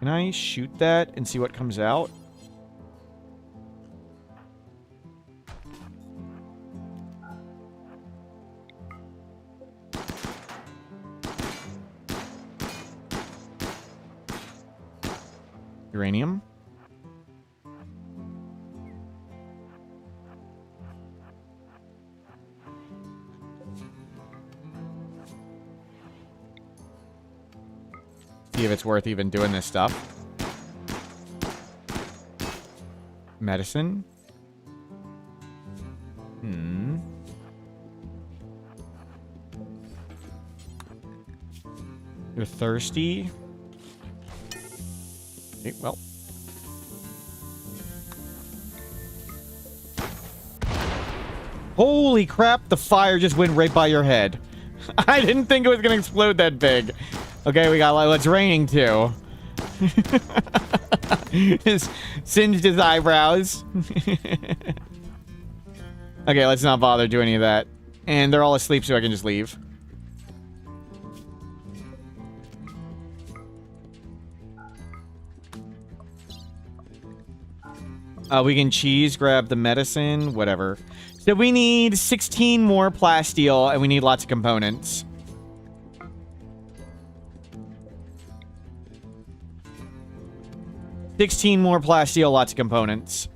[SPEAKER 1] Can I shoot that and see what comes out? Uranium. See if it's worth even doing this stuff. Medicine. You're thirsty. Okay, well. Holy crap, the fire just went right by your head. I didn't think it was going to explode that big. Okay, we got, like, it's raining too. Just singed his eyebrows. Okay, let's not bother doing any of that. And they're all asleep, so I can just leave. We can cheese, grab the medicine, whatever. So we need 16 more Plasteel, and we need lots of components. $16 more Plasteel, lots of components.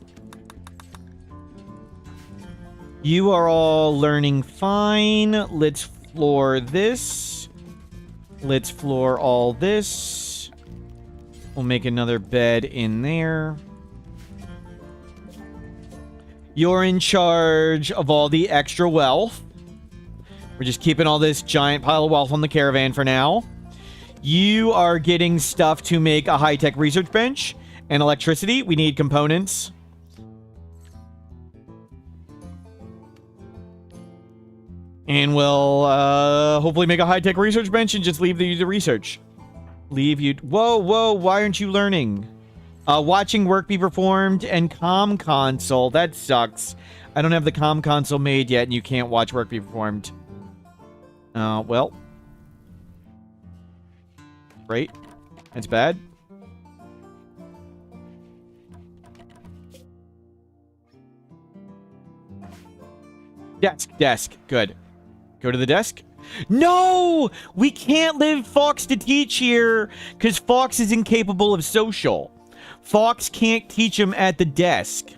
[SPEAKER 1] You are all learning fine. Let's floor this. Let's floor all this. We'll make another bed in there. You're in charge of all the extra wealth. We're just keeping all this giant pile of wealth on the caravan for now. You are getting stuff to make a high-tech research bench and electricity. We need components. And we'll hopefully make a high-tech research bench and just leave the research. Leave you... Whoa, whoa, why aren't you learning? Watching work be performed and comm console. That sucks. I don't have the comm console made yet, and you can't watch work be performed. Well. Great. That's bad. Desk. Good. Go to the desk. No! We can't leave Fox to teach here, because Fox is incapable of social. Fox can't teach him at the desk.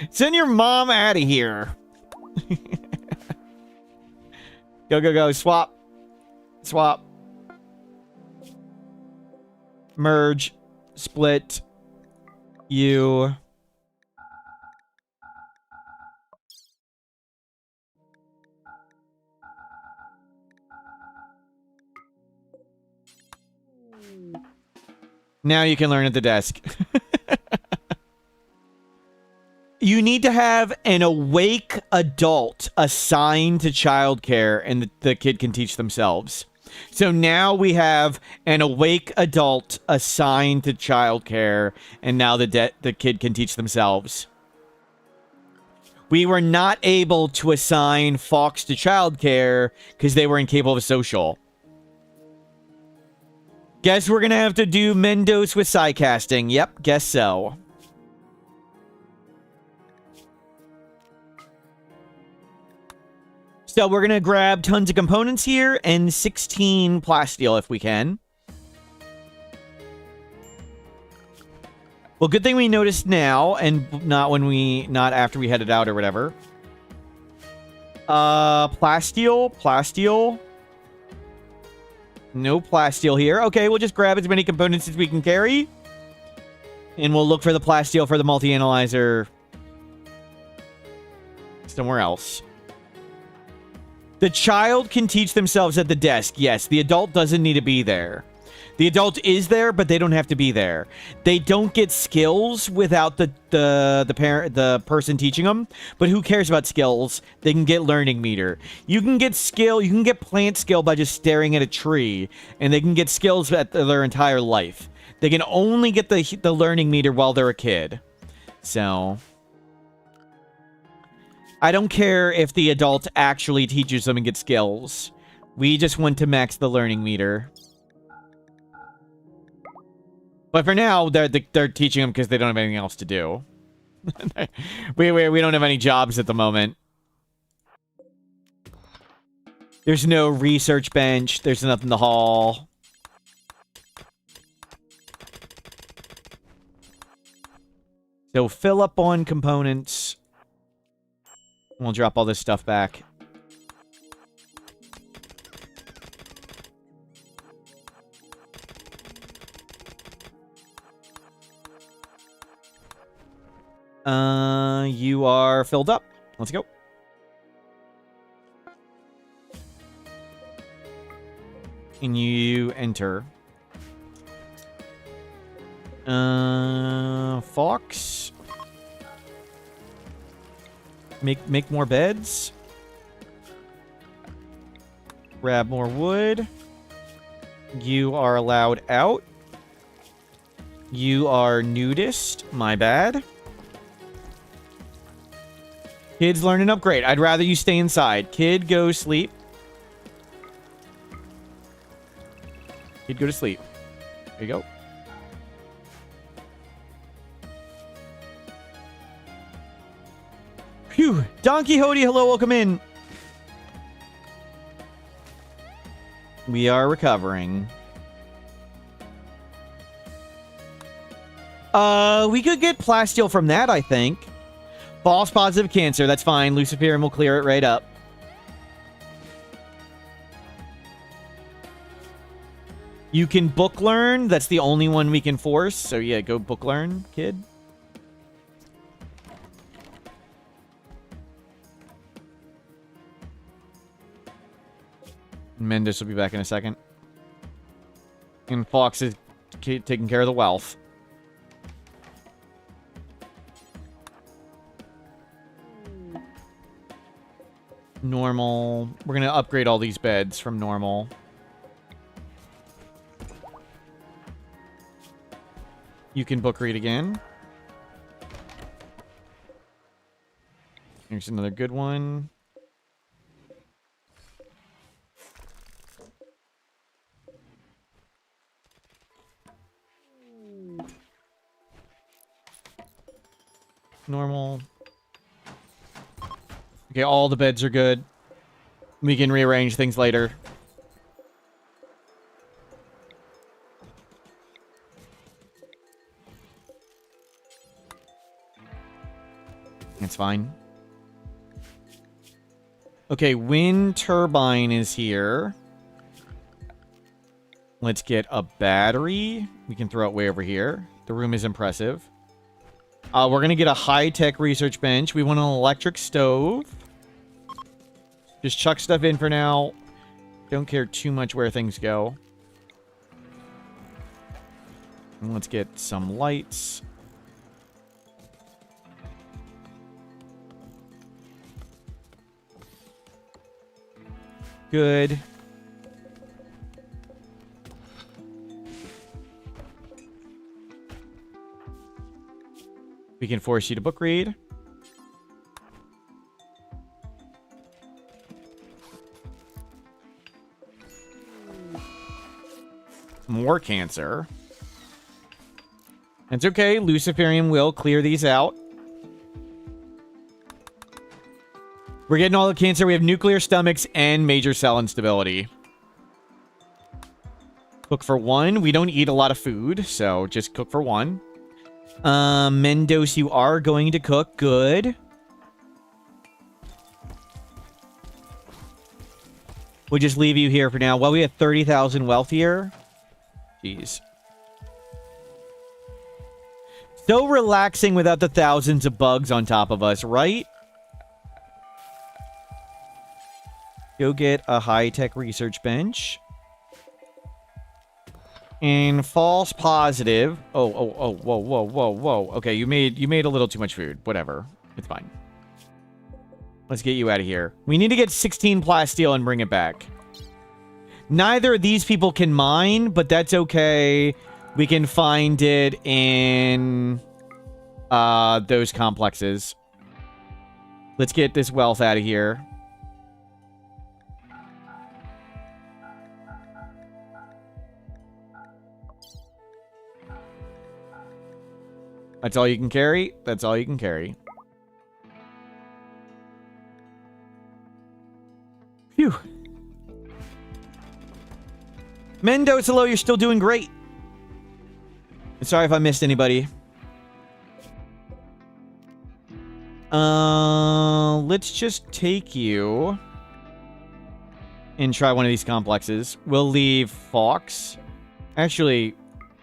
[SPEAKER 1] Send your mom out of here. Go. Swap. Merge. Split. You. Now you can learn at the desk. You need to have an awake adult assigned to childcare, and the kid can teach themselves. So now we have an awake adult assigned to childcare, and now the kid can teach themselves. We were not able to assign Fox to childcare because they were incapable of social. Guess we're gonna have to do Mendos with sidecasting. Yep, guess so. So we're gonna grab tons of components here and 16 plasteel if we can. Well, good thing we noticed now and not after we headed out or whatever. Plasteel. No plasteel here. Okay, we'll just grab as many components as we can carry. And we'll look for the plasteel for the multi-analyzer somewhere else. The child can teach themselves at the desk. Yes, the adult doesn't need to be there. The adult is there, but they don't have to be there. They don't get skills without the person teaching them. But who cares about skills? They can get learning meter. You can get skill. You can get plant skill by just staring at a tree, and they can get skills at their entire life. They can only get the learning meter while they're a kid. So I don't care if the adult actually teaches them and gets skills. We just want to max the learning meter. But for now, they're teaching them because they don't have anything else to do. we don't have any jobs at the moment. There's no research bench. There's nothing in the hall. So fill up on components. We'll drop all this stuff back. You are filled up. Let's go. And you enter. Fox. Make more beds. Grab more wood. You are allowed out. You are nudist. My bad. Kids learn and upgrade. I'd rather you stay inside. Kid, go sleep. Kid, go to sleep. There you go. Phew. Don Quixote, hello, welcome in. We are recovering. We could get plasteel from that, I think. False positive cancer. That's fine. Luciferium will clear it right up. You can book learn. That's the only one we can force. So yeah, go book learn, kid. Mendes will be back in a second. And Fox is taking care of the wealth. Normal. We're going to upgrade all these beds from normal. You can book read again. Here's another good one. Normal. Okay, all the beds are good. We can rearrange things later. It's fine. Okay, wind turbine is here. Let's get a battery. We can throw it way over here. The room is impressive. We're going to get a high-tech research bench. We want an electric stove. Just chuck stuff in for now. Don't care too much where things go. And let's get some lights. Good. We can force you to book read. More cancer. It's okay. Luciferium will clear these out. We're getting all the cancer. We have nuclear stomachs and major cell instability. Cook for one. We don't eat a lot of food, so just cook for one. Mendos, you are going to cook. Good. We'll just leave you here for now. Well, we have 30,000 wealth here. Jeez. So relaxing without the thousands of bugs on top of us, right? Go get a high-tech research bench. And false positive. Oh, whoa. Okay, you made a little too much food. Whatever. It's fine. Let's get you out of here. We need to get 16 plasteel and bring it back. Neither of these people can mine, but that's okay. We can find it in those complexes. Let's get this wealth out of here. That's all you can carry? That's all you can carry. Phew. Mendoza, hello, you're still doing great. Sorry if I missed anybody. Let's just take you and try one of these complexes. We'll leave Fox. Actually,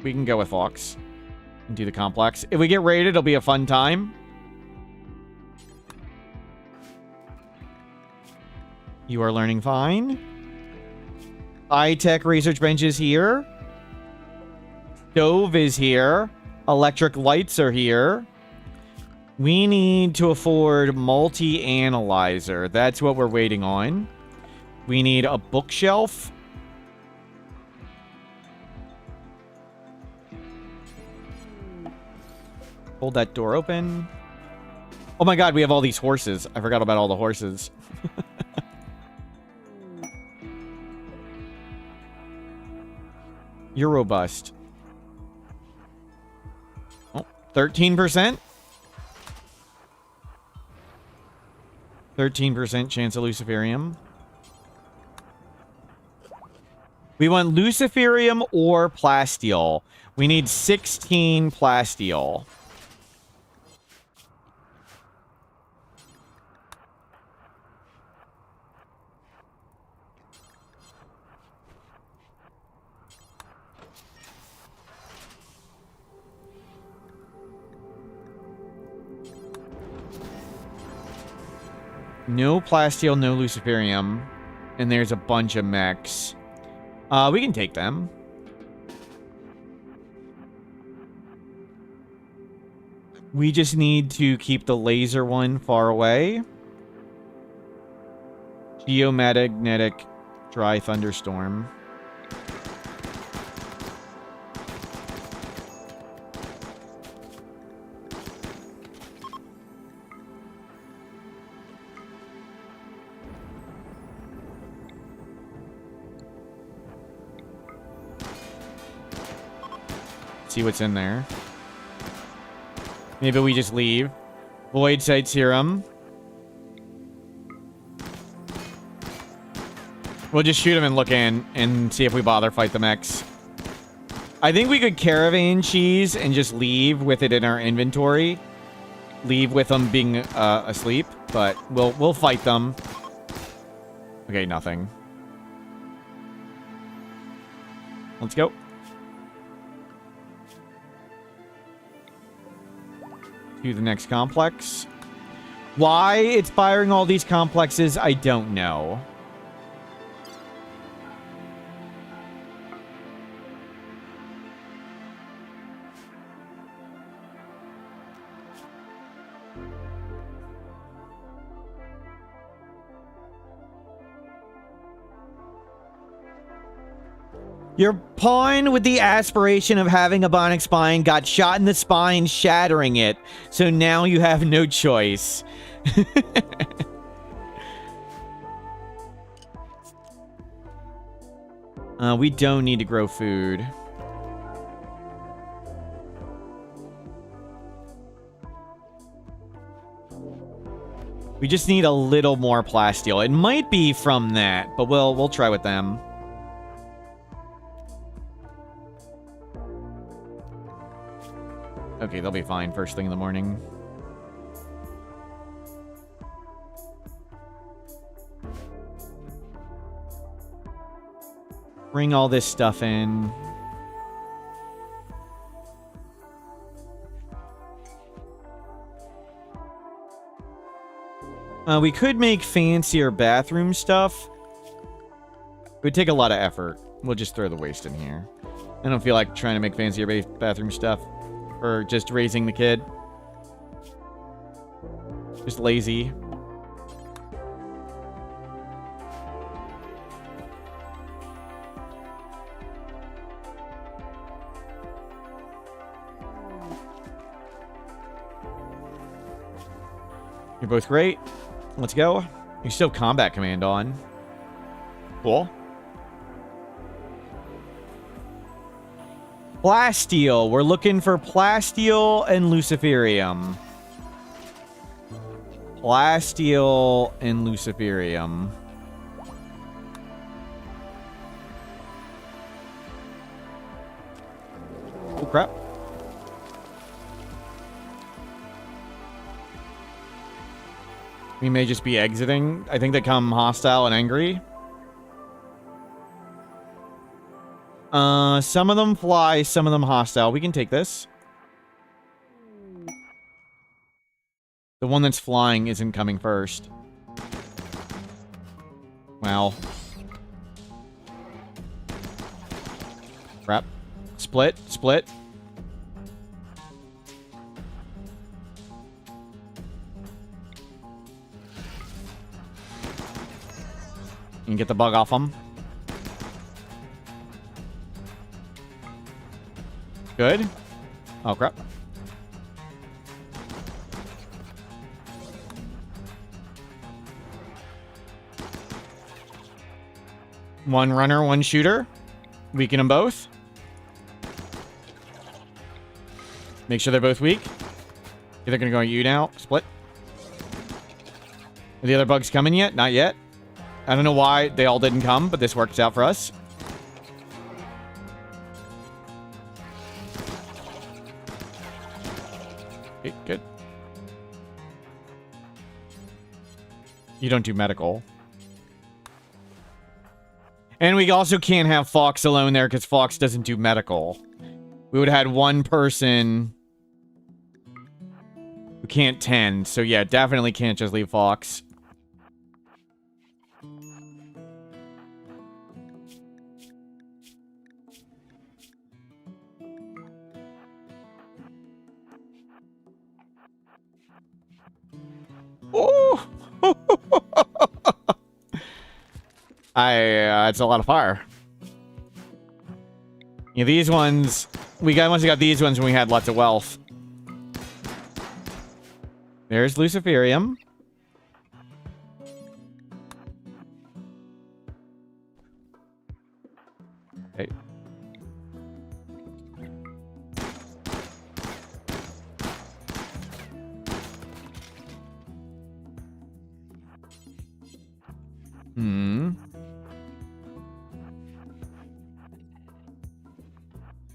[SPEAKER 1] we can go with Fox and do the complex. If we get raided, it'll be a fun time. You are learning fine. High-tech research bench is here. Stove is here. Electric lights are here. We need to afford multi-analyzer. That's what we're waiting on. We need a bookshelf. Hold that door open. Oh my god, we have all these horses. I forgot about all the horses. You're robust. Oh, 13%? 13% chance of Luciferium. We want Luciferium or plasteel. We need 16 plasteel. No plasteel, no luciferium. And there's a bunch of mechs. We can take them. We just need to keep the laser one far away. Geomagnetic dry thunderstorm. See what's in there. Maybe we just leave. Void Sight Serum. We'll just shoot him and look in and see if we bother fight the mechs. I think we could caravan cheese and just leave with it in our inventory. Leave with them being asleep, but we'll fight them. Okay, nothing. Let's go. To the next complex. Why it's firing all these complexes, I don't know. Your pawn with the aspiration of having a bionic spine got shot in the spine, shattering it. So now you have no choice. We don't need to grow food. We just need a little more plasteel. It might be from that, but we'll try with them. Okay, they'll be fine first thing in the morning. Bring all this stuff in. We could make fancier bathroom stuff. It would take a lot of effort. We'll just throw the waste in here. I don't feel like trying to make fancier bathroom stuff. Or just raising the kid. Just lazy. You're both great. Let's go. You still have combat command on. Cool. Plasteel. We're looking for plasteel and luciferium. Plasteel and luciferium. Oh, crap. We may just be exiting. I think they come hostile and angry. Some of them fly, some of them hostile. We can take this. The one that's flying isn't coming first. Wow. Crap. Split, split. You can get the bug off them. Good. Oh, crap. One runner, one shooter. Weaken them both. Make sure they're both weak. They're going to go at you now. Split. Are the other bugs coming yet? Not yet. I don't know why they all didn't come, but this works out for us. Okay, good. You don't do medical. And we also can't have Fox alone there because Fox doesn't do medical. We would have had one person who can't tend. So yeah, definitely can't just leave Fox. It's a lot of fire. Yeah, these ones, once we got these ones when we had lots of wealth. There's Luciferium. Okay.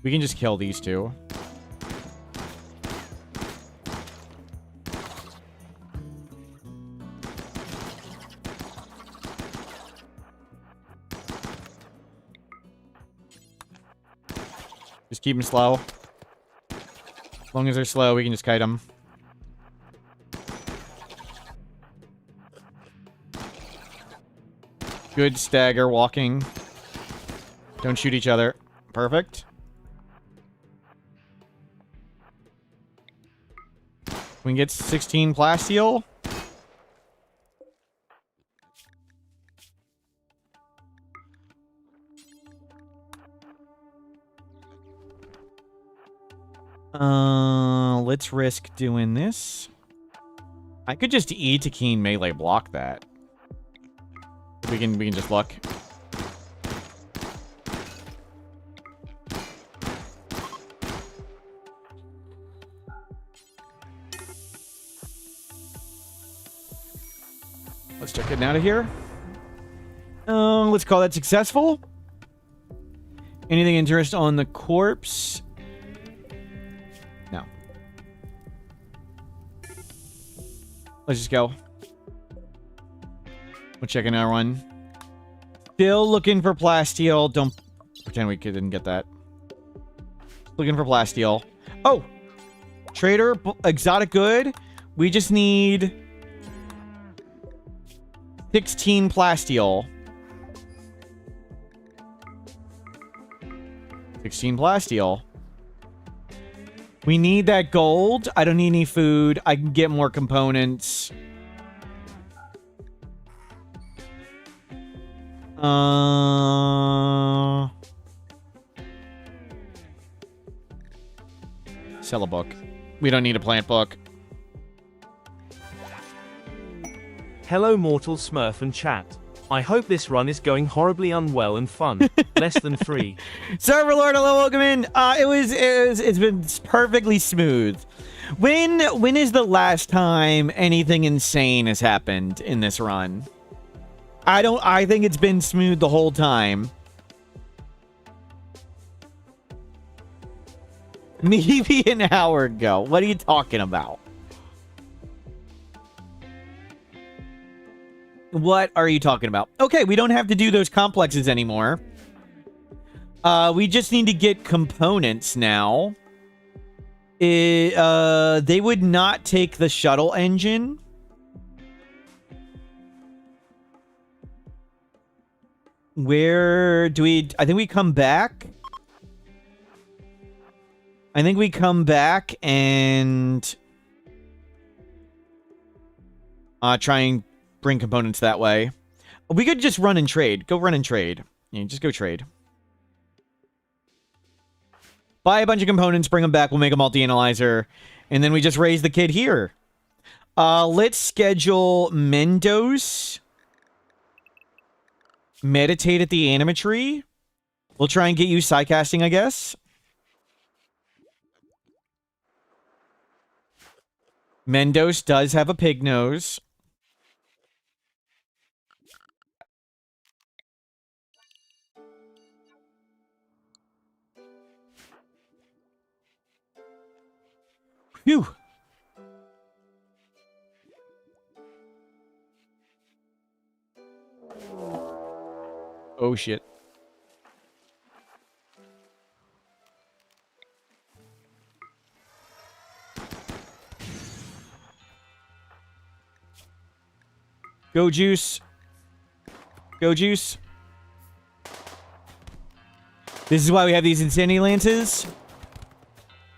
[SPEAKER 1] We can just kill these two. Just keep them slow. As long as they're slow, we can just kite them. Good stagger walking. Don't shoot each other. Perfect. We can get 16 plasteel. Let's risk doing this. I could just E to keen melee block that. We can just look. Let's start getting out of here. Let's call that successful. Anything interest on the corpse? No. Let's just go. We'll check another one. Still looking for plasteel. Don't pretend we didn't get that. Looking for plasteel. Oh! Trader, exotic good. We just need 16 plasteel. 16 plasteel. We need that gold. I don't need any food. I can get more components. Sell a book. We don't need a plant book.
[SPEAKER 3] Hello mortal Smurf and chat. I hope this run is going horribly unwell and fun. Less than 3.
[SPEAKER 1] Server Lord, hello, welcome in. It's been perfectly smooth. When is the last time anything insane has happened in this run? I think it's been smooth the whole time. Maybe an hour ago. What are you talking about? What are you talking about? Okay, we don't have to do those complexes anymore. We just need to get components now. They would not take the shuttle engine. Where do we... I think we come back. I think we come back and... try and bring components that way. We could just run and trade. Go run and trade. Yeah, just go trade. Buy a bunch of components, bring them back, we'll make a multi-analyzer, and then we just raise the kid here. Let's schedule Mendos. Meditate at the animatry. We'll try and get you psycasting, I guess. Mendos does have a pig nose. Phew. Oh, shit. Go, Juice. Go, Juice. This is why we have these Insanity Lances.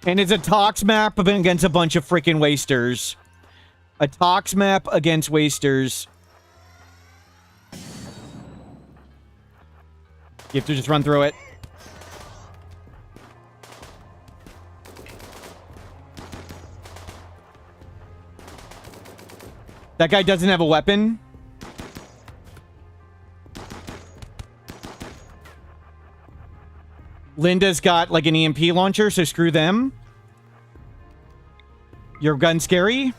[SPEAKER 1] And it's a Tox map against a bunch of freaking Wasters. A Tox map against Wasters. You have to just run through it. That guy doesn't have a weapon. Linda's got like an EMP launcher, so screw them. Your gun scary?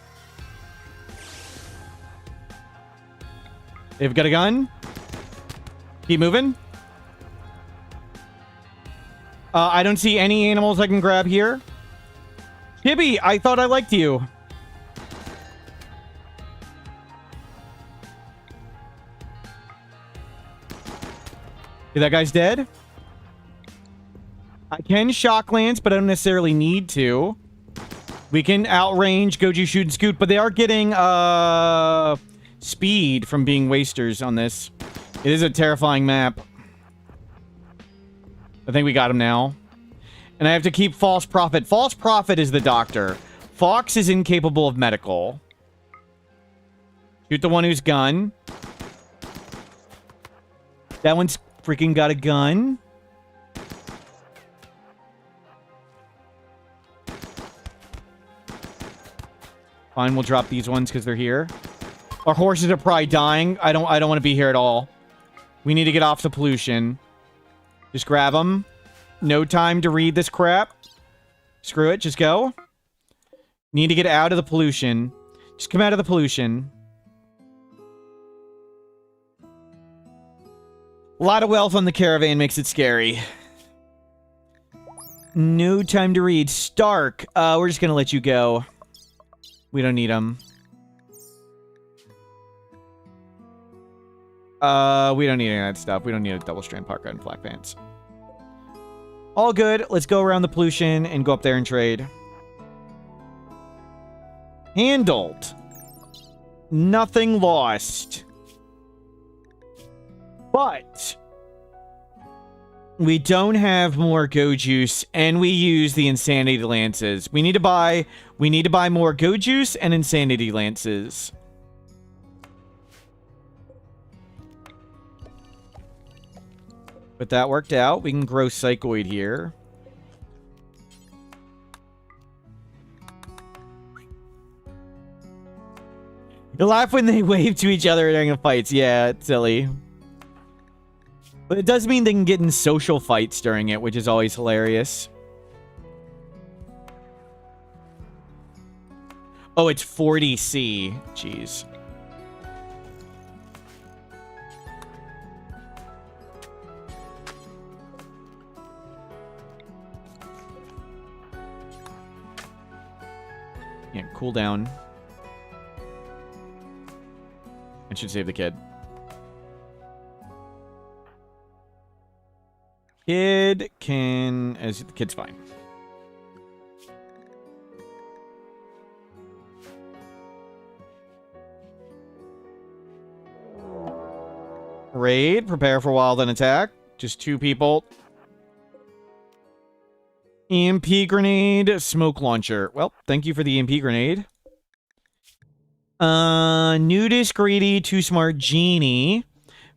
[SPEAKER 1] They've got a gun. Keep moving. I don't see any animals I can grab here. Gibby, I thought I liked you. Okay, that guy's dead. I can shock lance, but I don't necessarily need to. We can outrange, Goju, shoot, and scoot, but they are getting speed from being wasters on this. It is a terrifying map. I think we got him now. And I have to keep False Prophet. False Prophet is the doctor. Fox is incapable of medical. Shoot the one who's gun. That one's freaking got a gun. Fine, we'll drop these ones because they're here. Our horses are probably dying. I don't want to be here at all. We need to get off the pollution. Just grab them. No time to read this crap. Screw it. Just go. Need to get out of the pollution. Just come out of the pollution. A lot of wealth on the caravan makes it scary. No time to read. Stark. We're just going to let you go. We don't need them. We don't need any of that stuff. We don't need a double strand parka and black pants. All good. Let's go around the pollution and go up there and trade. Handled. Nothing lost. But we don't have more Go Juice, and we use the Insanity Lances. We need to buy more Go Juice and Insanity Lances. But that worked out. We can grow Psychoid here. You laugh when they wave to each other during the fights. Yeah, it's silly. But it does mean they can get in social fights during it, which is always hilarious. Oh, it's 40C. Jeez. Yeah, cool down. I should save the kid. Kid can... the kid's fine. Raid. Prepare for wild and attack. Just 2 people. EMP grenade. Smoke launcher. Well, thank you for the EMP grenade. Nudist, greedy, too smart, genie.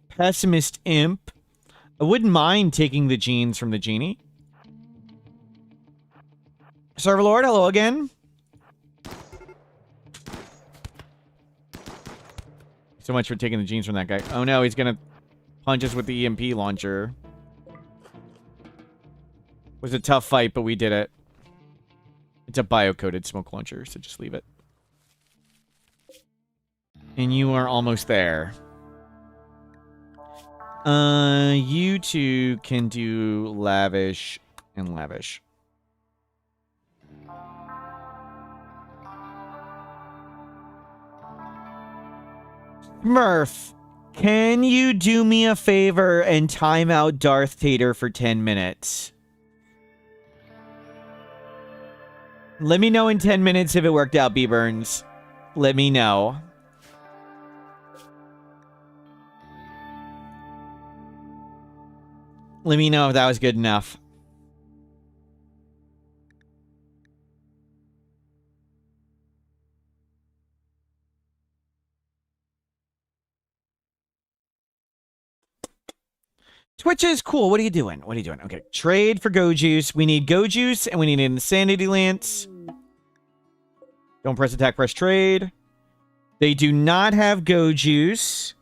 [SPEAKER 1] Pessimist, imp. I wouldn't mind taking the genes from the genie. Serverlord, hello again. So much for taking the genes from that guy. Oh no, he's gonna punch us with the EMP launcher. It was a tough fight, but we did it. It's a bio-coded smoke launcher, so just leave it. And you are almost there. You two can do lavish and lavish. Smurf, can you do me a favor and time out Darth Tater for 10 minutes? Let me know in 10 minutes if it worked out, B-Burns. Let me know. Let me know if that was good enough. Twitches, cool. What are you doing? What are you doing? Okay, trade for Go Juice. We need Go Juice, and we need an Insanity Lance. Don't press attack, press trade. They do not have Go Juice.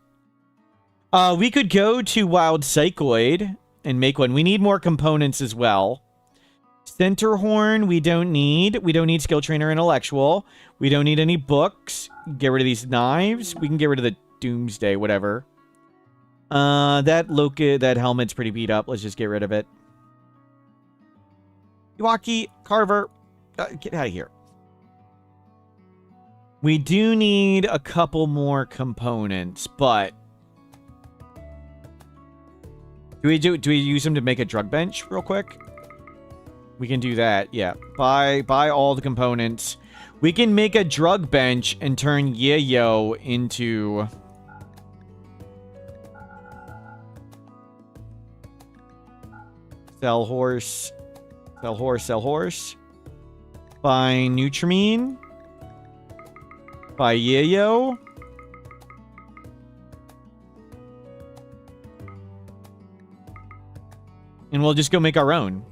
[SPEAKER 1] We could go to Wild Psychoid and make one. We need more components as well. Center Horn, we don't need. We don't need Skill Trainer Intellectual. We don't need any books. Get rid of these knives. We can get rid of the Doomsday, whatever. That helmet's pretty beat up. Let's just get rid of it. Iwaki, Carver, get out of here. We do need a couple more components, but do we use them to make a drug bench real quick? We can do that. Yeah. Buy all the components. We can make a drug bench and turn Yayo into sell horse. Sell horse, sell horse. Buy Nutrimine. Buy Yayo. And we'll just go make our own.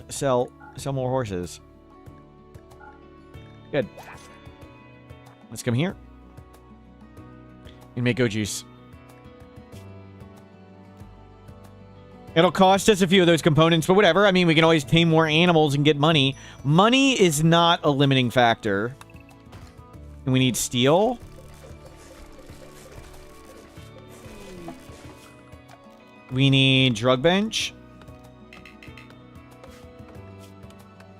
[SPEAKER 1] Sell more horses. Good. Let's come here. And make Go Juice. It'll cost us a few of those components, but whatever. I mean, we can always tame more animals and get money. Money is not a limiting factor. And we need steel. We need drug bench.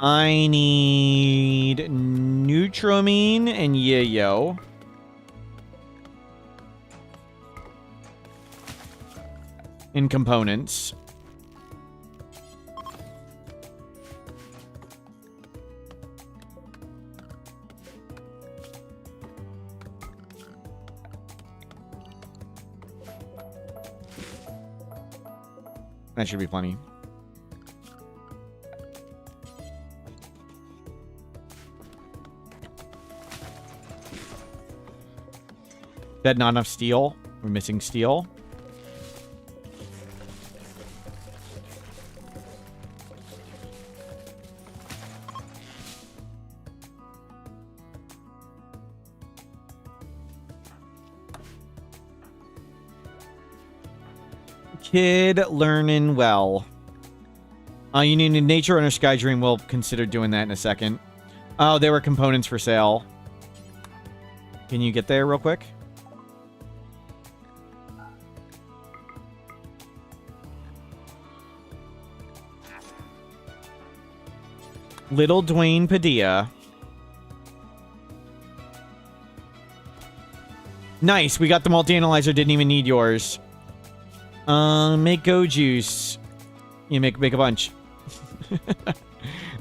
[SPEAKER 1] I need Nutrimine and Yayo. In components. That should be plenty. That not enough steel. We're missing steel. Kid learning well. You need a nature under Sky Dream. We'll consider doing that in a second. Oh, there were components for sale. Can you get there real quick? Little Dwayne Padilla. Nice. We got the multi-analyzer. Didn't even need yours. Make Go Juice. You make a bunch.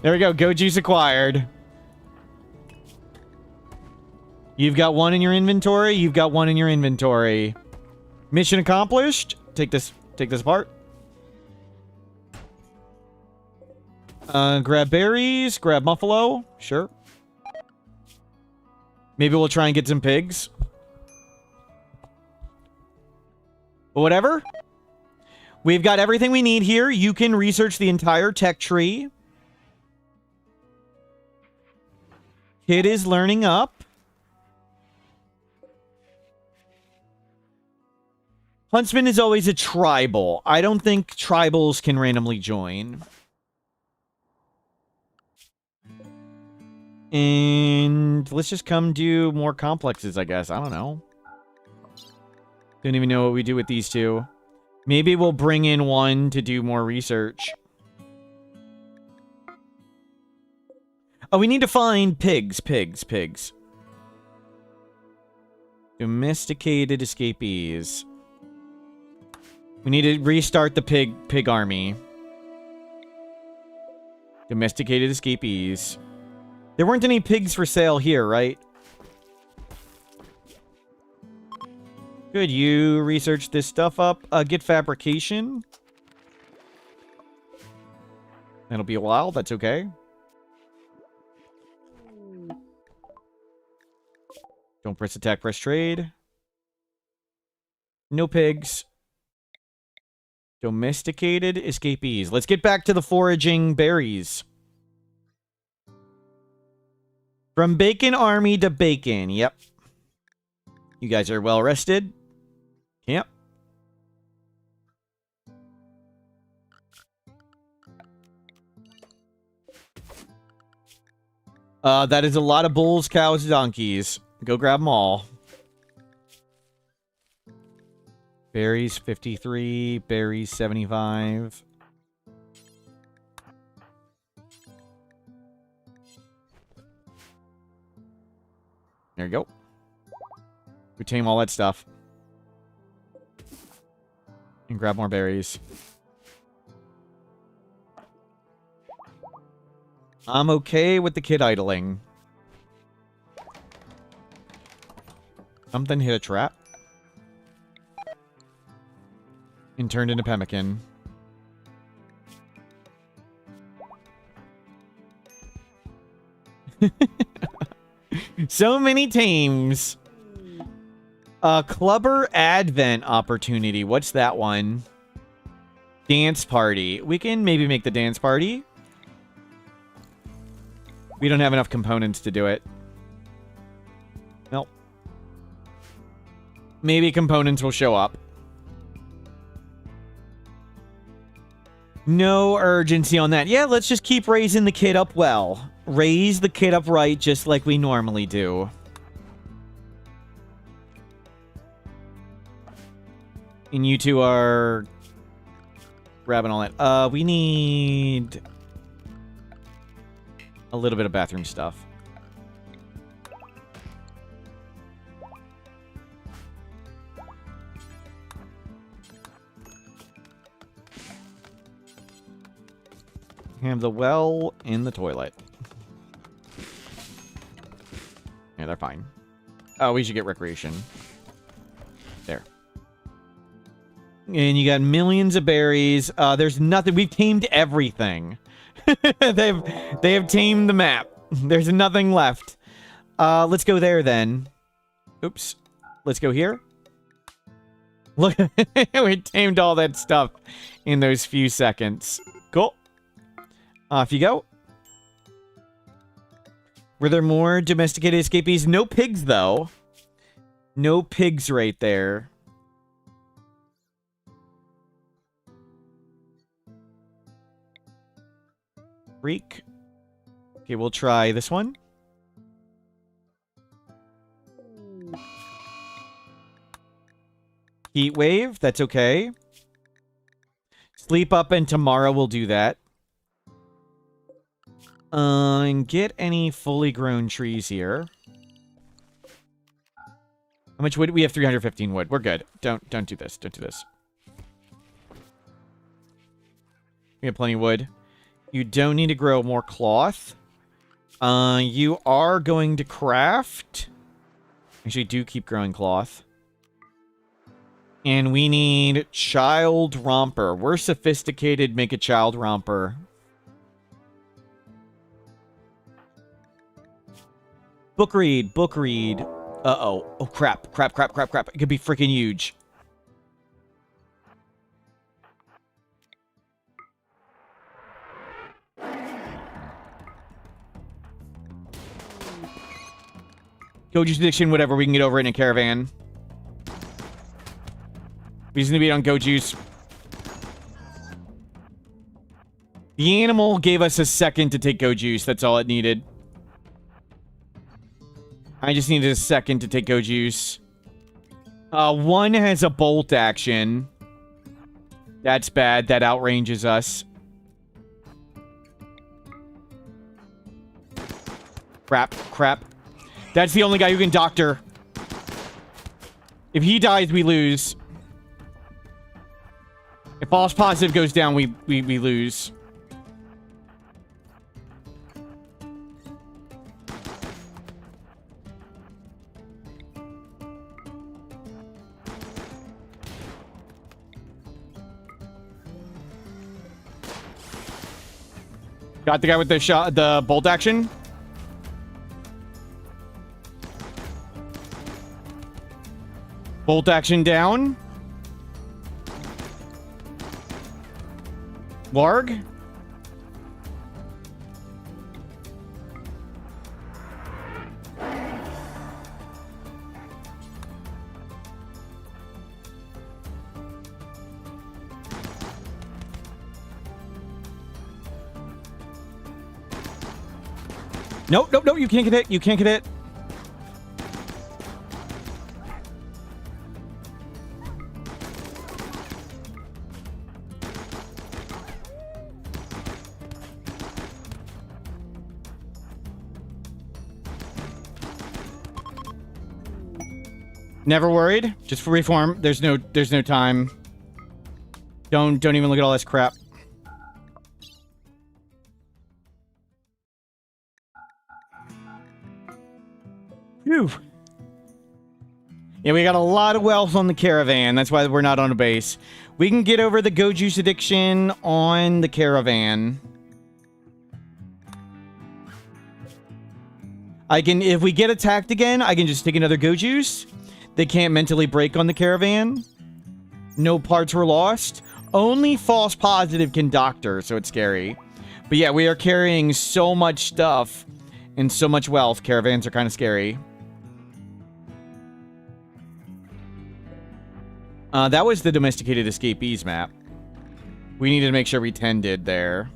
[SPEAKER 1] There we go. Go Juice acquired. You've got one in your inventory. You've got one in your inventory. Mission accomplished. Take this apart. Grab berries. Grab Muffalo. Sure. Maybe we'll try and get some pigs. But whatever. We've got everything we need here. You can research the entire tech tree. Kid is learning up. Huntsman is always a tribal. I don't think tribals can randomly join. And let's just come do more complexes, I guess. I don't know. Don't even know what we do with these two. Maybe we'll bring in one to do more research. Oh, we need to find pigs. Domesticated escapees. We need to restart the pig army. Domesticated escapees. There weren't any pigs for sale here, right? Good, you research this stuff up. Get fabrication. That'll be a while, that's okay. Don't press attack, press trade. No pigs. Domesticated escapees. Let's get back to the foraging berries. From Bacon Army to Bacon. Yep. You guys are well rested. Yep. That is a lot of bulls, cows, donkeys. Go grab them all. Berries 53, berries 75. There you go. We tame all that stuff. And grab more berries. I'm okay with the kid idling. Something hit a trap. And turned into pemmican. So many teams. Clubber Advent opportunity. What's that one? Dance party. We can maybe make the dance party. We don't have enough components to do it. Nope. Maybe components will show up. No urgency on that. Yeah, let's just keep raising the kid up well. Raise the kid up right, just like we normally do. And you two are grabbing all that. We need a little bit of bathroom stuff. Have the well in the toilet. Yeah, they're fine. Oh, we should get recreation. There. And you got millions of berries. There's nothing. We've tamed everything. they have tamed the map. There's nothing left. Let's go there then. Oops. Let's go here. Look, we tamed all that stuff in those few seconds. Cool. Off you go. Were there more domesticated escapees? No pigs, though. No pigs right there. Freak. Okay, we'll try this one. Heat wave, that's okay. Sleep up and tomorrow we'll do that. And get any fully grown trees here. How much wood? We have 315 wood. We're good. Don't do this. Don't do this. We have plenty of wood. You don't need to grow more cloth. You are going to craft. Actually, do keep growing cloth. And we need child romper. We're sophisticated. Make a child romper. Book read. Book read. Uh-oh. Oh, crap. Crap, crap, crap, crap. It could be freaking huge. Go juice addiction, whatever. We can get over it in a caravan. We just need to be on Go Juice. The animal gave us a second to take Go Juice. That's all it needed. I just needed a second to take Go Juice. One has a bolt action. That's bad. That outranges us. Crap. Crap. That's the only guy who can doctor. If he dies, we lose. If false positive goes down, we lose. Got the guy with the shot, the bolt action. Bolt action down. Warg. Nope, nope, nope, you can't get it. You can't get it. Never worried. Just for reform. There's no time. Don't even look at all this crap. Phew. Yeah, we got a lot of wealth on the caravan. That's why we're not on a base. We can get over the Go Juice addiction on the caravan. I can, if we get attacked again, I can just take another Go Juice. They can't mentally break on the caravan. No parts were lost. Only false positive can doctor, so it's scary. But yeah, we are carrying so much stuff and so much wealth. Caravans are kind of scary. That was the domesticated escapees map. We needed to make sure we tended there.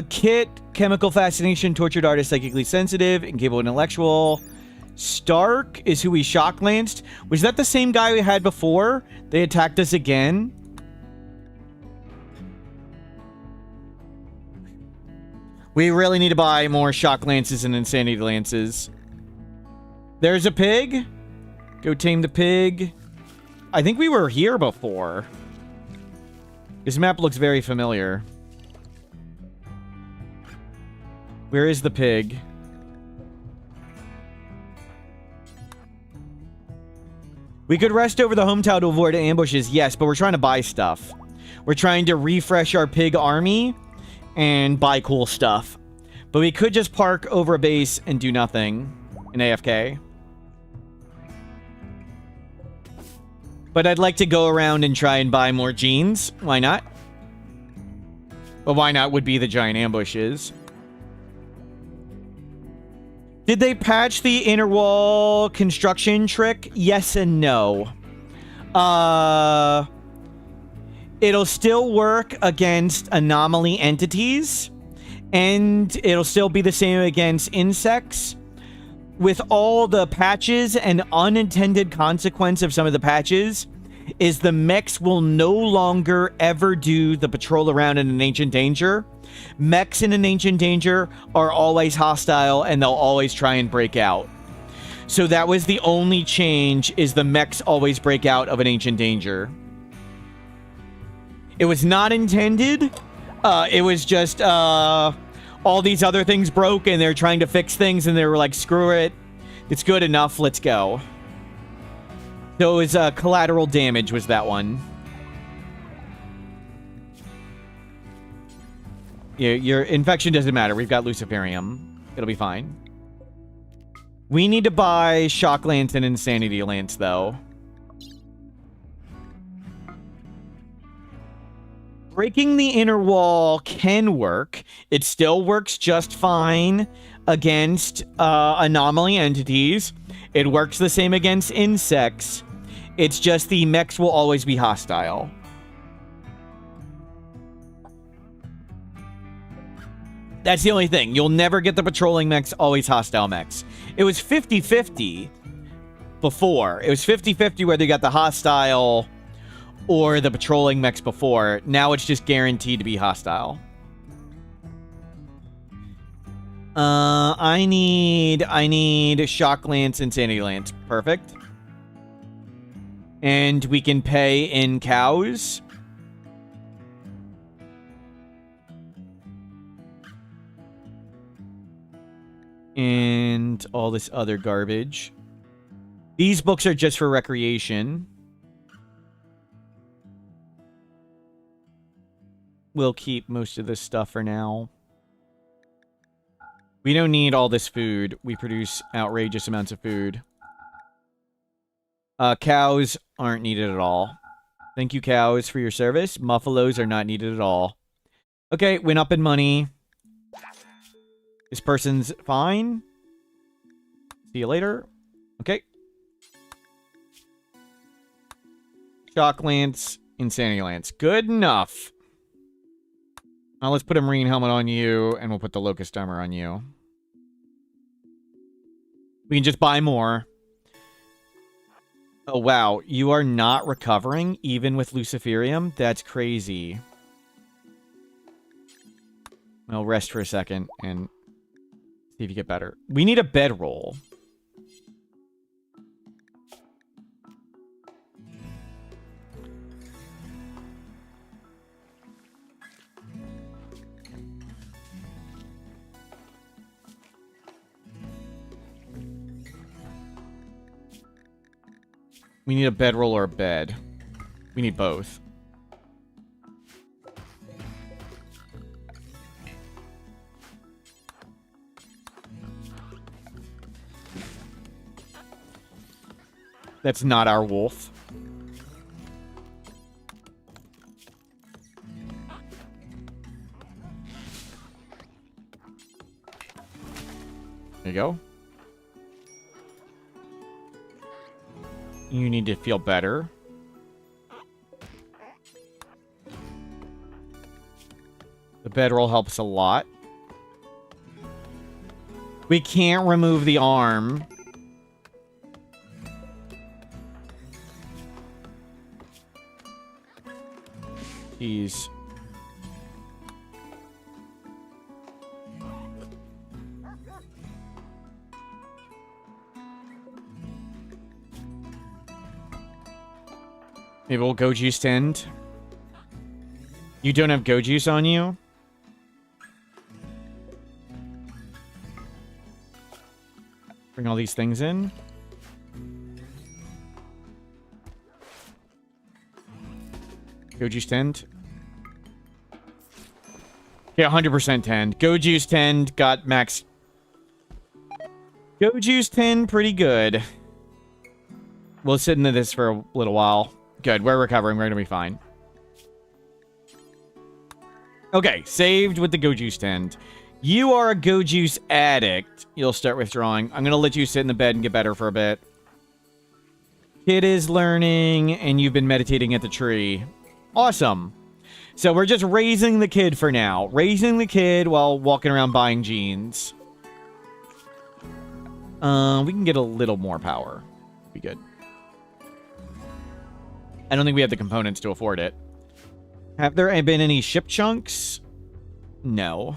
[SPEAKER 1] Kit, chemical fascination, tortured artist, psychically sensitive, incapable intellectual. Stark is who we shock lanced. Was that the same guy we had before? They attacked us again? We really need to buy more shock lances and insanity lances. There's a pig. Go tame the pig. I think we were here before. This map looks very familiar. Where is the pig? We could rest over the hometown to avoid ambushes, yes, but we're trying to buy stuff. We're trying to refresh our pig army and buy cool stuff. But we could just park over a base and do nothing in AFK. But I'd like to go around and try and buy more genes. Why not? But why not would be the giant ambushes. Did they patch the inner wall construction trick? Yes and no. It'll still work against anomaly entities. And it'll still be the same against insects. With all the patches, and unintended consequence of some of the patches is the mechs will no longer ever do the patrol around in an ancient danger. Mechs in an ancient danger are always hostile and they'll always try and break out. So that was the only change, is the mechs always break out of an ancient danger. It was not intended. It was just all these other things broke and they're trying to fix things and they were like, screw it. It's good enough. Let's go. So it was collateral damage was that one. Your infection doesn't matter. We've got Luciferium. It'll be fine. We need to buy Shock Lance and Insanity Lance, though. Breaking the inner wall can work. It still works just fine against anomaly entities. It works the same against insects. It's just the mechs will always be hostile. That's the only thing. You'll never get the patrolling mechs, always hostile mechs. It was 50-50 before. It was 50-50 whether you got the hostile or the patrolling mechs before. Now it's just guaranteed to be hostile. I need Shock Lance, Insanity Lance. Perfect. And we can pay in cows. And all this other garbage. These books are just for recreation. We'll keep most of this stuff for now. We don't need all this food. We produce outrageous amounts of food. Cows aren't needed at all. Thank you, cows, for your service. Muffalos are not needed at all. Okay, went up in money. This person's fine. See you later. Okay. Shock Lance, Insanity Lance. Good enough. Now let's put a Marine helmet on you, and we'll put the Locust Armor on you. We can just buy more. Oh, wow. You are not recovering, even with Luciferium? That's crazy. Well, rest for a second, and see if you get better. We need a bedroll. We need a bedroll or a bed. We need both. That's not our wolf. There you go. You need to feel better. The bedroll helps a lot. We can't remove the arm. Jeez. Maybe we'll go juice tend. You don't have go juice on you? Bring all these things in. Go juice tend. Yeah, 100% tend. Go juice tend got max. Go juice tend pretty good. We'll sit into this for a little while. Good, we're recovering. We're gonna be fine. Okay, saved with the Go Juice tend. You are a Go Juice addict. You'll start withdrawing. I'm gonna let you sit in the bed and get better for a bit. Kid is learning, and you've been meditating at the tree. Awesome. So we're just raising the kid for now. Raising the kid while walking around buying jeans. We can get a little more power. Be good. I don't think we have the components to afford it. Have there been any ship chunks? No.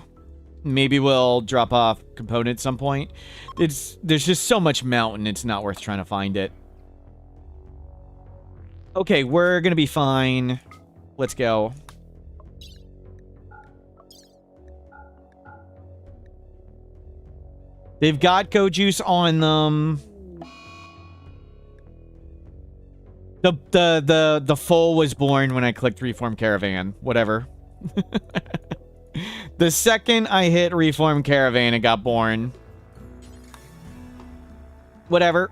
[SPEAKER 1] Maybe we'll drop off components at some point. There's just so much mountain, it's not worth trying to find it. Okay, we're gonna be fine. Let's go. They've got Go Juice on them. The foal was born when I clicked Reform Caravan. Whatever. The second I hit Reform Caravan, it got born. Whatever.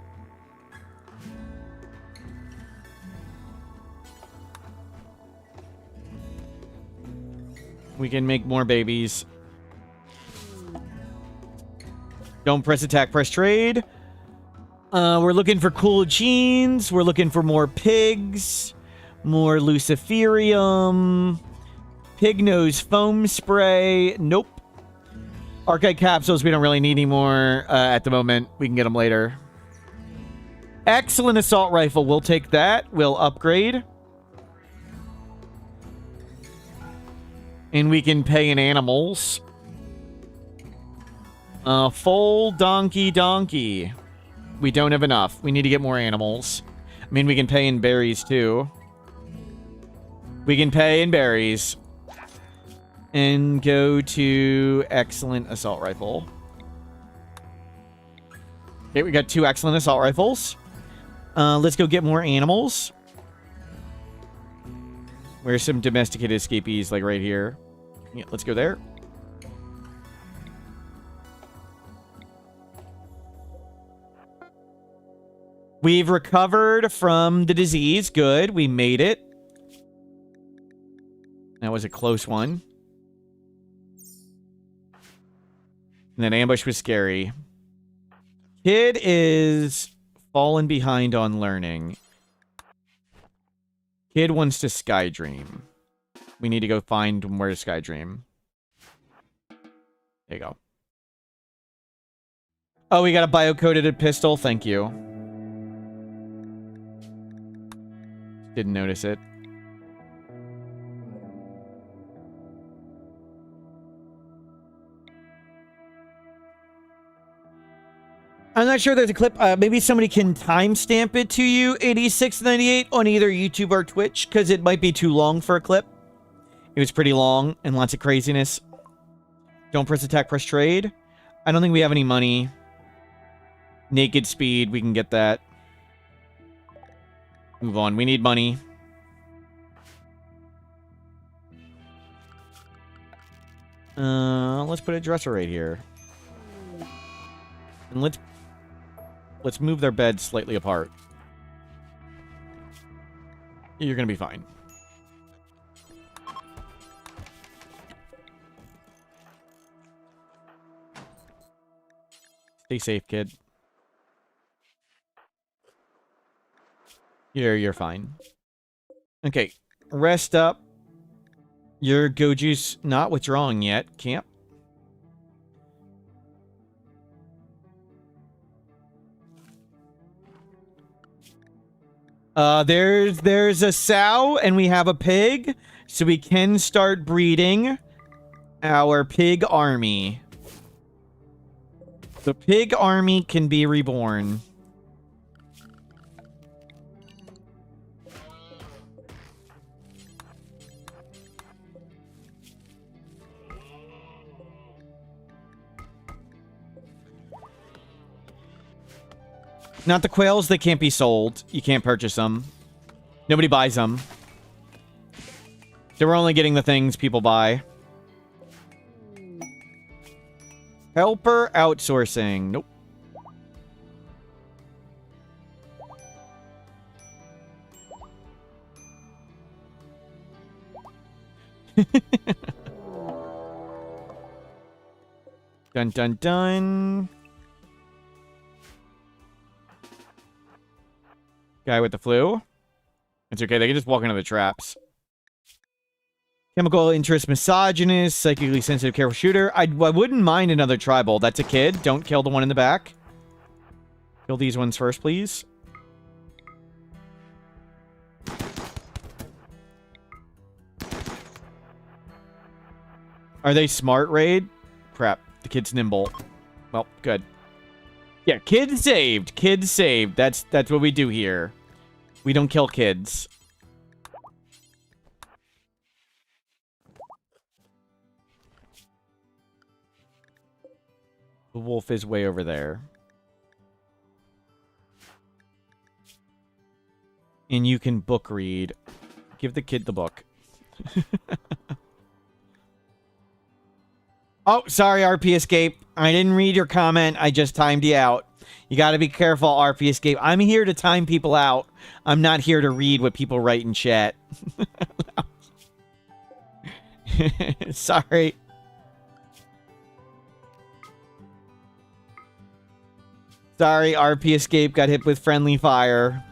[SPEAKER 1] We can make more babies. Don't press attack, press trade. We're looking for cool jeans. We're looking for more pigs. More Luciferium. Pig nose foam spray. Nope. Archive capsules we don't really need anymore at the moment. We can get them later. Excellent assault rifle. We'll take that. We'll upgrade. And we can pay in animals. Full donkey. We don't have enough. We need to get more animals. I mean, we can pay in berries, too. We can pay in berries. And go to excellent assault rifle. Okay, we got 2 excellent assault rifles. Let's go get more animals. Where's some domesticated escapees, like right here? Yeah, let's go there. We've recovered from the disease. Good. We made it. That was a close one. And that ambush was scary. Kid is fallen behind on learning. Kid wants to Skydream. We need to go find where to Skydream. There you go. Oh, we got a biocoded pistol. Thank you. Didn't notice it. I'm not sure there's a clip. Maybe somebody can timestamp it to you, 8698, on either YouTube or Twitch, because it might be too long for a clip. It was pretty long and lots of craziness. Don't press attack, press trade. I don't think we have any money. Naked speed, we can get that. Move on, we need money. Let's put a dresser right here. And let's move their beds slightly apart. You're gonna be fine. Stay safe, kid. You're fine. Okay, rest up. Your Goju's not withdrawing yet, camp. There's a sow and we have a pig, so we can start breeding our pig army. The pig army can be reborn. Not the quails, they can't be sold. You can't purchase them. Nobody buys them. So we're only getting the things people buy. Helper outsourcing. Nope. Dun dun dun. Guy with the flu. It's okay, they can just walk into the traps. Chemical interest, misogynist, psychically sensitive, careful shooter. I wouldn't mind another tribal. That's a kid. Don't kill the one in the back. Kill these ones first, please. Are they smart, Raid? Crap. The kid's nimble. Well, good. Yeah, kid saved. Kid saved. That's what we do here. We don't kill kids. The wolf is way over there. And you can book read. Give the kid the book. Oh, sorry, RP Escape. I didn't read your comment. I just timed you out. You gotta be careful, RP Escape. I'm here to time people out. I'm not here to read what people write in chat. Sorry. Sorry, RP Escape got hit with friendly fire.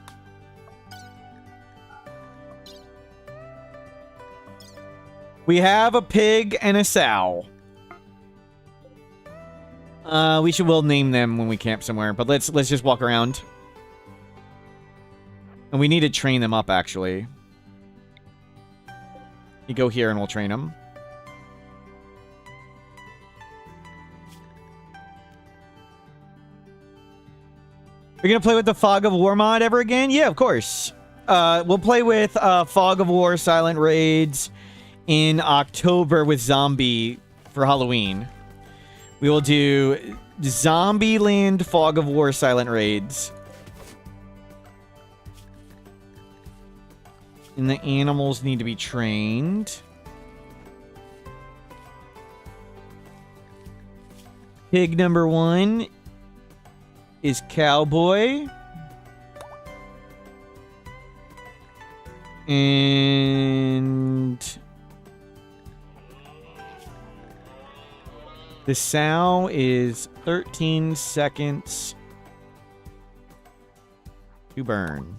[SPEAKER 1] We have a pig and a sow. We'll name them when we camp somewhere, but let's just walk around. And we need to train them up, actually. You go here and we'll train them. You're gonna play with the Fog of War mod ever again? Yeah, of course. We'll play with Fog of War Silent Raids in October with Zombie for Halloween. We will do Zombieland Fog of War Silent Raids. And the animals need to be trained. Pig number 1 is Cowboy. And the sow is 13 seconds to burn.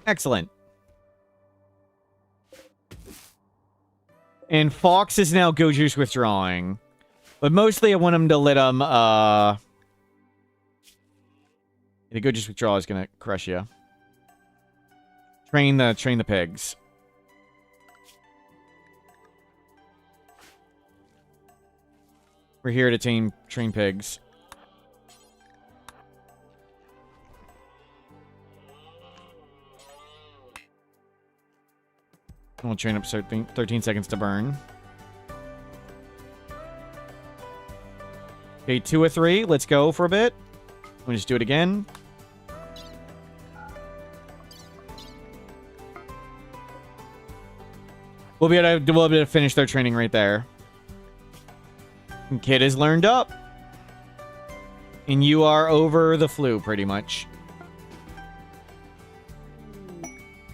[SPEAKER 1] Excellent. And Fox is now Go Juice withdrawing. But mostly I want him to let him, the Go Juice withdrawal is gonna crush you. Train the pigs. We're here to train pigs. We'll train up 13 seconds to burn. Okay, 2 or 3. Let's go for a bit. We'll just do it again. We'll be able to finish their training right there. And Kid is learned up. And you are over the flu, pretty much.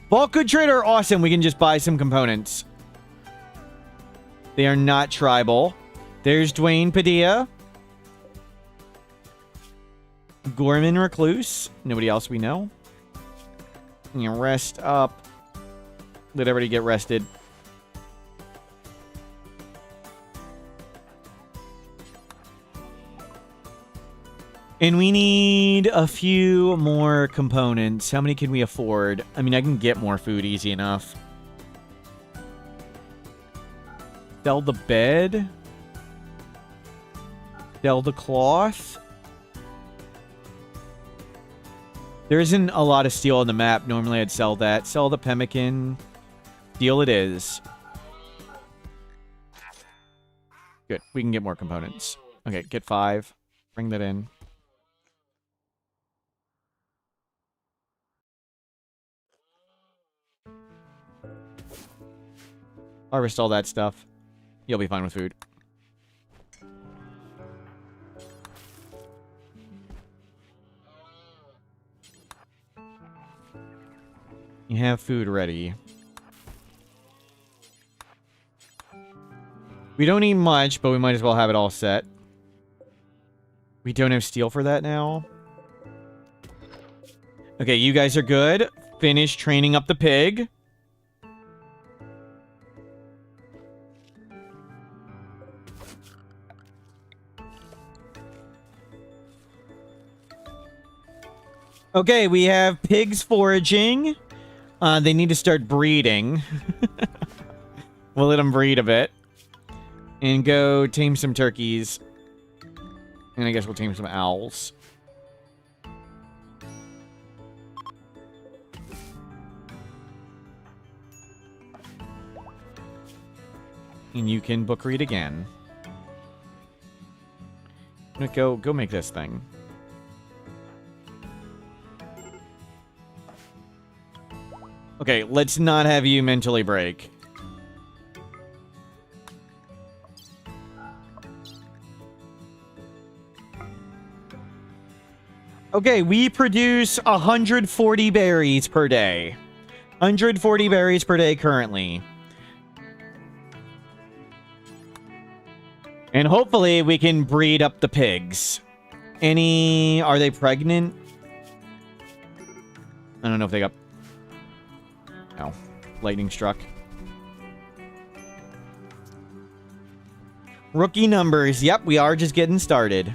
[SPEAKER 1] Bulk good trader, awesome. We can just buy some components. They are not tribal. There's Dwayne Padilla. Gorman Recluse. Nobody else we know. You know, rest up. Let everybody get rested. And we need a few more components. How many can we afford? I mean, I can get more food easy enough. Sell the bed. Sell the cloth. There isn't a lot of steel on the map. Normally I'd sell that. Sell the pemmican. Steel it is. Good. We can get more components. Okay, get 5. Bring that in. Harvest all that stuff. You'll be fine with food. You have food ready. We don't need much, but we might as well have it all set. We don't have steel for that now. Okay, you guys are good. Finish training up the pig. Okay, we have pigs foraging. They need to start breeding. We'll let them breed a bit. And go tame some turkeys. And I guess we'll tame some owls. And you can book read again. Go make this thing. Okay, let's not have you mentally break. Okay, we produce 140 berries per day. 140 berries per day currently. And hopefully we can breed up the pigs. Are they pregnant? I don't know if they got... Oh, lightning struck. Rookie numbers. Yep, we are just getting started.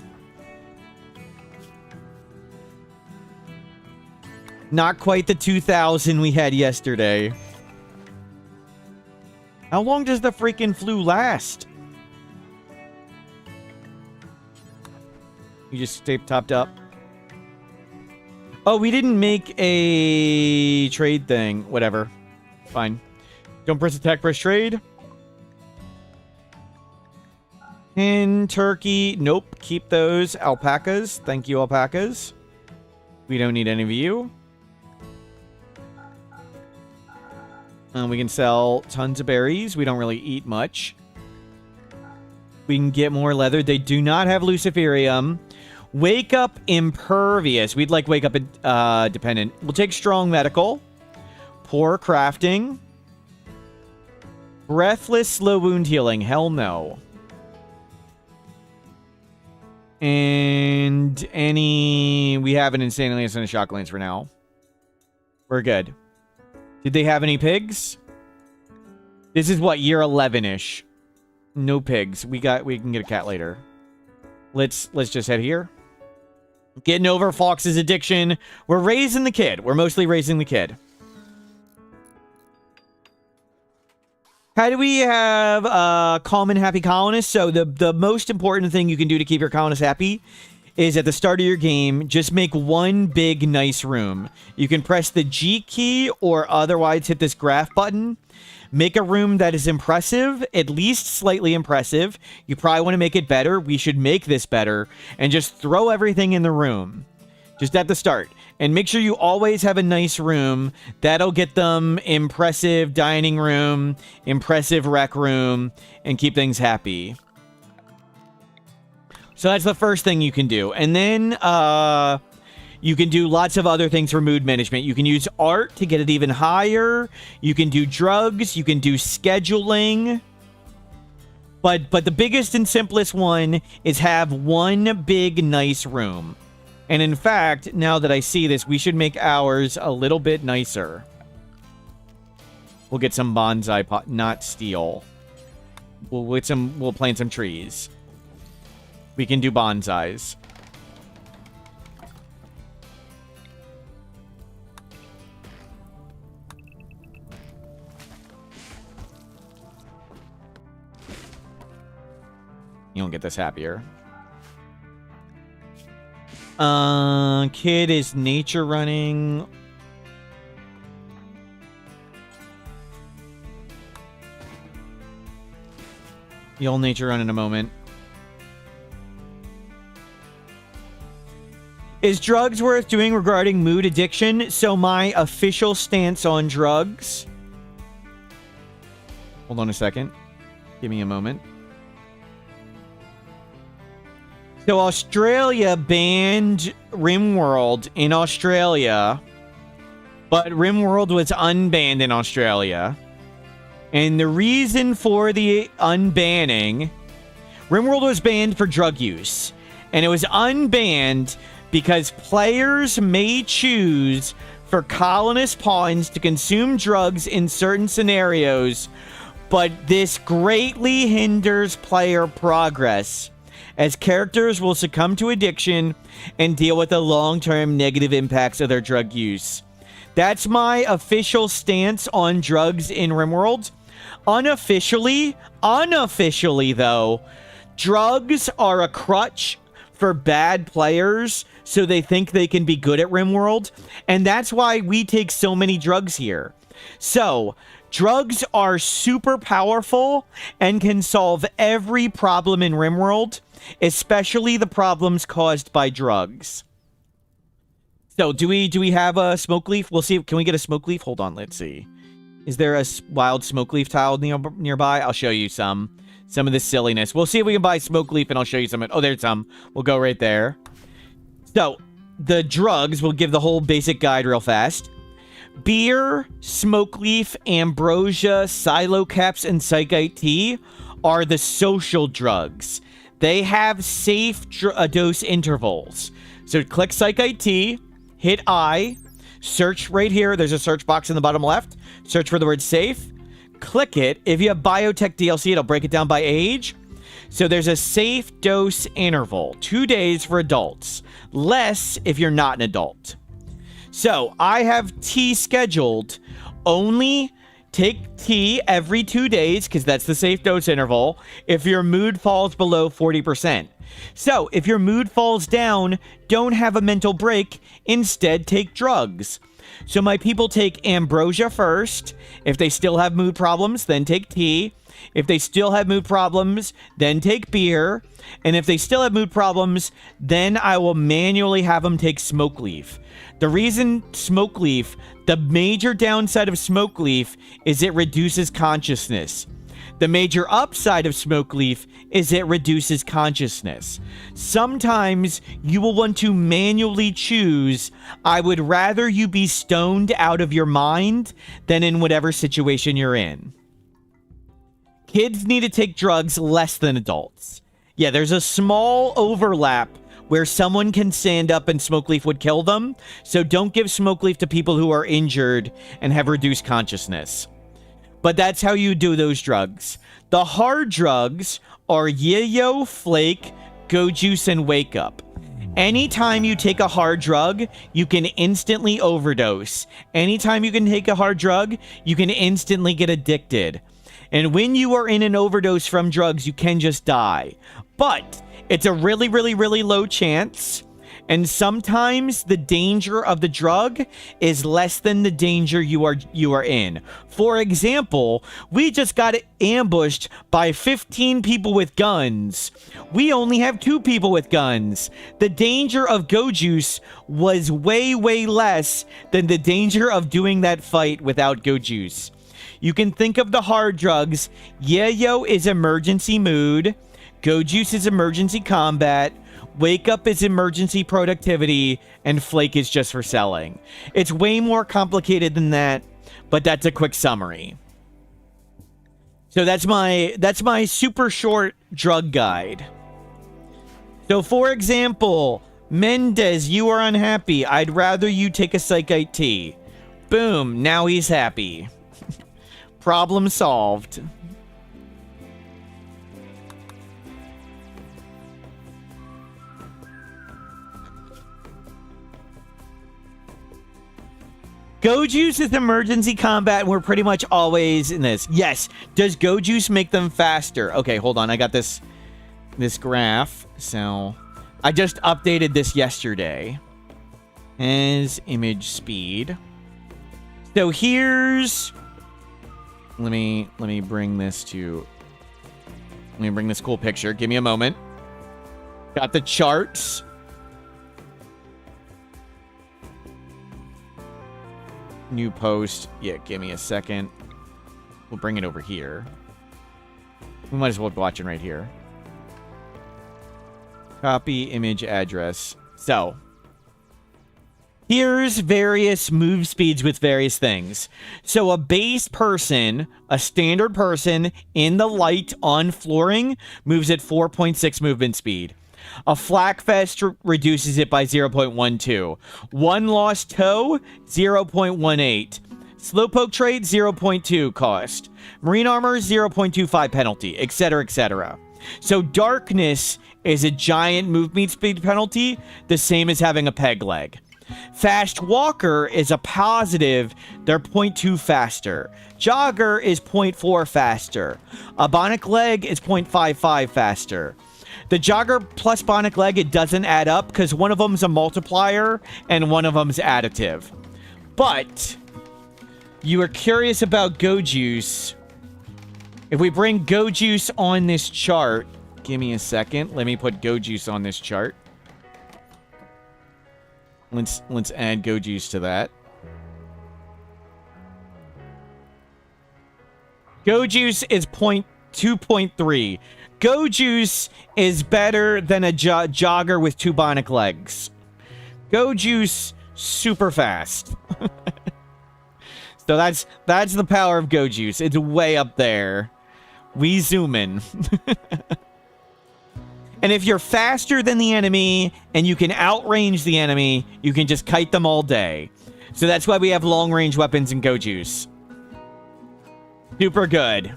[SPEAKER 1] Not quite the 2,000 we had yesterday. How long does the freaking flu last? You just stay topped up. Oh, we didn't make a trade thing. Whatever. Fine. Don't press attack, press trade. And turkey. Nope. Keep those alpacas. Thank you, alpacas. We don't need any of you. We can sell tons of berries. We don't really eat much. We can get more leather. They do not have luciferium. Wake up impervious. We'd like wake up dependent. We'll take strong medical. Poor crafting. Breathless slow wound healing. Hell no. And we have an insane lance and a shock lance for now. We're good. Did they have any pigs? This is what, year 11-ish. No pigs. We can get a cat later. Let's just head here. Getting over Fox's addiction. We're raising the kid. We're mostly raising the kid. How do we have calm and happy colonists? So the most important thing you can do to keep your colonists happy is at the start of your game, just make one big nice room. You can press the G key or otherwise hit this graph button. Make a room that is impressive, at least slightly impressive. You probably want to make it better. We should make this better. And just throw everything in the room. Just at the start. And make sure you always have a nice room. That'll get them impressive dining room, impressive rec room, and keep things happy. So that's the first thing you can do. And then you can do lots of other things for mood management. You can use art to get it even higher. You can do drugs. You can do scheduling. But the biggest and simplest one is have one big nice room. And in fact, now that I see this, we should make ours a little bit nicer. We'll get some bonsai pot, not steel. We'll plant some trees. We can do bonsais. You don't get this happier. Kid is nature running. You'll nature run in a moment. Is drugs worth doing regarding mood addiction? So my official stance on drugs. Hold on a second. Give me a moment. So Australia banned RimWorld in Australia, but RimWorld was unbanned in Australia. And the reason for the unbanning, RimWorld was banned for drug use. And it was unbanned because players may choose for colonist pawns to consume drugs in certain scenarios, but this greatly hinders player progress, as characters will succumb to addiction and deal with the long-term negative impacts of their drug use. That's my official stance on drugs in RimWorld. Unofficially though, drugs are a crutch for bad players, so they think they can be good at RimWorld, and that's why we take so many drugs here. So, drugs are super powerful and can solve every problem in RimWorld, especially the problems caused by drugs. So, do we have a smoke leaf? We'll see. Can we get a smoke leaf? Hold on, let's see. Is there a wild smoke leaf tile nearby? I'll show you some of this silliness. We'll see if we can buy smoke leaf, and I'll show you some. Oh, there's some. We'll go right there. So, the drugs, we'll give the whole basic guide real fast. Beer, smoke leaf, ambrosia, silo caps, and psychite tea are the social drugs. They have safe dose intervals. So click psychite tea, hit I, search right here. There's a search box in the bottom left. Search for the word safe. Click it. If you have biotech DLC, it'll break it down by age. So there's a safe dose interval, 2 days for adults, less if you're not an adult. So I have tea scheduled. Only take tea every 2 days, because that's the safe dose interval, if your mood falls below 40%. So if your mood falls down, don't have a mental break. Instead, take drugs. So my people take ambrosia first. If they still have mood problems, then take tea. If they still have mood problems, then take beer. And if they still have mood problems, then I will manually have them take smoke leaf. The reason smoke leaf, the major downside of smoke leaf is it reduces consciousness. The major upside of smoke leaf is it reduces consciousness. Sometimes you will want to manually choose, I would rather you be stoned out of your mind than in whatever situation you're in. Kids need to take drugs less than adults. Yeah, there's a small overlap where someone can stand up and smoke leaf would kill them, so don't give smoke leaf to people who are injured and have reduced consciousness. But that's how you do those drugs. The hard drugs are Ideo, Flake, Go Juice, and Wake Up. Anytime you take a hard drug, you can instantly overdose. Anytime you can take a hard drug, you can instantly get addicted. And when you are in an overdose from drugs, you can just die. But it's a really, really, really low chance. And sometimes the danger of the drug is less than the danger you are in. For example, we just got ambushed by 15 people with guns. We only have 2 people with guns. The danger of Go Juice was way, way less than the danger of doing that fight without Go Juice. You can think of the hard drugs. Ideo is emergency mood. Go Juice is emergency combat. Wake Up is emergency productivity, and Flake is just for selling. It's way more complicated than that, but that's a quick summary. So that's my super short drug guide. So for example, Mendez, you are unhappy. I'd rather you take a Psychite tea. Boom, now he's happy. Problem solved. Go Juice is emergency combat, and we're pretty much always in this. Yes. Does Go Juice make them faster? Okay, hold on. I got this graph. So I just updated this yesterday. As image speed. So here's. Let me bring this to. Let me bring this cool picture. Give me a moment. Got the charts. New post. Yeah, give me a second. We'll bring it over here. We might as well be watching right here. Copy image address. So, here's various move speeds with various things. So a base person, a standard person in the light on flooring moves at 4.6 movement speed. A Flakfest reduces it by 0.12. One Lost Toe, 0.18. Slowpoke Trade, 0.2 cost. Marine Armor, 0.25 penalty, etc., etc. So Darkness is a giant movement speed penalty, the same as having a peg leg. Fast Walker is a positive, they're 0.2 faster. Jogger is 0.4 faster. A Bionic Leg is 0.55 faster. The Jogger plus Bionic Leg, it doesn't add up because one of them's a multiplier and one of them's additive. But you are curious about Go Juice. If we bring Go Juice on this chart, give me a second. Let me put Go Juice on this chart. Let's add Go Juice to that. Go Juice is 2.3. Go Juice is better than a jogger with 2 bionic legs. Go Juice, super fast. So that's the power of Go Juice. It's way up there. We zoom in. And if you're faster than the enemy and you can outrange the enemy, you can just kite them all day. So that's why we have long-range weapons in Go Juice. Super good.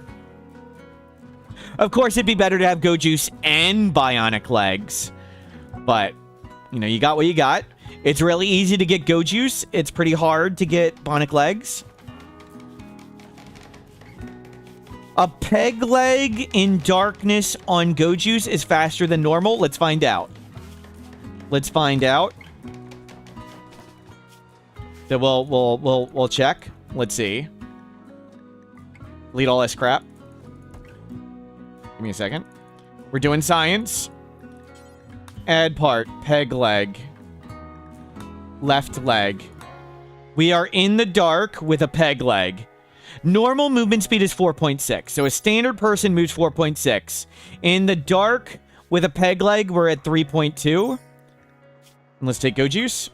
[SPEAKER 1] Of course, it'd be better to have Go Juice and Bionic Legs. But, you know, you got what you got. It's really easy to get Go Juice. It's pretty hard to get Bionic Legs. A peg leg in Darkness on Go Juice is faster than normal. Let's find out. Let's find out. So we'll check. Let's see. Delete all this crap. Give me a second. We're doing science. Add part. Peg leg. Left leg. We are in the dark with a peg leg. Normal movement speed is 4.6, so a standard person moves 4.6. In the dark, with a peg leg, we're at 3.2. And let's take Go Juice.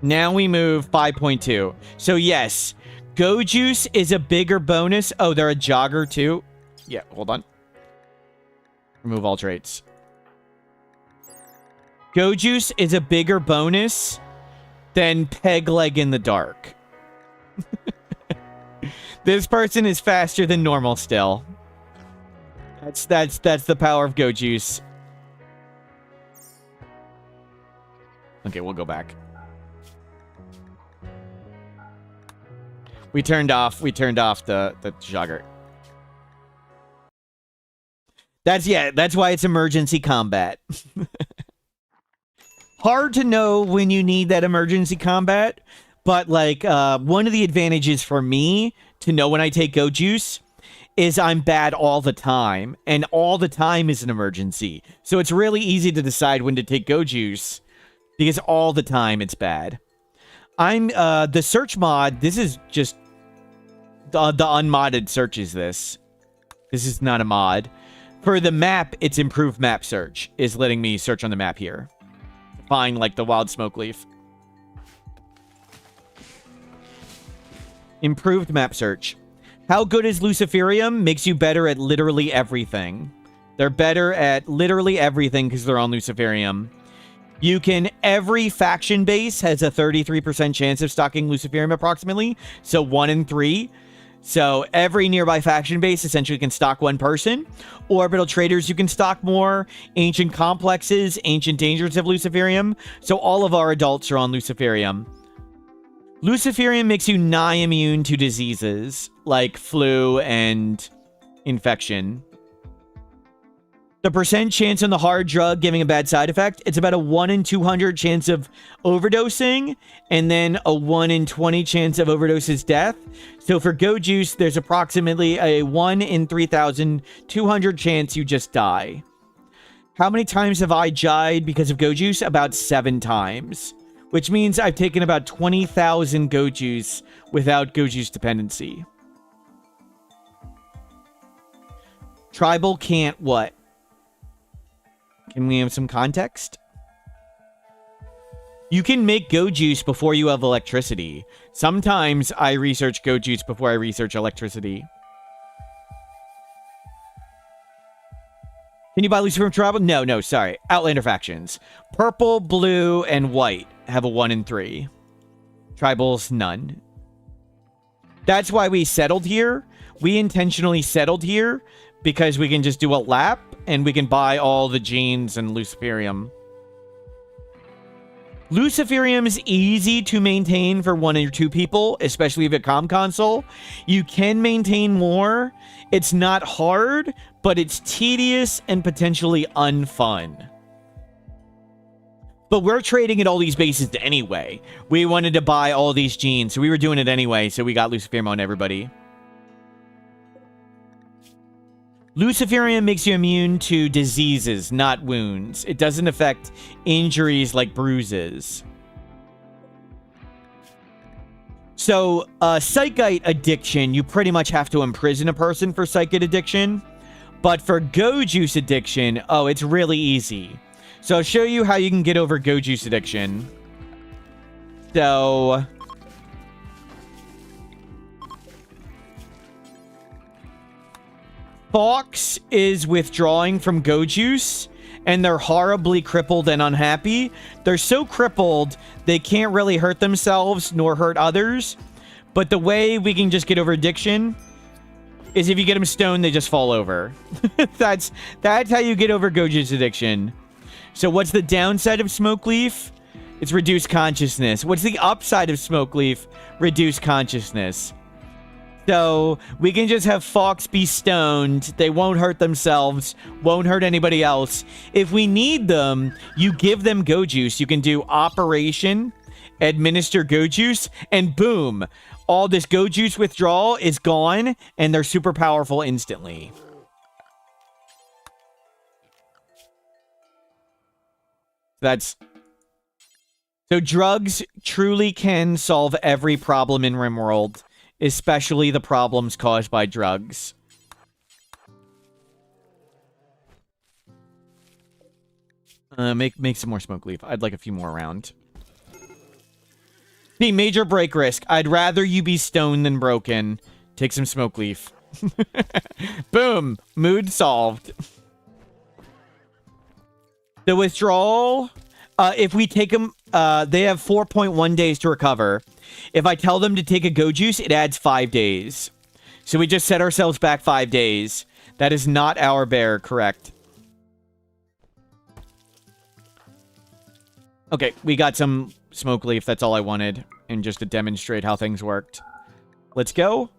[SPEAKER 1] Now we move 5.2. So yes, Go Juice is a bigger bonus. Oh, they're a jogger too. Yeah, hold on. Remove all traits. Go Juice is a bigger bonus than peg leg in the dark. This person is faster than normal still. That's the power of Go Juice. Okay, we'll go back. We turned off the jogger. That's why it's emergency combat. Hard to know when you need that emergency combat, but like one of the advantages for me to know when I take Go Juice is I'm bad all the time, and all the time is an emergency. So it's really easy to decide when to take Go Juice because all the time it's bad. I'm the search mod. This is just the unmodded searches. This is not a mod. For the map, it's improved map search is letting me search on the map here. Find like the wild smoke leaf. Improved map search. How good is Luciferium? Makes you better at literally everything. They're better at literally everything because they're on Luciferium. You can, every faction base has a 33% chance of stocking Luciferium approximately. So 1 in 3. So every nearby faction base essentially can stock one person. Orbital traders, you can stock more. Ancient complexes, ancient dangers of Luciferium. So all of our adults are on Luciferium. Luciferium makes you nigh immune to diseases like flu and infection. The percent chance on the hard drug giving a bad side effect, it's about a 1 in 200 chance of overdosing, and then a 1 in 20 chance of overdoses death. So for Go Juice, there's approximately a 1 in 3,200 chance you just die. How many times have I died because of Go Juice? About 7 times. Which means I've taken about 20,000 Go Juice without Go Juice dependency. Tribal can't what? Can we have some context? You can make Go Juice before you have electricity. Sometimes I research Go Juice before I research electricity. Can you buy Lucifer from Tribal? No, sorry. Outlander factions. Purple, blue, and white have a 1 in 3. Tribals, none. That's why we settled here. We intentionally settled here because we can just do a lap and we can buy all the genes and Luciferium. Luciferium is easy to maintain for 1 or 2 people, especially if you have a comm console. You can maintain more. It's not hard, but it's tedious and potentially unfun. But we're trading at all these bases anyway. We wanted to buy all these genes, so we were doing it anyway, so we got Luciferium on everybody. Luciferium makes you immune to diseases, not wounds. It doesn't affect injuries like bruises. So, Psychite addiction, you pretty much have to imprison a person for Psychite addiction. But for Go Juice addiction, oh, it's really easy. So I'll show you how you can get over Go Juice addiction. So... Fox is withdrawing from Go Juice, and they're horribly crippled and unhappy. They're so crippled, they can't really hurt themselves nor hurt others. But the way we can just get over addiction is if you get them stoned, they just fall over. That's how you get over Go Juice addiction. So what's the downside of Smoke Leaf? It's reduced consciousness. What's the upside of Smoke Leaf? Reduced consciousness. So we can just have Fox be stoned. They won't hurt themselves, won't hurt anybody else. If we need them, you give them Go Juice. You can do Operation, administer Go Juice, and boom, all this Go Juice withdrawal is gone, and they're super powerful instantly. So drugs truly can solve every problem in RimWorld. especially the problems caused by drugs. Make some more smoke leaf. I'd like a few more around. See, major break risk. I'd rather you be stoned than broken. Take some smoke leaf. Boom. Mood solved. The withdrawal, if we take them, they have 4.1 days to recover. If I tell them to take a go juice, it adds 5 days. So we just set ourselves back 5 days. That is not our bear, correct? Okay, we got some smoke leaf. That's all I wanted. And just to demonstrate how things worked. Let's go.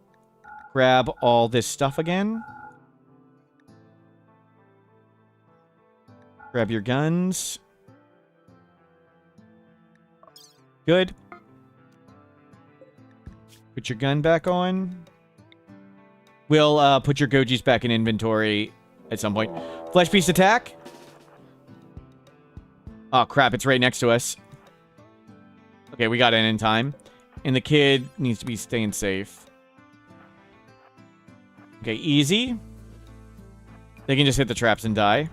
[SPEAKER 1] Grab all this stuff again. Grab your guns. Good. Put your gun back on. We'll put your Gojis back in inventory at some point. Flesh beast attack. Oh, crap. It's right next to us. Okay, we got in time. And the kid needs to be staying safe. Okay, easy. They can just hit the traps and die.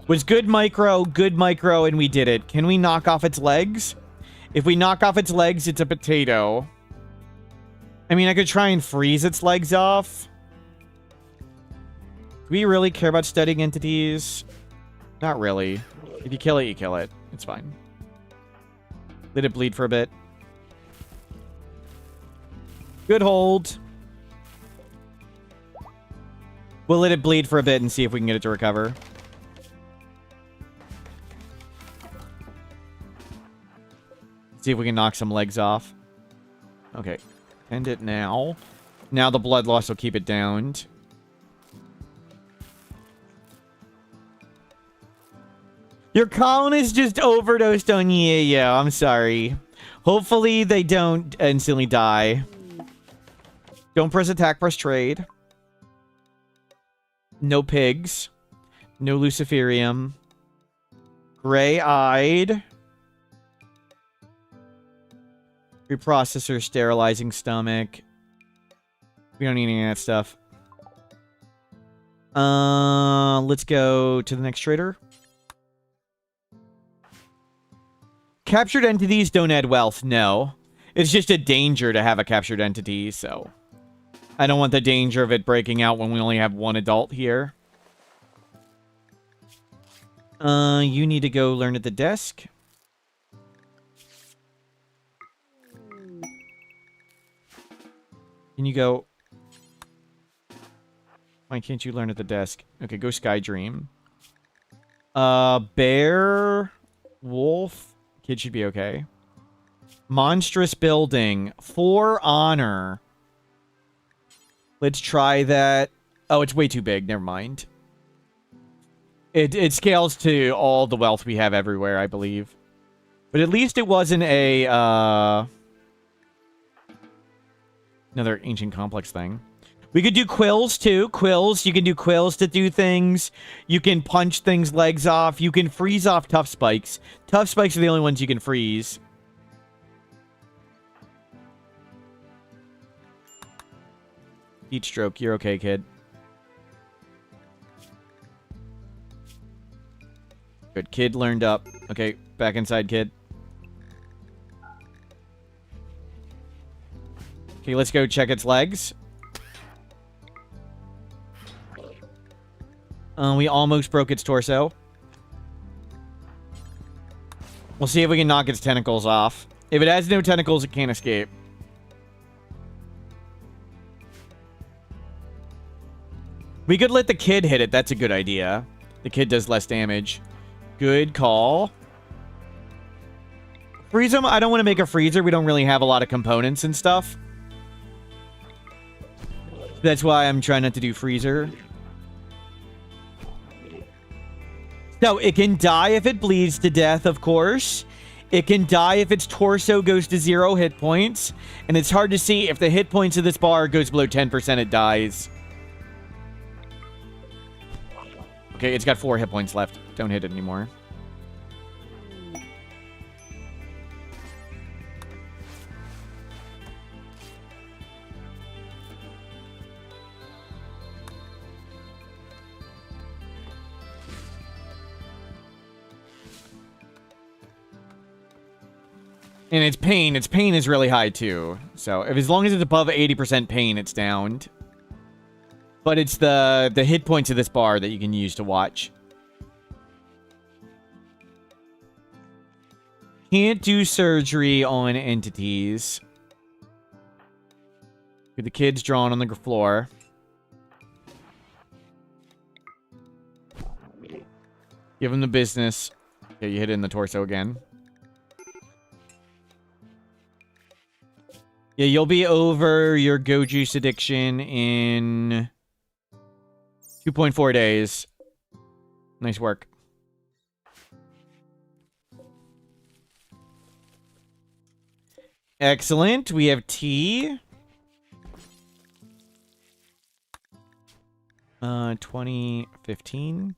[SPEAKER 1] Was good micro, and we did it. Can we knock off its legs? If we knock off its legs, it's a potato. I mean, I could try and freeze its legs off. Do we really care about studying entities? Not really. If you kill it, you kill it. It's fine. Let it bleed for a bit. Good hold. We'll let it bleed for a bit and see if we can get it to recover. See if we can knock some legs off. Okay. End it now. Now the blood loss will keep it downed. Your colonist just overdosed on Ideo. I'm sorry. Hopefully they don't instantly die. Don't press attack, press trade. No pigs. No Luciferium. Gray-eyed. Reprocessor, sterilizing stomach. We don't need any of that stuff. Let's go to the next trader. Captured entities don't add wealth, no. It's just a danger to have a captured entity, so... I don't want the danger of it breaking out when we only have one adult here. You need to go learn at the desk. Can you go... Why can't you learn at the desk? Okay, go Sky Dream. Bear... Wolf... Kid should be okay. Monstrous building. For honor. Let's try that. Oh, it's way too big. Never mind. It scales to all the wealth we have everywhere, I believe. But at least it wasn't a, another ancient complex thing. We could do quills, too. Quills. You can do quills to do things. You can punch things' legs off. You can freeze off tough spikes. Tough spikes are the only ones you can freeze. Heat stroke. You're okay, kid. Good. Kid learned up. Okay, back inside, kid. Okay, let's go check its legs. We almost broke its torso. We'll see if we can knock its tentacles off. If it has no tentacles, it can't escape. We could let the kid hit it. That's a good idea. The kid does less damage. Good call. Freeze them. I don't want to make a freezer. We don't really have a lot of components and stuff. That's why I'm trying not to do freezer. No, it can die if it bleeds to death, of course. It can die if its torso goes to 0 hit points. And it's hard to see if the hit points of this bar goes below 10%, it dies. Okay, it's got 4 hit points left. Don't hit it anymore. And its pain is really high too. So as long as it's above 80% pain, it's downed. But it's the hit points of this bar that you can use to watch. Can't do surgery on entities. With the kids drawn on the floor. Give him the business. Okay, you hit it in the torso again. Yeah, you'll be over your Go Juice addiction in 2.4 days. Nice work. Excellent. We have tea. 2015.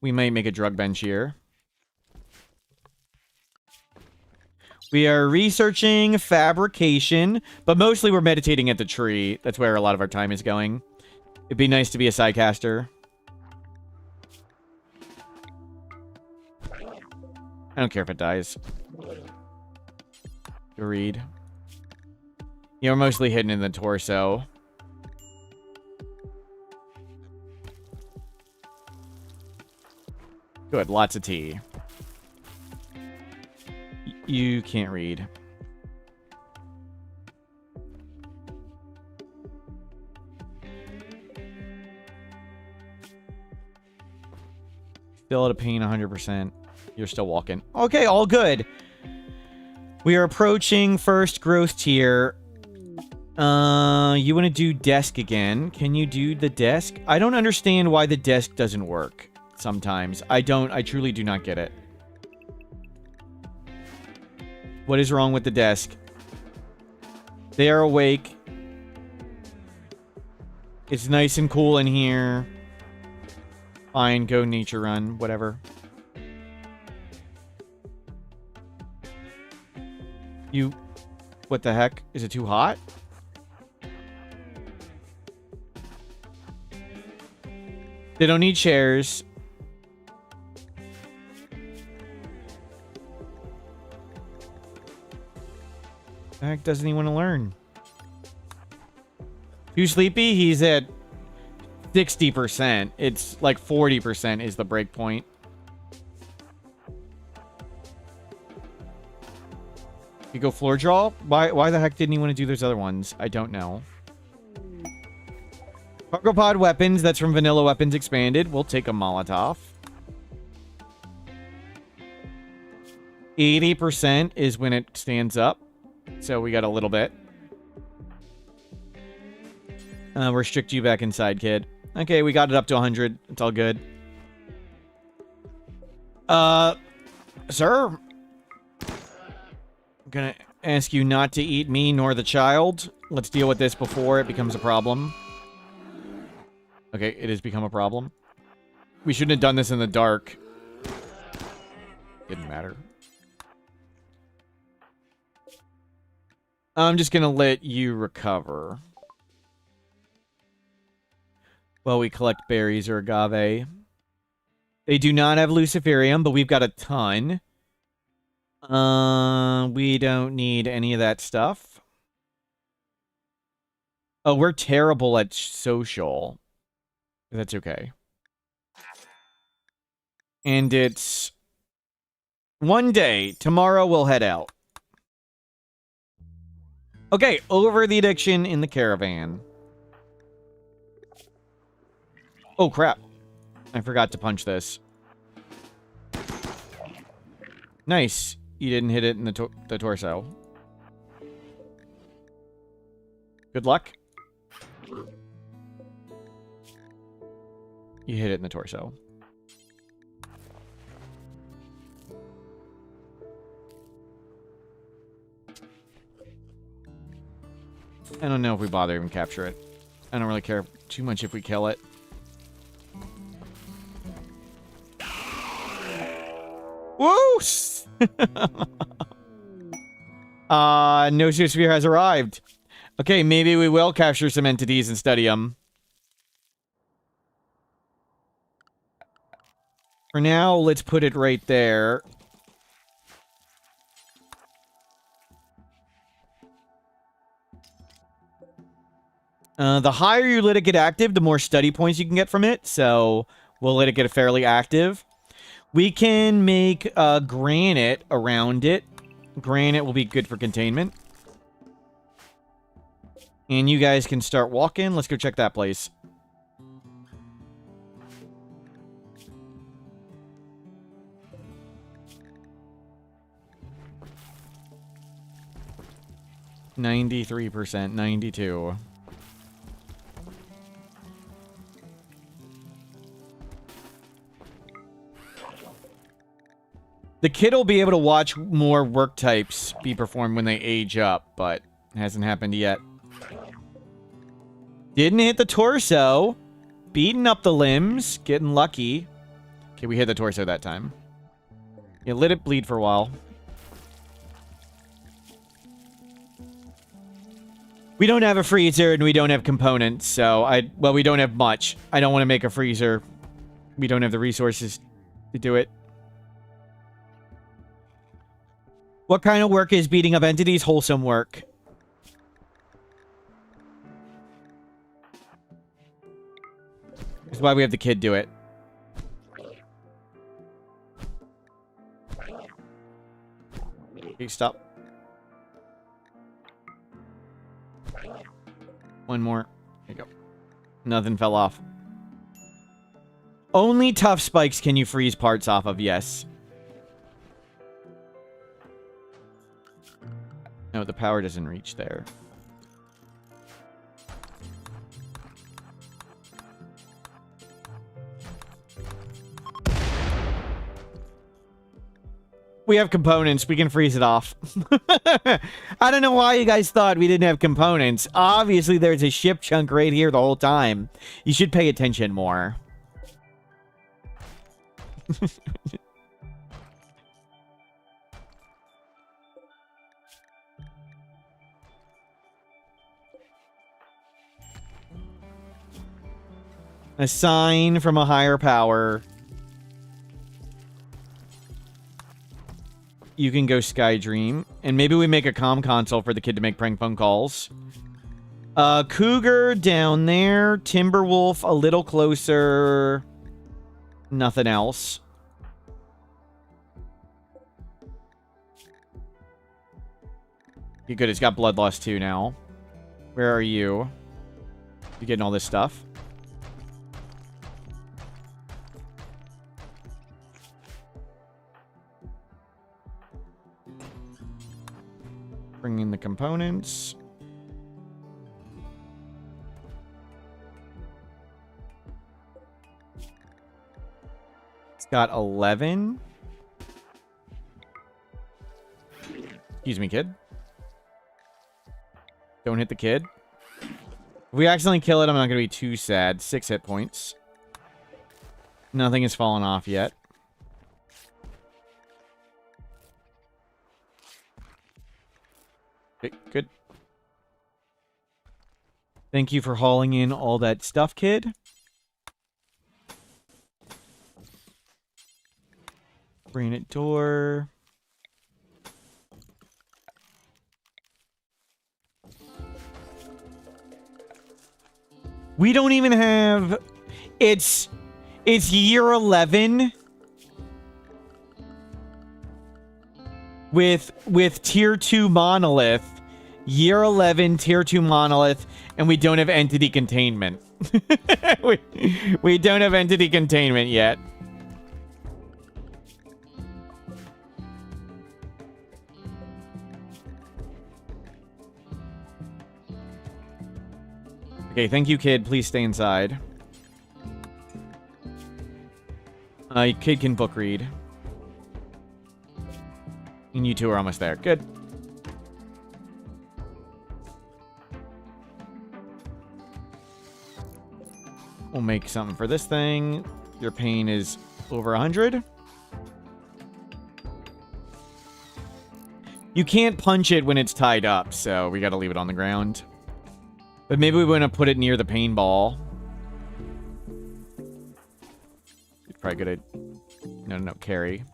[SPEAKER 1] We might make a drug bench here. We are researching fabrication, but mostly we're meditating at the tree. That's where a lot of our time is going. It'd be nice to be a sidecaster. I don't care if it dies. You read. Yeah, we're mostly hidden in the torso. Good, lots of tea. You can't read. Still at a pain 100%. You're still walking. Okay, all good. We are approaching first growth tier. You want to do desk again. Can you do the desk? I don't understand why the desk doesn't work sometimes. I truly do not get it. What is wrong with the desk? They are awake. It's nice and cool in here. Fine, go nature run, whatever. What the heck? Is it too hot? They don't need chairs. The heck doesn't he want to learn? Too sleepy? He's at 60%. It's like 40% is the break point. You go floor draw? Why the heck didn't he want to do those other ones? I don't know. Cargo pod weapons. That's from Vanilla Weapons Expanded. We'll take a Molotov. 80% is when it stands up. So we got a little bit. Restrict you back inside, kid. Okay, we got it up to 100. It's all good. Sir? I'm gonna ask you not to eat me nor the child. Let's deal with this before it becomes a problem. Okay, it has become a problem. We shouldn't have done this in the dark. Didn't matter. I'm just gonna let you recover. While we collect berries or agave. They do not have luciferium, but we've got a ton. We don't need any of that stuff. Oh, we're terrible at social. That's okay. And it's one day. Tomorrow we'll head out. Okay, over the addiction in the caravan. Oh, crap. I forgot to punch this. Nice. You didn't hit it in the torso. Good luck. You hit it in the torso. I don't know if we bother even capture it. I don't really care too much if we kill it. Woo! Nososphere has arrived. Okay, maybe we will capture some entities and study them. For now, let's put it right there. The higher you let it get active, the more study points you can get from it. So we'll let it get fairly active. We can make granite around it. Granite will be good for containment. And you guys can start walking. Let's go check that place. %, 92. The kid will be able to watch more work types be performed when they age up, but it hasn't happened yet. Didn't hit the torso. Beating up the limbs. Getting lucky. Okay, we hit the torso that time. Yeah, let it bleed for a while. We don't have a freezer and we don't have components, so well, we don't have much. I don't want to make a freezer. We don't have the resources to do it. What kind of work is beating up entities? Wholesome work. That's why we have the kid do it. Okay, stop. One more. There you go. Nothing fell off. Only tough spikes can you freeze parts off of, yes. No, the power doesn't reach there. We have components. We can freeze it off. I don't know why you guys thought we didn't have components. Obviously, there's a ship chunk right here the whole time. You should pay attention more. A sign from a higher power. You can go Skydream. And maybe we make a comm console for the kid to make prank phone calls. Cougar down there. Timberwolf a little closer. Nothing else. Okay, good. It's got blood loss too now. Where are you? You getting all this stuff? Bring in the components. It's got 11. Excuse me, kid. Don't hit the kid. If we accidentally kill it, I'm not going to be too sad. 6 hit points. Nothing has fallen off yet. Okay, good. Thank you for hauling in all that stuff, kid. Granite door. We don't even have... It's year 11... With tier 2 monolith, year 11 tier 2 monolith, and we don't have entity containment. we don't have entity containment yet. Okay, thank you, kid. Please stay inside. Kid can book read. And you two are almost there. Good. We'll make something for this thing. Your pain is over 100. You can't punch it when it's tied up, so we gotta leave it on the ground. But maybe we want to put it near the paintball. It's probably good to... No, carry.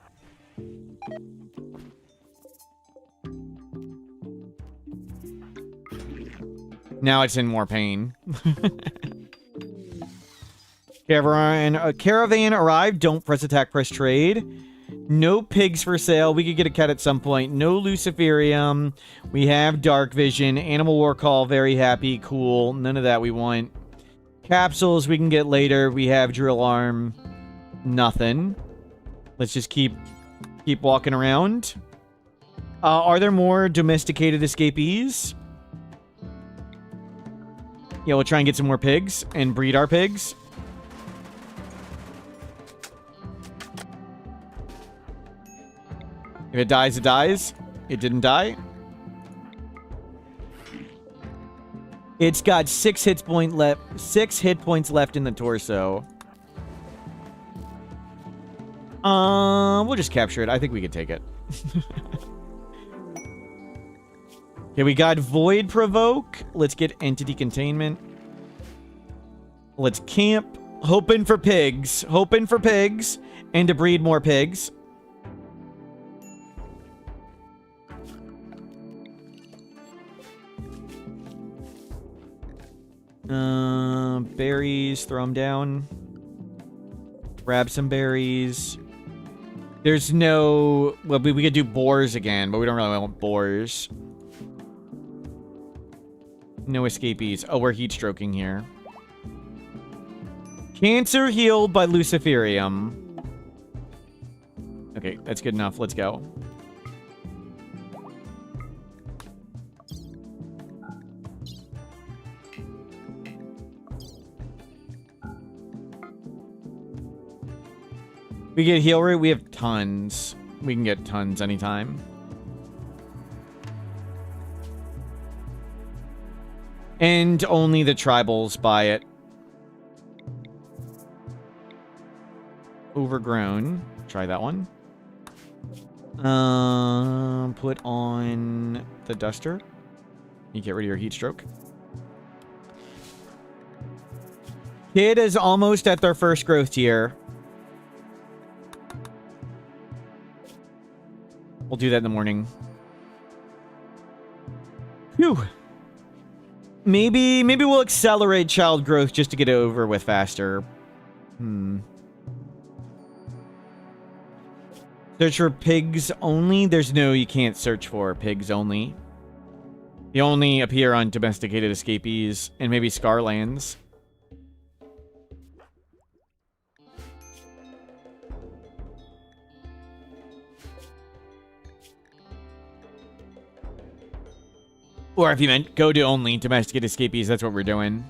[SPEAKER 1] Now it's in more pain. Caravan arrived. Don't press attack, press trade. No pigs for sale. We could get a cat at some point. No Luciferium. We have Dark Vision. Animal War Call. Very happy. Cool. None of that we want. Capsules we can get later. We have Drill Arm. Nothing. Let's just keep walking around. Are there more domesticated escapees? Yeah, we'll try and get some more pigs and breed our pigs. If it dies, it dies. It didn't die. It's got 6 hit points left in the torso. We'll just capture it. I think we could take it. Okay, we got Void Provoke. Let's get Entity Containment. Let's camp. Hoping for pigs. Hoping for pigs. And to breed more pigs. Berries, throw them down. Grab some berries. There's no... Well, we could do boars again, but we don't really want boars. No escapees. Oh, we're heat stroking here. Cancer healed by Luciferium. Okay, that's good enough. Let's go. We get heal rate. We have tons. We can get tons anytime. And only the tribals buy it. Overgrown. Try that one. Put on the duster. You get rid of your heat stroke. Kid is almost at their first growth tier. We'll do that in the morning. Phew. Maybe we'll accelerate child growth just to get it over with faster. Search for pigs only? There's no, you can't search for pigs only. You only appear on domesticated escapees and maybe Scarlands. Or if you meant go to only domesticated escapees, that's what we're doing.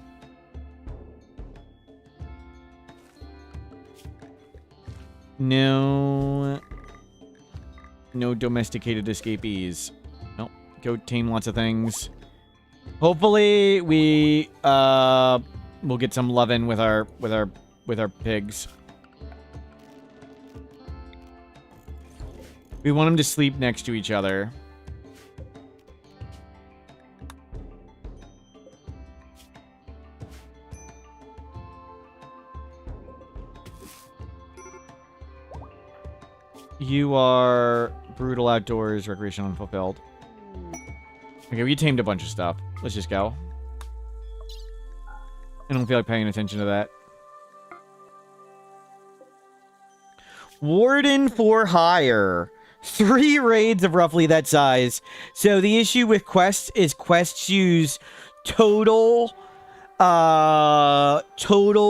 [SPEAKER 1] No domesticated escapees. Nope. Go tame lots of things. Hopefully we we'll get some lovin' with our pigs. We want them to sleep next to each other. You are brutal outdoors, recreation unfulfilled. Okay, we tamed a bunch of stuff. Let's just go. I don't feel like paying attention to that. Warden for hire. 3 raids of roughly that size. So the issue with quests is quests use total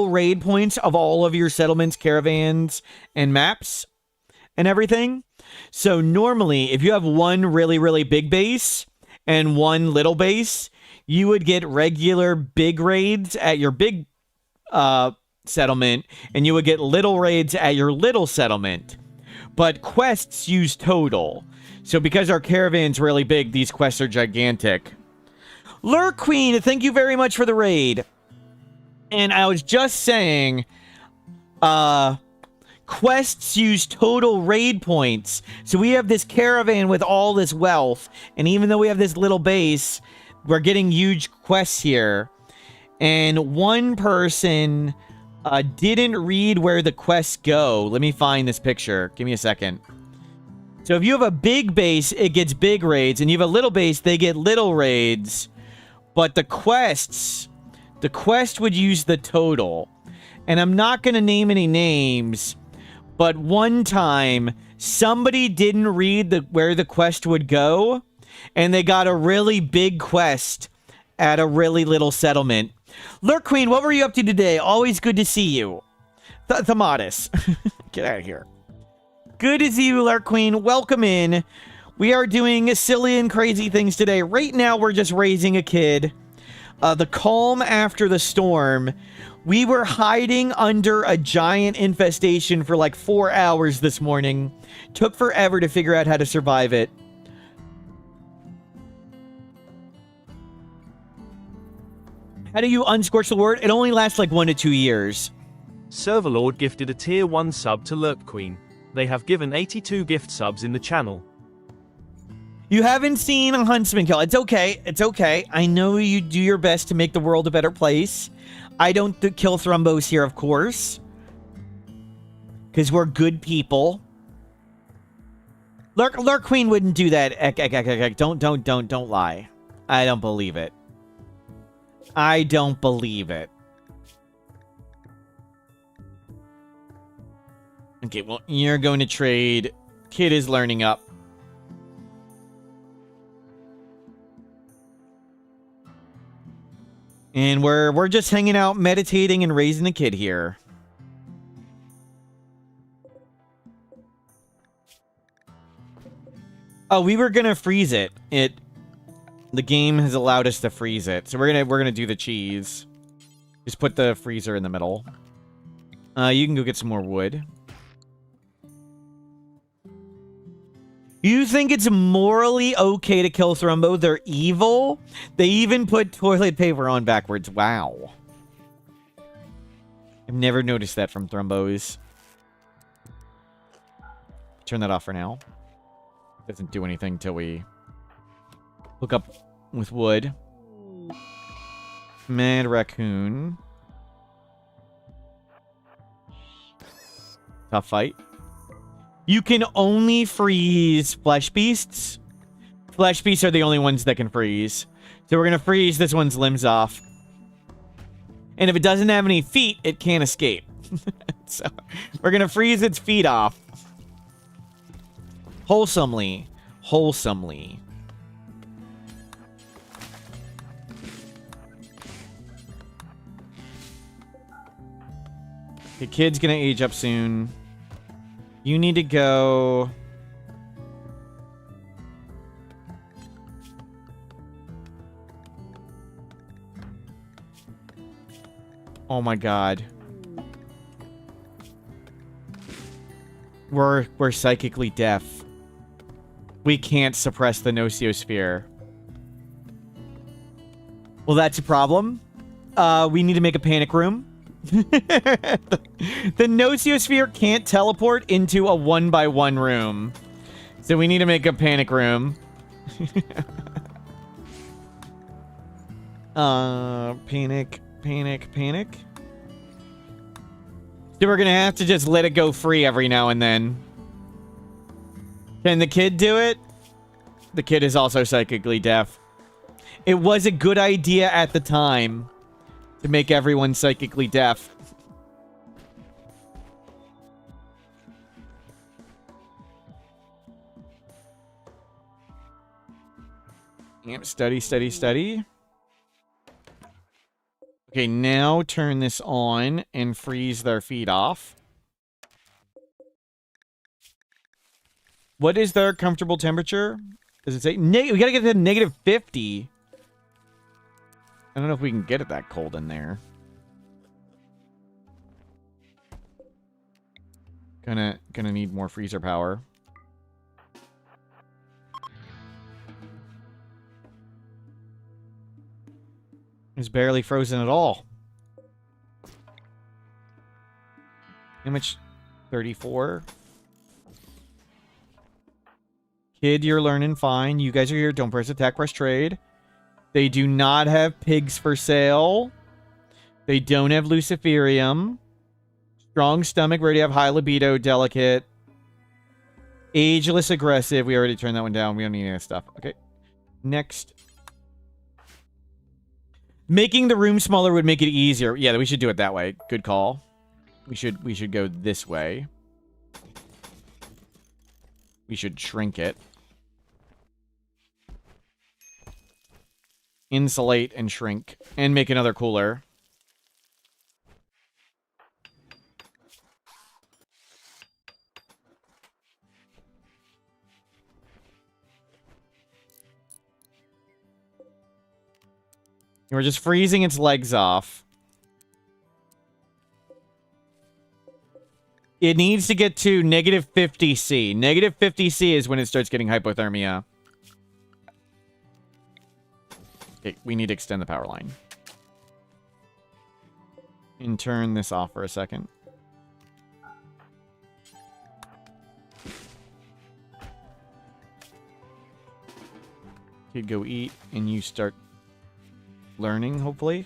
[SPEAKER 1] raid points of all of your settlements, caravans, and maps. And everything. So normally, if you have one really, really big base and one little base, you would get regular big raids at your big settlement, and you would get little raids at your little settlement. But quests use total. So because our caravan's really big, these quests are gigantic. Lure Queen, thank you very much for the raid. And I was just saying, quests use total raid points. So we have this caravan with all this wealth. And even though we have this little base, we're getting huge quests here. And one person didn't read where the quests go. Let me find this picture. Give me a second. So if you have a big base, it gets big raids. And you have a little base, they get little raids. But the quest would use the total. And I'm not going to name any names, but one time somebody didn't read where the quest would go, and they got a really big quest at a really little settlement. Lurk Queen, what were you up to today? Always good to see you. Thamatis. Get out of here. Good to see you, Lurk Queen. Welcome in. We are doing silly and crazy things today. Right now, we're just raising a kid. The calm after the storm. We were hiding under a giant infestation for like 4 hours this morning. Took forever to figure out how to survive it. How do you unscorch the word? It only lasts like 1 to 2 years.
[SPEAKER 3] Serverlord gifted a tier 1 sub to Lurk Queen. They have given 82 gift subs in the channel.
[SPEAKER 1] You haven't seen a huntsman kill. It's okay. It's okay. I know you do your best to make the world a better place. I don't kill thrombos here, of course. Because we're good people. Lurk Queen wouldn't do that. Don't lie. I don't believe it. I don't believe it. Okay, well, you're going to trade. Kid is learning up. And we're just hanging out, meditating, and raising a kid here. Oh, we were gonna freeze it. The game has allowed us to freeze it, so we're gonna do the cheese. Just put the freezer in the middle. You can go get some more wood. You think it's morally okay to kill Thrumbo? They're evil? They even put toilet paper on backwards. Wow. I've never noticed that from Thrumbos. Turn that off for now. Doesn't do anything till we hook up with wood. Mad raccoon. Tough fight. You can only freeze flesh beasts. Flesh beasts are the only ones that can freeze. So we're going to freeze this one's limbs off. And if it doesn't have any feet, it can't escape. So we're going to freeze its feet off. Wholesomely. Wholesomely. The kid's going to age up soon. You need to go... Oh my god. We're psychically deaf. We can't suppress the Nociosphere. Well, that's a problem. We need to make a panic room. The Nociosphere can't teleport into a 1x1 room. So we need to make a panic room. Panic. So we're gonna have to just let it go free every now and then. Can the kid do it? The kid is also psychically deaf. It was a good idea at the time to make everyone psychically deaf. Yep, study. Okay, now turn this on and freeze their feet off. What is their comfortable temperature? Does it say? We gotta get to -50. I don't know if we can get it that cold in there. Gonna need more freezer power. It's barely frozen at all. How much? 34. Kid, you're learning fine. You guys are here. Don't press attack, press trade. They do not have pigs for sale. They don't have Luciferium. Strong stomach, ready to have high libido, delicate. Ageless aggressive. We already turned that one down. We don't need any of that stuff. Okay. Next. Making the room smaller would make it easier. Yeah, we should do it that way. Good call. We should go this way. We should shrink it. Insulate and shrink. And make another cooler. We're just freezing its legs off. It needs to get to negative 50°C. Negative 50°C is when it starts getting hypothermia. Okay, we need to extend the power line. And turn this off for a second. Kid, go eat, and you start learning, hopefully.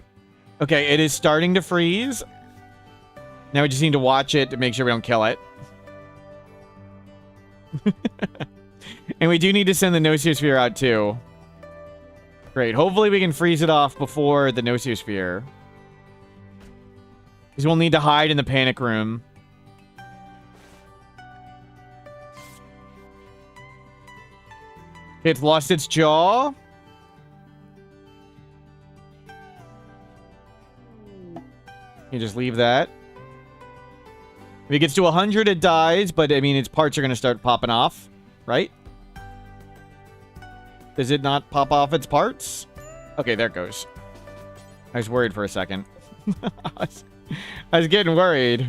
[SPEAKER 1] Okay, it is starting to freeze. Now we just need to watch it to make sure we don't kill it. And we do need to send the Nosiosphere out, too. Great. Hopefully we can freeze it off before the Nosiosphere. Because we'll need to hide in the panic room. It's lost its jaw. You just leave that. If it gets to 100, it dies, but, I mean, its parts are going to start popping off, right? Does it not pop off its parts? Okay, there it goes. I was worried for a second. I was getting worried.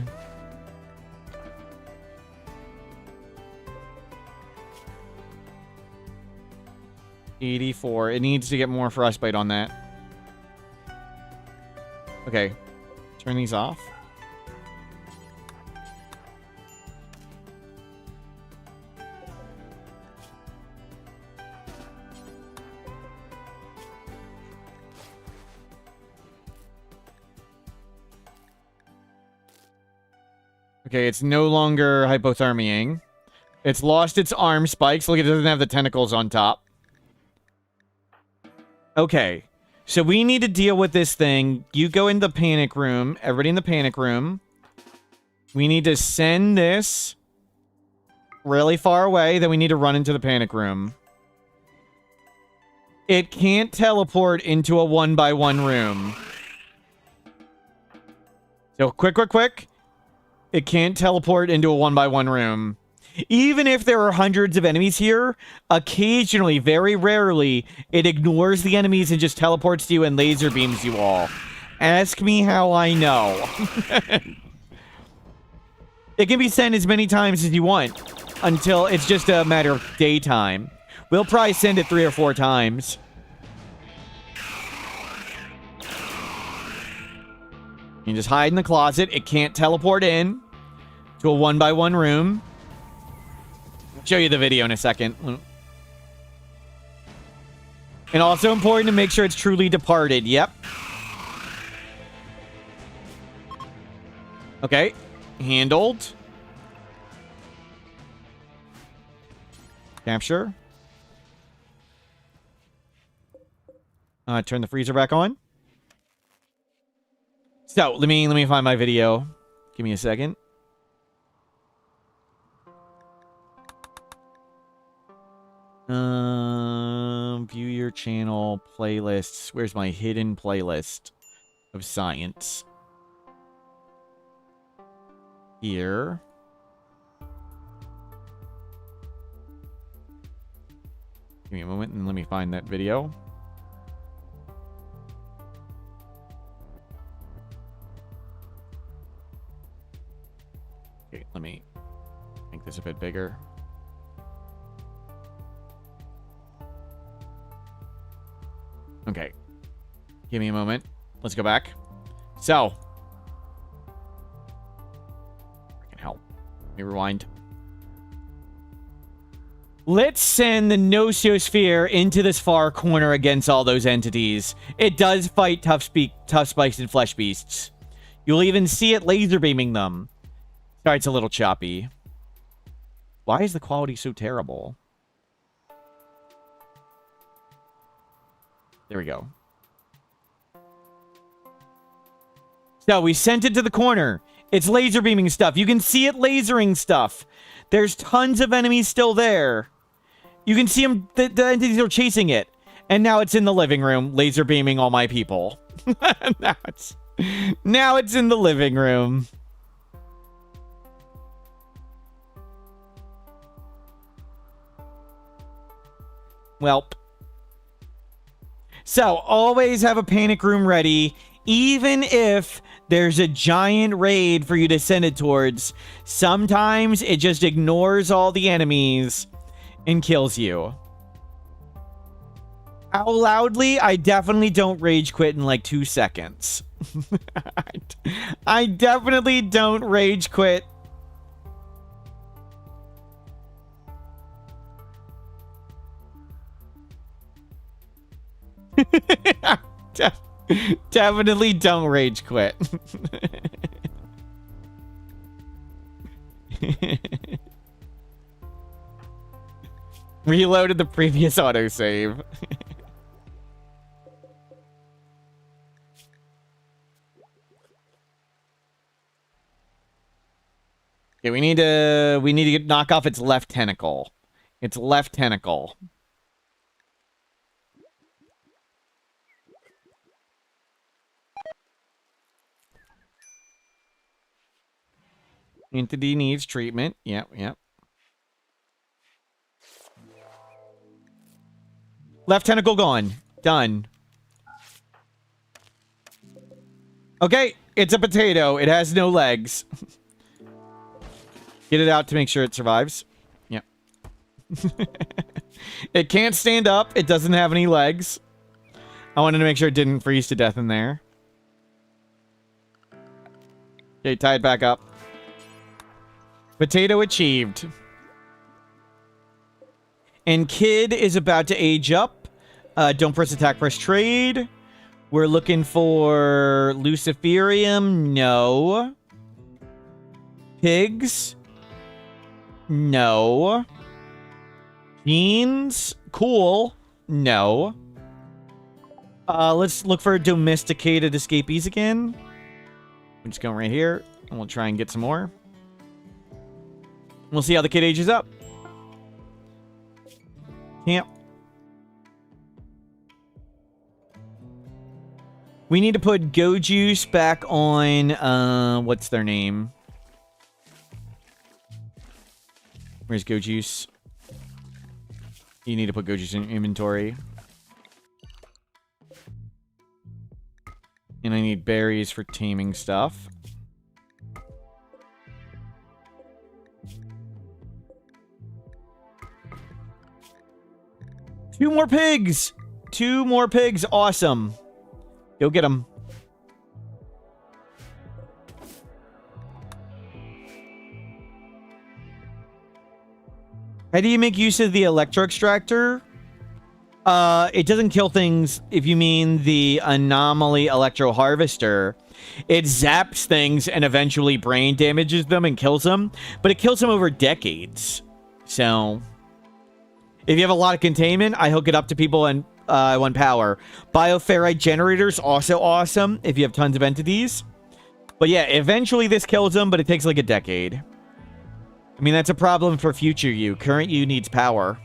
[SPEAKER 1] $84. It needs to get more frostbite on that. Okay. Turn these off. Okay, it's no longer hypothermiaing. It's lost its arm spikes. Look, it doesn't have the tentacles on top. Okay. So we need to deal with this thing. You go in the panic room. Everybody in the panic room. We need to send this really far away. Then we need to run into the panic room. It can't teleport into a 1x1 room. So quick. It can't teleport into a 1x1 room. Even if there are hundreds of enemies here, occasionally, very rarely, it ignores the enemies and just teleports to you and laser beams you all. Ask me how I know. It can be sent as many times as you want until it's just a matter of daytime. We'll probably send it 3 or 4 times. You just hide in the closet. It can't teleport in to a 1x1 room. I'll show you the video in a second. And also important to make sure it's truly departed. Yep. Okay. Handled. Capture. Turn the freezer back on. So, let me find my video. Give me a second. View your channel playlists. Where's my hidden playlist of science? Here. Give me a moment and let me find that video. Okay, let me make this a bit bigger. Okay. Give me a moment. Let's go back. So. Freaking hell. Let me rewind. Let's send the Nosiosphere into this far corner against all those entities. It does fight tough spikes and flesh beasts. You'll even see it laser beaming them. Sorry, it's a little choppy. Why is the quality so terrible? There we go. So we sent it to the corner. It's laser beaming stuff. You can see it lasering stuff. There's tons of enemies still there. You can see them. The entities are chasing it. And now it's in the living room, laser beaming all my people. now it's in the living room. Welp. So, always have a panic room ready, even if there's a giant raid for you to send it towards. Sometimes it just ignores all the enemies and kills you. How loudly? I definitely don't rage quit in like 2 seconds. I definitely don't rage quit. Definitely don't rage quit. Reloaded the previous autosave. Okay, we need to knock off its left tentacle. Its left tentacle. Entity needs treatment. Yep, yep. Left tentacle gone. Done. Okay, it's a potato. It has no legs. Get it out to make sure it survives. Yep. It can't stand up. It doesn't have any legs. I wanted to make sure it didn't freeze to death in there. Okay, tie it back up. Potato achieved. And Kid is about to age up. Don't press attack, press trade. We're looking for Luciferium. No. Pigs. No. Beans. Cool. No. Let's look for domesticated escapees again. We're just going right here. And we'll try and get some more. We'll see how the kid ages up. Yep. We need to put Go Juice back on, what's their name? Where's Go Juice? You need to put Go Juice in inventory. And I need berries for taming stuff. Two more pigs! 2 more pigs. Awesome. Go get them. How do you make use of the electro extractor? It doesn't kill things if you mean the anomaly electro harvester. It zaps things and eventually brain damages them and kills them, but it kills them over decades. So if you have a lot of containment, I hook it up to people and 1 power. Bioferrite generators, also awesome if you have tons of entities. But yeah, eventually this kills them, but it takes like a decade. I mean, that's a problem for future you. Current you needs power.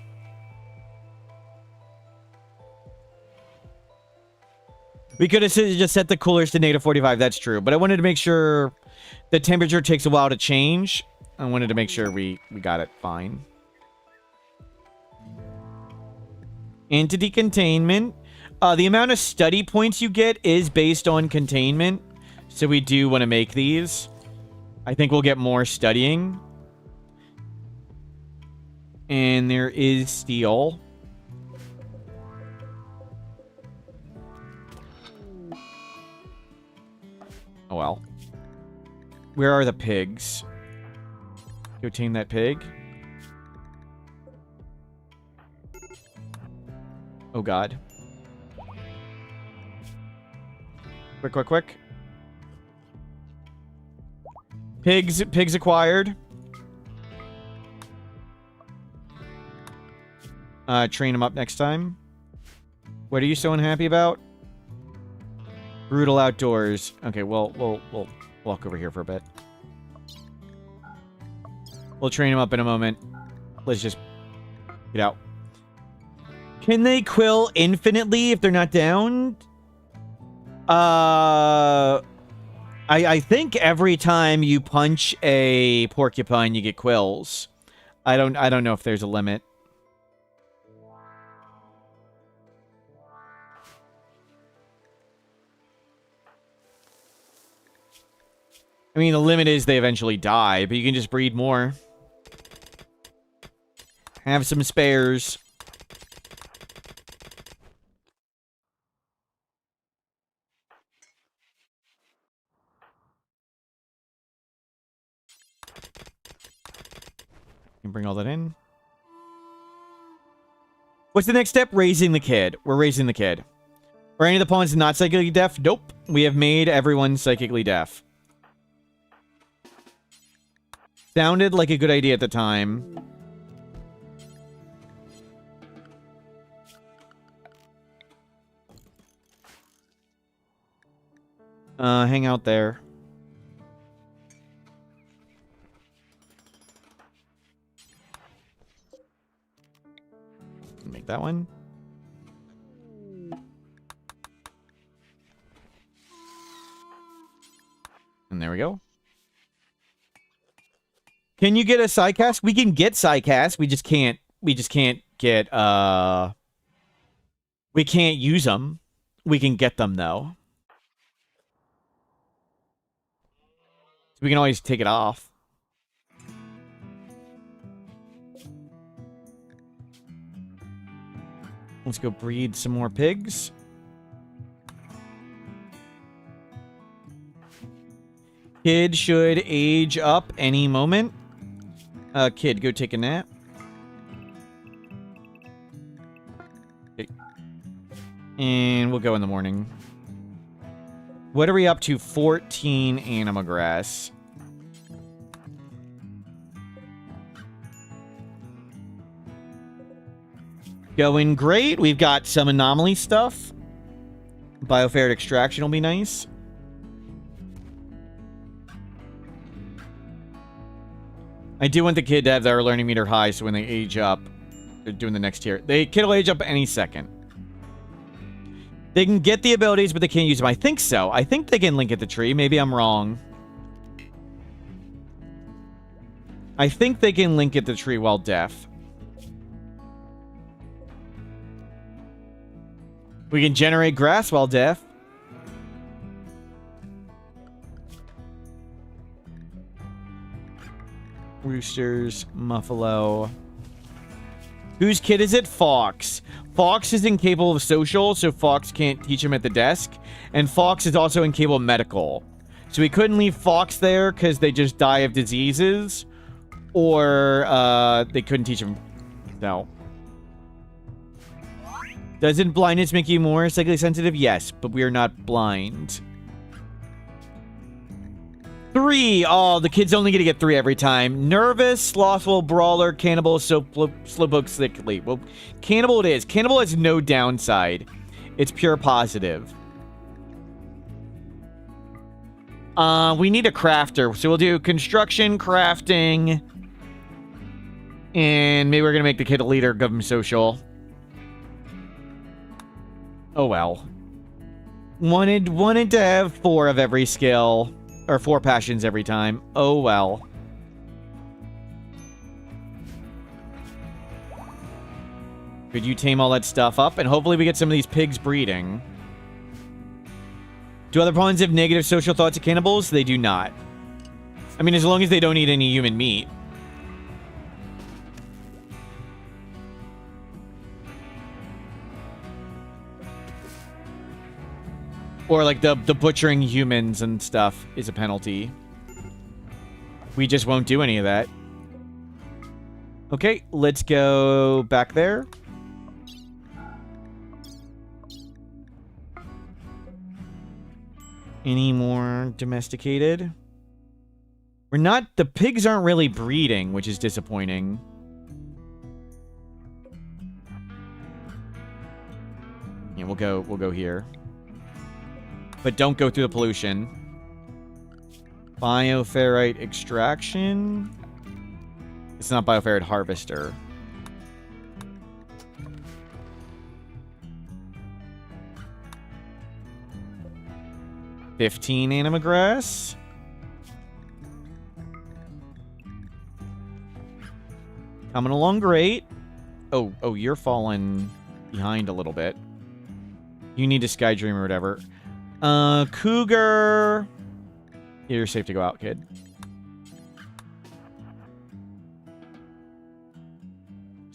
[SPEAKER 1] We could have just set the coolers to -45, that's true. But I wanted to make sure the temperature takes a while to change. I wanted to make sure we got it fine. Entity containment. The amount of study points you get is based on containment. So we do want to make these. I think we'll get more studying. And there is steel. Oh well. Where are the pigs? Go tame that pig. Oh god. Quick, quick, quick. Pigs acquired. Train them up next time. What are you so unhappy about? Brutal outdoors. Okay, we'll walk over here for a bit. We'll train him up in a moment. Let's just get out. Can they quill infinitely if they're not downed? I think every time you punch a porcupine, you get quills. I don't know if there's a limit. I mean, the limit is they eventually die, but you can just breed more. Have some spares. Can bring all that in. What's the next step? Raising the kid. We're raising the kid. Are any of the pawns not psychically deaf? Nope. We have made everyone psychically deaf. Sounded like a good idea at the time. Hang out there. Make that one. And there we go. Can you get a sidecast? We can get sidecast. We just can't get we can't use them. We can get them though. We can always take it off. Let's go breed some more pigs. Kid should age up any moment. Kid, go take a nap. Okay. And we'll go in the morning. What are we up to? 14 anima grass. Going great. We've got some anomaly stuff. Bioferret extraction will be nice. I do want the kid to have their learning meter high, so when they age up, they're doing the next tier. The kid will age up any second. They can get the abilities, but they can't use them. I think so. I think they can link at the tree. Maybe I'm wrong. I think they can link at the tree while deaf. We can generate grass while deaf. Roosters, Muffalo. Whose kid is it? Fox. Fox is incapable of social, so Fox can't teach him at the desk. And Fox is also incapable of medical. So we couldn't leave Fox there because they just die of diseases. Or they couldn't teach him. No. Doesn't blindness make you more psychically sensitive? Yes, but we are not blind. 3. Oh, the kid's only going to get 3 every time. Nervous, slothful, brawler, cannibal, slowpoke, sickly. Well, cannibal it is. Cannibal has no downside. It's pure positive. We need a crafter. So we'll do construction, crafting. And maybe we're going to make the kid a leader, give him social. Oh, well. Wanted to have 4 of every skill. Or 4 passions every time. Oh, well. Could you tame all that stuff up? And hopefully we get some of these pigs breeding. Do other pawns have negative social thoughts of cannibals? They do not. I mean, as long as they don't eat any human meat. Or, like, the butchering humans and stuff is a penalty. We just won't do any of that. Okay, let's go back there. Any more domesticated? We're not... The pigs aren't really breeding, which is disappointing. Yeah, we'll go here. but don't go through the pollution. Bioferrite extraction. It's not bioferrite harvester. $15 animagrass. Coming along great. Oh, you're falling behind a little bit. You need a Sky Dream or whatever. Cougar. You're safe to go out, kid.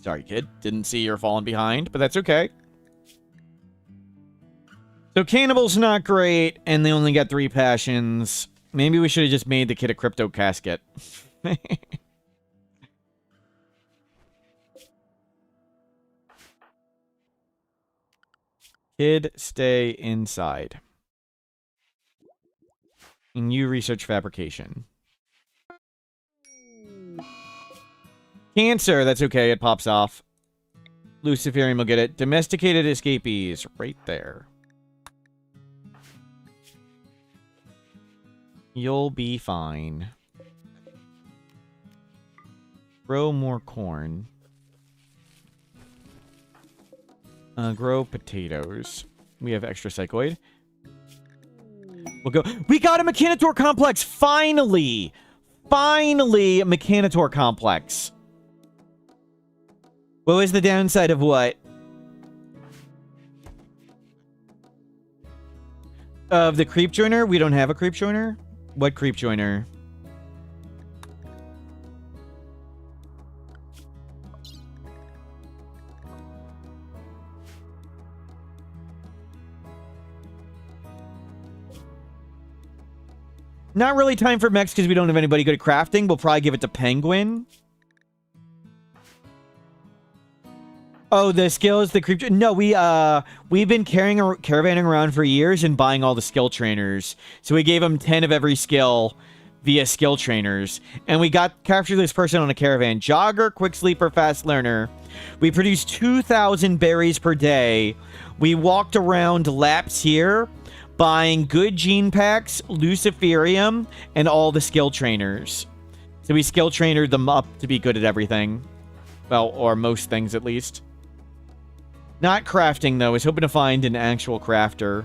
[SPEAKER 1] Sorry, kid. Didn't see you're falling behind, but that's okay. So Cannibal's not great, and they only got 3 passions. Maybe we should have just made the kid a crypto casket. Kid, stay inside. And you research fabrication. Cancer, that's okay, it pops off. Luciferium will get it. Domesticated escapees, right there. You'll be fine. Grow more corn. Grow potatoes. We have extra psychoid. We'll go. We got a Mechanitor complex! Finally! Finally, a Mechanitor complex. What was the downside of what? Of the creep joiner? We don't have a creep joiner? What creep joiner? Not really time for mechs because we don't have anybody good at crafting. We'll probably give it to Penguin. Oh, the skills, the creep... No, we've been caravanning around for years and buying all the skill trainers. So we gave him 10 of every skill via skill trainers. And we captured this person on a caravan. Jogger, quick sleeper, fast learner. We produced 2,000 berries per day. We walked around laps here, buying good gene packs, Luciferium, and all the skill trainers. So we skill trainered them up to be good at everything. Well, or most things at least. Not crafting, though. I was hoping to find an actual crafter.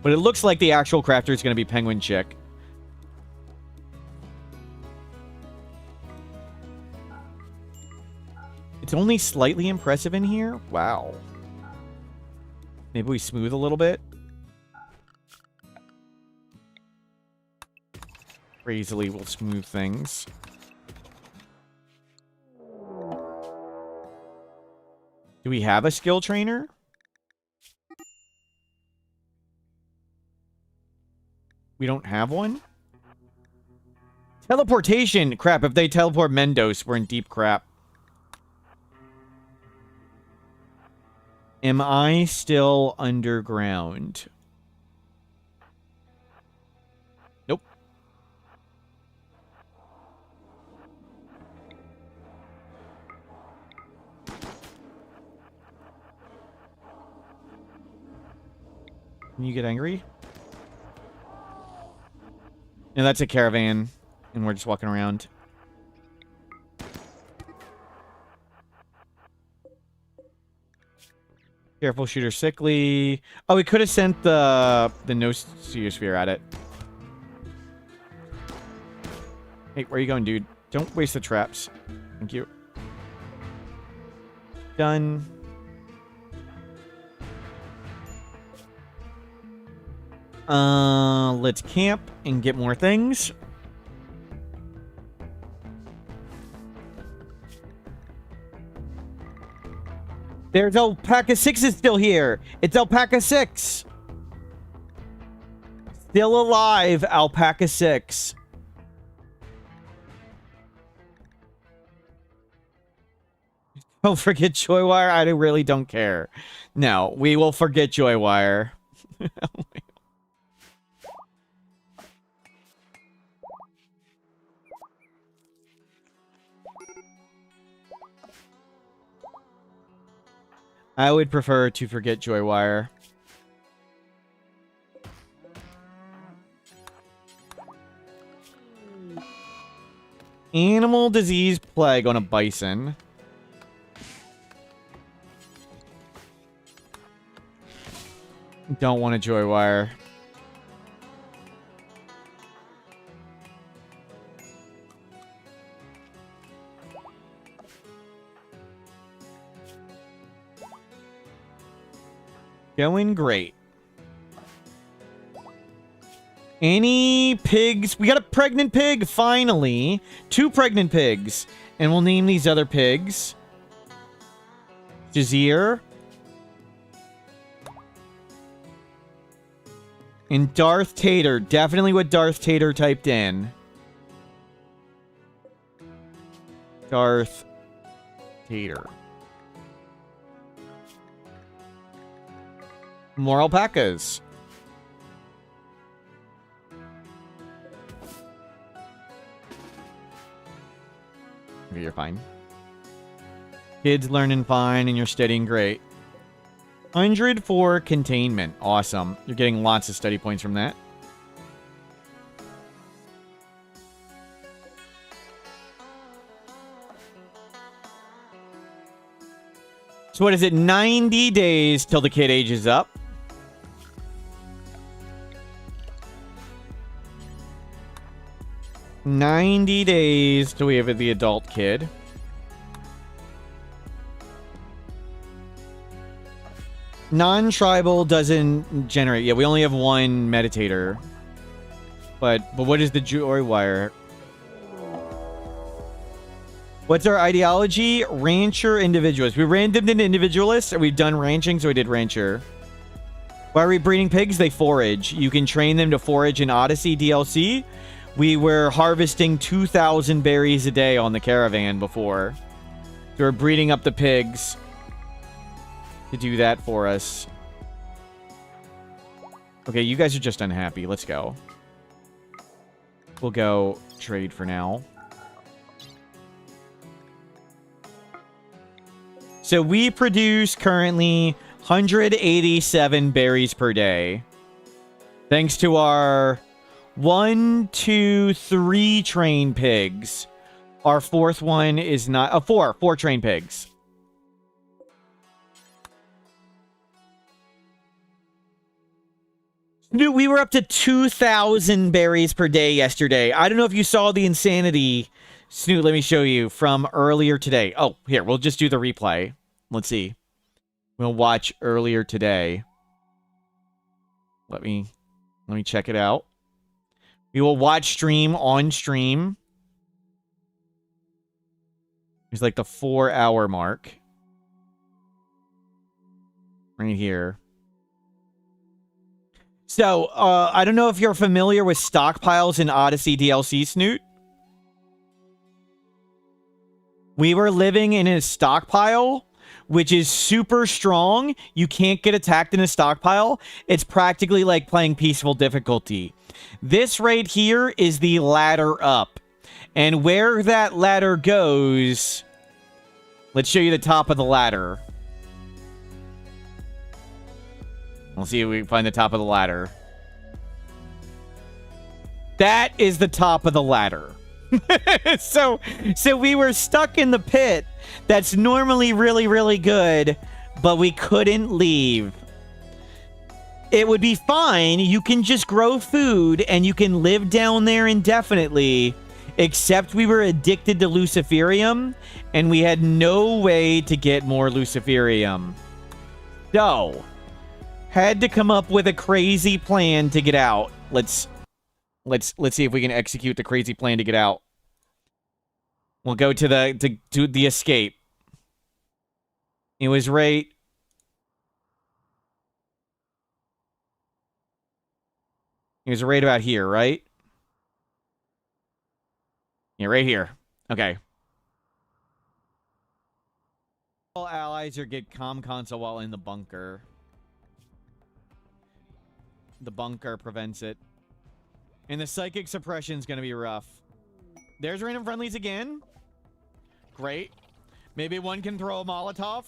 [SPEAKER 1] But it looks like the actual crafter is going to be Penguin Chick. It's only slightly impressive in here? Wow. Maybe we smooth a little bit. Crazily, we'll smooth things. Do we have a skill trainer? We don't have one? Teleportation! Crap, if they teleport Mendos, we're in deep crap. Am I still underground? Nope. Can you get angry? No, that's a caravan, and we're just walking around. Careful, shooter sickly. Oh, we could have sent the Noosphere at it. Hey, where are you going, dude? Don't waste the traps. Thank you. Done. Let's camp and get more things. There's Alpaca 6 is still here. It's Alpaca 6. Still alive, Alpaca 6. Don't forget Joywire. I really don't care. No, we will forget Joywire. I would prefer to forget Joywire. Animal disease plague on a bison. Don't want a joy wire. Going great. Any pigs? We got a pregnant pig, finally. 2 pregnant pigs. And we'll name these other pigs. Jazeer. And Darth Tater. Definitely what Darth Tater typed in. Darth Tater. More alpacas. Okay, you're fine. Kids learning fine and you're studying great. 100 for containment. Awesome. You're getting lots of study points from that. So what is it? 90 days till the kid ages up. $90 days till we have the adult kid. Non-tribal doesn't generate. Yeah, we only have 1 meditator. But what is the joy wire? What's our ideology? Rancher individualist. We randomed into individualists, and we've done ranching, so we did rancher. Why are we breeding pigs? They forage. You can train them to forage in Odyssey DLC. We were harvesting 2,000 berries a day on the caravan before. So we're breeding up the pigs to do that for us. Okay, you guys are just unhappy. Let's go. We'll go trade for now. So we produce currently 187 berries per day. Thanks to our 1, 2, 3 trained pigs. Our 4th one is not... 4 trained pigs. Dude, we were up to 2,000 berries per day yesterday. I don't know if you saw the insanity. Snoot, let me show you from earlier today. Oh, here, we'll just do the replay. Let's see. We'll watch earlier today. Let me check it out. We will watch stream on stream. It's like the 4-hour mark. Right here. So, I don't know if you're familiar with stockpiles in Odyssey DLC, Snoot. We were living in a stockpile, which is super strong. You can't get attacked in a stockpile. It's practically like playing peaceful difficulty. This right here is the ladder up. And where that ladder goes... Let's show you the top of the ladder. We'll see if we can find the top of the ladder. That is the top of the ladder. So we were stuck in the pit that's normally really, really good, but we couldn't leave. It would be fine. You can just grow food and you can live down there indefinitely, except we were addicted to Luciferium and we had no way to get more Luciferium. So, had to come up with a crazy plan to get out. Let's see if we can execute the crazy plan to get out. We'll go to the escape. It was right. It was right about here, right? Yeah, right here. Okay. All allies or get comm console while in the bunker. The bunker prevents it. And the psychic suppression is going to be rough. There's random friendlies again. Great. Maybe one can throw a Molotov.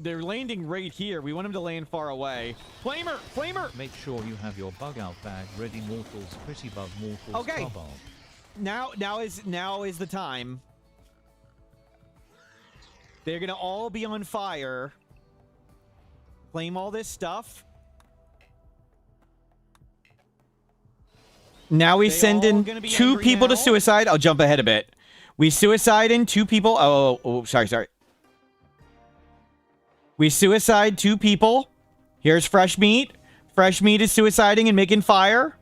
[SPEAKER 1] They're landing right here. We want them to land far away. Flamer! Flamer!
[SPEAKER 2] Make sure you have your bug out bag ready, mortals, pretty bug, mortals,
[SPEAKER 1] Okay.
[SPEAKER 2] cobalt.
[SPEAKER 1] Now is the time. They're gonna all be on fire. Claim all this stuff. Now we send in 2 people to suicide. I'll jump ahead a bit. We suicide in 2 people. Oh, sorry. We suicide 2 people. Here's Fresh Meat. Fresh Meat is suiciding and making fire.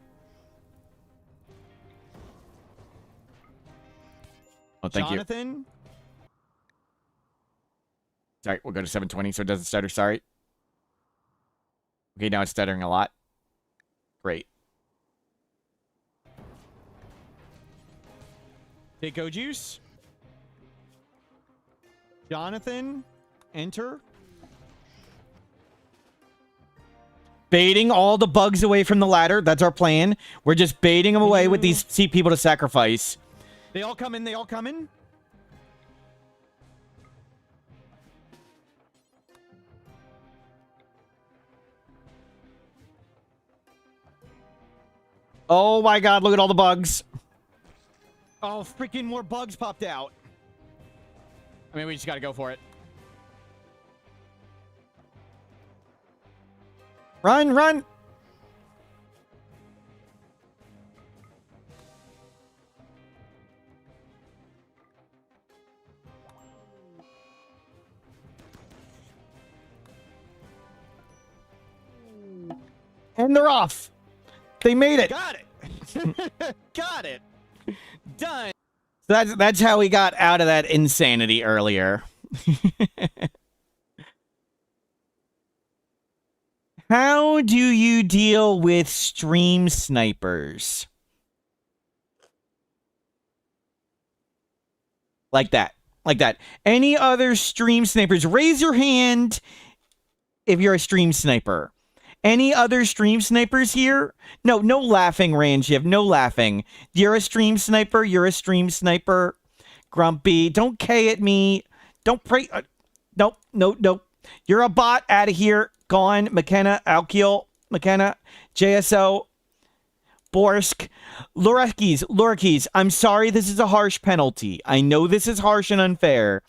[SPEAKER 1] Oh, thank you. Jonathan. Sorry, we'll go to 720 so it doesn't stutter. Sorry. Okay, now it's stuttering a lot. Great. Take Go Juice. Jonathan, enter. Baiting all the bugs away from the ladder. That's our plan. We're just baiting them away with these people to sacrifice. They all come in. They all come in. Oh my god, look at all the bugs. Oh, freaking more bugs popped out. I mean, we just gotta go for it. Run, run! And they're off. They made it. Got it. Got it. Done. So that's how we got out of that insanity earlier. How do you deal with stream snipers? Like that. Like that. Any other stream snipers? Raise your hand if you're a stream sniper. Any other stream snipers here? No laughing, Ranjiv. No laughing. You're a stream sniper. You're a stream sniper. Grumpy. Don't K at me. Don't pray. Nope. You're a bot. Out of here. Gone. McKenna. Alkiel. McKenna. JSO. Borsk. Lurkis. I'm sorry this is a harsh penalty. I know this is harsh and unfair.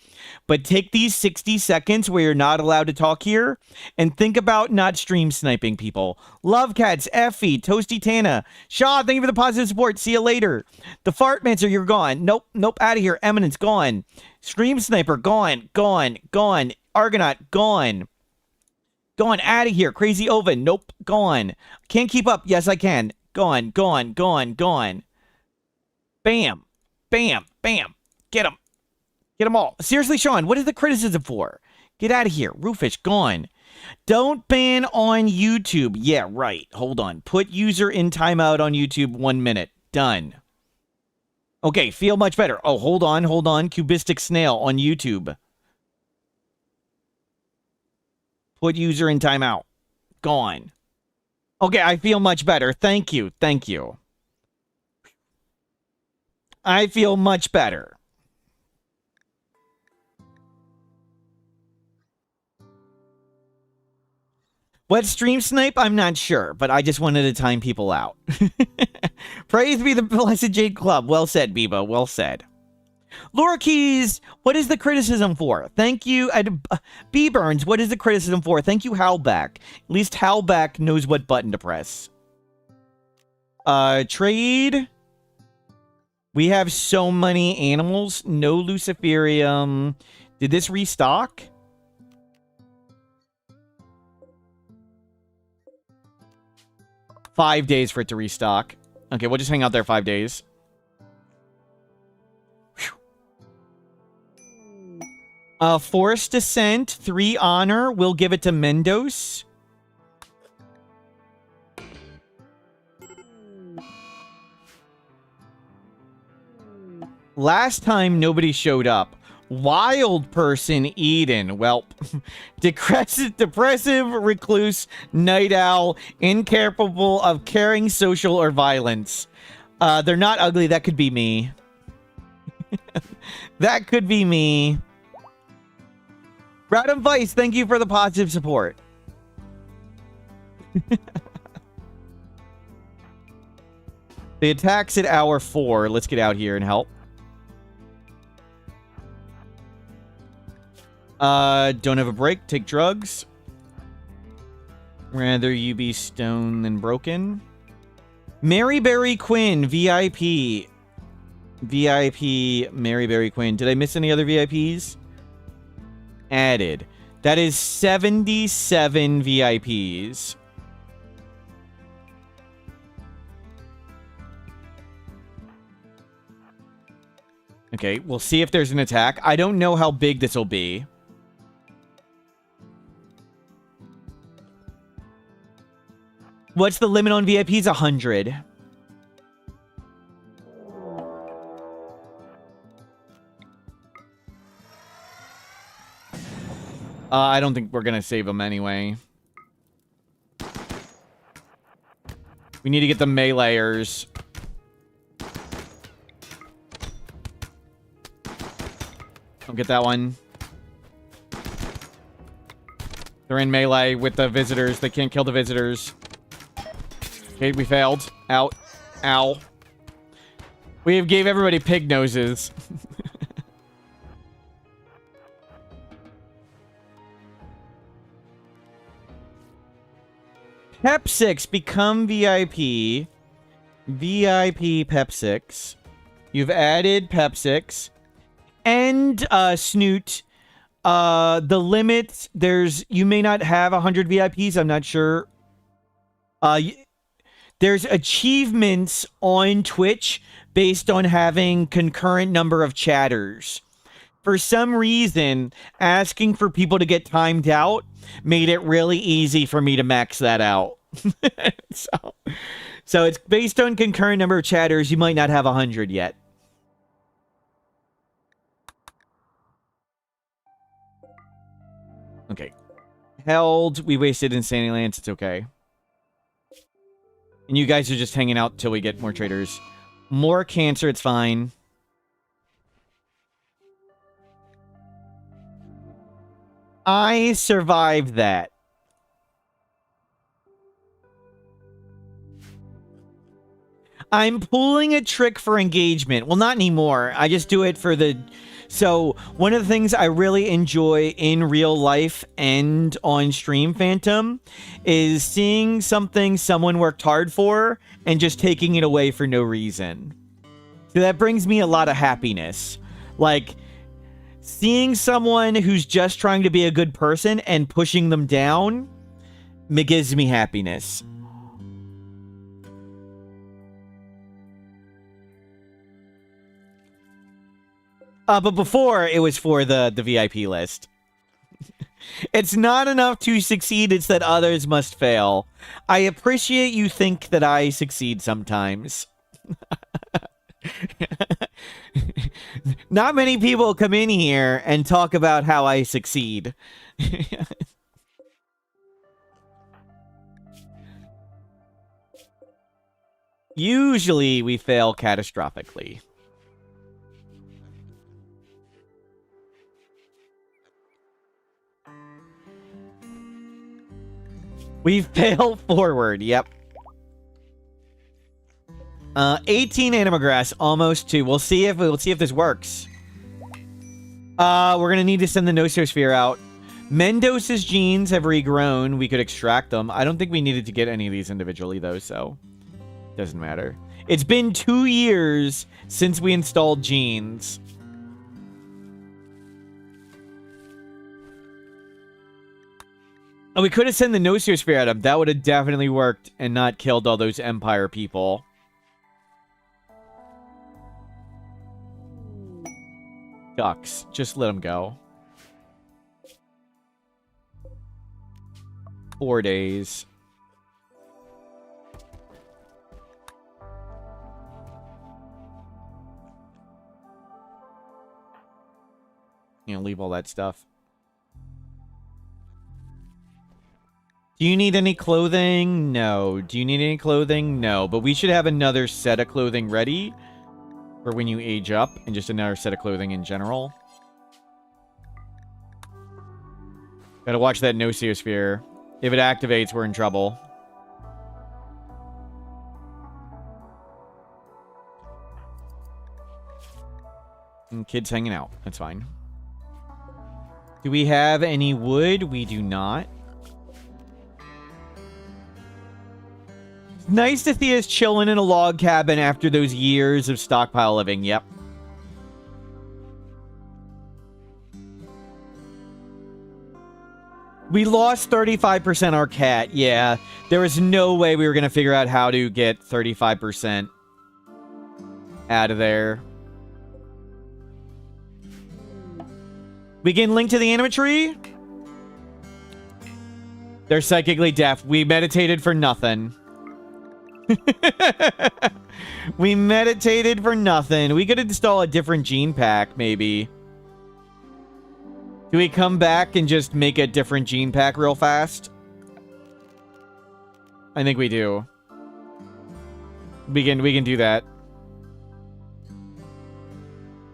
[SPEAKER 1] But take these 60 seconds where you're not allowed to talk here and think about not stream sniping people. Love Cats, Effie, Toasty Tana, Shaw, thank you for the positive support. See you later. The Fartmancer, you're gone. Nope, out of here. Eminence, gone. Stream Sniper, gone. Argonaut, gone. Out of here. Crazy Oven, nope, gone. Can't keep up. Yes, I can. Gone. Bam. Get him. Get them all. Seriously, Sean, what is the criticism for? Get out of here. Roofish, gone. Don't ban on YouTube. Yeah, right. Hold on. Put user in timeout on YouTube 1 minute. Done. Okay, feel much better. Oh, hold on. Cubistic Snail on YouTube. Put user in timeout. Gone. Okay, I feel much better. Thank you. I feel much better. What stream snipe? I'm not sure, but I just wanted to time people out. Praise be the Blessed Jade Club. Well said, Bibo. Well said. Laura Keys, what is the criticism for? Thank you. B Burns, what is the criticism for? Thank you, Howlback. At least Howlback knows what button to press. Trade. We have so many animals. No Luciferium. Did this restock? $5 days for it to restock. Okay, we'll just hang out there 5 days. Forest Descent, 3 honor. We'll give it to Mendos. Last time, nobody showed up. Wild person, Eden. Well, depressive recluse, night owl, incapable of caring, social, or violence. They're not ugly. That could be me. That could be me. Radham Vice, thank you for the positive support. The attack's at hour 4. Let's get out here and help. Don't have a break. Take drugs. Rather you be stoned than broken. Mary Berry Quinn, VIP. VIP Mary Berry Quinn. Did I miss any other VIPs? Added. That is 77 VIPs. Okay, we'll see if there's an attack. I don't know how big this will be. What's the limit on VIPs? 100. I don't think we're gonna save them anyway. We need to get the meleeers. Don't get that one. They're in melee with the visitors. They can't kill the visitors. Okay, we failed. Out. Ow. We gave everybody pig noses. Pep 6, become VIP. VIP Pep 6. You've added Pep 6. And, Snoot, the limit, you may not have 100 VIPs, I'm not sure. There's achievements on Twitch based on having concurrent number of chatters. For some reason, asking for people to get timed out made it really easy for me to max that out. So it's based on concurrent number of chatters. You might not have 100 yet. Okay. Held. We wasted Insanity Lance. It's okay. And you guys are just hanging out till we get more traders. More cancer. It's fine. I survived that. I'm pulling a trick for engagement. Well, not anymore. I just do it for the... So, one of the things I really enjoy in real life and on stream, Phantom, is seeing something someone worked hard for and just taking it away for no reason. So that brings me a lot of happiness. Like, seeing someone who's just trying to be a good person and pushing them down gives me happiness. But before, it was for the VIP list. It's not enough to succeed, it's that others must fail. I appreciate you think that I succeed sometimes. Not many people come in here and talk about how I succeed. Usually, we fail catastrophically. We fail forward, yep. 18 Animagrass, almost 2. We'll see if this works. We're gonna need to send the Nososphere out. Mendos's genes have regrown. We could extract them. I don't think we needed to get any of these individually, though, so... Doesn't matter. It's been 2 years since we installed genes. Oh, we could have sent the Nososphere at him. That would have definitely worked and not killed all those Empire people. Ducks. Just let them go. 4 days. Leave all that stuff. Do you need any clothing? No. Do you need any clothing? No. But we should have another set of clothing ready for when you age up, and just another set of clothing in general. Gotta watch that Nososphere. If it activates, we're in trouble. And kids hanging out. That's fine. Do we have any wood? We do not. Nice to see us chilling in a log cabin after those years of stockpile living. Yep. We lost 35% our cat. Yeah. There was no way we were going to figure out how to get 35% out of there. We can link to the anima tree. They're psychically deaf. We meditated for nothing. We meditated for nothing. We could install a different gene pack, maybe. Do we come back and just make a different gene pack real fast? I think we do. We can do that.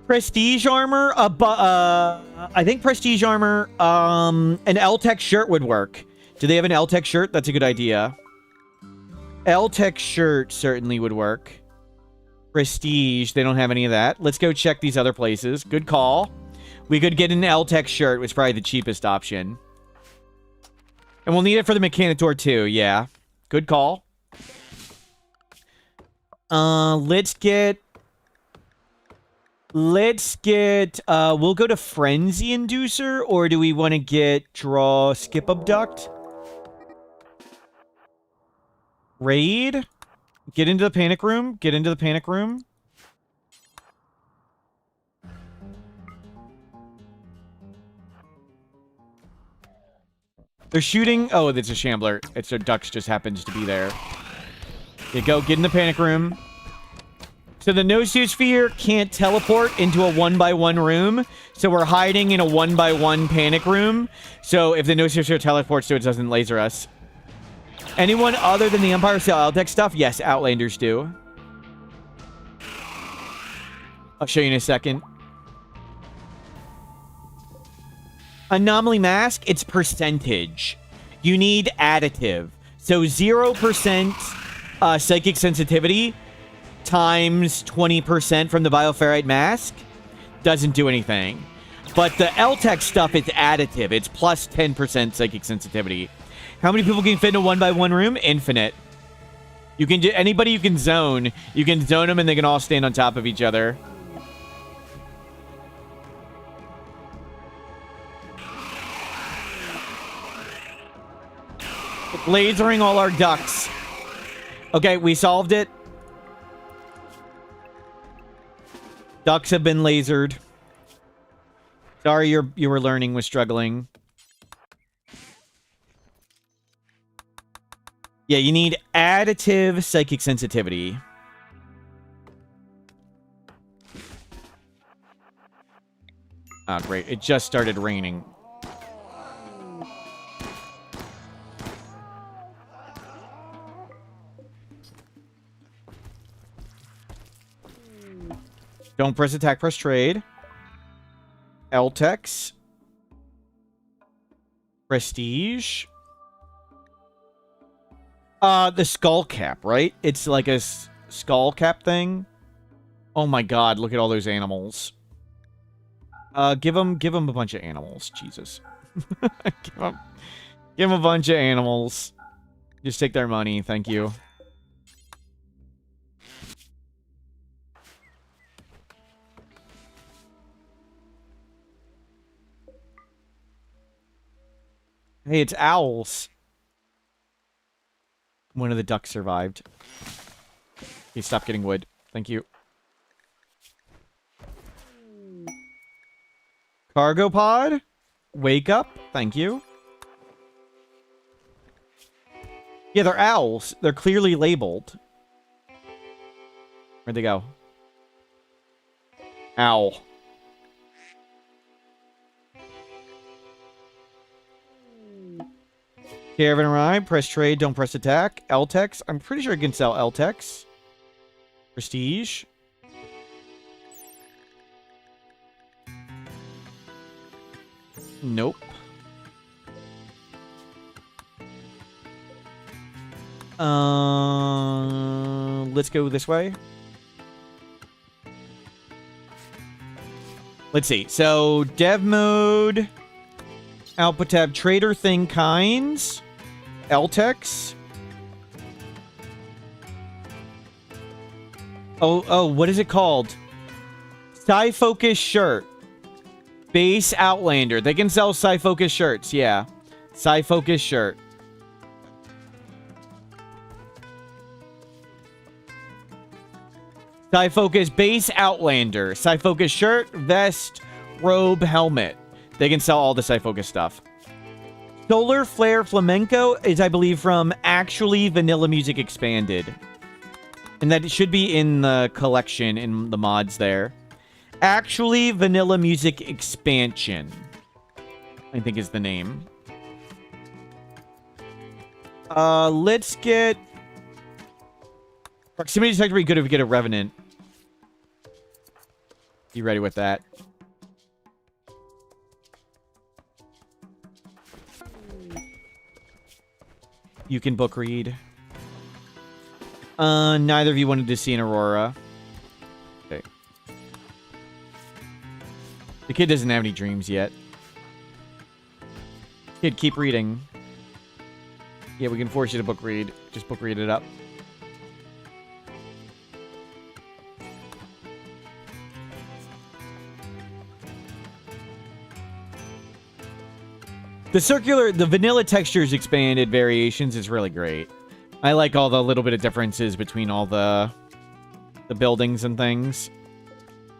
[SPEAKER 1] Prestige armor? I think prestige armor, an L-Tech shirt would work. Do they have an L-Tech shirt? That's a good idea. L-Tech shirt certainly would work. Prestige, they don't have any of that. Let's go check these other places. Good call. We could get an L-Tech shirt, which is probably the cheapest option. And we'll need it for the Mechanitor too, yeah. Good call. Let's get, we'll go to Frenzy Inducer, or do we want to get Draw Skip Abduct? Raid? Get into the panic room. Get into the panic room. They're shooting. Oh, it's a shambler. It's a ducks just happens to be there. There you go. Get in the panic room. So the Nososphere can't teleport into a 1x1 room. So we're hiding in a 1x1 panic room. So if the Nososphere teleports to it, doesn't laser us. Anyone other than the Empire sell L-Tech stuff? Yes, Outlanders do. I'll show you in a second. Anomaly Mask, it's percentage. You need additive. So 0% psychic sensitivity times 20% from the Bioferrite Mask doesn't do anything. But the L-Tech stuff is additive. It's plus 10% psychic sensitivity. How many people can fit in a 1x1 room? Infinite. You can do anybody you can zone. You can zone them and they can all stand on top of each other. Lasering all our ducks. Okay, we solved it. Ducks have been lasered. Sorry you were learning was struggling. Yeah, you need additive psychic sensitivity. Ah, great. It just started raining. Don't press attack, press trade. L-Tex. Prestige. The skull cap, right? It's like a skull cap thing. Oh my god, look at all those animals. Give them a bunch of animals. Jesus. give them a bunch of animals. Just take their money, thank you. Hey, it's owls. One of the ducks survived. He stopped getting wood. Thank you. Cargo pod? Wake up? Thank you. Yeah, they're owls. They're clearly labeled. Where'd they go? Owl. Caravan arrived. Press trade. Don't press attack. L-Tex. I'm pretty sure I can sell L-Tex. Prestige. Nope. Let's go this way. Let's see. So, dev mode, output tab, trader thing kinds, LTEX. Oh, what is it called? Sci-Focus shirt. Base Outlander. They can sell Sci-Focus shirts, yeah. Sci-Focus shirt. Sci-Focus Base Outlander. Sci-Focus shirt, vest, robe, helmet. They can sell all the Sci-Focus stuff. Solar Flare Flamenco is, I believe, from Actually Vanilla Music Expanded. And that should be in the collection, in the mods there. Actually Vanilla Music Expansion, I think is the name. Let's get... Proximity Detector would be good if we get a Revenant. You ready with that? You can book read. Neither of you wanted to see an Aurora. Okay. The kid doesn't have any dreams yet. Kid, keep reading. Yeah, we can force you to book read. Just book read it up. The vanilla textures expanded variations is really great. I like all the little bit of differences between all the buildings and things.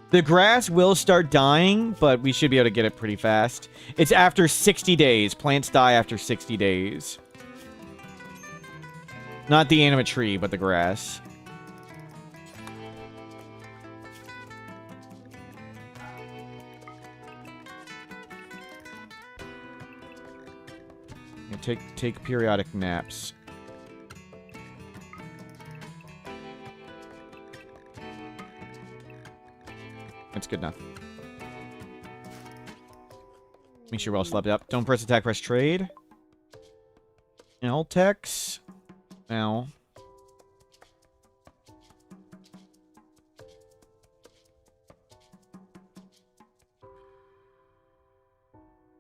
[SPEAKER 1] The grass will start dying, but we should be able to get it pretty fast. It's after 60 days. Plants die after 60 days. Not the animate tree, but the grass. Take periodic naps. That's good enough. Make sure we're all slept up. Don't press attack, press trade. LTEX. Now.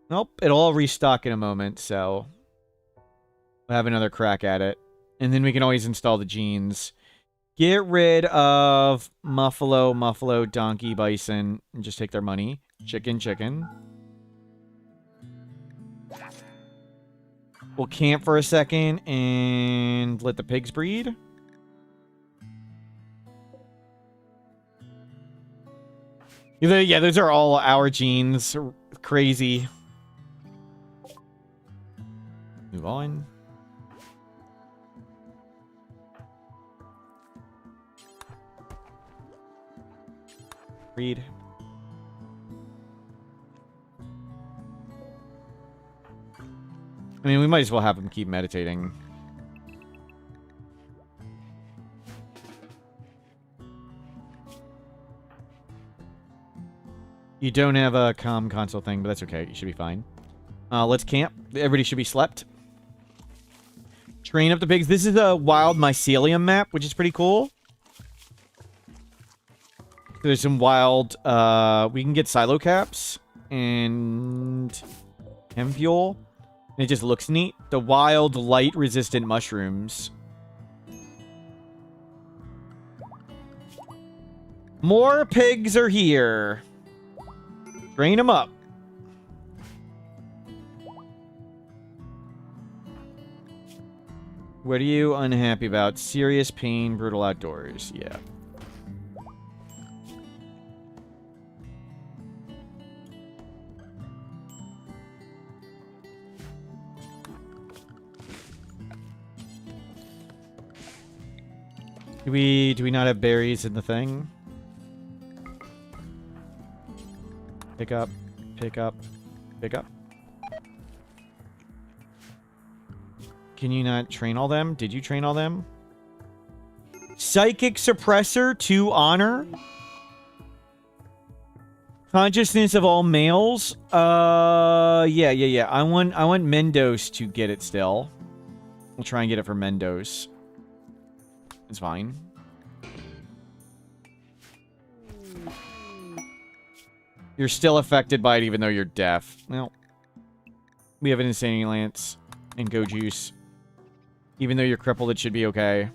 [SPEAKER 1] Nope, it'll all restock in a moment, so we'll have another crack at it. And then we can always install the genes. Get rid of Muffalo, Donkey, Bison, and just take their money. Chicken. We'll camp for a second and let the pigs breed. Yeah, those are all our genes. Crazy. Move on. Read. I mean, we might as well have him keep meditating. You don't have a comm console thing, but that's okay. You should be fine. Let's camp. Everybody should be slept. Train up the pigs. This is a wild mycelium map, which is pretty cool. There's some wild, we can get silo caps and chem fuel. And it just looks neat. The wild light resistant mushrooms. More pigs are here. Train them up. What are you unhappy about? Serious pain, brutal outdoors. Yeah. Do we not have berries in the thing? Pick up. Can you not train all them? Did you train all them? Psychic Suppressor to honor. Consciousness of all males. Yeah. I want Mendos to get it still. We'll try and get it for Mendos. It's fine. You're still affected by it even though you're deaf. Well, we have an Insanity Lance and Go Juice. Even though you're crippled, it should be okay.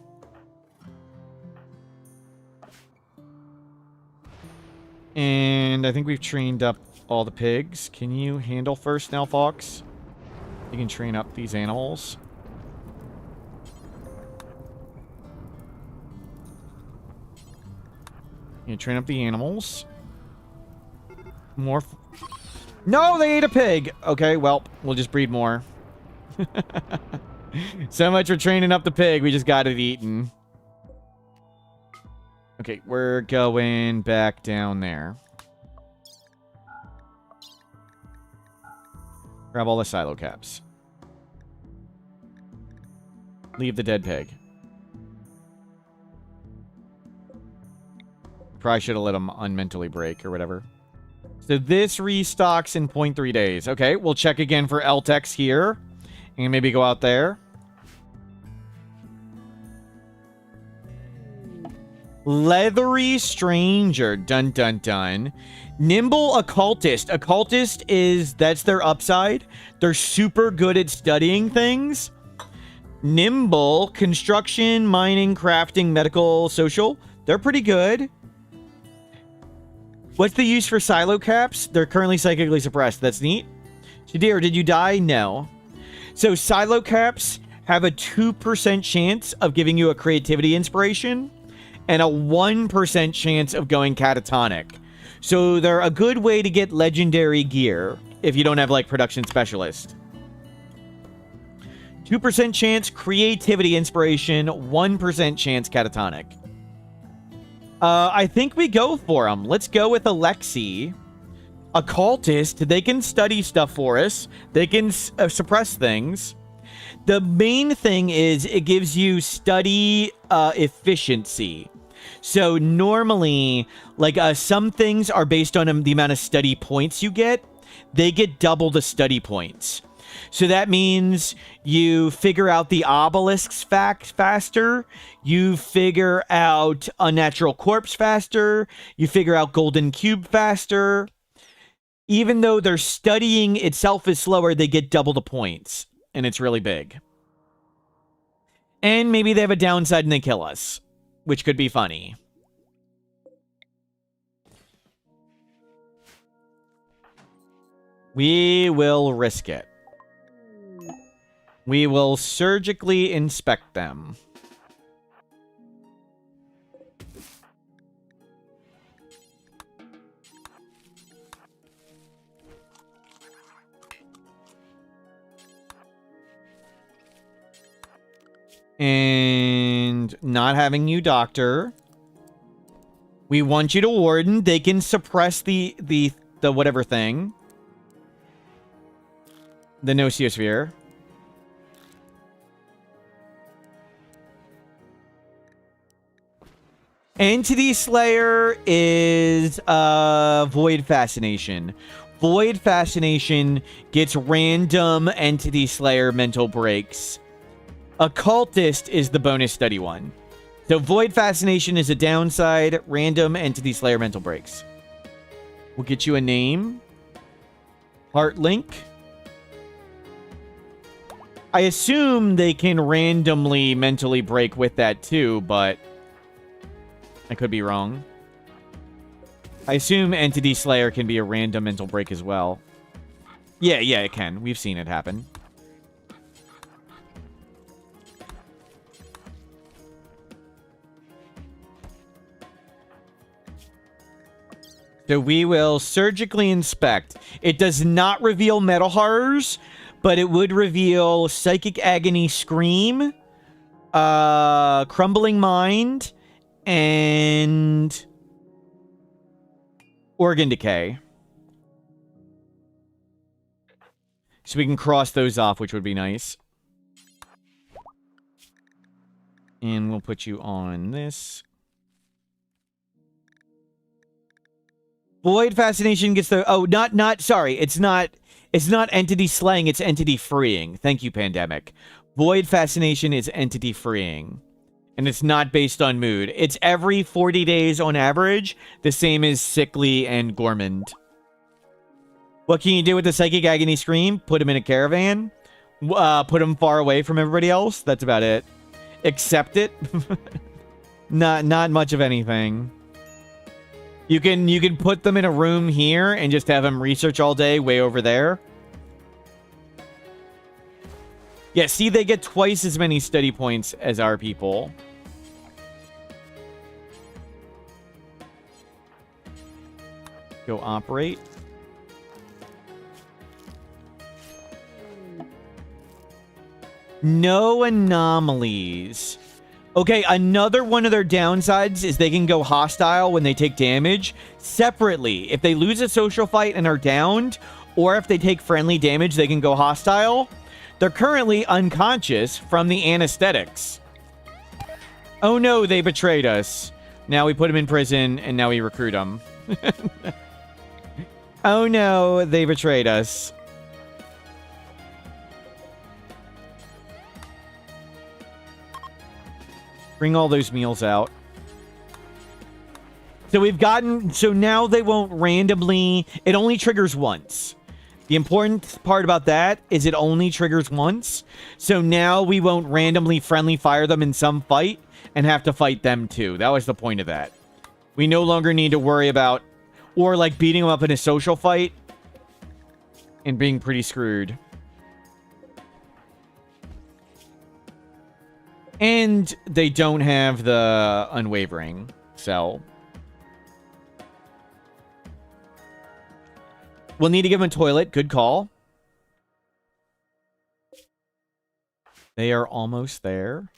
[SPEAKER 1] And I think we've trained up all the pigs. Can you handle first now, Fox? You can train up these animals. You train up the animals. More. No, they ate a pig. Okay, well, we'll just breed more. So much for training up the pig. We just got it eaten. Okay, we're going back down there. Grab all the silo caps. Leave the dead pig. Probably should have let him unmentally break or whatever. So this restocks in 0.3 days. Okay, we'll check again for LTEX here. And maybe go out there. Leathery Stranger. Dun, dun, dun. Nimble Occultist. Occultist is... That's their upside. They're super good at studying things. Nimble. Construction, mining, crafting, medical, social. They're pretty good. What's the use for silo caps? They're currently psychically suppressed. That's neat. Shadir, did you die? No. So silo caps have a 2% chance of giving you a creativity inspiration and a 1% chance of going catatonic. So they're a good way to get legendary gear if you don't have, like, production specialist. 2% chance creativity inspiration, 1% chance catatonic. I think we go for them. Let's go with Alexi. Occultist, they can study stuff for us. They can suppress things. The main thing is it gives you study efficiency. So normally, like, some things are based on the amount of study points you get. They get double the study points. So that means you figure out the obelisks faster, you figure out unnatural corpse faster, you figure out golden cube faster. Even though their studying itself is slower, they get double the points. And it's really big. And maybe they have a downside and they kill us, which could be funny. We will risk it. We will surgically inspect them. And not having you doctor. We want you to warden. They can suppress the whatever thing. The Nociosphere. Entity Slayer is Void Fascination. Void Fascination gets random Entity Slayer mental breaks. Occultist is the bonus study one. So Void Fascination is a downside, random Entity Slayer mental breaks. We'll get you a name. Heart Link. I assume they can randomly mentally break with that too, but I could be wrong. I assume Entity Slayer can be a random mental break as well. Yeah, it can. We've seen it happen. So we will surgically inspect. It does not reveal metal horrors, but it would reveal Psychic Agony Scream, Crumbling Mind, and Organ Decay. So we can cross those off, which would be nice. And we'll put you on this. Void Fascination gets the... Oh, sorry. It's not entity slaying, it's entity freeing. Thank you, Pandemic. Void Fascination is entity freeing. And it's not based on mood. It's every 40 days on average, the same as Sickly and Gourmand. What can you do with the Psychic Agony Scream? Put him in a caravan? Put him far away from everybody else? That's about it. Accept it? Not much of anything. You can put them in a room here and just have them research all day way over there. Yeah, see, they get twice as many study points as our people. Go operate. No anomalies. Okay, another one of their downsides is they can go hostile when they take damage separately. If they lose a social fight and are downed, or if they take friendly damage, they can go hostile. They're currently unconscious from the anesthetics. Oh no, they betrayed us. Now we put him in prison, and now we recruit him. Oh no, they betrayed us. Bring all those meals out. So we've gotten... So now they won't randomly... It only triggers once. The important part about that is it only triggers once. So now we won't randomly friendly fire them in some fight and have to fight them too. That was the point of that. We no longer need to worry about... Or like beating them up in a social fight and being pretty screwed. And they don't have the unwavering, so... We'll need to give them a toilet. Good call. They are almost there.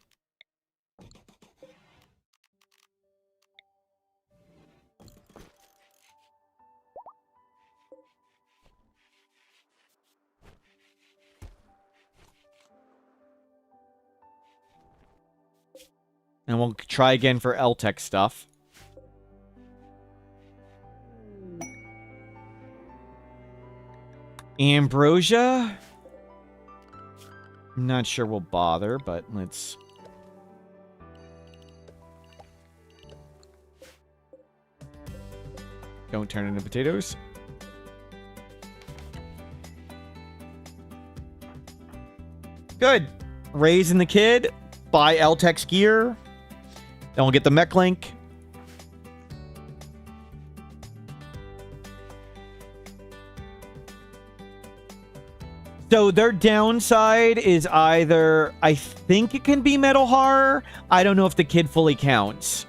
[SPEAKER 1] And we'll try again for L-Tech stuff. Ambrosia? I'm not sure we'll bother, but let's... Don't turn into potatoes. Good. Raising the kid. Buy L-Tech's gear. Then we'll get the mech link. So their downside is either... I think it can be Metal Horror. I don't know if the kid fully counts.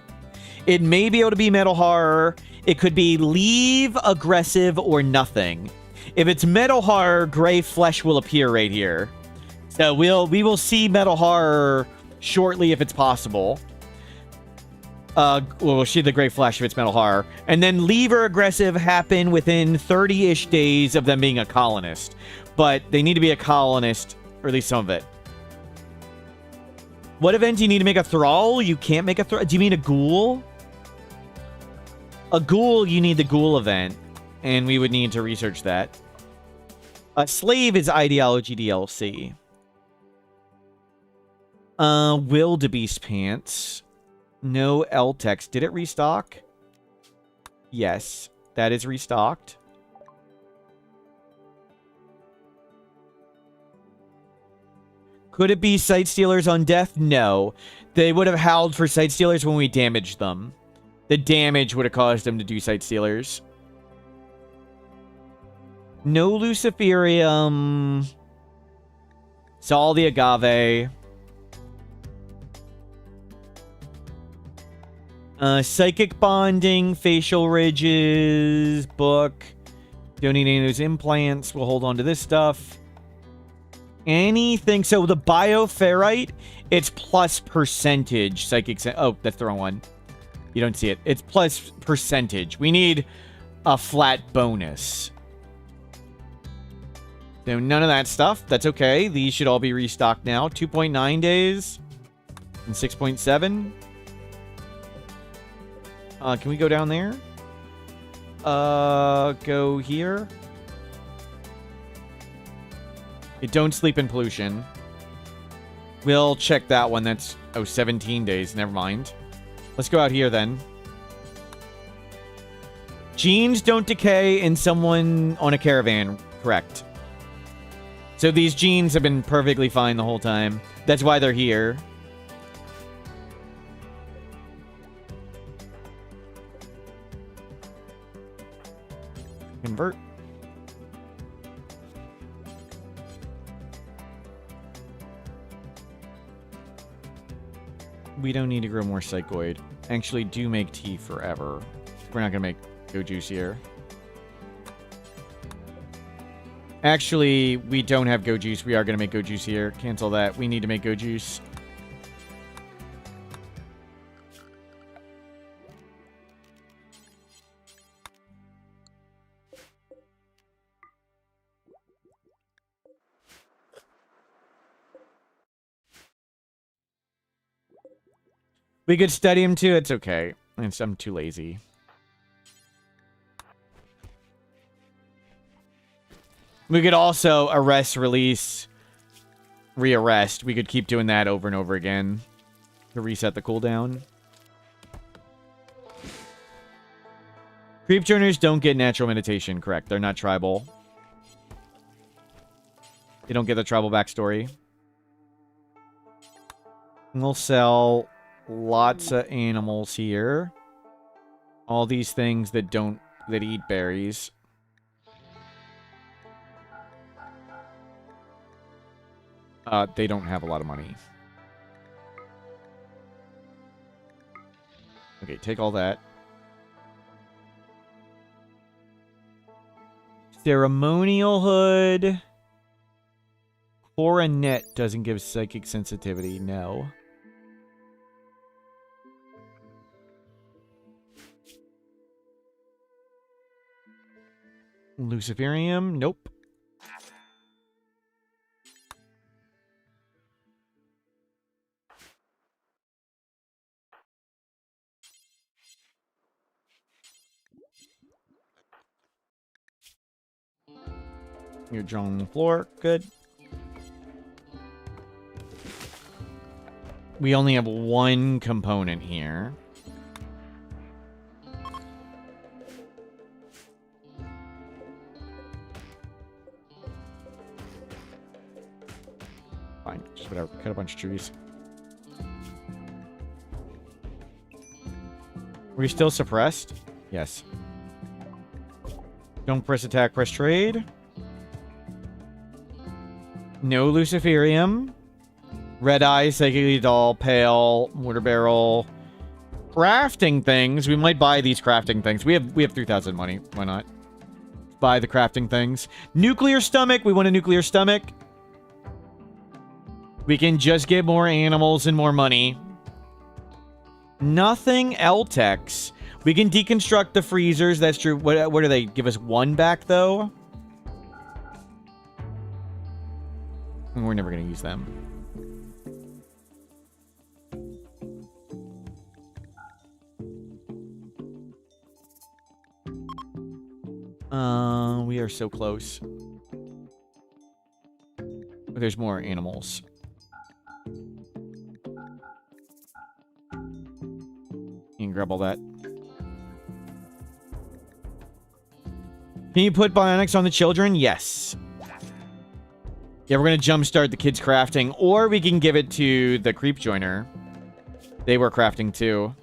[SPEAKER 1] It may be able to be Metal Horror. It could be Leave, Aggressive, or Nothing. If it's Metal Horror, Gray Flesh will appear right here. So we will see Metal Horror shortly if it's possible. We'll see the Gray Flesh if it's Metal Horror. And then Leave or Aggressive happen within 30-ish days of them being a colonist. But they need to be a colonist, or at least some of it. What event do you need to make a thrall? You can't make a thrall. Do you mean a ghoul? A ghoul, you need the ghoul event. And we would need to research that. A slave is Ideology DLC. Wildebeest Pants. No L-Tex. Did it restock? Yes. That is restocked. Could it be Sight Stealers on death? No. They would have howled for Sight Stealers when we damaged them. The damage would have caused them to do Sight Stealers. No Luciferium. Saw the Agave. Psychic Bonding, Facial Ridges, Book. Don't need any of those implants. We'll hold on to this stuff. Anything. So the Bioferrite, it's plus percentage. Psychic... Oh, that's the wrong one. You don't see it. It's plus percentage. We need a flat bonus. So none of that stuff. That's okay. These should all be restocked now. 2.9 days. And 6.7. Can we go down there? Go here. Don't sleep in pollution. We'll check that one. That's, 17 days. Never mind. Let's go out here then. Genes don't decay in someone on a caravan. Correct. So these genes have been perfectly fine the whole time. That's why they're here. Convert. We don't need to grow more psychoid. Actually, do make tea forever. We're not going to make go juice here. Actually, we don't have go juice. We are going to make go juice here. Cancel that. We need to make go juice. We could study him too. It's okay. I'm too lazy. We could also arrest, release, rearrest. We could keep doing that over and over again to reset the cooldown. Creep joiners don't get natural meditation. Correct. They're not tribal. They don't get the tribal backstory. We'll sell lots of animals here. All these things that eat berries. They don't have a lot of money. Okay, take all that. Ceremonial hood. Coronet doesn't give psychic sensitivity. No. Luciferium? Nope. You're drawn on the floor. Good. We only have one component here. Fine. Just whatever. Cut a bunch of trees. Were you still suppressed? Yes. Don't press attack, press trade. No Luciferium. Red Eye, Psychically Doll, Pale, Mortar Barrel. Crafting things. We might buy these crafting things. We have 3,000 money. Why not? Buy the crafting things. Nuclear Stomach. We want a Nuclear Stomach. We can just get more animals and more money. Nothing Eltex. We can deconstruct the freezers. That's true. What do they give us? One back, though? We're never going to use them. We are so close. There's more animals. You can grab all that. Can you put bionics on the children? Yes. Yeah, we're going to jumpstart the kids crafting, or we can give it to the creep joiner. They were crafting too.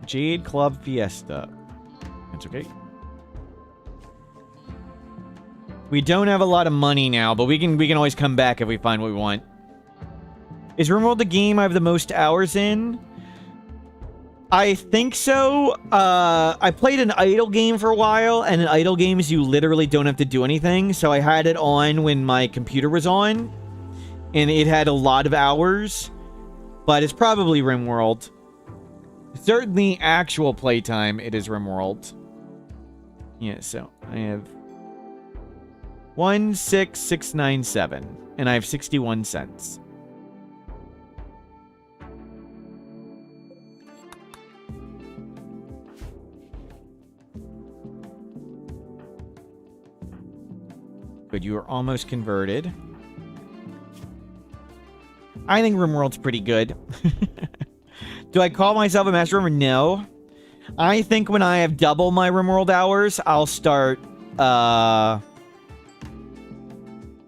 [SPEAKER 1] Jade Club Fiesta. That's okay. We don't have a lot of money now, but we can always come back if we find what we want. Is RimWorld the game I have the most hours in? I think so. I played an idle game for a while, and in idle games, you literally don't have to do anything. So I had it on when my computer was on, and it had a lot of hours. But it's probably RimWorld. Certainly actual playtime, it is RimWorld. Yeah, so I have 16697, and I have 61 cents. Good, you are almost converted. I think RimWorld's pretty good. Do I call myself a master roamer? No. I think when I have double my RimWorld hours, I'll start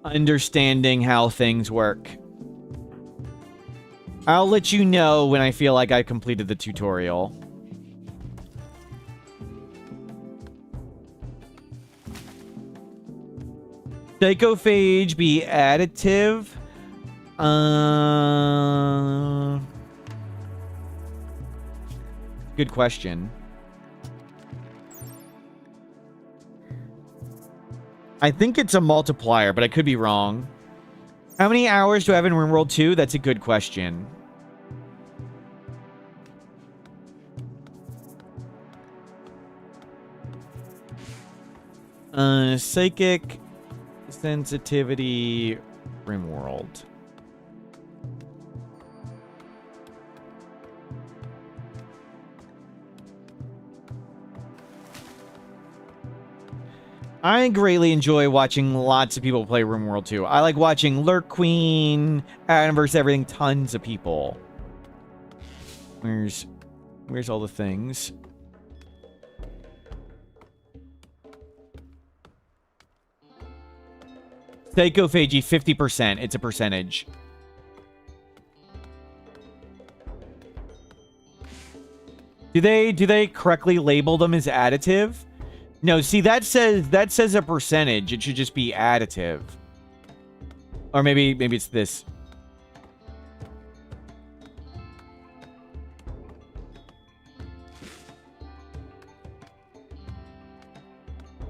[SPEAKER 1] understanding how things work. I'll let you know when I feel like I completed the tutorial. Psychophage be additive? Good question. I think it's a multiplier, but I could be wrong. How many hours do I have in RimWorld 2? That's a good question. Psychic sensitivity RimWorld. I greatly enjoy watching lots of people play RimWorld 2. I like watching Lurk Queen, Adam vs. Everything, tons of people. Where's all the things? Psychophagy, 50%. It's a percentage. Do they correctly label them as additive? No, see, that says a percentage. It should just be additive. Or maybe it's this.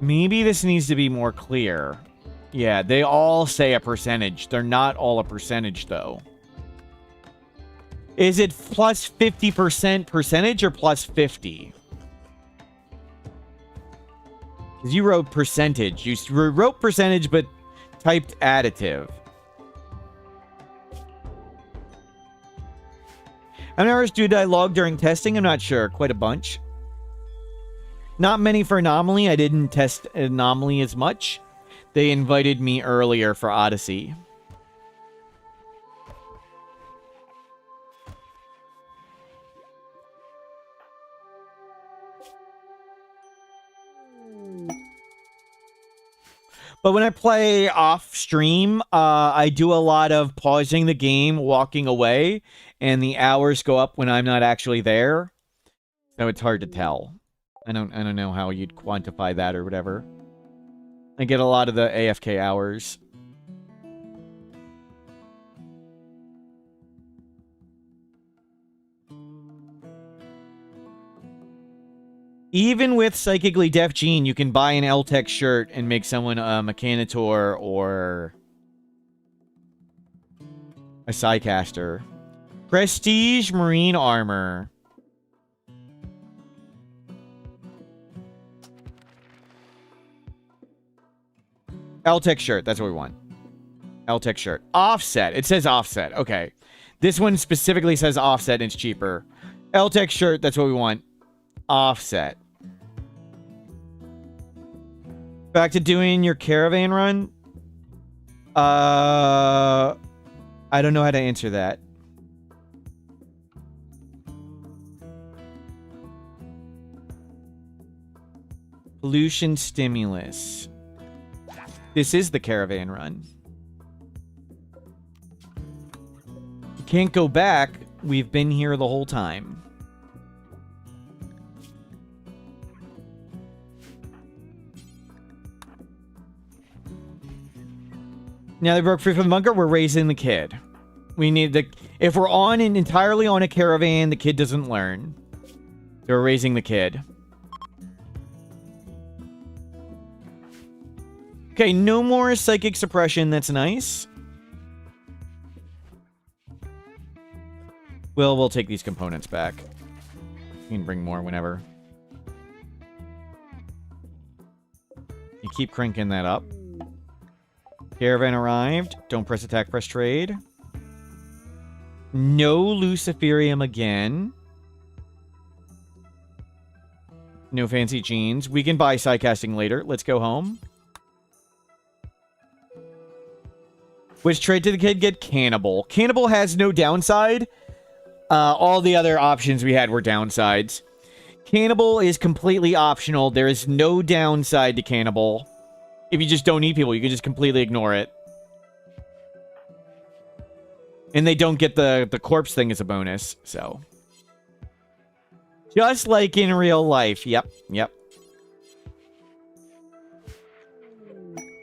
[SPEAKER 1] Maybe this needs to be more clear. Yeah, they all say a percentage. They're not all a percentage, though. Is it plus 50% percentage or plus 50? Because you wrote percentage. You wrote percentage, but typed additive. How many hours did I log during testing? I'm not sure. Quite a bunch. Not many for Anomaly. I didn't test Anomaly as much. They invited me earlier for Odyssey. But when I play off stream, I do a lot of pausing the game, walking away, and the hours go up when I'm not actually there. So it's hard to tell. I don't know how you'd quantify that or whatever. I get a lot of the AFK hours. Even with Psychically Deaf Gene, you can buy an L-Tech shirt and make someone a Mechanitor or a Psycaster. Prestige Marine Armor. L-Tech shirt, that's what we want. L-Tech shirt. Offset. It says offset. Okay. This one specifically says offset and it's cheaper. L-Tech shirt, that's what we want. Offset. Back to doing your caravan run. I don't know how to answer that. Pollution stimulus. This is the caravan run. You can't go back. We've been here the whole time. Now they broke free from the bunker, we're raising the kid. We need the... If we're on and entirely on a caravan, the kid doesn't learn. So we're raising the kid. Okay, no more psychic suppression. That's nice. We'll take these components back. You can bring more whenever. You keep cranking that up. Caravan arrived. Don't press attack, press trade. No Luciferium again. No fancy jeans. We can buy Psycasting later. Let's go home. Which trait did the kid get? Cannibal. Cannibal has no downside. All the other options we had were downsides. Cannibal is completely optional. There is no downside to Cannibal. If you just don't eat people, you can just completely ignore it. And they don't get the corpse thing as a bonus, so. Just like in real life. Yep, yep.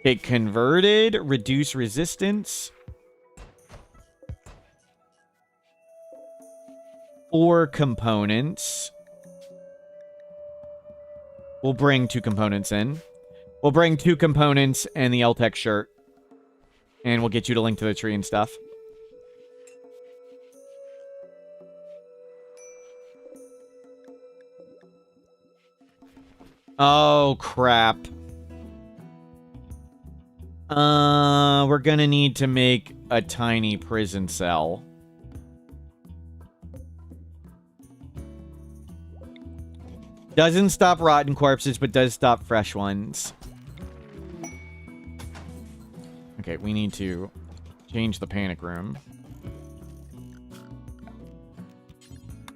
[SPEAKER 1] Okay, converted, reduce resistance. 4 components. We'll bring 2 components in. We'll bring 2 components and the LTech shirt. And we'll get you to link to the tree and stuff. Oh, crap. We're gonna need to make a tiny prison cell. Doesn't stop rotten corpses, but does stop fresh ones. Okay, we need to change the panic room.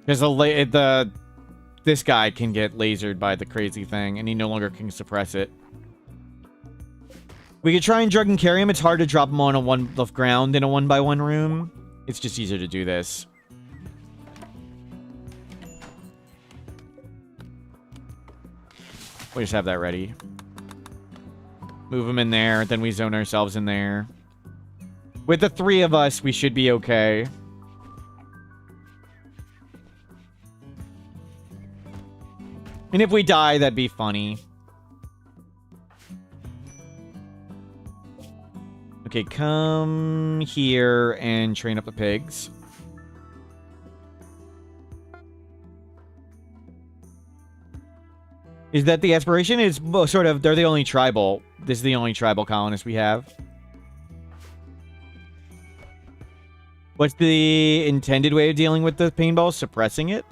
[SPEAKER 1] Because this guy can get lasered by the crazy thing, and he no longer can suppress it. We could try and drug and carry him. It's hard to drop him on the ground in a 1x1 room. It's just easier to do this. We just have that ready. Move him in there, then we zone ourselves in there. With the 3 of us, we should be okay. And if we die, that'd be funny. Okay, come here and train up the pigs. Is that the aspiration? It's sort of, they're the only tribal. This is the only tribal colonist we have. What's the intended way of dealing with the paintball? Suppressing it?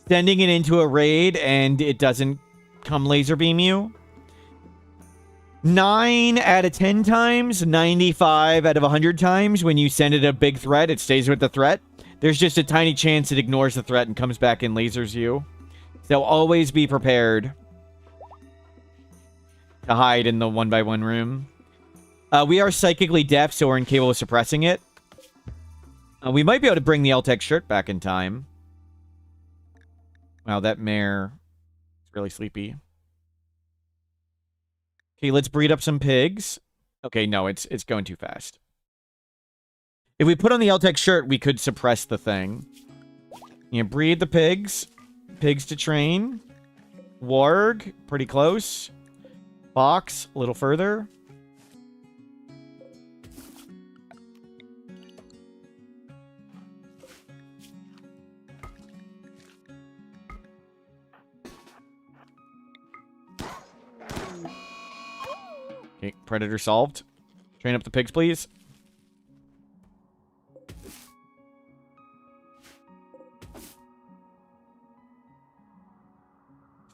[SPEAKER 1] Sending it into a raid and it doesn't come laser beam you? 9 out of 10 times, 95 out of 100 times, when you send it a big threat, it stays with the threat. There's just a tiny chance it ignores the threat and comes back and lasers you. So always be prepared to hide in the 1x1 room. We are psychically deaf, so we're incapable of suppressing it. We might be able to bring the LTech shirt back in time. Wow, that mare is really sleepy. Okay, let's breed up some pigs. Okay, no, it's going too fast. If we put on the LTech shirt, we could suppress the thing. You know, breed the pigs. Pigs to train. Warg, pretty close. Fox, a little further. Okay, predator solved. Train up the pigs, please.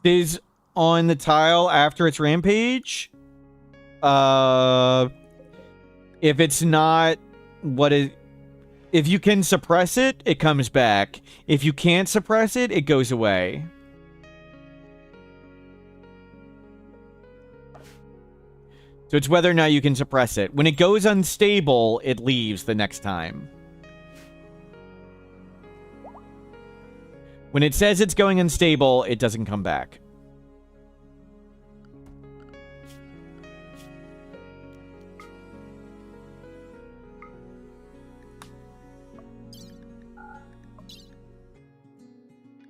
[SPEAKER 1] Stays on the tile after its rampage. If it's not if you can suppress it, it comes back. If you can't suppress it, it goes away. So it's whether or not you can suppress it. When it goes unstable, it leaves the next time. When it says it's going unstable, it doesn't come back.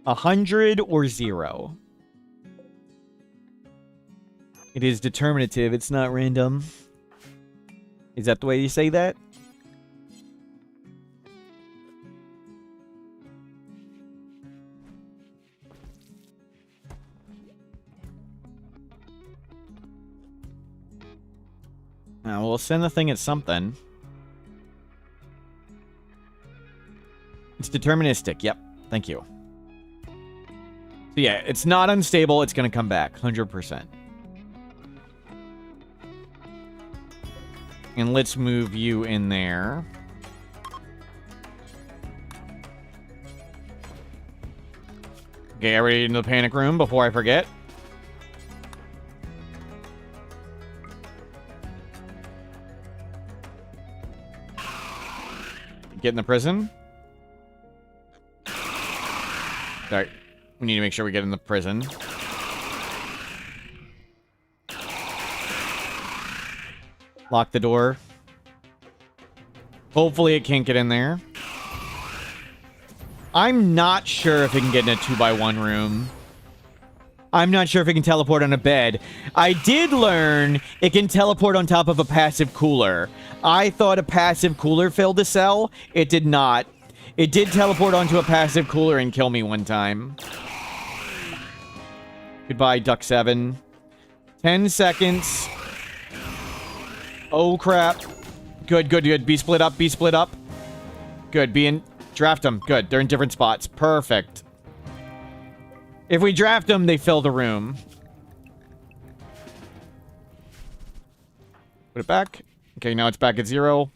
[SPEAKER 1] $100 or 0. It is determinative. It's not random. Is that the way you say that? Now, we'll send the thing at something. It's deterministic. Yep. Thank you. So yeah, it's not unstable. It's going to come back. 100%. And let's move you in there. Okay, everybody into the panic room before I forget. Get in the prison. Sorry. We need to make sure we get in the prison. Lock the door. Hopefully it can't get in there. I'm not sure if it can get in a 2x1 room. I'm not sure if it can teleport on a bed. I did learn it can teleport on top of a passive cooler. I thought a passive cooler failed to sell. It did not. It did teleport onto a passive cooler and kill me one time. Goodbye, Duck 7. 10 seconds. Oh, crap. Good, good, good. Be split up, be split up. Good, be in... Draft them. Good, they're in different spots. Perfect. If we draft them, they fill the room. Put it back. Okay, now it's back at 0.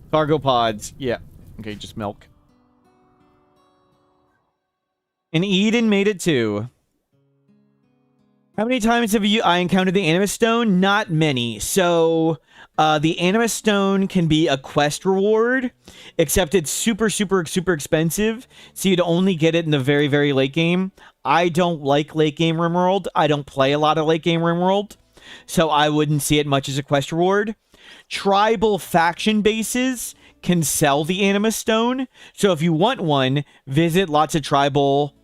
[SPEAKER 1] Cargo pods. Yeah. Okay, just milk. And Eden made it too. How many times have I encountered the Animus Stone? Not many. So, the Animus Stone can be a quest reward, except it's super, super, super expensive. So you'd only get it in the very, very late game. I don't like late game RimWorld. I don't play a lot of late game RimWorld. So I wouldn't see it much as a quest reward. Tribal faction bases can sell the Animus Stone. So if you want one, visit lots of tribal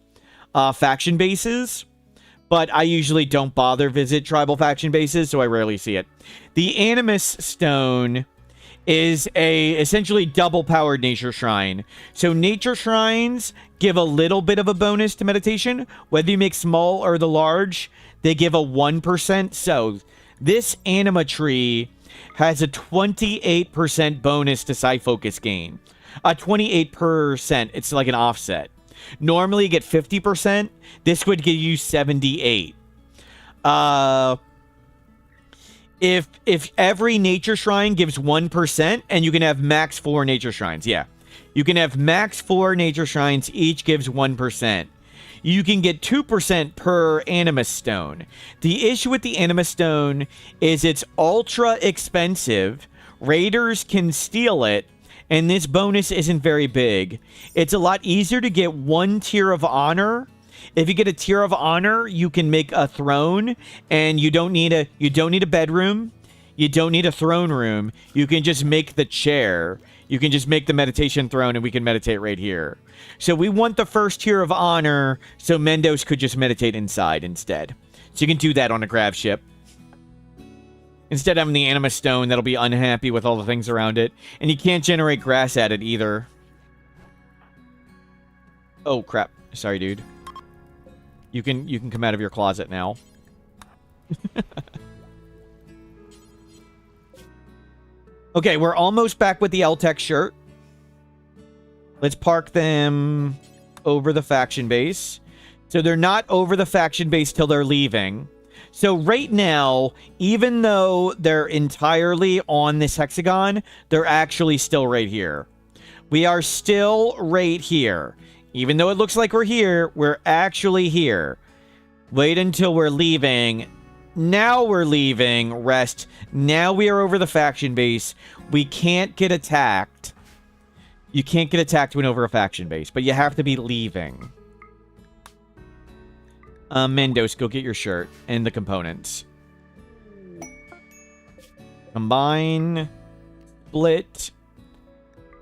[SPEAKER 1] faction bases. But I usually don't bother visit tribal faction bases, so I rarely see it. The Animus Stone is a essentially double-powered nature shrine. So nature shrines give a little bit of a bonus to meditation. Whether you make small or the large, they give a 1%. So this anima tree has a 28% bonus to psi focus gain. A 28%. It's like an offset. Normally you get 50%. This would give you 78. If every nature shrine gives 1%, and you can have max 4 nature shrines. Yeah. You can have max 4 nature shrines, each gives 1%. You can get 2% per Animus Stone. The issue with the Animus Stone is it's ultra expensive. Raiders can steal it. And this bonus isn't very big. It's a lot easier to get 1 tier of honor. If you get a tier of honor, you can make a throne, and you don't need a bedroom. You don't need a throne room. You can just make the chair. You can just make the meditation throne, and we can meditate right here. So we want the first tier of honor, so Mendos could just meditate inside instead. So you can do that on a grav ship. Instead of having the Animus Stone that'll be unhappy with all the things around it. And you can't generate grass at it either. Oh, crap. Sorry, dude. You can come out of your closet now. Okay, we're almost back with the L-Tech shirt. Let's park them over the faction base. So they're not over the faction base till they're leaving. So right now, even though they're entirely on this hexagon, they're actually still right here. We are still right here. Even though it looks like we're here, we're actually here. Wait until we're leaving. Now we're leaving. Rest. Now we are over the faction base. We can't get attacked. You can't get attacked when over a faction base, but you have to be leaving. Mendos, go get your shirt and the components. Combine. Split.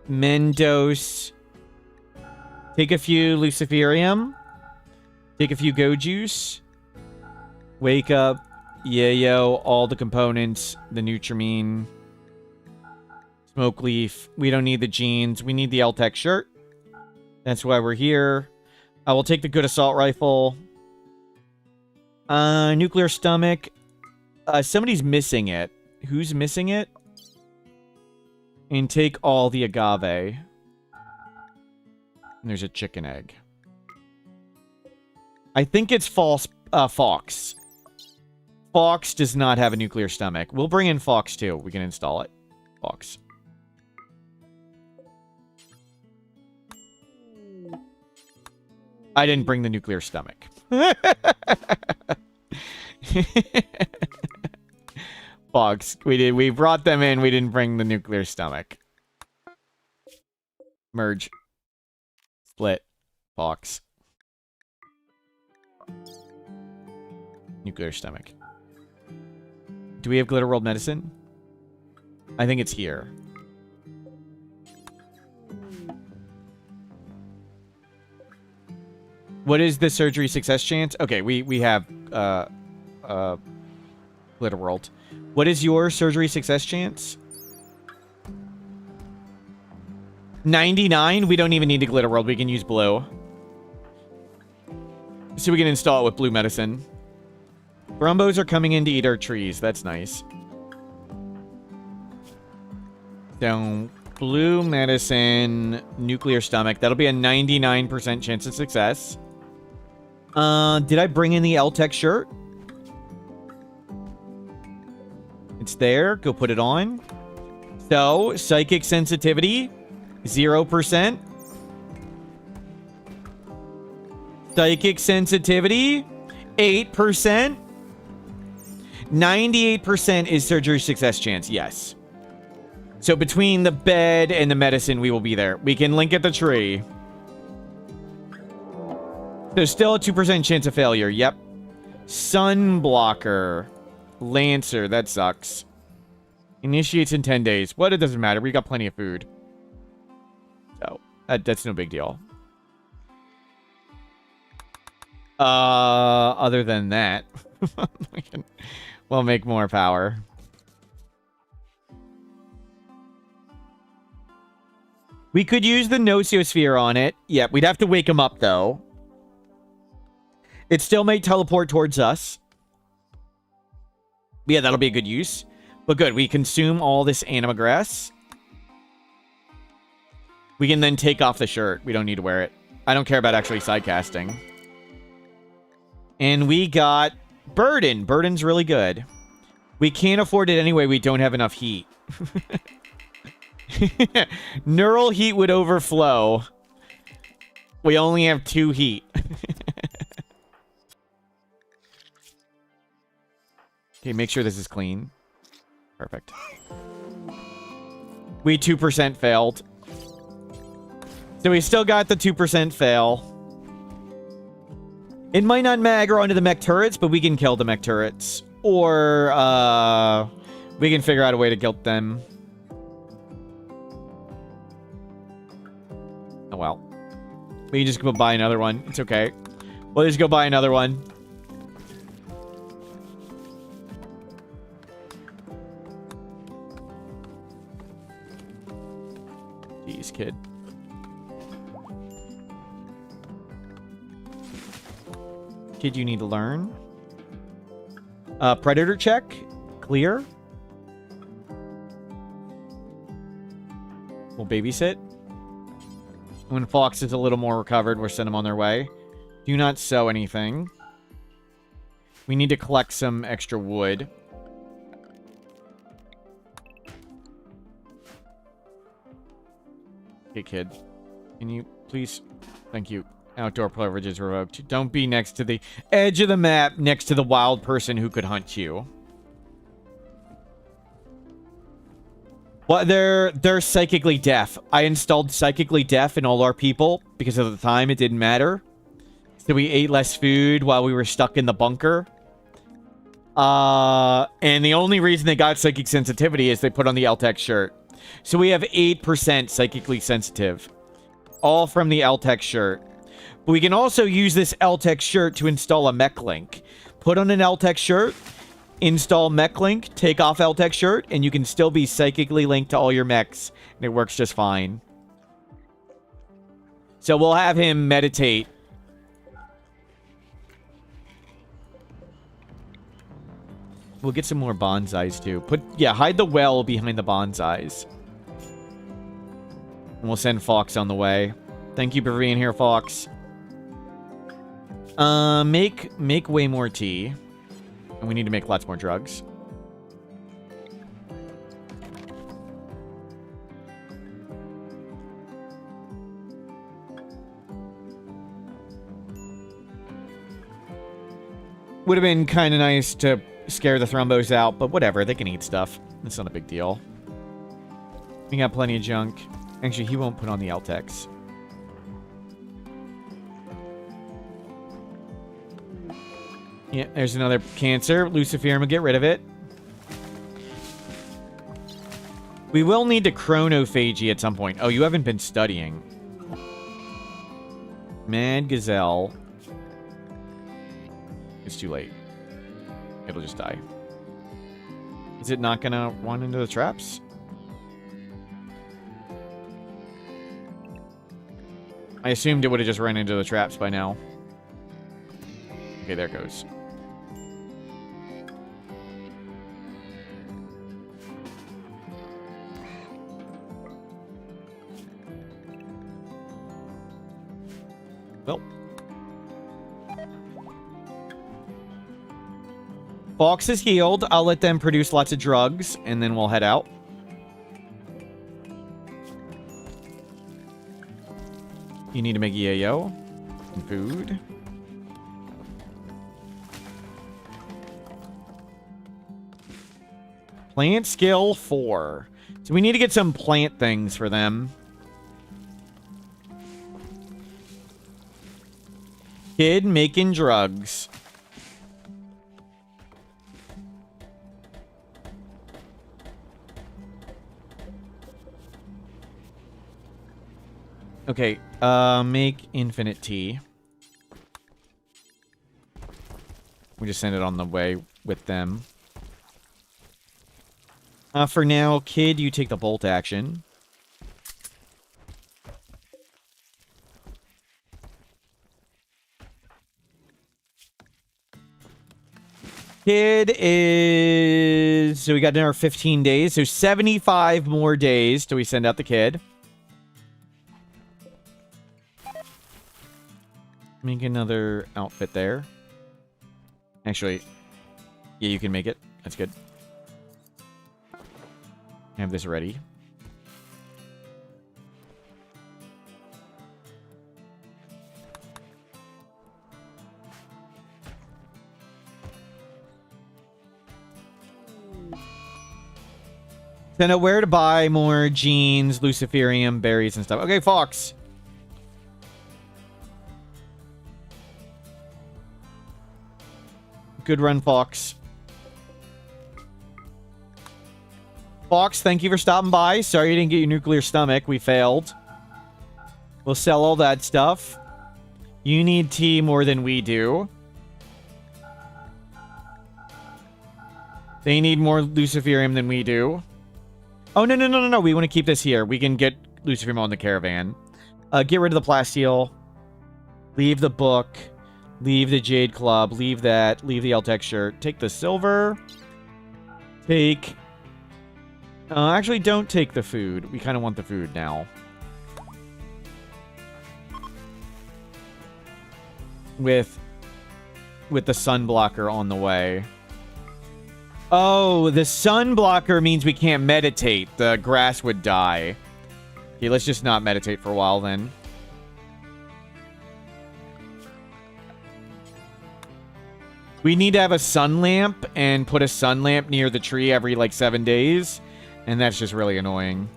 [SPEAKER 1] Mendos. Take a few Luciferium. Take a few Go Juice. Wake up. Yayo. All the components. The Nutrimine. Smoke Leaf. We don't need the jeans. We need the L-Tech shirt. That's why we're here. I will take the good assault rifle. Nuclear stomach. Somebody's missing it. Who's missing it? And take all the agave. And there's a chicken egg. I think it's Fox. Fox does not have a nuclear stomach. We'll bring in Fox too. We can install it. Fox. I didn't bring the nuclear stomach. Fox. We did. We brought them in. We didn't bring the nuclear stomach. Merge. Split. Fox. Nuclear stomach. Do we have Glitter World Medicine? I think it's here. What is the surgery success chance? Okay, we have Glitter World. What is your surgery success chance? 99? We don't even need a Glitter World. We can use blue. So we can install it with blue medicine. Brumbos are coming in to eat our trees. That's nice. So, blue medicine, nuclear stomach. That'll be a 99% chance of success. Did I bring in the L-Tech shirt? It's there. Go put it on. So, psychic sensitivity, 0%. Psychic sensitivity, 8%. 98% is surgery success chance, yes. So between the bed and the medicine, we will be there. We can link at the tree. There's still a 2% chance of failure, yep. Sunblocker. Lancer, that sucks. Initiates in 10 days. What? It doesn't matter. We got plenty of food. So, that's no big deal. Other than that, we'll make more power. We could use the Nociosphere on it. Yeah, we'd have to wake him up, though. It still may teleport towards us. Yeah, that'll be a good use. But good, we consume all this anima grass. We can then take off the shirt. We don't need to wear it. I don't care about actually sidecasting. And we got Burden. Burden's really good. We can't afford it anyway. We don't have enough heat. Neural heat would overflow. We only have 2 heat. Okay, make sure this is clean. Perfect. We 2% failed. So we still got the 2% fail. It might not aggro onto the mech turrets, but we can kill the mech turrets. Or, we can figure out a way to kill them. Oh, well. We can just go buy another one. It's okay. We'll just go buy another one. Jeez, kid. Kid, you need to learn. Predator check. Clear. We'll babysit. When Fox is a little more recovered, we'll send them on their way. Do not sew anything. We need to collect some extra wood. Okay, kid. Can you please... Thank you. Outdoor privilege is revoked. Don't be next to the edge of the map next to the wild person who could hunt you. Well, they're psychically deaf. I installed psychically deaf in all our people because of the time it didn't matter. So we ate less food while we were stuck in the bunker. And the only reason they got psychic sensitivity is they put on the L-Tech shirt. So we have 8% psychically sensitive. All from the L-Tech shirt. But we can also use this L-Tech shirt to install a mech link. Put on an L-Tech shirt, install mech link, take off L-Tech shirt, and you can still be psychically linked to all your mechs. And it works just fine. So we'll have him meditate. We'll get some more bonsais too. Hide the well behind the bonsais. And we'll send Fox on the way. Thank you for being here, Fox. Make way more tea. And And we need to make lots more drugs. Would have been kind of nice to scare the thrombos out, but whatever. They can eat stuff. It's not a big deal. We got plenty of junk. Actually, he won't put on the Altex. Yeah, there's another cancer. Luciferium will get rid of it. We will need to chronophagy at some point. Oh, you haven't been studying. Mad Gazelle. It's too late. It'll just die. Is it not gonna run into the traps? I assumed it would have just run into the traps by now. Okay, there it goes. Well. Fox is healed. I'll let them produce lots of drugs, and then we'll head out. You need to make yayo and food. Plant skill 4. So we need to get some plant things for them. Kid making drugs. Okay, make infinite tea. We just send it on the way with them. For now, kid, you take the bolt action. Kid is... So we got another 15 days. So 75 more days till we send out the kid. Make another outfit there. Actually, yeah, you can make it. That's good. Have this ready. So now where to buy more genes, luciferium, berries, and stuff. Okay, Fox. Good run, Fox. Fox, thank you for stopping by. Sorry you didn't get your nuclear stomach. We failed. We'll sell all that stuff. You need tea more than we do. They need more luciferium than we do. Oh, no. We want to keep this here. We can get luciferium on the caravan. Get rid of the plasteel. Leave the book. Leave the Jade Club. Leave that. Leave the Eltex shirt. Take the silver. Take... actually, don't take the food. We kind of want the food now. With the sun blocker on the way. Oh, the sun blocker means we can't meditate. The grass would die. Okay, let's just not meditate for a while then. We need to have a sun lamp and put a sun lamp near the tree every, like, 7 days. And that's just really annoying.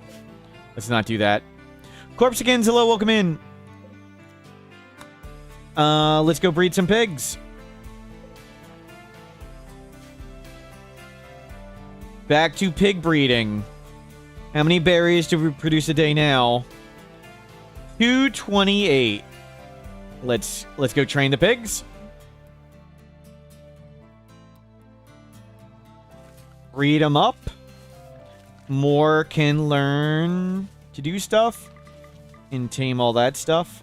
[SPEAKER 1] Let's not do that. Corpse again, hello, welcome in. Let's go breed some pigs. Back to pig breeding. How many berries do we produce a day now? 228. Let's go train the pigs. Breed them up. More can learn to do stuff. And tame all that stuff.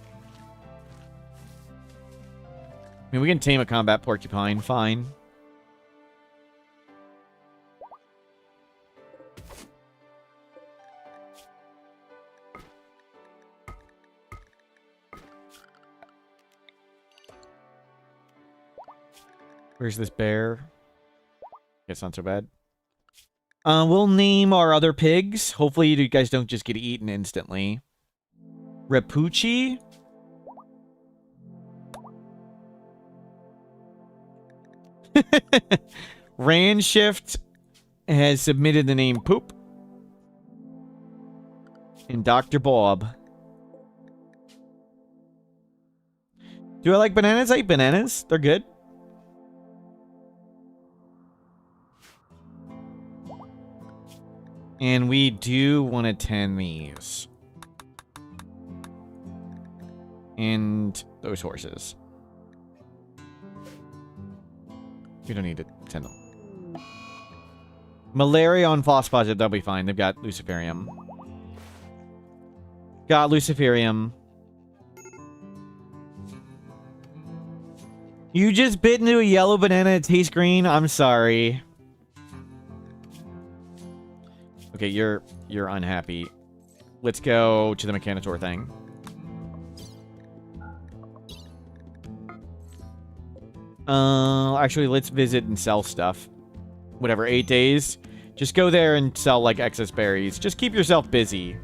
[SPEAKER 1] I mean, we can tame a combat porcupine, fine. Where's this bear? It's not so bad. We'll name our other pigs. Hopefully you guys don't just get eaten instantly. Repucci. Ranshift has submitted the name Poop. And Dr. Bob. Do I like bananas? I eat bananas. They're good. And we do want to tend these. And those horses. We don't need to tend them. Malaria on false positive, that'll be fine. They've got Luciferium. Got Luciferium. You just bit into a yellow banana, it tastes green? I'm sorry. Okay, you're unhappy. Let's go to the Mechanitor thing. Actually, let's visit and sell stuff. Whatever, 8 days. Just go there and sell, like, excess berries. Just keep yourself busy.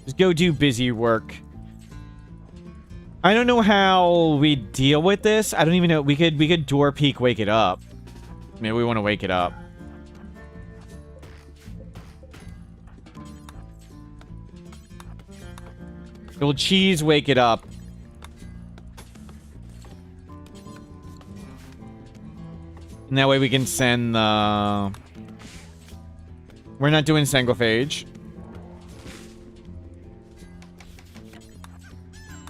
[SPEAKER 1] Just go do busy work. I don't know how we deal with this. I don't even know. We could door peek wake it up. Maybe we want to wake it up. We'll cheese wake it up. And that way we can send the... We're not doing Sanguiphage.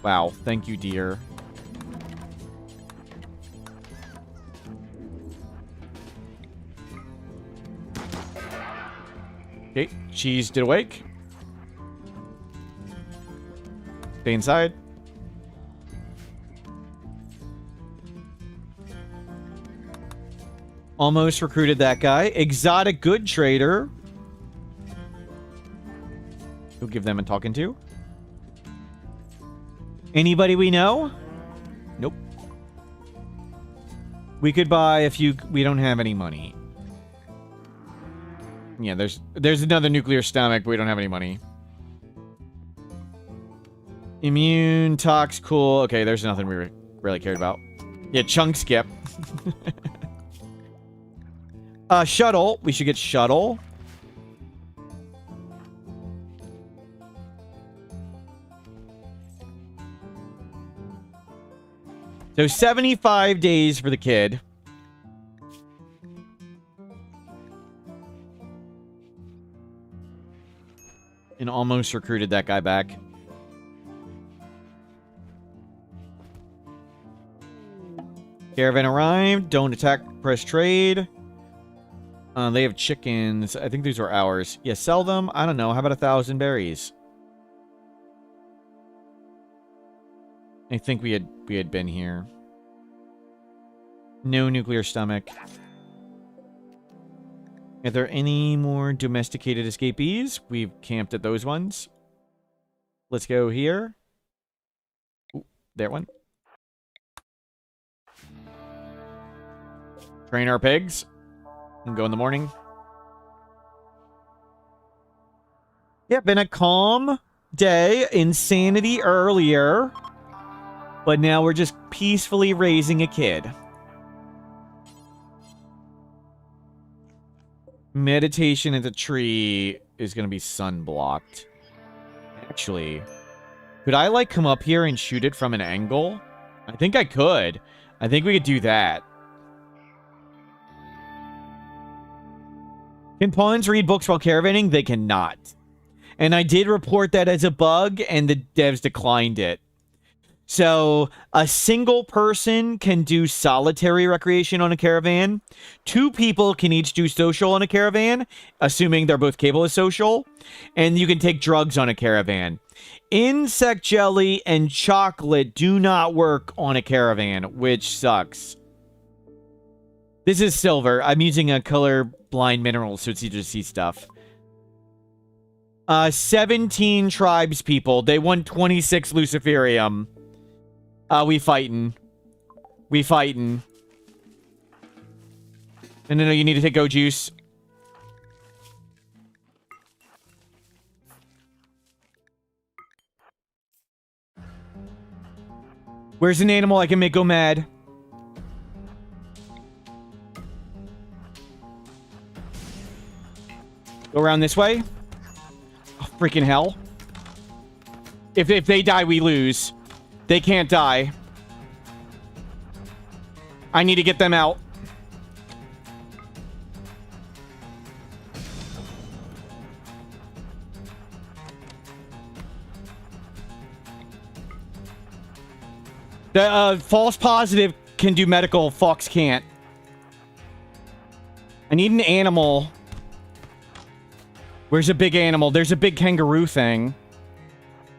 [SPEAKER 1] Wow, thank you, dear. Okay, cheese did awake. Stay inside. Almost recruited that guy. Exotic good trader. Who'll give them a talking to? Anybody we know? Nope. We could buy a few. We don't have any money. Yeah, there's another nuclear stomach, but we don't have any money. Immune, tox, cool. Okay, there's nothing we really cared about. Yeah, chunk skip. Shuttle. We should get shuttle. So 75 days for the kid. And almost recruited that guy back. Caravan arrived. Don't attack. Press trade. They have chickens. I think these are ours. Yeah, sell them. I don't know. How about 1,000 berries? I think we had been here. No nuclear stomach. Are there any more domesticated escapees? We've camped at those ones. Let's go here. Ooh, there one. Train our pigs. And go in the morning. Yeah, been a calm day. Insanity earlier. But now we're just peacefully raising a kid. Meditation at the tree is going to be sun-blocked. Actually, could I, like, come up here and shoot it from an angle? I think I could. I think we could do that. Can pawns read books while caravanning? They cannot. And I did report that as a bug, and the devs declined it. So, a single person can do solitary recreation on a caravan. 2 people can each do social on a caravan, assuming they're both capable of social. And you can take drugs on a caravan. Insect jelly and chocolate do not work on a caravan, which sucks. This is silver. I'm using a colorblind mineral, so it's easier to see stuff. 17 tribes people. They want 26 Luciferium. We fighting. We fighting. No, you need to take Go Juice. Where's an animal I can make go mad? Go around this way. Oh, freaking hell. If they die, we lose. They can't die. I need to get them out. The false positive can do medical. Fox can't. I need an animal. Where's a big animal? There's a big kangaroo thing.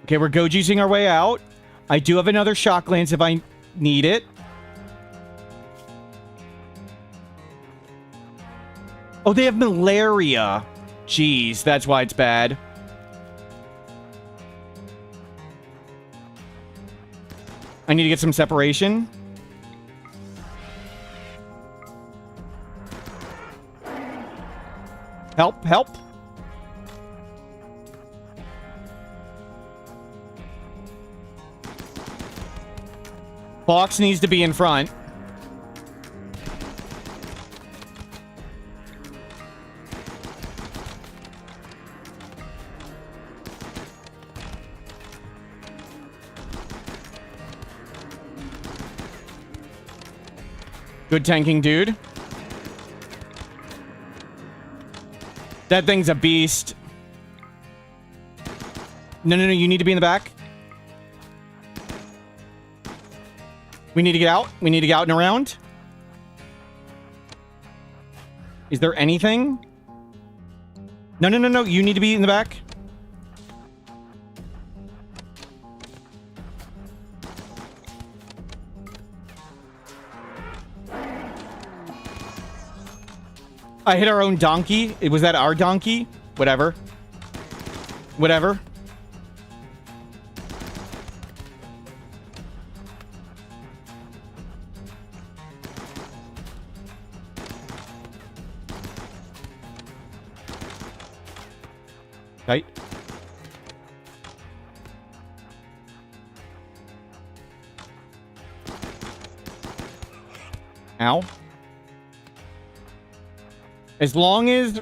[SPEAKER 1] Okay, we're go-juicing our way out. I do have another shock lance if I need it. Oh, they have malaria. Jeez, that's why it's bad. I need to get some separation. Help, help. Fox needs to be in front. Good tanking, dude. That thing's a beast. No, you need to be in the back. We need to get out. We need to get out and around. Is there anything? No. You need to be in the back. I hit our own donkey. Was that our donkey? Whatever. Whatever. Right. Ow. As long as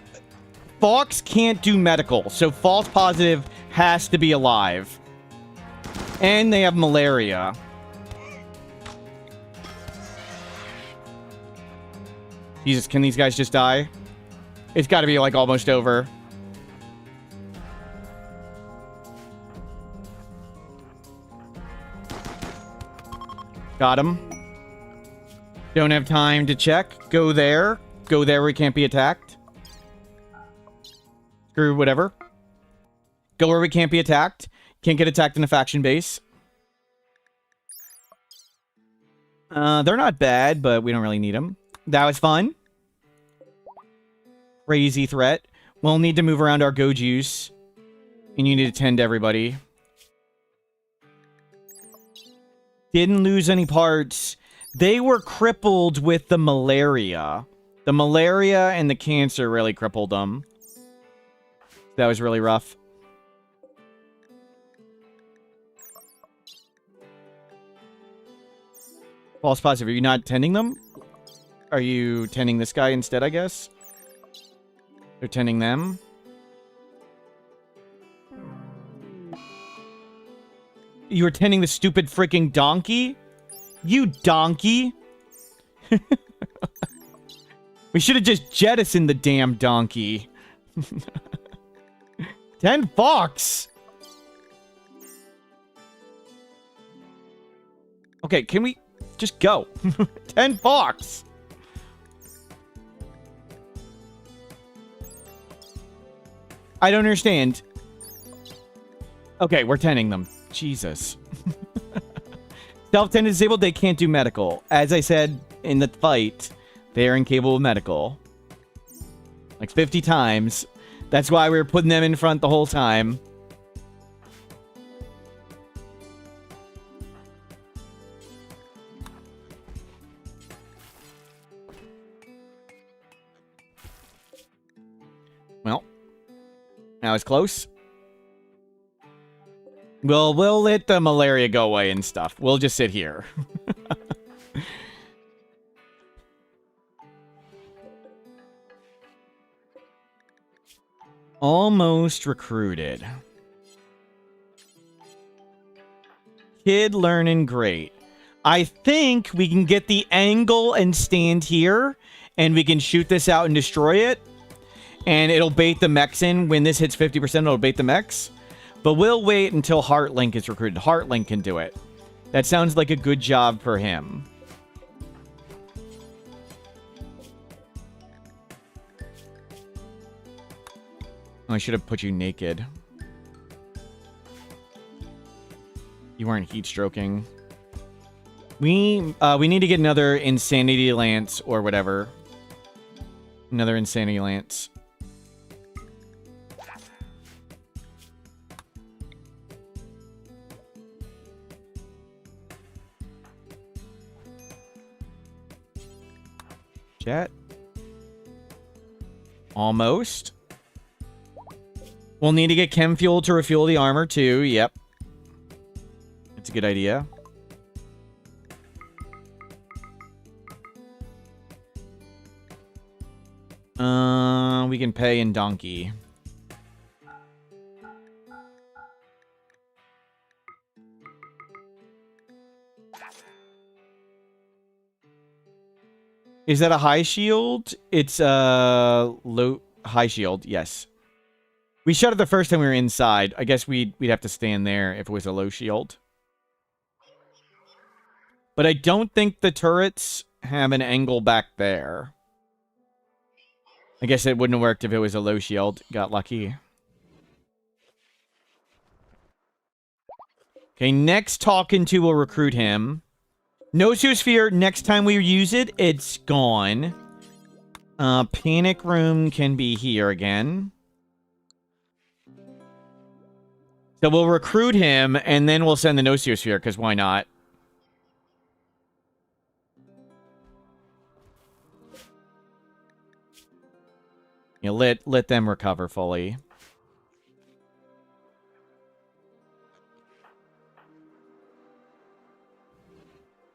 [SPEAKER 1] Fox can't do medical, so false positive has to be alive. And they have malaria. Jesus, can these guys just die? It's got to be like almost over. Got him. Don't have time to check. Go there. Go there where we can't be attacked. Screw whatever. Go where we can't be attacked. Can't get attacked in a faction base. They're not bad, but we don't really need them. That was fun. Crazy threat. We'll need to move around our go juice. And you need to tend to everybody. Didn't lose any parts. They were crippled with the malaria. The malaria and the cancer really crippled them. That was really rough. False positive. Are you not tending them? Are you tending this guy instead, I guess? They're tending them. You were tending the stupid freaking donkey? You donkey! We should have just jettisoned the damn donkey. 10 Fox! Okay, can we just go? 10 Fox! I don't understand. Okay, we're tending them. Jesus. Self-tended disabled, they can't do medical. As I said in the fight, they are incapable of medical. Like 50 times. That's why we were putting them in front the whole time. That was close. Well, we'll let the malaria go away and stuff. We'll just sit here. Almost recruited. Kid learning great. I think we can get the angle and stand here, and we can shoot this out and destroy it. And it'll bait the mechs in. When this hits 50%, it'll bait the mechs. But we'll wait until Heartlink is recruited. Heartlink can do it. That sounds like a good job for him. Oh, I should have put you naked. You weren't heat stroking. We need to get another Insanity Lance or whatever. Another Insanity Lance. Chat. Almost. We'll need to get chem fuel to refuel the armor too. Yep. That's a good idea. We can pay in donkey. Is that a high shield? It's a low high shield. Yes. We shot it the first time we were inside. I guess we'd have to stand there if it was a low shield. But I don't think the turrets have an angle back there. I guess it wouldn't have worked if it was a low shield. Got lucky. Okay, next talking to will recruit him. Nososphere, next time we use it, it's gone. Panic room can be here again. So we'll recruit him, and then we'll send the Nososphere, because why not? You know, let them recover fully.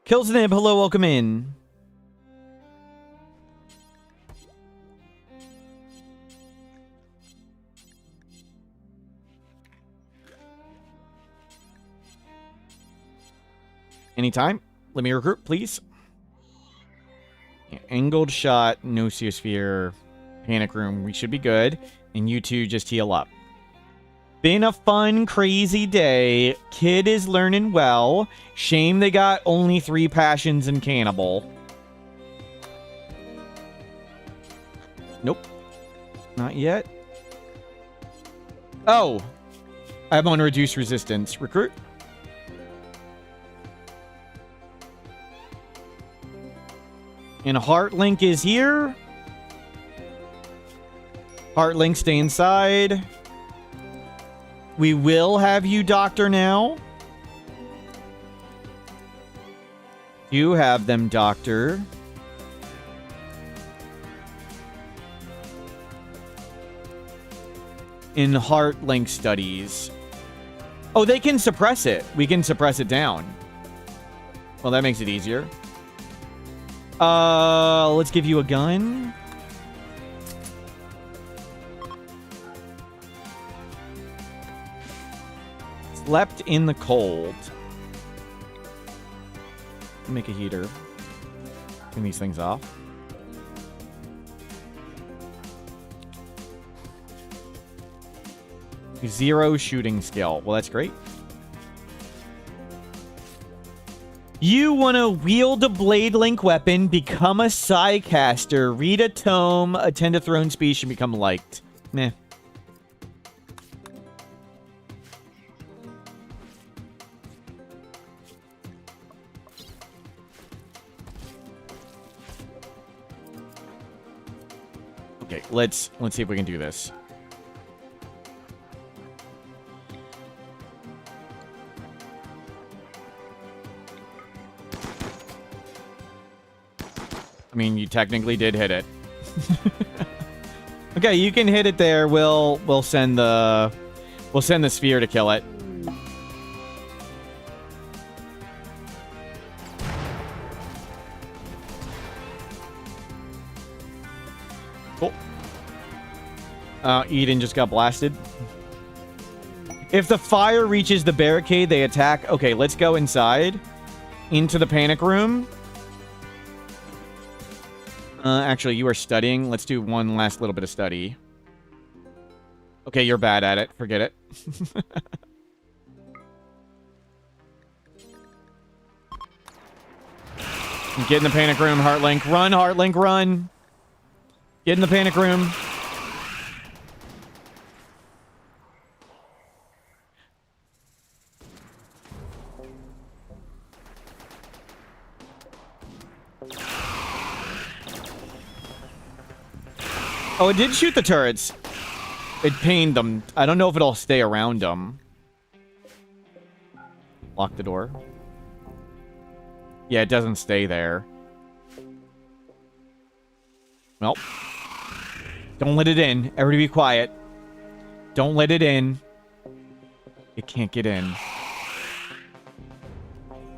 [SPEAKER 1] Killsnib, hello, welcome in. Anytime. Let me recruit, please. Yeah, angled shot, Nososphere, panic room. We should be good. And you two just heal up. Been a fun, crazy day. Kid is learning well. Shame they got only 3 passions and cannibal. Nope. Not yet. Oh. I'm on reduced resistance. Recruit. And Heartlink is here. Heartlink, stay inside. We will have you doctor now. You have them doctor. In Heartlink studies. Oh, they can suppress it. We can suppress it down. Well, that makes it easier. Let's give you a gun. Slept in the cold. Make a heater. Turn these things off. Zero shooting skill. Well, that's great. You want to wield a blade link weapon, become a Psycaster, read a tome, attend a throne speech, and become liked. Meh. Okay, let's see if we can do this. I mean, you technically did hit it. Okay, you can hit it there. We'll send the sphere to kill it. Cool. Eden just got blasted. If the fire reaches the barricade, they attack. Okay, let's go inside. Into the panic room. Actually, you are studying. Let's do one last little bit of study. Okay, you're bad at it. Forget it. Get in the panic room, Heartlink. Run, Heartlink, run. Get in the panic room. Oh, it did shoot the turrets. It pained them. I don't know if it'll stay around them. Lock the door. Yeah, it doesn't stay there. Well. Don't let it in. Everybody be quiet. Don't let it in. It can't get in.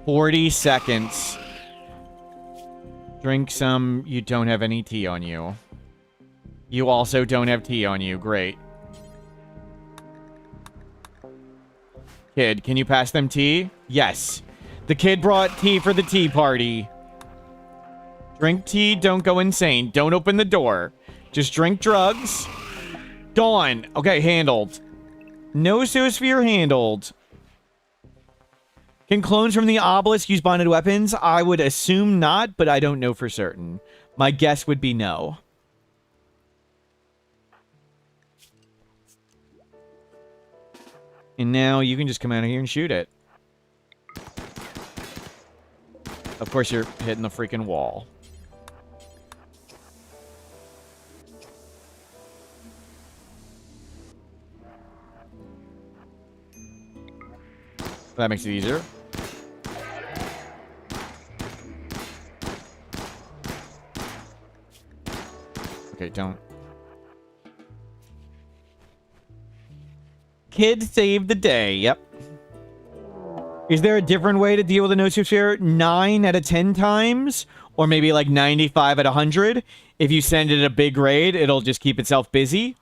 [SPEAKER 1] 40 seconds. Drink some. You don't have any tea on you. You also don't have tea on you. Great. Kid, can you pass them tea? Yes. The kid brought tea for the tea party. Drink tea, don't go insane. Don't open the door. Just drink drugs. Dawn. Okay, handled. No Zoosphere handled. Can clones from the obelisk use bonded weapons? I would assume not, but I don't know for certain. My guess would be no. And now you can just come out of here and shoot it. Of course, you're hitting the freaking wall. That makes it easier. Okay, don't. Kid saved the day. Yep. Is there a different way to deal with a no-sphere? 9 out of 10 times? Or maybe like 95 out of 100? If you send it a big raid, it'll just keep itself busy.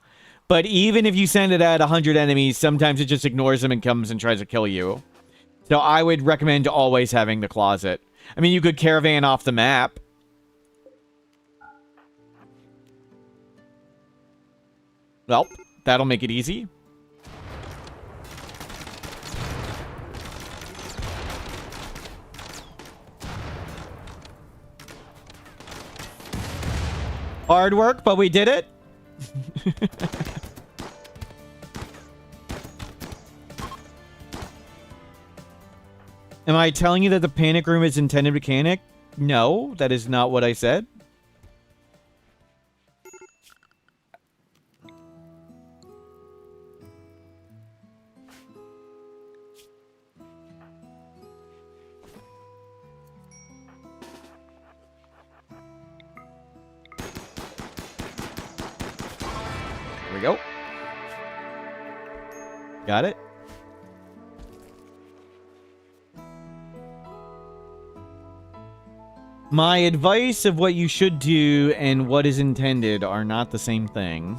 [SPEAKER 1] But even if you send it at 100 enemies, sometimes it just ignores them and comes and tries to kill you. So I would recommend always having the closet. I mean, you could caravan off the map. Well, that'll make it easy. Hard work, but we did it. Am I telling you that the panic room is intended mechanic? No, that is not what I said. There we go. Got it. My advice of what you should do and what is intended are not the same thing.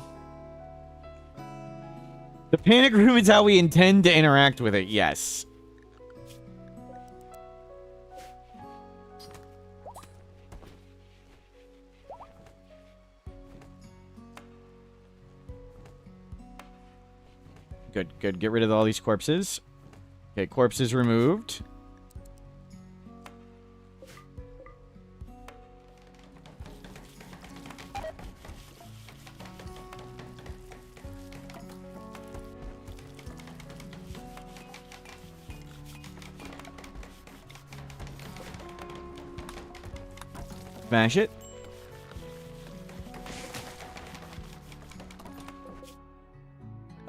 [SPEAKER 1] The panic room is how we intend to interact with it, yes. Good, good. Get rid of all these corpses. Okay, corpses removed. Smash it.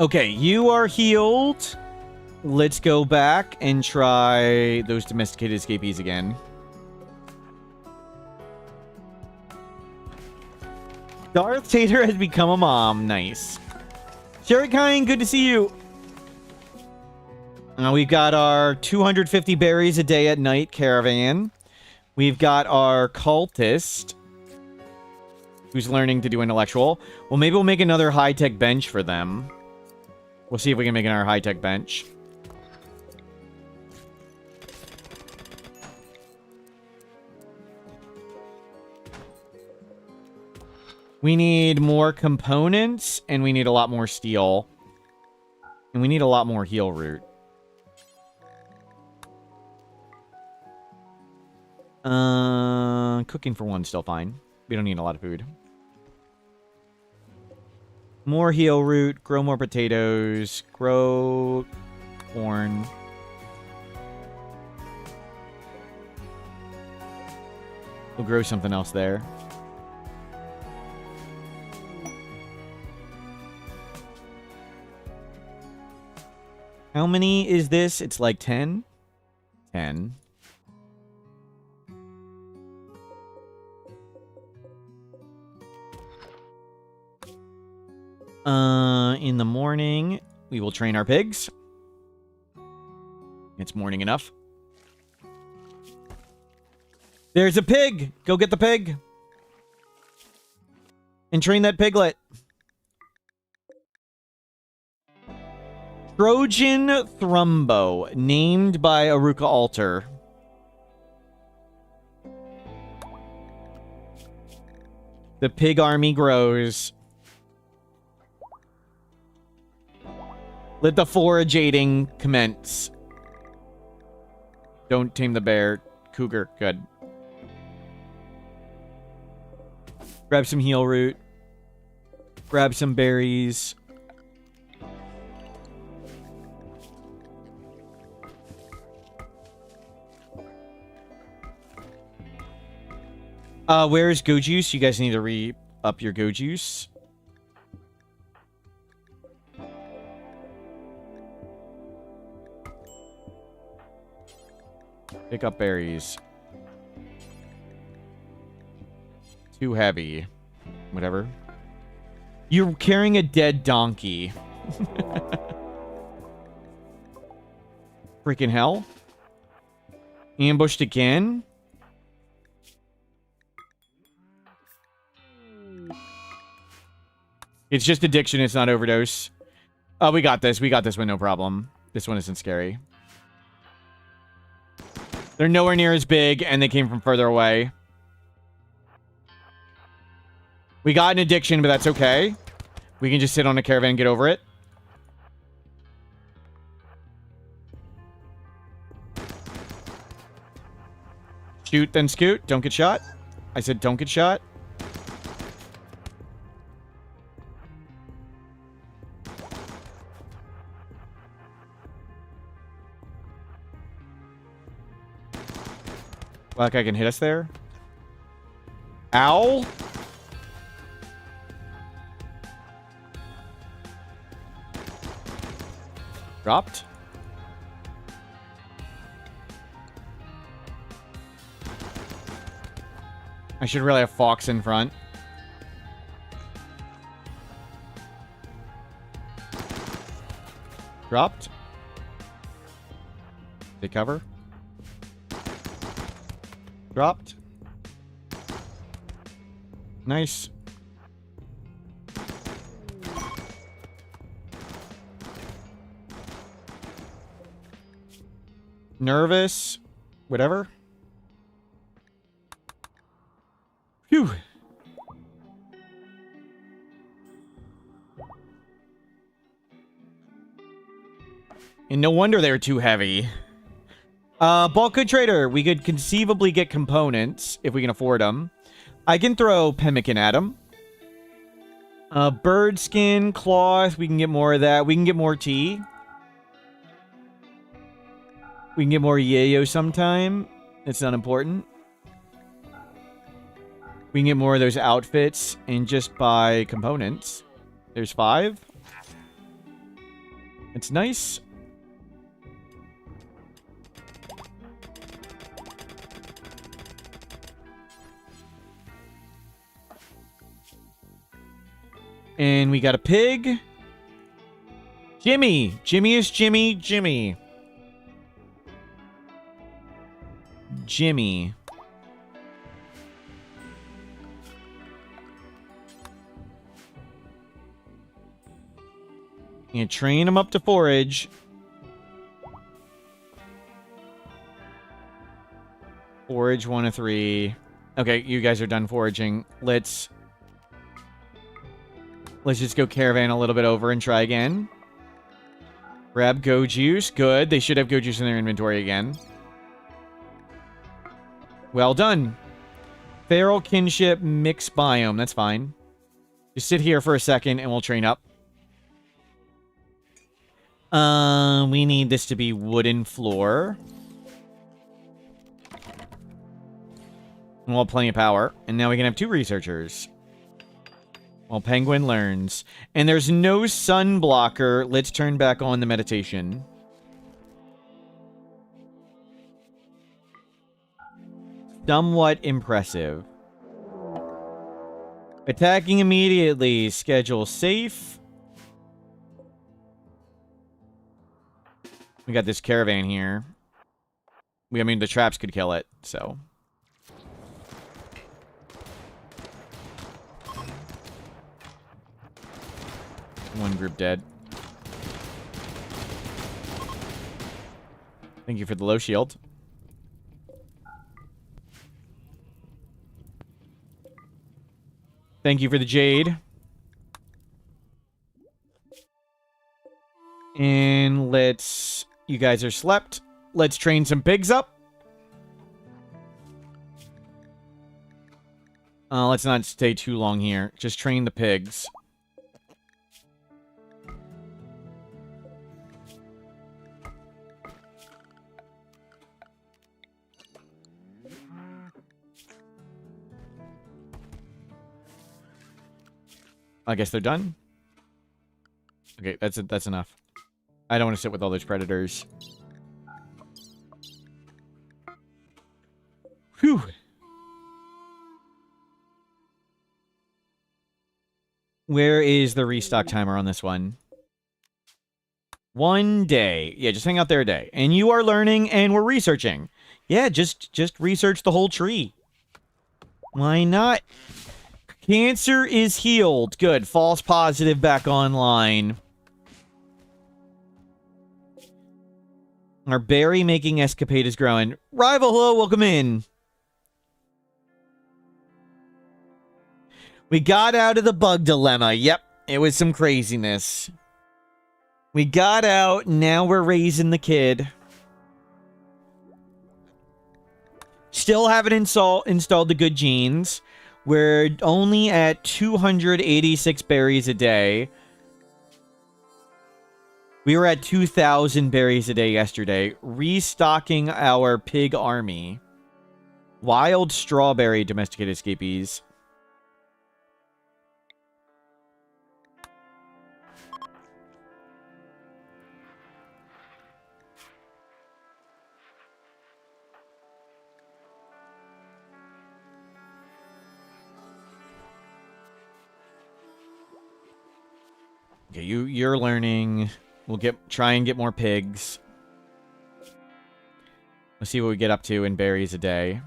[SPEAKER 1] Okay, you are healed. Let's go back and try those domesticated escapees again. Darth Tater has become a mom. Nice. Sherry Kine, good to see you. We've got our 250 berries a day at night caravan. We've got our cultist, who's learning to do intellectual. Well, maybe we'll make another high-tech bench for them. We'll see if we can make another high-tech bench. We need more components, and we need a lot more steel. And we need a lot more heal root. Cooking for one, still fine. We don't need a lot of food. More heal root, grow more potatoes, grow corn. We'll grow something else there. How many is this? It's like 10? 10. In the morning, we will train our pigs. It's morning enough. There's a pig! Go get the pig! And train that piglet. Trojan Thrumbo, named by Aruka Alter. The pig army grows. Let the forageating commence. Don't tame the bear. Cougar, good. Grab some heal root. Grab some berries. Where is Go Juice? You guys need to re-up your Go Juice. Pick up berries. Too heavy. Whatever. You're carrying a dead donkey. Freaking hell. Ambushed again? It's just addiction, it's not overdose. Oh, we got this. We got this one, no problem. This one isn't scary. They're nowhere near as big, and they came from further away. We got an addiction, but that's okay. We can just sit on a caravan and get over it. Shoot, then scoot. Don't get shot. I said don't get shot. Black guy can hit us there. Ow! Dropped. I should really have Fox in front. Dropped. They cover. Dropped. Nice. Nervous. Whatever. Phew. And no wonder they were too heavy. Bulk Good Trader. We could conceivably get components if we can afford them. I can throw pemmican at them. Bird skin, cloth. We can get more of that. We can get more tea. We can get more yayo sometime. It's not important. We can get more of those outfits and just buy components. There's 5. It's nice. And we got a pig. Jimmy. Jimmy is Jimmy. Jimmy. Jimmy. You train him up to forage. Forage 1 of 3. Okay, you guys are done foraging. Let's just go caravan a little bit over and try again. Grab go juice. Good. They should have go juice in their inventory again. Well done. Feral kinship mix biome. That's fine. Just sit here for a second and we'll train up. We need this to be wooden floor. And we'll have plenty of power. And now we can have 2 researchers. While Penguin learns. And there's no sun blocker. Let's turn back on the meditation. Somewhat impressive. Attacking immediately. Schedule safe. We got this caravan here. I mean, the traps could kill it, so. One group dead. Thank you for the low shield. Thank you for the jade. And let's... You guys are slept. Let's train some pigs up. Let's not stay too long here. Just train the pigs. I guess they're done. Okay, that's enough. I don't want to sit with all those predators. Whew. Where is the restock timer on this one? 1 day. Yeah, just hang out there a day. And you are learning and we're researching. Yeah, just research the whole tree. Why not? Cancer is healed. Good. False positive back online. Our berry-making escapade is growing. Rival, hello, welcome in. We got out of the bug dilemma. Yep, it was some craziness. We got out, now we're raising the kid. Still haven't installed the good genes. We're only at 286 berries a day. We were at 2,000 berries a day yesterday. Restocking our pig army. Wild strawberry domesticated escapees. Okay, you're learning. We'll try and get more pigs. Let's see what we get up to in berries a day.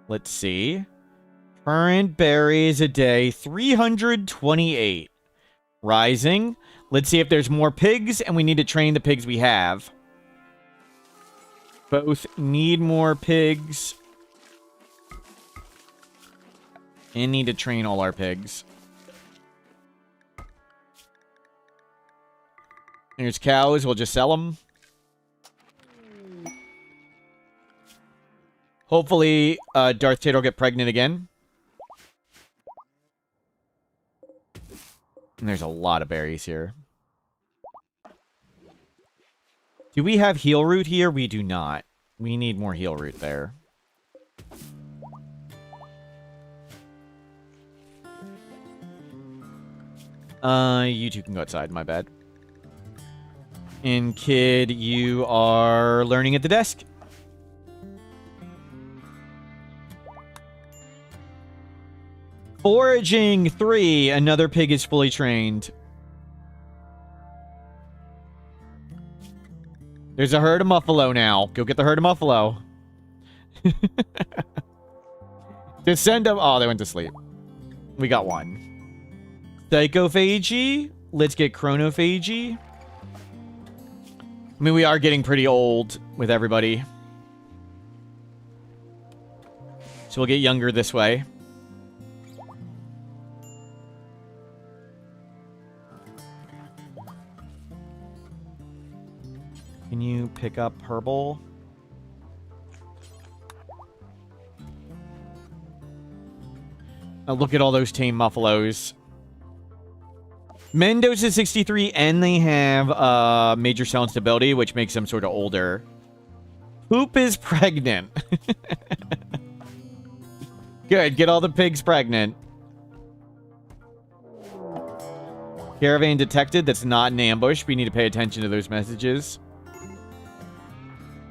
[SPEAKER 1] Let's see. Current berries a day, 328. Rising. Let's see if there's more pigs, and we need to train the pigs we have. Both need more pigs. And need to train all our pigs. Here's cows. We'll just sell them. Hopefully, Darth Tater will get pregnant again. And there's a lot of berries here. Do we have heal root here? We do not. We need more heal root there. You two can go outside, my bad. And kid, you are learning at the desk. Foraging 3. Another pig is fully trained. There's a herd of muffalo now. Go get the herd of muffalo. Descend of... Oh, they went to sleep. We got one. Psychophagy. Let's get chronophagy. I mean, we are getting pretty old with everybody. So we'll get younger this way. Can you pick up herbal? Oh, look at all those tame muffalos. Mendoza is 63, and they have major cell instability, which makes them sort of older. Poop is pregnant. Good, get all the pigs pregnant. Caravan detected. That's not an ambush. We need to pay attention to those messages.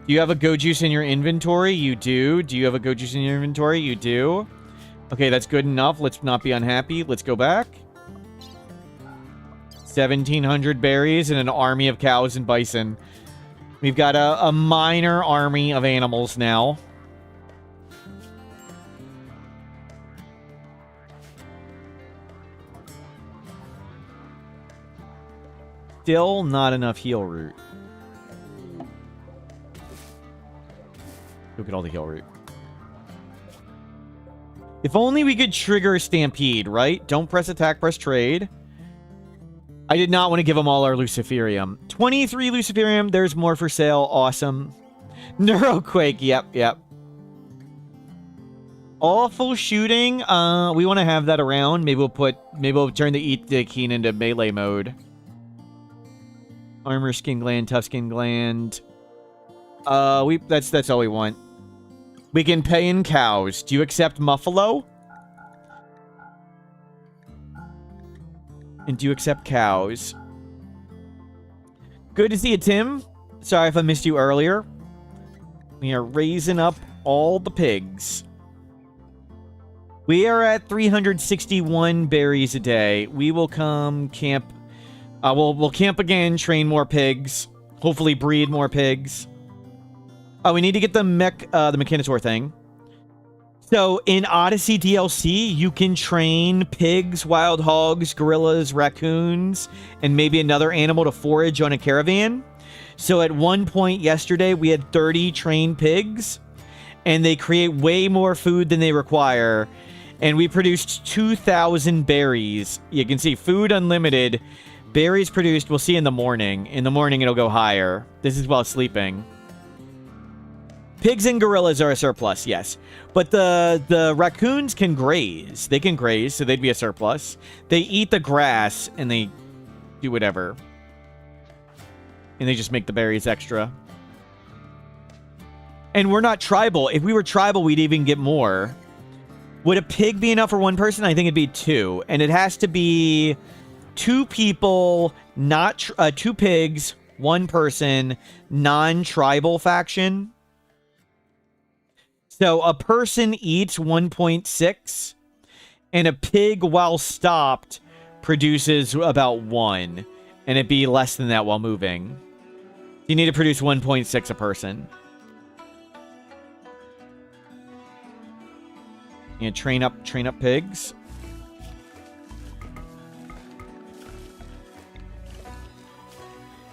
[SPEAKER 1] Do you have a go juice in your inventory? You do. Do you have a go juice in your inventory? You do. Okay, that's good enough. Let's not be unhappy. Let's go back. 1,700 berries and an army of cows and bison. We've got a minor army of animals now. Still not enough heal root. Look at all the heal root. If only we could trigger a stampede, right? Don't press attack, press trade. I did not want to give them all our Luciferium. 23 Luciferium. There's more for sale. Awesome. Neuroquake. Yep. Awful shooting. We want to have that around. Maybe we'll turn the Eat the Keen into melee mode. Armor skin gland, tough skin gland. That's all we want. We can pay in cows. Do you accept Muffalo? And do you accept cows? Good to see you, Tim. Sorry if I missed you earlier. We are raising up all the pigs. We are at 361 berries a day. We will come camp. We'll camp again, train more pigs. Hopefully breed more pigs. Oh, we need to get the Mechanosaur thing. So, in Odyssey DLC, you can train pigs, wild hogs, gorillas, raccoons, and maybe another animal to forage on a caravan. So, at one point yesterday, we had 30 trained pigs, and they create way more food than they require. And we produced 2,000 berries. You can see food unlimited. Berries produced, we'll see in the morning. In the morning, it'll go higher. This is while sleeping. Pigs and gorillas are a surplus, yes. But the raccoons can graze. They can graze, so they'd be a surplus. They eat the grass, and they do whatever. And they just make the berries extra. And we're not tribal. If we were tribal, we'd even get more. Would a pig be enough for one person? I think it'd be 2. And it has to be 2 people, not 2 pigs, 1 person, non-tribal faction. So a person eats 1.6, and a pig, while stopped, produces about 1, and it'd be less than that while moving. You need to produce 1.6 a person. And train up pigs.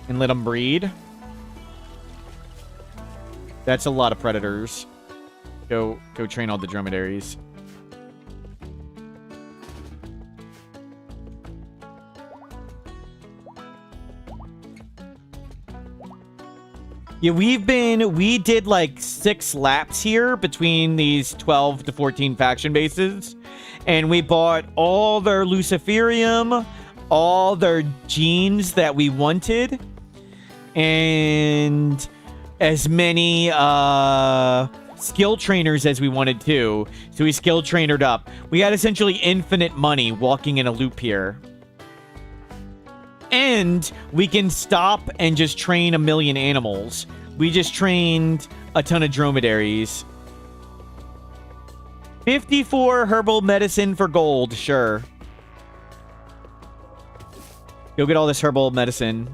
[SPEAKER 1] And let them breed. That's a lot of predators. Go train all the dromedaries. Yeah, we did like 6 laps here between these 12 to 14 faction bases. And we bought all their Luciferium, all their genes that we wanted, and as many skill trainers as we wanted to. So we skill trainered up. We had essentially infinite money walking in a loop here. And we can stop and just train 1 million animals. We just trained a ton of dromedaries. 54 herbal medicine for gold, sure. Go get all this herbal medicine.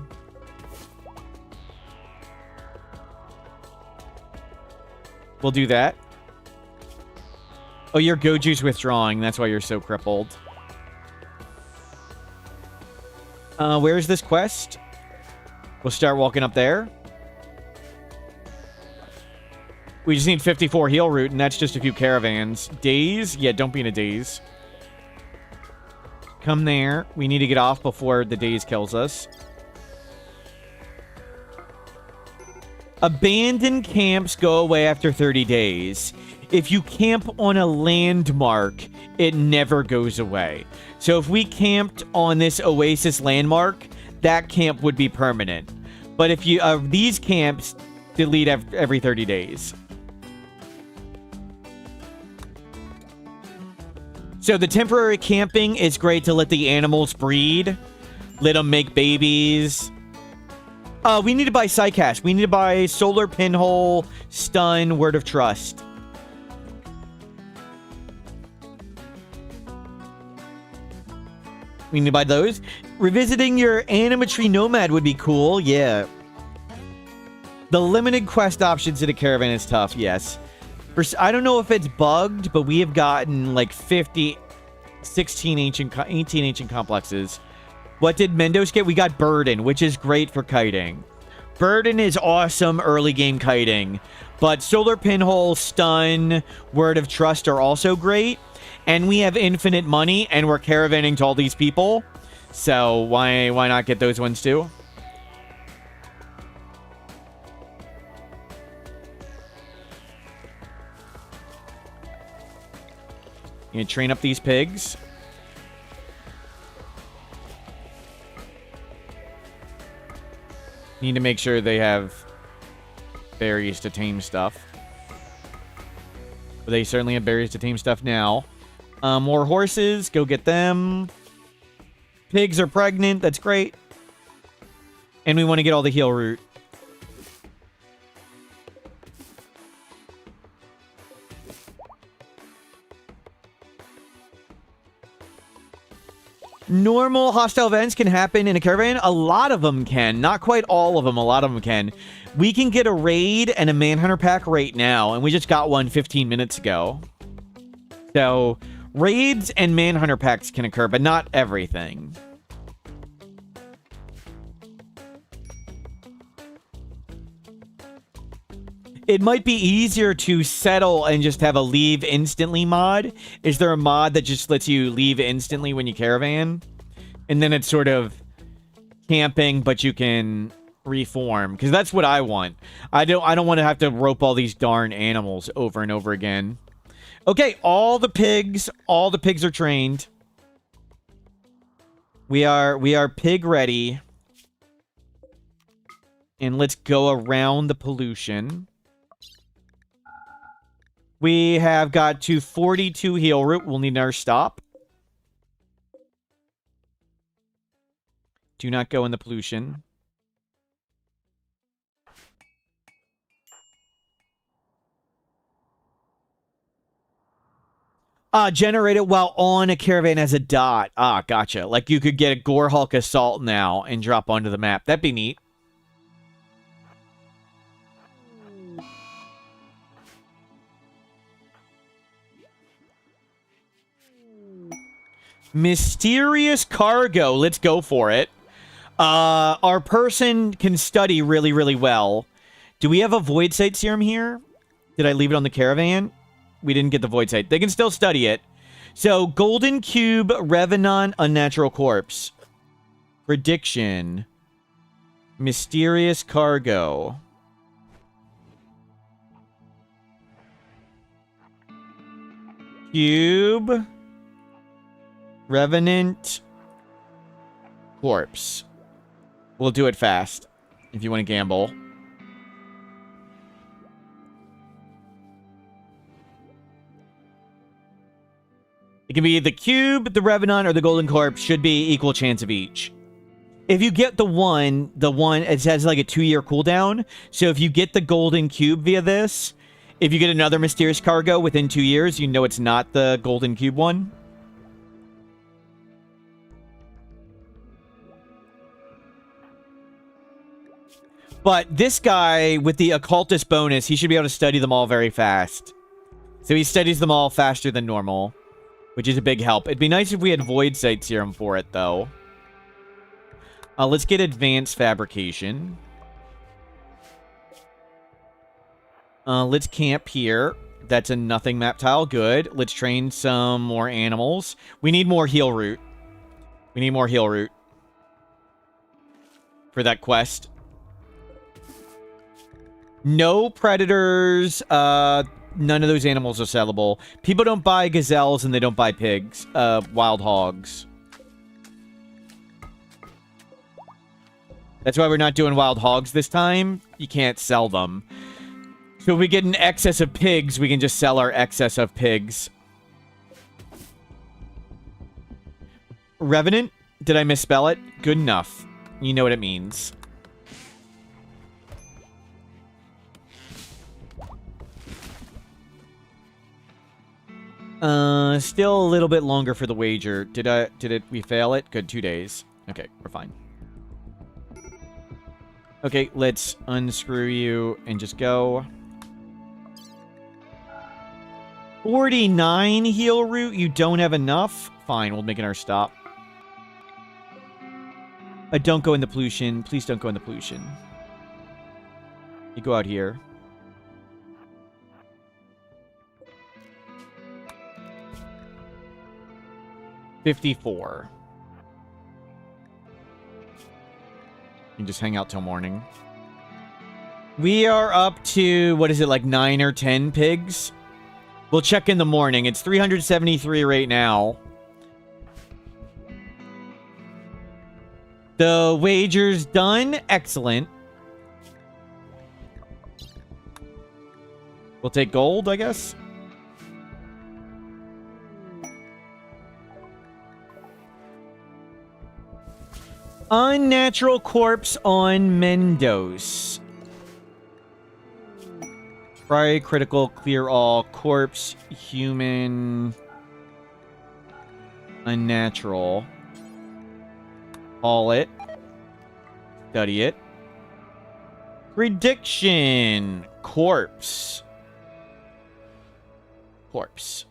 [SPEAKER 1] We'll do that. Oh, your Goju's withdrawing. That's why you're so crippled. Where's this quest? We'll start walking up there. We just need 54 heal root, and that's just a few caravans. Daze? Yeah, don't be in a daze. Come there. We need to get off before the daze kills us. Abandoned camps go away after 30 days. If you camp on a landmark, it never goes away. So if we camped on this oasis landmark, that camp would be permanent. But if you these camps delete every 30 days. So the temporary camping is great to let the animals breed, let them make babies. We need to buy Psycash. We need to buy Solar Pinhole, Stun, Word of Trust. We need to buy those. Revisiting your Animatry Nomad would be cool. Yeah. The limited quest options in a caravan is tough. Yes. I don't know if it's bugged, but we have gotten like 18 ancient complexes. What did Mendos get? We got Burden, which is great for kiting. Burden is awesome early game kiting. But Solar Pinhole, Stun, Word of Trust are also great. And we have infinite money, and we're caravanning to all these people. So why not get those ones too? You gonna train up these pigs. Need to make sure they have berries to tame stuff. But they certainly have berries to tame stuff now. More horses. Go get them. Pigs are pregnant. That's great. And we want to get all the heal root. Normal hostile events can happen in a caravan. A lot of them can. Not quite all of them. A lot of them can. We can get a raid and a manhunter pack right now. And we just got one 15 minutes ago. So raids and manhunter packs can occur, but not everything. It might be easier to settle and just have a leave instantly mod. Is there a mod that just lets you leave instantly when you caravan? And then it's sort of camping, but you can reform. Because that's what I want. I don't want to have to rope all these darn animals over and over again. Okay, all the pigs are trained. We are pig ready. And let's go around the pollution. We have got to 42 heal root. We'll need our stop. Do not go in the pollution. Generate it while on a caravan as a dot. Gotcha. Like you could get a Gore Hulk Assault now and drop onto the map. That'd be neat. Mysterious cargo. Let's go for it. Our person can study really, really well. Do we have a Void Sight Serum here? Did I leave it on the caravan? We didn't get the Void Sight. They can still study it. So, Golden Cube, Revenant, Unnatural Corpse. Prediction. Mysterious cargo. Cube. Revenant. Corpse. We'll do it fast. If you want to gamble. It can be the cube, the Revenant, or the Golden Corpse. Should be equal chance of each. If you get the one, it has like a 2-year cooldown. So if you get the Golden Cube via this, If you get another mysterious cargo within 2 years, you know it's not the golden cube one. But this guy with the occultist bonus, he should be able to study them all very fast. So he studies them all faster than normal, which is a big help. It'd be nice if we had Void Sight Serum for it, though. Let's get Advanced Fabrication. Let's camp here. That's a nothing map tile. Good. Let's train some more animals. We need more heal root. We need more heal root for that quest. No predators. None of those animals are sellable. People don't buy gazelles and they don't buy pigs. Wild hogs. That's why we're not doing wild hogs this time. You can't sell them. So if we get an excess of pigs, we can just sell our excess of pigs. Revenant? Did I misspell it? Good enough. You know what it means. Still a little bit longer for the wager. We fail it? Good, 2 days. Okay, we're fine. Okay, let's unscrew you and just go. 49 heal root? You don't have enough? Fine, we'll make it our stop. Don't go in the pollution. Please don't go in the pollution. You go out here. $54. You can just hang out till morning. We are up to, what is it, like 9 or 10 pigs? We'll check in the morning. It's 373 right now. The wager's done. Excellent. We'll take gold, I guess. Unnatural corpse on Mendos. Try critical, clear all. Corpse, human, unnatural. Haul it. Study it. Prediction. Corpse. Corpse.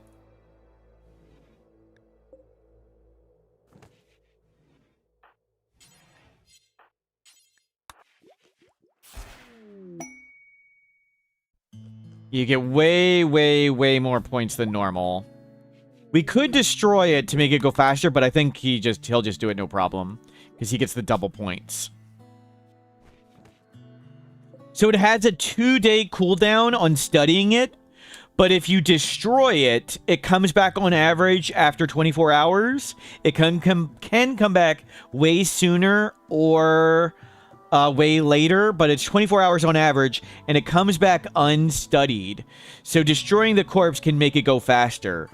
[SPEAKER 1] You get way, way, way more points than normal. We could destroy it to make it go faster, but I think he'll just do it no problem. Because he gets the double points. So it has a 2-day cooldown on studying it. But if you destroy it, it comes back on average after 24 hours. It can come back way sooner or way later, but it's 24 hours on average, and it comes back unstudied. So destroying the corpse can make it go faster.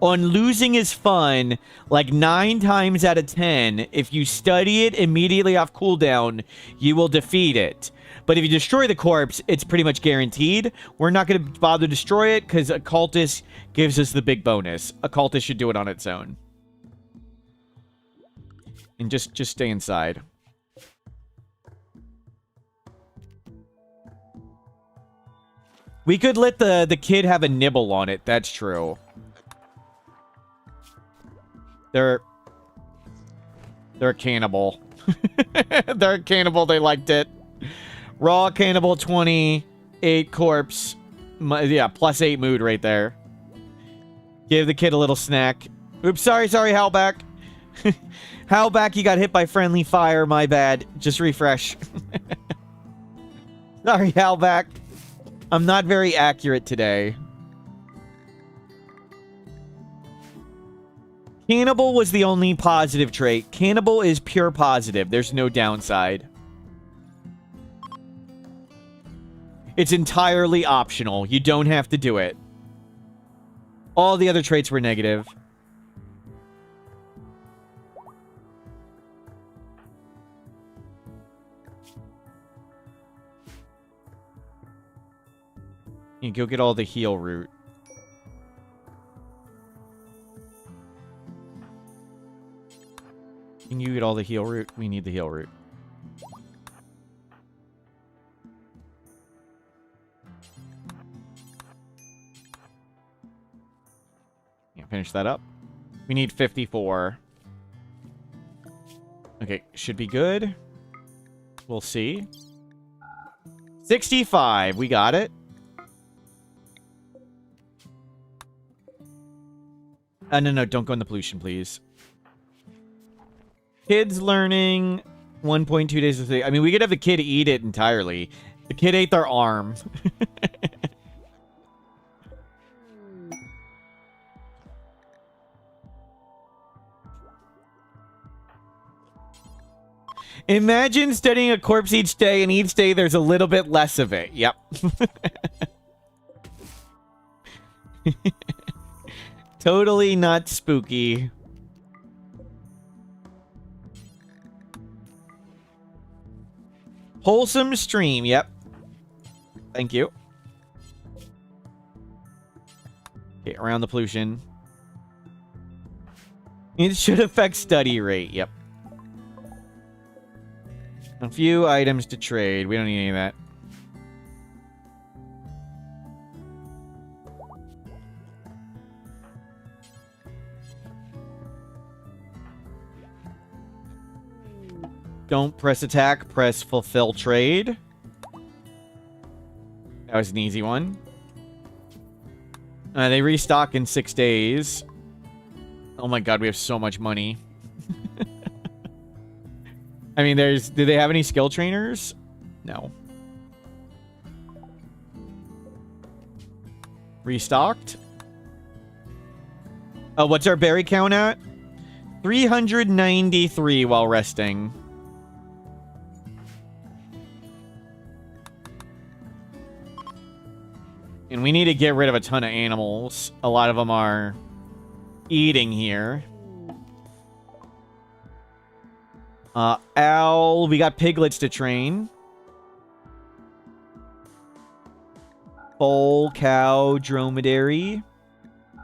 [SPEAKER 1] On losing is fun, like 9 times out of 10, if you study it immediately off cooldown, you will defeat it. But if you destroy the corpse, it's pretty much guaranteed. We're not going to bother to destroy it, because Occultist gives us the big bonus. Occultist should do it on its own. And just stay inside. We could let the kid have a nibble on it. That's true. They're a cannibal. They're a cannibal. They liked it. Raw cannibal 20. 8 corpse. Yeah, +8 mood right there. Give the kid a little snack. Oops, sorry, Howlback. Howlback, you got hit by friendly fire. My bad. Just refresh. Sorry, Howlback. I'm not very accurate today. Cannibal was the only positive trait. Cannibal is pure positive. There's no downside. It's entirely optional. You don't have to do it. All the other traits were negative. You go get all the heal root. Can you get all the heal root? We need the heal root. Yeah, finish that up. We need 54. Okay, should be good. We'll see. 65. We got it. No, don't go in the pollution, please. Kids learning 1.2 days of sleep. I mean, we could have the kid eat it entirely. The kid ate their arm. Imagine studying a corpse each day, and each day there's a little bit less of it. Yep. Totally not spooky. Wholesome stream. Yep. Thank you. Okay, around the pollution. It should affect study rate. Yep. A few items to trade. We don't need any of that. Don't press attack, press fulfill trade. That was an easy one. They restock in 6 days. Oh my god, we have so much money. I mean, do they have any skill trainers? No. Restocked. What's our berry count at? 393 while resting. And we need to get rid of a ton of animals. A lot of them are eating here. Owl. We got piglets to train. Foal, cow, dromedary.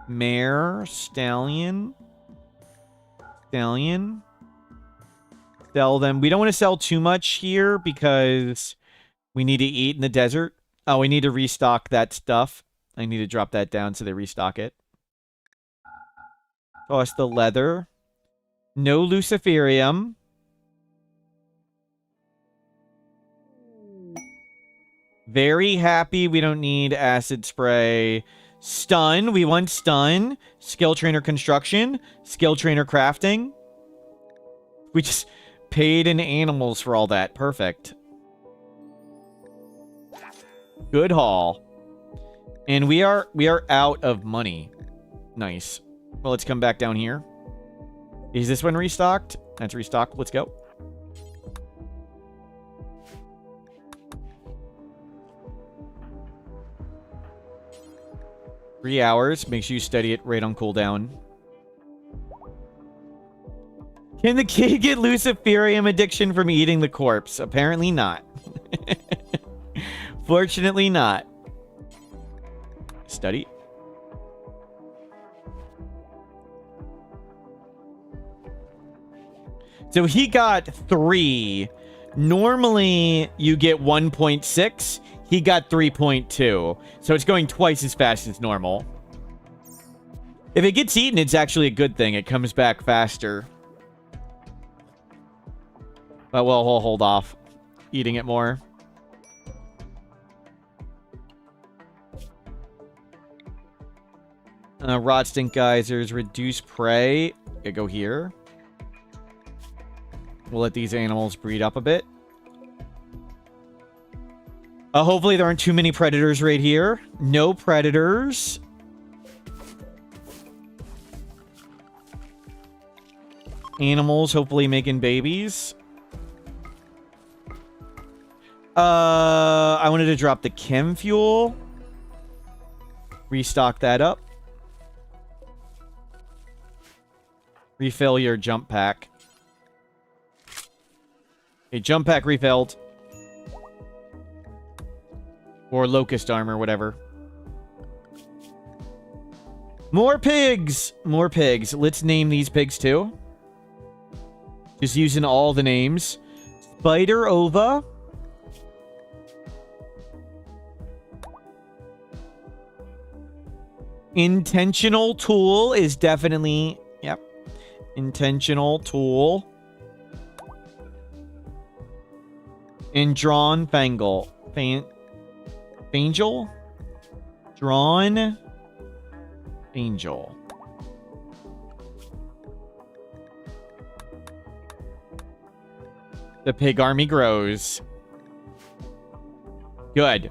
[SPEAKER 1] Mare, stallion. Stallion. Sell them. We don't want to sell too much here because we need to eat in the desert. Oh, we need to restock that stuff. I need to drop that down so they restock it. Toss the leather. No luciferium. Very happy we don't need acid spray. Stun. We want stun. Skill trainer construction. Skill trainer crafting. We just paid in animals for all that. Perfect. Good haul. And we are out of money. Nice. Well, let's come back down here. Is this one restocked? That's restocked. Let's go. Three hours. Make sure you steady it right on cooldown. Can the kid get luciferium addiction from eating the corpse? Apparently not. Fortunately not. Study. So he got 3. Normally, you get 1.6. He got 3.2. So it's going twice as fast as normal. If it gets eaten, it's actually a good thing. It comes back faster. But well, we'll hold off eating it more. Rot stink geysers, reduce prey. Go here. We'll let these animals breed up a bit. Hopefully there aren't too many predators right here. No predators. Animals hopefully making babies. I wanted to drop the chem fuel. Restock that up. Refill your jump pack. A jump pack refilled. Or locust armor, whatever. More pigs! More pigs. Let's name these pigs too. Just using all the names. Spider ova. Intentional tool is definitely... Yep. Intentional tool. And drawn fangle. Angel? Drawn angel. The pig army grows. Good.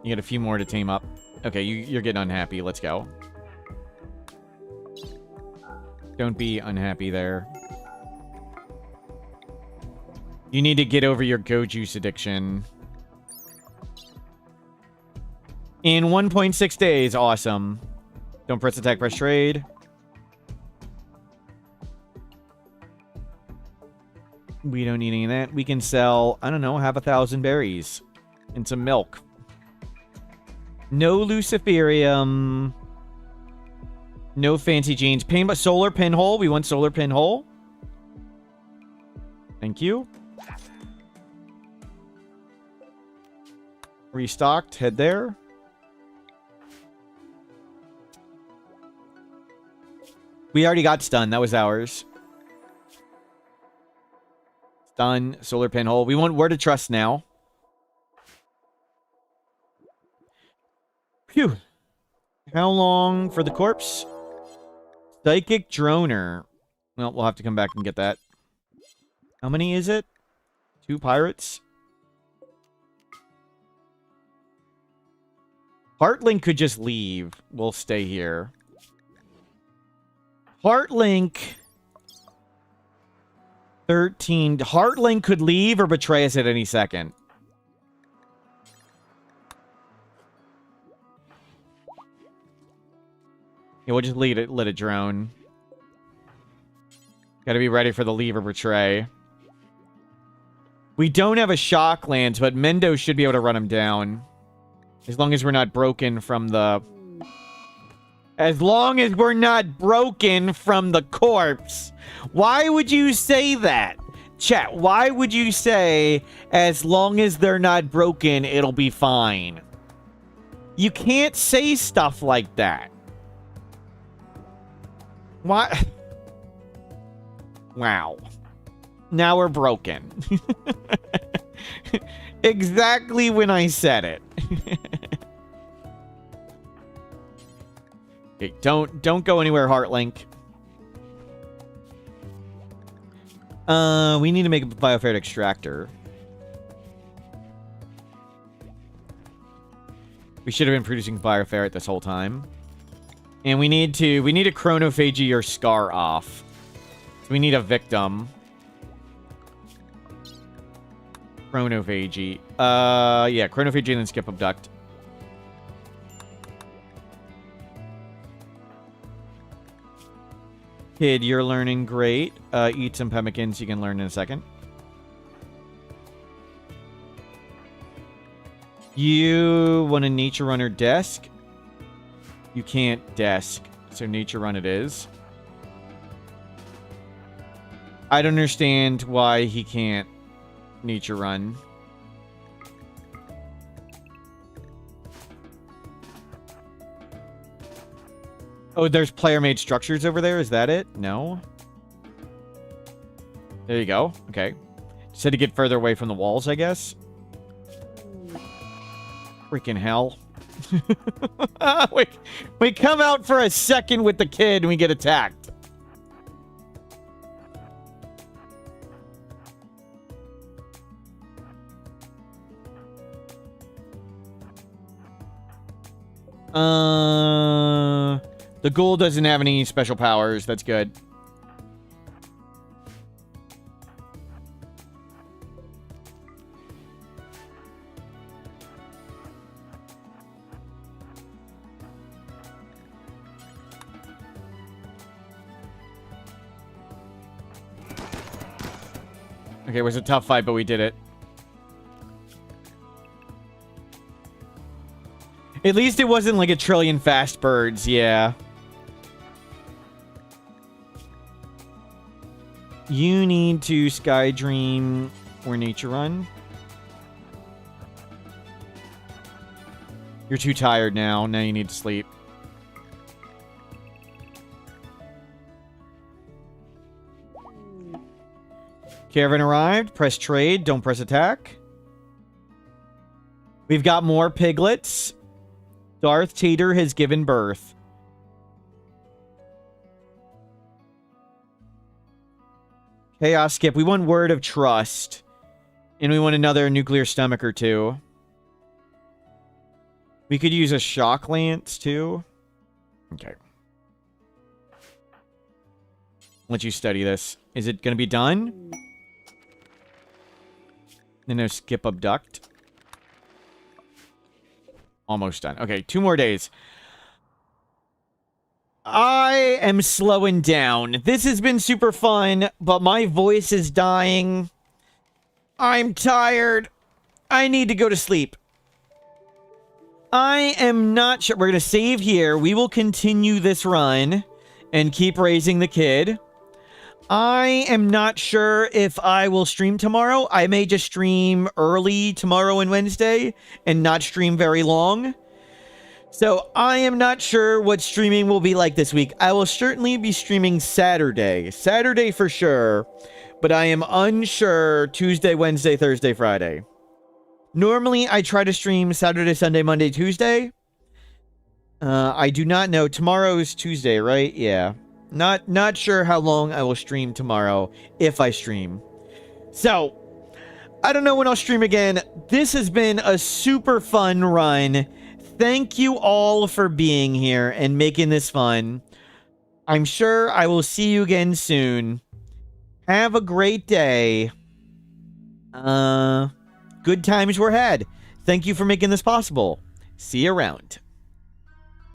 [SPEAKER 1] You got a few more to tame up. Okay, you're getting unhappy. Let's go. Don't be unhappy there. You need to get over your go juice addiction. In 1.6 days. Awesome. Don't press attack, press trade. We don't need any of that. We can sell, I don't know, 1,000 berries. And some milk. No Luciferium. No fancy jeans. Solar pinhole. We want solar pinhole. Thank you. Restocked. Head there. We already got stun. That was ours. Stun. Solar pinhole. We want Word to Trust now. Phew. How long for the corpse? Psychic Droner. Well, we'll have to come back and get that. How many is it? 2 pirates? Heartlink could just leave. We'll stay here. Heartlink. 13. Heartlink could leave or betray us at any second. Yeah, we'll just let it drone. Gotta be ready for the leave or betray. We don't have a shock lance, but Mendo should be able to run him down. As long as we're not broken from the... As long as we're not broken from the corpse. Why would you say that? Chat, why would you say, as long as they're not broken, it'll be fine? You can't say stuff like that. What? Wow. Now we're broken. Exactly when I said it. Okay, don't go anywhere, Heartlink. We need to make a bioferret extractor. We should have been producing bioferret this whole time. And we need to chronophagy your scar off. So we need a victim. Chronophagy. Yeah, chronophagy and then skip abduct. Kid, you're learning great. Eat some pemmikins, you can learn in a second. You want a nature runner desk? You can't desk, so nature run it is. I don't understand why he can't nature run. Oh, there's player-made structures over there? Is that it? No? There you go. Okay. Just had to get further away from the walls, I guess. Freaking hell. we come out for a second with the kid and we get attacked. The ghoul doesn't have any special powers. That's good. Okay, it was a tough fight, but we did it. At least it wasn't like a trillion fast birds, yeah. You need to Sky Dream or Nature Run. You're too tired now. Now you need to sleep. Caravan arrived. Press trade. Don't press attack. We've got more piglets. Darth Tater has given birth. Chaos Skip. We want Word of Trust. And we want another nuclear stomach or two. We could use a Shock Lance, too. Okay. Let you study this. Is it going to be done? Then no skip abduct. Almost done. Okay, 2 more days. I am slowing down. This has been super fun, but my voice is dying. I'm tired. I need to go to sleep. I am not sure. We're going to save here. We will continue this run and keep raising the kid. I am not sure if I will stream tomorrow. I may just stream early tomorrow and Wednesday and not stream very long. So I am not sure what streaming will be like this week. I will certainly be streaming Saturday. Saturday for sure. But I am unsure Tuesday, Wednesday, Thursday, Friday. Normally, I try to stream Saturday, Sunday, Monday, Tuesday. I do not know. Tomorrow is Tuesday, right? Yeah. Not sure how long I will stream tomorrow, if I stream. So, I don't know when I'll stream again. This has been a super fun run. Thank you all for being here and making this fun. I'm sure I will see you again soon. Have a great day. Good times were had. Thank you for making this possible. See you around.